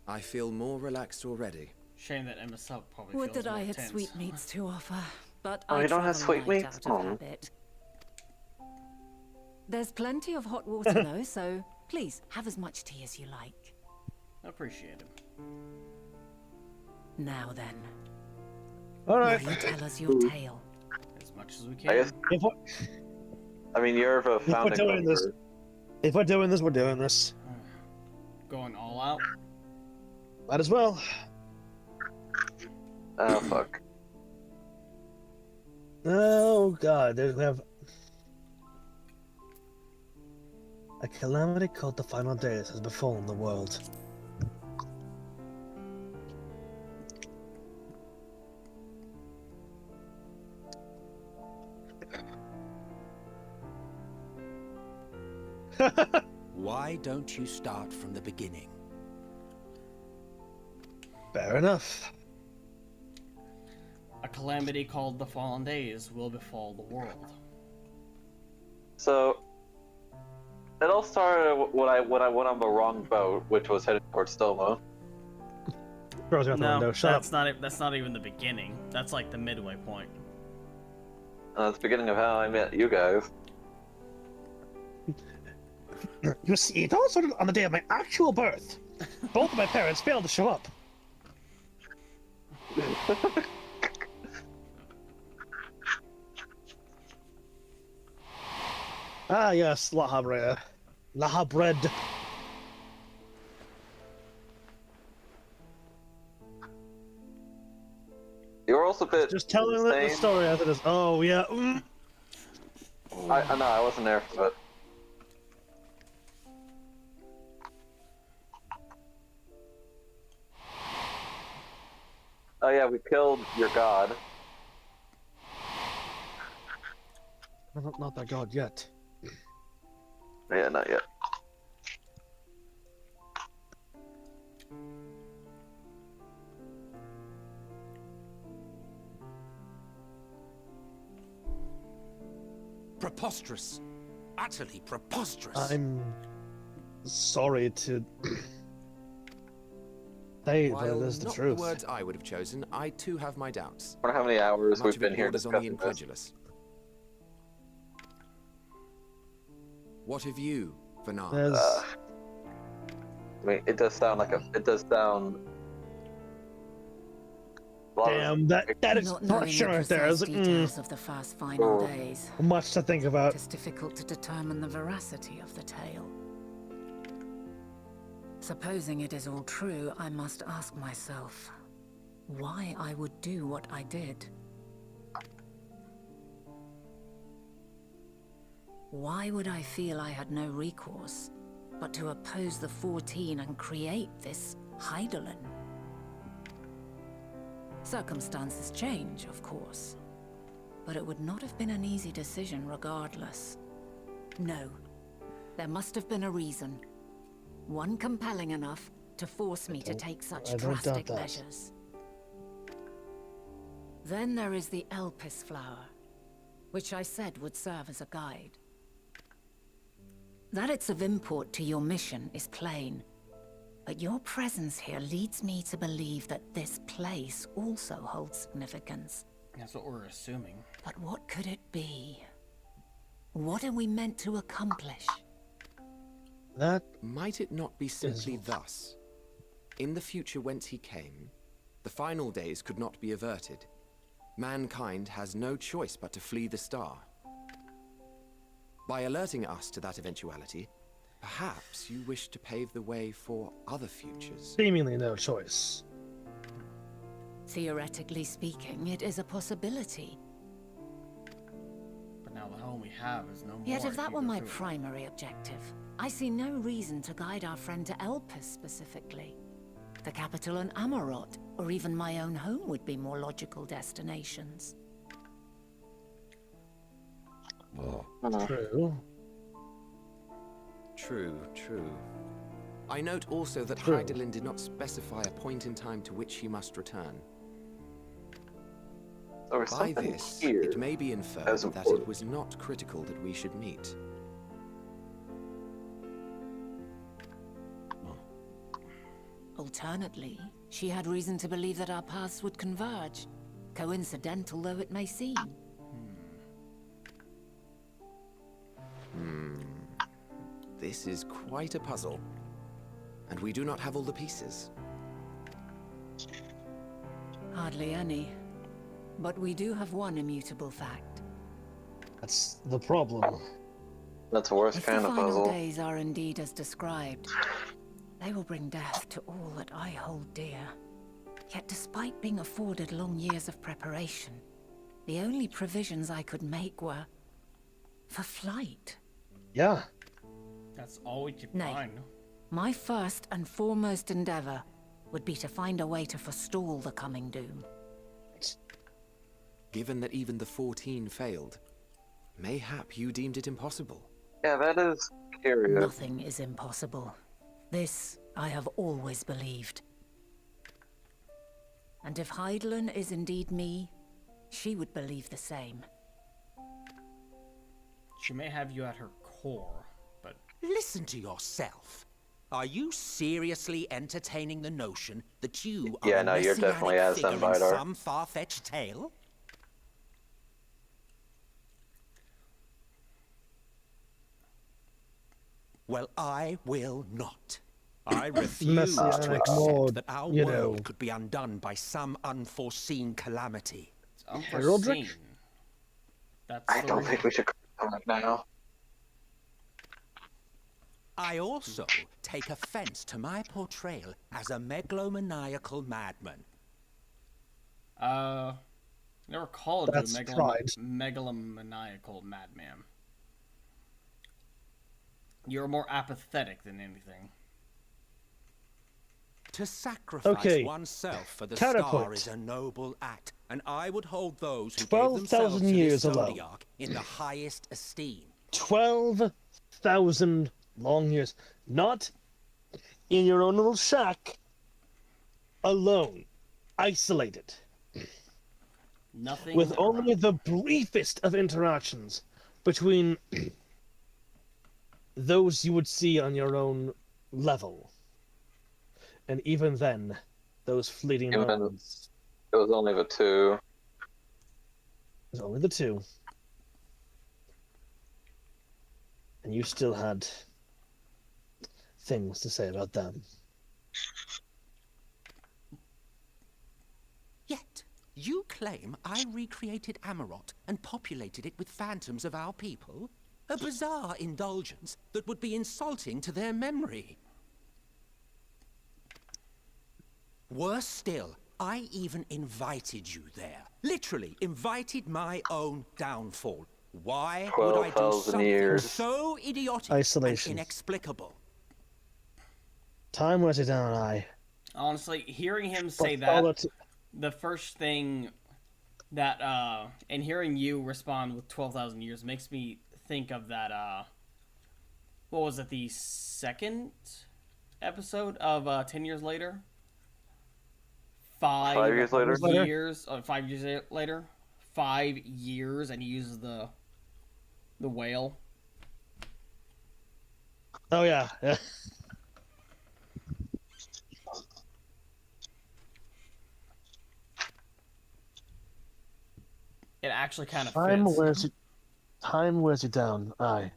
I feel more relaxed already. Shame that MSQ probably Would feels that more I had tense. sweetmeats to offer, but Oh, I you don't have travel light sweetmeats? out of Oh. habit. There's plenty of hot water though, so please have as much tea as you like. Appreciate it. Now then, Alright. will you tell us your tale? As much as we I can. guess. I mean, you're the founding doing this- member. If we're doing this, we're doing this. Going all out. Might as well. Oh fuck. Oh god, we have a calamity called the Final Days has befallen the world. Why don't you start from the beginning? Fair enough. A calamity called the Fallen Days will befall the world. So, it all started when I went on the wrong boat, which was headed towards Stoma. Throws me out the No, window. Shut that's not even the beginning. That's like the midway point. That's the beginning of how I met you guys. up. You see, it all started on the day of my actual birth. Both of my parents failed to show up. Ah, yes, La Habre. La Habred. You were also a bit Just telling the insane. story after this. Oh, yeah. I know, I wasn't there for it. Oh yeah, we killed your god. Not that god yet. Yeah, not yet. Preposterous. Utterly preposterous. I'm sorry to say, but it While is the not truth. the words I would have chosen, I too have my doubts. I wonder how many hours Much we've of been it here borders on the discussing this. incredulous. What of you, Vanar? There's I mean, it does sound like a. It does sound. a lot of- damn that is Not knowing pressure the right there. precise It's like, details of the first final Oh. days, much to think about. it is difficult to determine the veracity of the tale. Supposing it is all true, I must ask myself why I would do what I did. Why would I feel I had no recourse but to oppose the 14 and create this Heidelin? Circumstances change, of course, but it would not have been an easy decision regardless. No, there must have been a reason. One compelling enough to force me to take such I don't doubt drastic that. measures. Then there is the Elpis flower, which I said would serve as a guide. That it's of import to your mission is plain, but your presence here leads me to believe that this place also holds significance. That's what we're assuming. But what could it be? What are we meant to accomplish? That Might it not be simply thus? In the future whence he came, the final days could not be averted. Mankind has no choice but to flee the star. By alerting us to that eventuality, perhaps you wish to pave the way for other futures. seemingly no choice. Theoretically speaking, it is a possibility. But now the home we have is no more. Yet if that You were go my through it. primary objective, I see no reason to guide our friend to Elpis specifically. The capital and Amarot, or even my own home would be more logical destinations. True. True, true. I note also that True. Heidelin did not specify a point in time to which he must return. There was By something this, here. it may be inferred as that it important. was not critical that we should meet. Alternately, she had reason to believe that our paths would converge, coincidental though it may seem. This is quite a puzzle. And we do not have all the pieces. Hardly any. But we do have one immutable fact. That's the problem. That's the worst If the kind of final puzzle. days are indeed as described, they will bring death to all that I hold dear. Yet despite being afforded long years of preparation, the only provisions I could make were for flight. Yeah. That's all we could Nay. find. My first and foremost endeavor would be to find a way to forestall the coming doom. Given that even the 14 failed, mayhap you deemed it impossible. Yeah, that is curious. Nothing is impossible. This I have always believed. And if Heidelin is indeed me, she would believe the same. She may have you at her core, but Listen to yourself. Are you seriously entertaining the notion that you Yeah, are a no, you're messianic definitely as figure in Vidar. some far-fetched tale? Well, I will not. I refuse to Messianic accept mode, that our you world know. could be undone by some unforeseen calamity. it's unforeseen. Heraldric? That's I the don't reason. think we should come up now. I also take offense to my portrayal as a megalomaniacal madman. Never called That's you a pride. megalomaniacal madman. You're more apathetic than anything. To sacrifice Okay. oneself for the Counterpoint. star is a noble act, and I would hold those who gave 12,000 themselves to years this alone. zodiac in the highest esteem. 12,000 long years. Not in your own little shack, alone, isolated, Nothing. with only the briefest of interactions between those you would see on your own level, and even then, those fleeting moments. It was only the two. It was only the two. And you still had things to say about them. Yet, you claim I recreated Amarot and populated it with phantoms of our people? A bizarre indulgence that would be insulting to their memory. Worse still, I even invited you there. Literally invited my own downfall. Why would I do something so idiotic and inexplicable? Time wears it down, I. Honestly, hearing him say that, the first thing that, and hearing you respond with 12,000 years makes me think of that, what was it, the second episode of 10 Years Later? 5 years later? 5 years later? 5 years, and he uses the whale. Oh, yeah. Yeah. It actually kind of fits. Time wears you down, aye.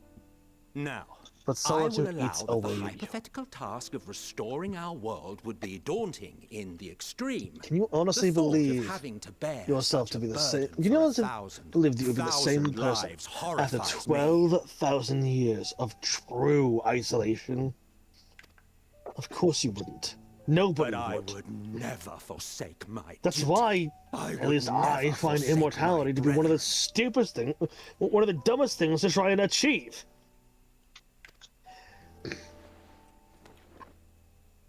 Now, but solitude I will allow eats that away. the hypothetical task of restoring our world would be daunting in the extreme. Can you honestly believe yourself to be the same? Can you honestly believe that you would be the same person after 12,000 years of true isolation? Of course you wouldn't. Nobody but I would. would never forsake my That's duty. why, at least I find immortality to be one of the stupidest things, one of the dumbest things to try and achieve.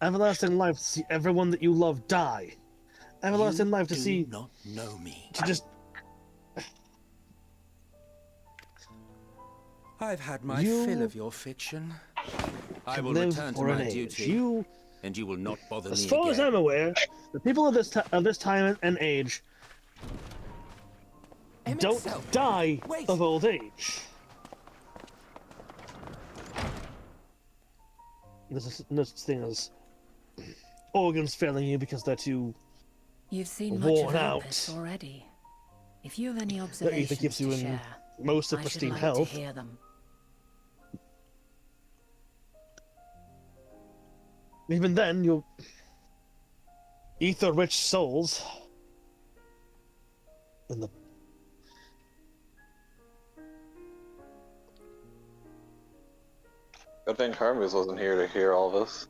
Everlasting life to see everyone that you love die. Everlasting life to see. Do not know me. To just. I've had my fill of your fiction. I will return to my duty. And you will not bother me again. As far as I'm aware, the people of this time and age don't die of old age. There's no such thing as organs failing you because they're too You've seen much worn of out. this already. If you have any That observations either keeps you to in share, most of I should pristine like health. to hear them. Even then, your ether-rich souls in the Good thing Hermes wasn't here to hear all this.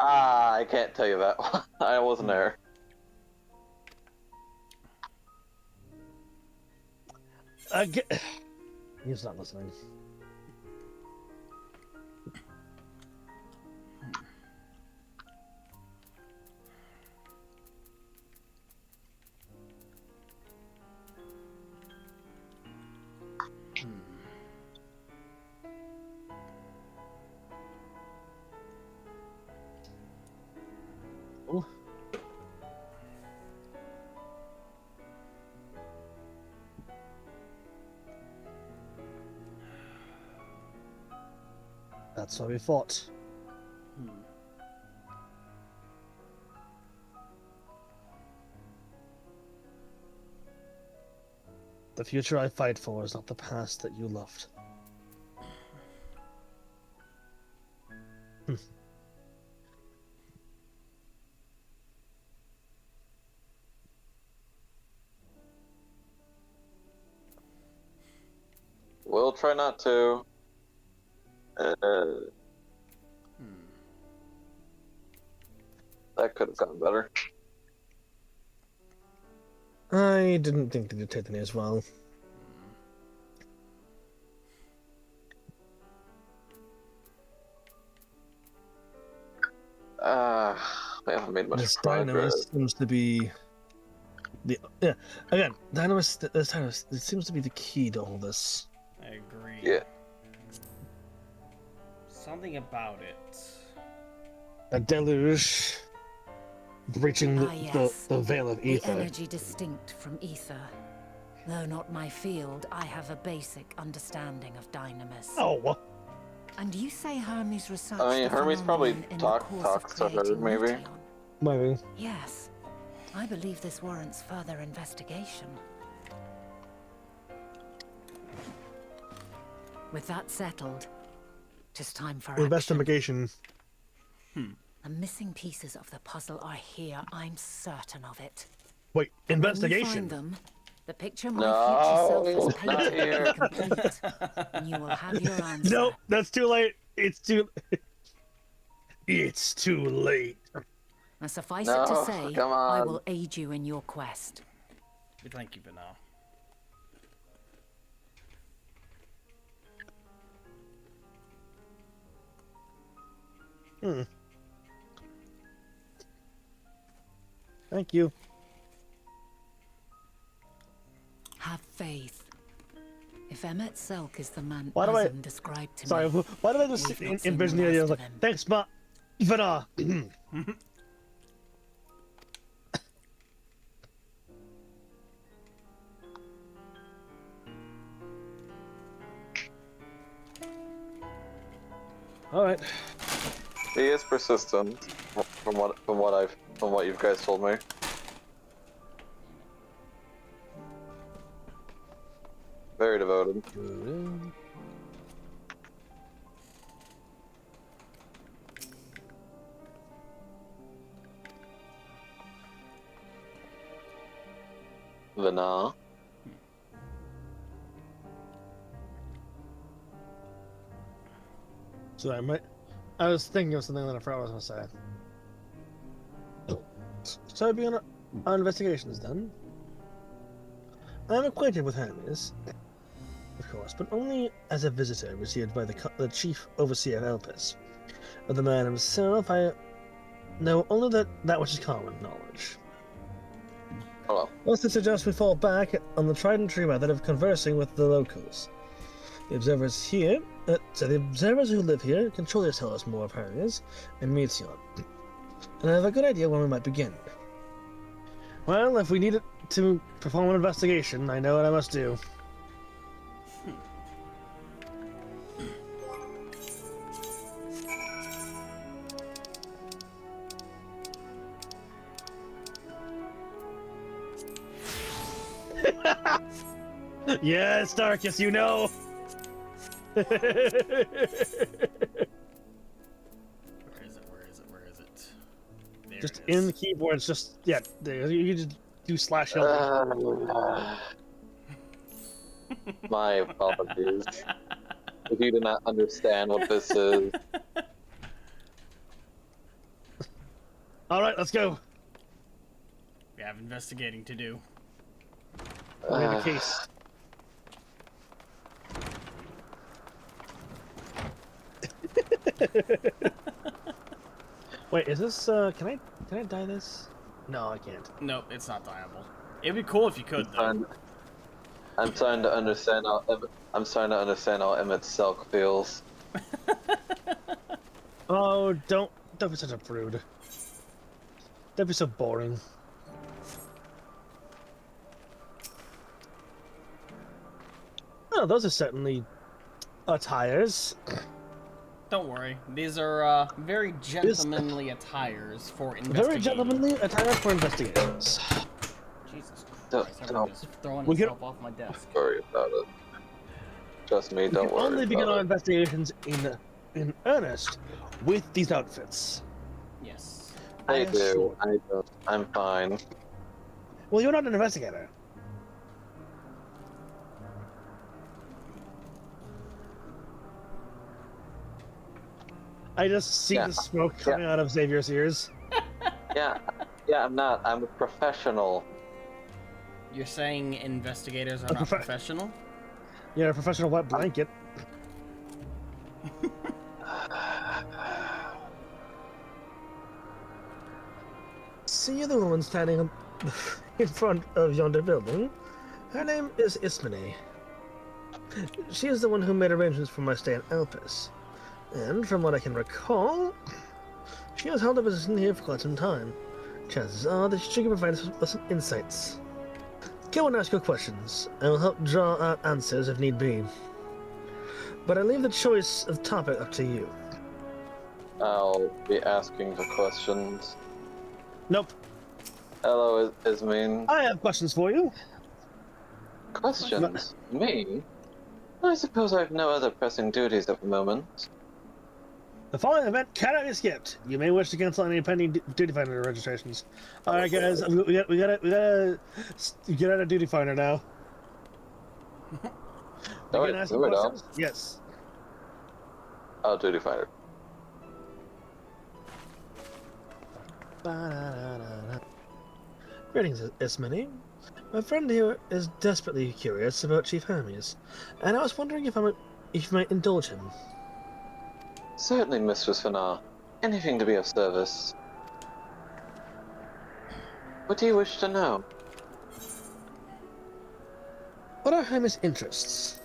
I can't tell you that one. I wasn't there. He's not listening. Oh. That's why we fought. The future I fight for is not the past that you loved. We'll try not to. That could have gone better. I didn't think they did Tiffany as well. We haven't made much This progress. Dynamo seems to be the again. This seems to be the key to all this. I agree. Yeah. something about it. A deluge breaching yes. the veil of ether. The energy distinct from ether. Though not my field, I have a basic understanding of dynamis. Oh. And you say Hermes researched I mean, Hermes probably talks to her, maybe. Maybe. Yes. I believe this warrants further investigation. With that settled, tis time for investigation. The missing pieces of the puzzle are here. I'm certain of it. Wait, investigation? When you find them, the picture my future self has painted will be complete, and you will have your answer. No, that's too late. It's too late. Now suffice it to say, I will aid you in your quest. Thank you, Vanna. Thank you. Have faith. If Emmett Selk is the man described to me... Sorry, why did I just envision the idea? I was like, thanks, Ma... Vanna! Alright. He is persistent, from what you guys told me. Very devoted. Vanna. So I was thinking of something that I forgot what I was going to say. So I began our investigations then. I am acquainted with Hermes, of course, but only as a visitor received by the chief overseer of Elpis. Of the man himself, I know only that which is common knowledge. Hello. Thus, to suggest we fall back on the tried and true method of conversing with the locals. The observers here, the observers who live here can surely tell us more of Hermes and Metzion. And I have a good idea when we might begin. Well, if we need it to perform an investigation, I know what I must do. Yes, Darkus, you know! Where is it? There just it is. in the keyboard, it's just, yeah, you just do /L. My apologies. If you do not understand what this is. Alright, let's go. We have investigating to do. We have a case. Wait, is this, can I dye this? No, I can't. Nope, it's not dyeable. It'd be cool if you could, though. I'm starting to understand how Emmett Selk feels. Oh, don't be such a prude. Don't be so boring. Oh, those are certainly attires. Don't worry, these are very gentlemanly attires for investigating. Very gentlemanly attires for investigations. Jesus Christ, I'm just throwing myself off my desk. Sorry about it. Trust me, don't worry. Only begin our investigations in earnest with these outfits. Yes. I do. I don't. I'm fine. Well, you're not an investigator. I just see the smoke coming out of Xavier's ears. Yeah, I'm not. I'm a professional. You're saying investigators are not professional? Yeah, a professional wet blanket. See the woman standing in front of yonder building? Her name is Ismene. She is the one who made arrangements for my stay in Elpis. And from what I can recall, she has held a position here for quite some time. Chances are that she can provide us with some insights. Go and ask your questions, and will help draw out answers if need be. But I leave the choice of topic up to you. I'll be asking the questions. Nope. Hello, Ismene. I have questions for you. Questions? Me? I suppose I have no other pressing duties at the moment. The following event cannot be skipped. You may wish to cancel any pending duty finder registrations. All right, guys, we gotta get out of duty finder now. Oh, wait, ask we questions? don't. Yes. Oh, duty finder. Greetings, Ismene. My friend here is desperately curious about Chief Hermes, and I was wondering if you might indulge him. Certainly, Mistress Fanar. Anything to be of service. What do you wish to know? What are Hermes' interests?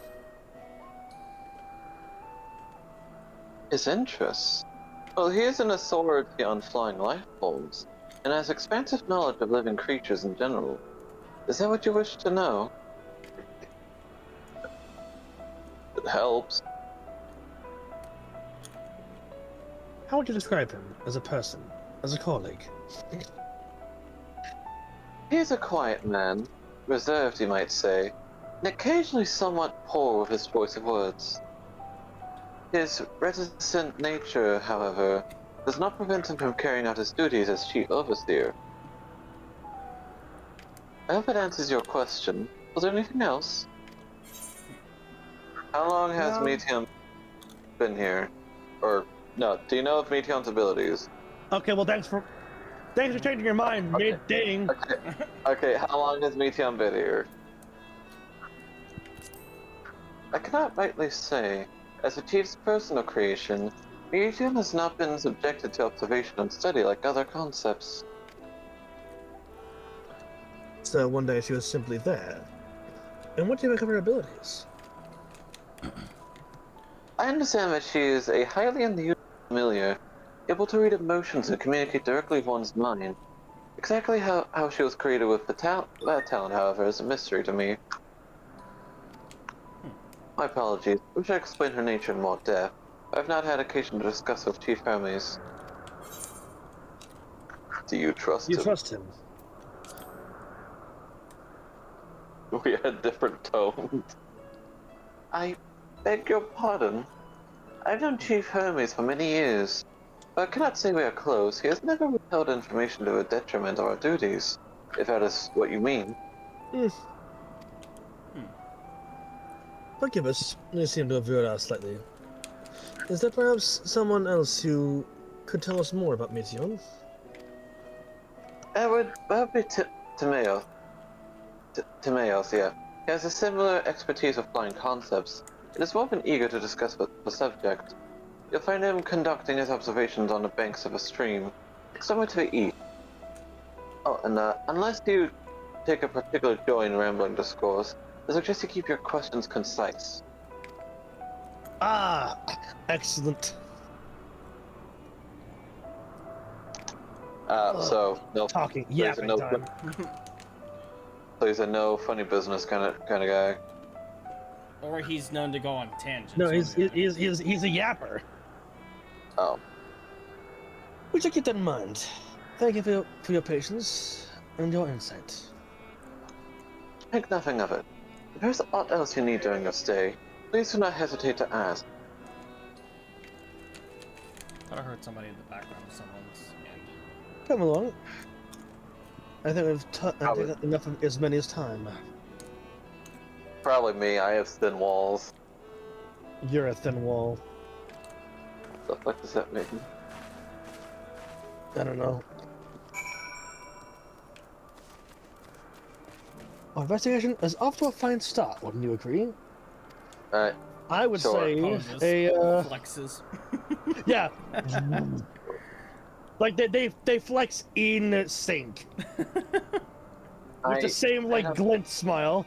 His interests? Well, he is an authority on flying life forms, and has expansive knowledge of living creatures in general. Is that what you wish to know? It helps. How would you describe him as a person, as a colleague? He is a quiet man, reserved you might say, and occasionally somewhat poor with his choice of words. His reticent nature, however, does not prevent him from carrying out his duties as chief overseer. I hope it answers your question. Was there anything else? How long has Meteon been here? Or, no, do you know of Meteon's abilities? Okay, well, thanks for changing your mind mid-dating. Okay, how long has Meteon been here? I cannot rightly say. As a chief's personal creation, Meteon has not been subjected to observation and study like other concepts. So one day she was simply there. And what do you make of her abilities? I understand that she is a highly unusual familiar, able to read emotions and communicate directly with one's mind. Exactly how she was created with that talent, however, is a mystery to me. My apologies. I wish I could explain her nature in more depth. I have not had occasion to discuss with Chief Hermes. Do you trust him? You trust him? We had different tones. I beg your pardon. I've known Chief Hermes for many years, but I cannot say we are close. He has never withheld information to a detriment of our duties, if that is what you mean. Forgive us, we seem to have veered out slightly. Is there perhaps someone else who could tell us more about Meteon? That would be Timaeus. Timaeus, yeah. He has a similar expertise of flying concepts, and is more than eager to discuss the subject. You'll find him conducting his observations on the banks of a stream, somewhere to the east. Oh, and unless you take a particular joy in rambling discourse, I suggest you keep your questions concise. Ah, excellent. So no talking, yapping time. So he's a no funny business kind of guy. Or he's known to go on tangents. No, he's a yapper. Oh. We should keep that in mind. Thank you for your patience and your insight. Think nothing of it. If there's aught else you need during your stay, please do not hesitate to ask. I thought I heard somebody in the background of someone's end. Come along. I think we've taken enough of Ismene's time. Probably me. I have thin walls. You're a thin wall. What the fuck does that mean? I don't know. Our investigation is off to a fine start, wouldn't you agree? I would say flexes. Yeah. Like they flex in sync. With the same glint smile.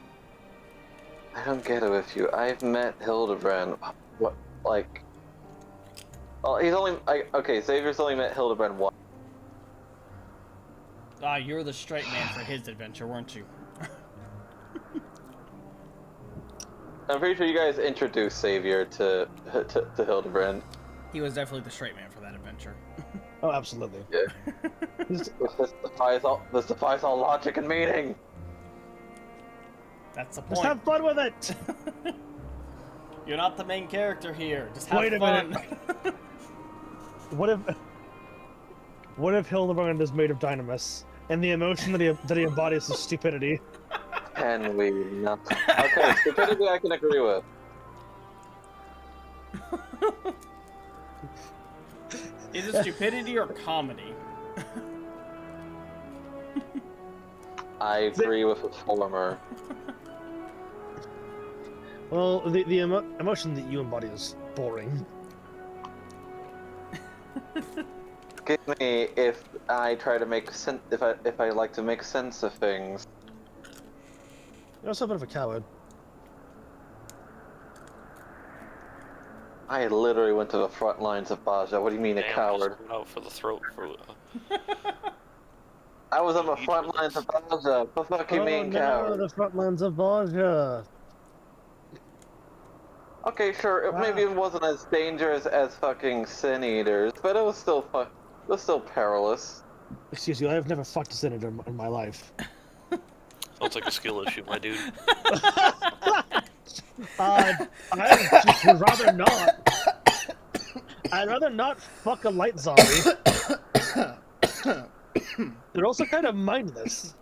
I don't get it with you. I've met Hildebrand. What, like, Well, he's only... okay, Xavier's only met Hildebrand once. Ah, you're the straight man for his adventure, weren't you? I'm pretty sure you guys introduced Xavier to Hildebrand. He was definitely the straight man for that adventure. Oh, absolutely. Yeah. This defies all logic and meaning. That's the point. Just have fun with it! You're not the main character here. Just have Wait a fun. minute. What if Hildebrand is made of dynamis, and the emotion that he embodies is stupidity? Can we not? Okay, stupidity I can agree with. Is it stupidity or comedy? I agree with the former. Well, the emotion that you embody is boring. Give me if I try to make sense. If I like to make sense of things. You're also a bit of a coward. I literally went to the front lines of Baja. What do you mean, a coward? Just went out for the throat for. I was on the front lines of Baja. What the fuck you mean, coward? The front lines of Baja. Okay, sure. Maybe it wasn't as dangerous as fucking Sin Eaters, but it was still perilous. Excuse you, I have never fucked a Sin Eater in my life. Sounds like a skill issue, my dude. I would rather not. I'd rather not fuck a light zombie. They're also kind of mindless.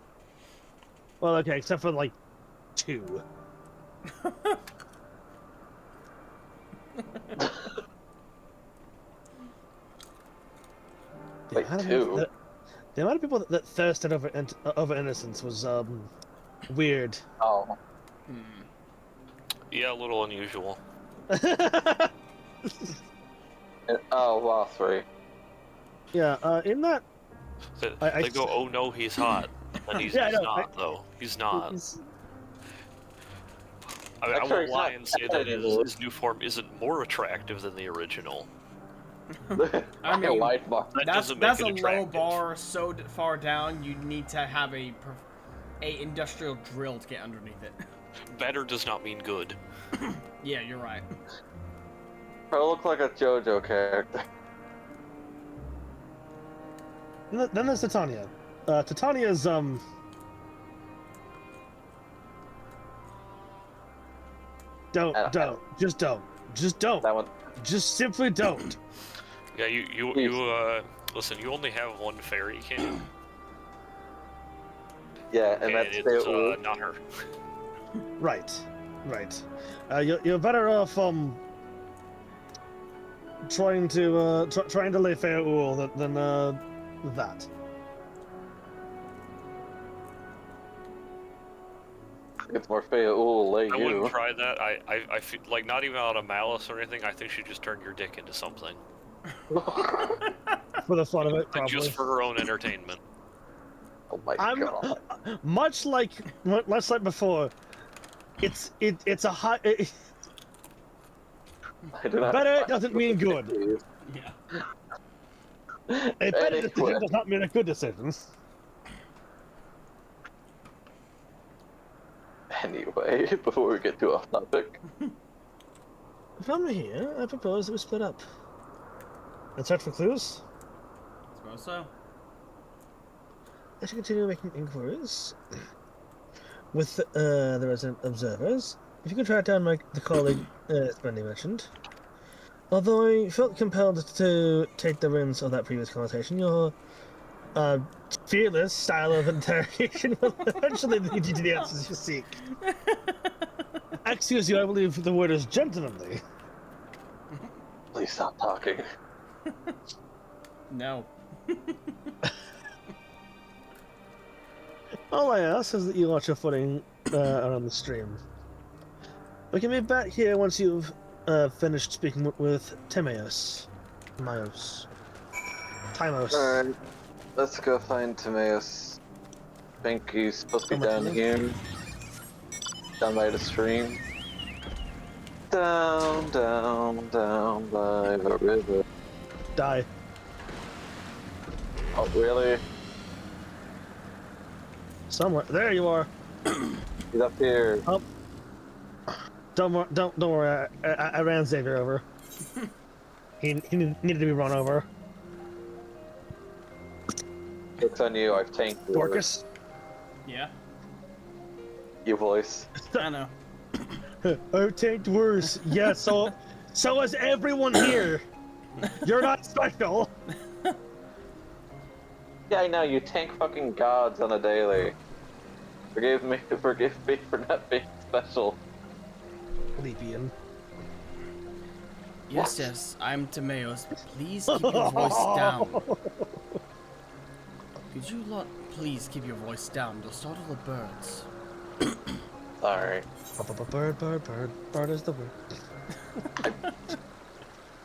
Well, okay, except for like 2. Like 2? The amount of people that thirsted over innocence was weird. Oh. Yeah, a little unusual. Oh, wow, 3. Yeah, in that... They go, oh no, he's hot. And he's not, though. He's not. I won't lie and say that his new form isn't more attractive than the original. I mean, that's a low bar so far down, you need to have a industrial drill to get underneath it. Better does not mean good. Yeah, you're right. I look like a JoJo character. Then there's Titania. Titania's Just don't. That one. Just simply don't. Yeah, you listen. You only have one fairy king. Yeah, and it's not her. Right. You're better off trying to lay fair Uul than that. It's more fair Uul lay you. I wouldn't try that. I feel like, not even out of malice or anything. I think she'd just turn your dick into something. For the fun of it, probably. Just for her own entertainment. Oh my god. Much like before, it's a high. Better doesn't mean good. Yeah. A better decision does not mean a good decision. Anyway, before we get too off topic. From here, I propose that we split up. And search for clues? I suppose so. I should continue making inquiries with the resident observers. If you could track down the colleague Brandy mentioned. Although I felt compelled to take the reins of that previous conversation, your fearless style of interrogation will eventually lead you to the answers you seek. Excuse you, I believe the word is gentlemanly. Please stop talking. No. All I ask is that you watch your footing around the stream. We can be back here once you've finished speaking with Timaeus. Timos. Alright, let's go find Timaeus. I think he's supposed to be down here. Down by the stream. Down by the river. Die. Oh, really? Somewhere. There you are. He's up here. Oh. Don't worry. I ran Xavier over. he needed to be run over. Looks on you. I've tanked Darkus. Yeah. Your voice. I know. I've tanked worse. Yeah. So has everyone here. You're not special. Yeah, I know. You tank fucking gods on a daily. Forgive me for not being special. Levian. Yes, I'm Timaeus. Please keep your voice down. Could you lot please keep your voice down? You'll startle the birds. Sorry. Bird is the word.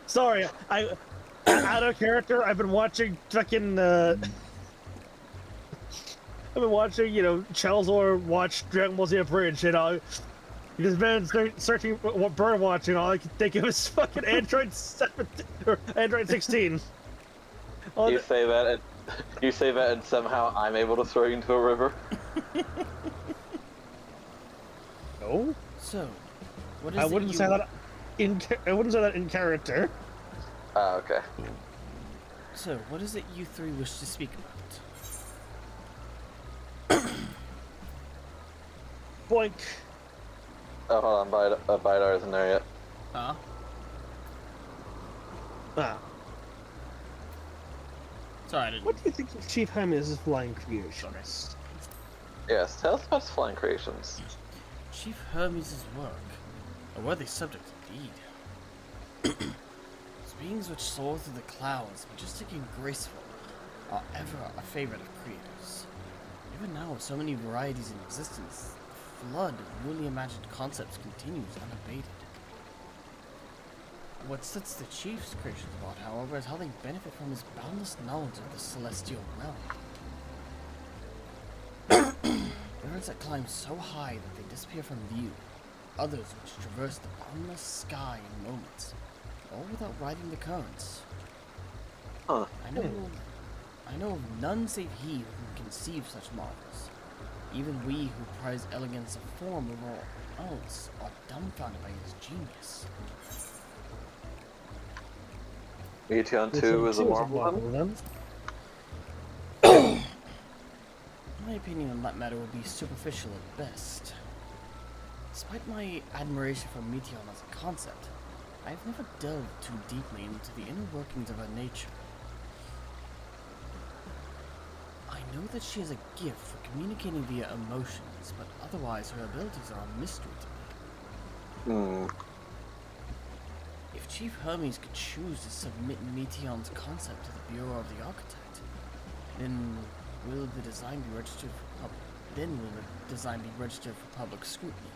Sorry, out of character. I've been watching fucking. I've been watching, Chelzor watch Dragon Ball Z Bridge, He's been searching what bird watching. All I can think of is fucking Android 17 or Android 16. You say that, and somehow I'm able to throw you into a river. No. So, what is I wouldn't say that in character. Ah, okay. So, what is it you three wish to speak about? Boink. Oh, hold on, Bidar isn't there yet. Huh? Ah. Sorry, I didn't. What do you think of Chief Hermes' flying creations? Yes, tell us about his flying creations. Chief Hermes' work. A worthy subject indeed. Beings which soar through the clouds, majestic and graceful, are ever a favorite of creators. Even now, with so many varieties in existence, the flood of newly imagined concepts continues unabated. What sets the chief's creations apart, however, is how they benefit from his boundless knowledge of the celestial realm. Birds that climb so high that they disappear from view, others which traverse the boundless sky in moments, all without riding the currents. Huh. I know of none save he who can conceive such marvels. Even we who prize elegance of form over all else are dumbfounded by his genius. Meteon 2 is a marvel one? My opinion on that matter would be superficial at best. Despite my admiration for Meteon as a concept, I have never delved too deeply into the inner workings of her nature. I know that she has a gift for communicating via emotions, but otherwise her abilities are a mystery to me. If Chief Hermes could choose to submit Meteon's concept to the Bureau of the Architect, then will the design be registered for public scrutiny?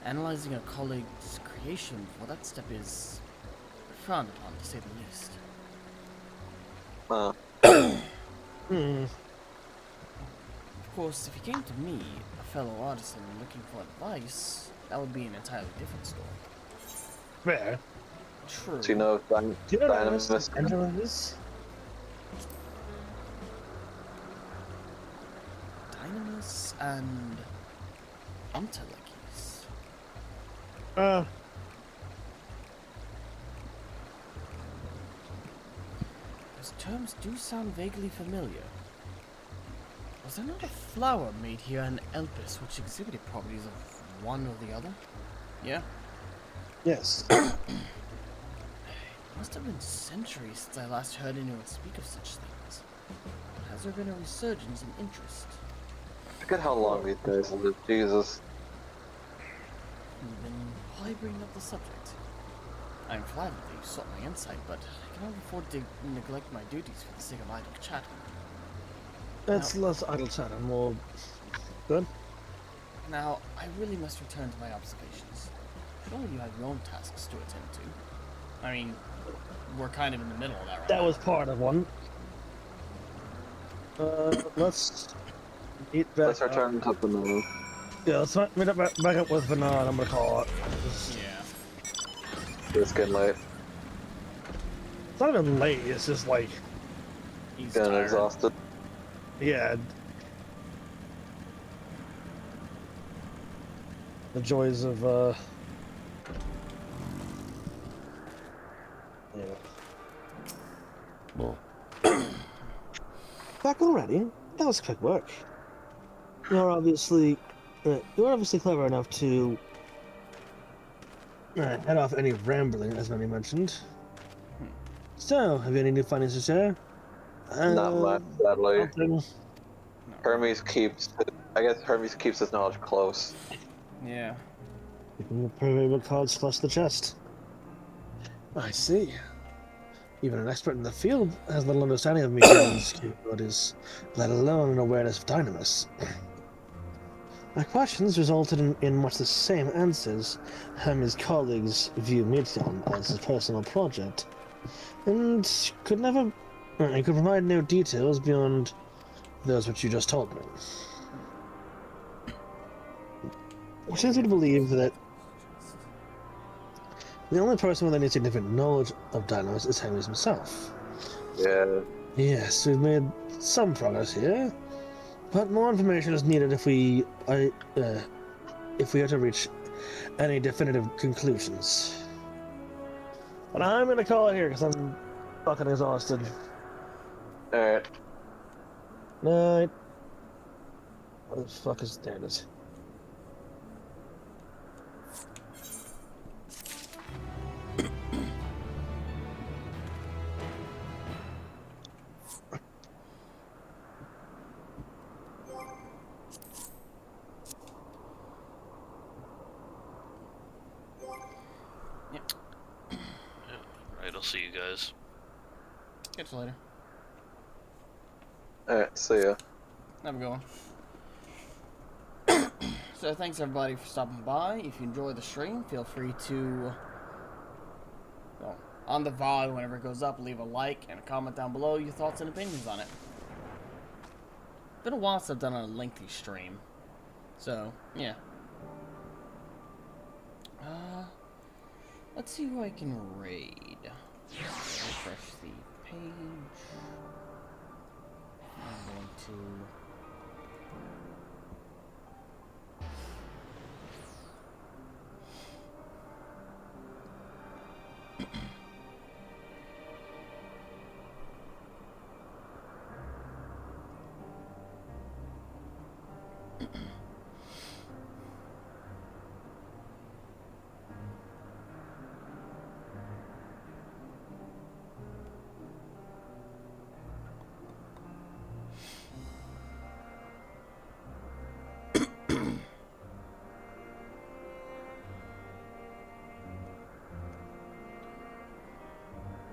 Analyzing a colleague's creation for that step is frowned upon, to say the least. Of course, if he came to me, a fellow artisan, looking for advice, that would be an entirely different story. Fair. True. Do you know Dynamis? Dynamis and Unterlegis. Those terms do sound vaguely familiar. Was there not a flower made here in Elpis which exhibited properties of one or the other? Yeah? Yes. It must have been centuries since I last heard anyone speak of such things. Has there been a resurgence in interest? Look at how long these guys live, Jesus. Then why bring up the subject? I'm flattered that you sought my insight, but I cannot afford to neglect my duties for the sake of idle chatter. That's less idle chatter, more good. Now, I really must return to my observations. Surely you have your own tasks to attend to. I mean, we're kind of in the middle of that right That now. was part of one. Let's eat back. Let's return to Banana. Yeah, let's meet up back up with Banana, I'm gonna call it. Yeah. It's getting late. not even late. It's just like He's getting tired. exhausted. Yeah. The joys of yeah. Well. Back already? That was quick work. You're obviously clever enough to head off any rambling, as many mentioned. So, have you any new findings to share? Not much, sadly. Nothing. I guess Hermes keeps his knowledge close. Yeah. Keeping the proverbial cards close to the chest. I see. Even an expert in the field has little understanding of Michel's capabilities, let alone an awareness of Dynamis. My questions resulted in much the same answers. Hermes' colleagues view Midon as a personal project, and could provide no details beyond those which you just told me. Which leads me to believe that the only person with any significant knowledge of Dynamis is Hermes himself. Yeah. Yes, we've made some progress here, but more information is needed if we are to reach any definitive conclusions. But I'm gonna call it here because I'm fucking exhausted. Alright. Night. What the fuck is that? Alright, I'll see you guys. Catch you later. Alright, see ya. Have a good one. So thanks everybody for stopping by. If you enjoyed the stream, feel free to, well, on the VOD whenever it goes up, leave a like and a comment down below your thoughts and opinions on it. Been a while since I've done a lengthy stream, so yeah. Let's see who I can raid. Refresh the page. I'm going to.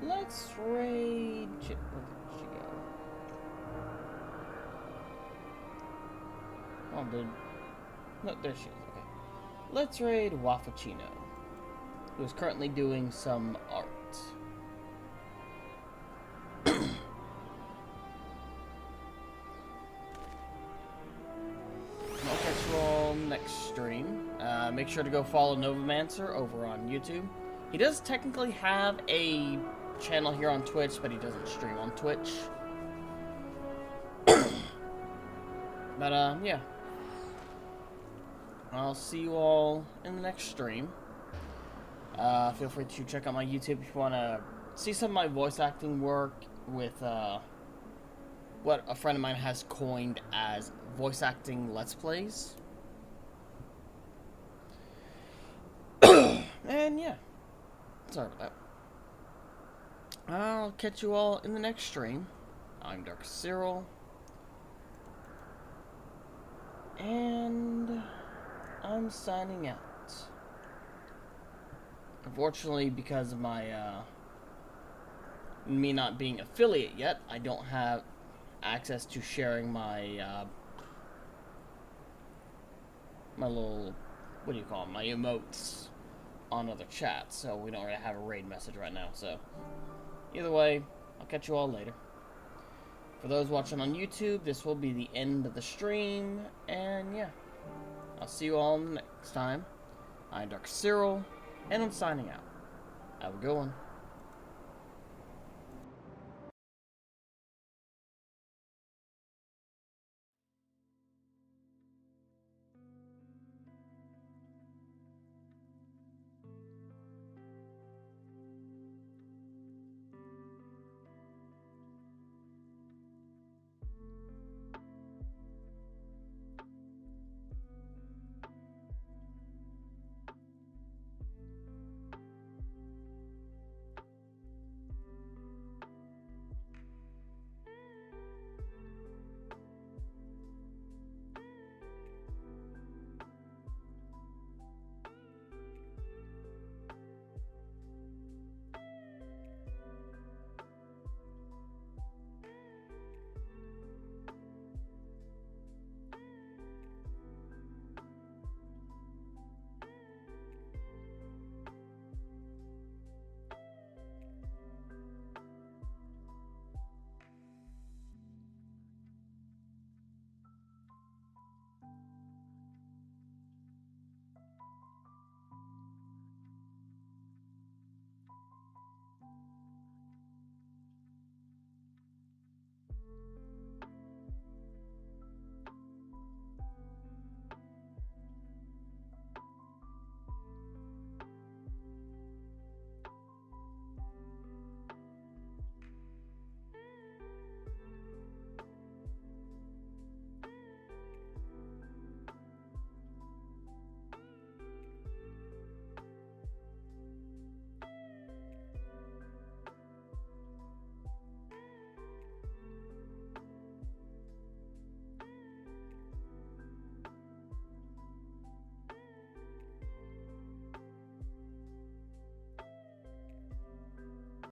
Let's raid. Where did she go? Oh, dude. No, there she is. Okay. Let's raid Wafachino, who is currently doing some art. I'll catch you all next stream. Make sure to go follow Novomancer over on YouTube. He does technically have a channel here on Twitch, but he doesn't stream on Twitch. But, yeah. I'll see you all in the next stream. Feel free to check out my YouTube if you want to see some of my voice acting work with, what a friend of mine has coined as voice acting Let's Plays. And, yeah. Sorry about that. I'll catch you all in the next stream. I'm darkus-cyril. And I'm signing out. Unfortunately, because of my, me not being affiliate yet, I don't have access to sharing my, my little, what do you call them, my emotes on other chats, so we don't really have a raid message right now, so either way, I'll catch you all later. For those watching on YouTube, this will be the end of the stream, and yeah, I'll see you all next time. I'm darkus-cyril, and I'm signing out. Have a good one.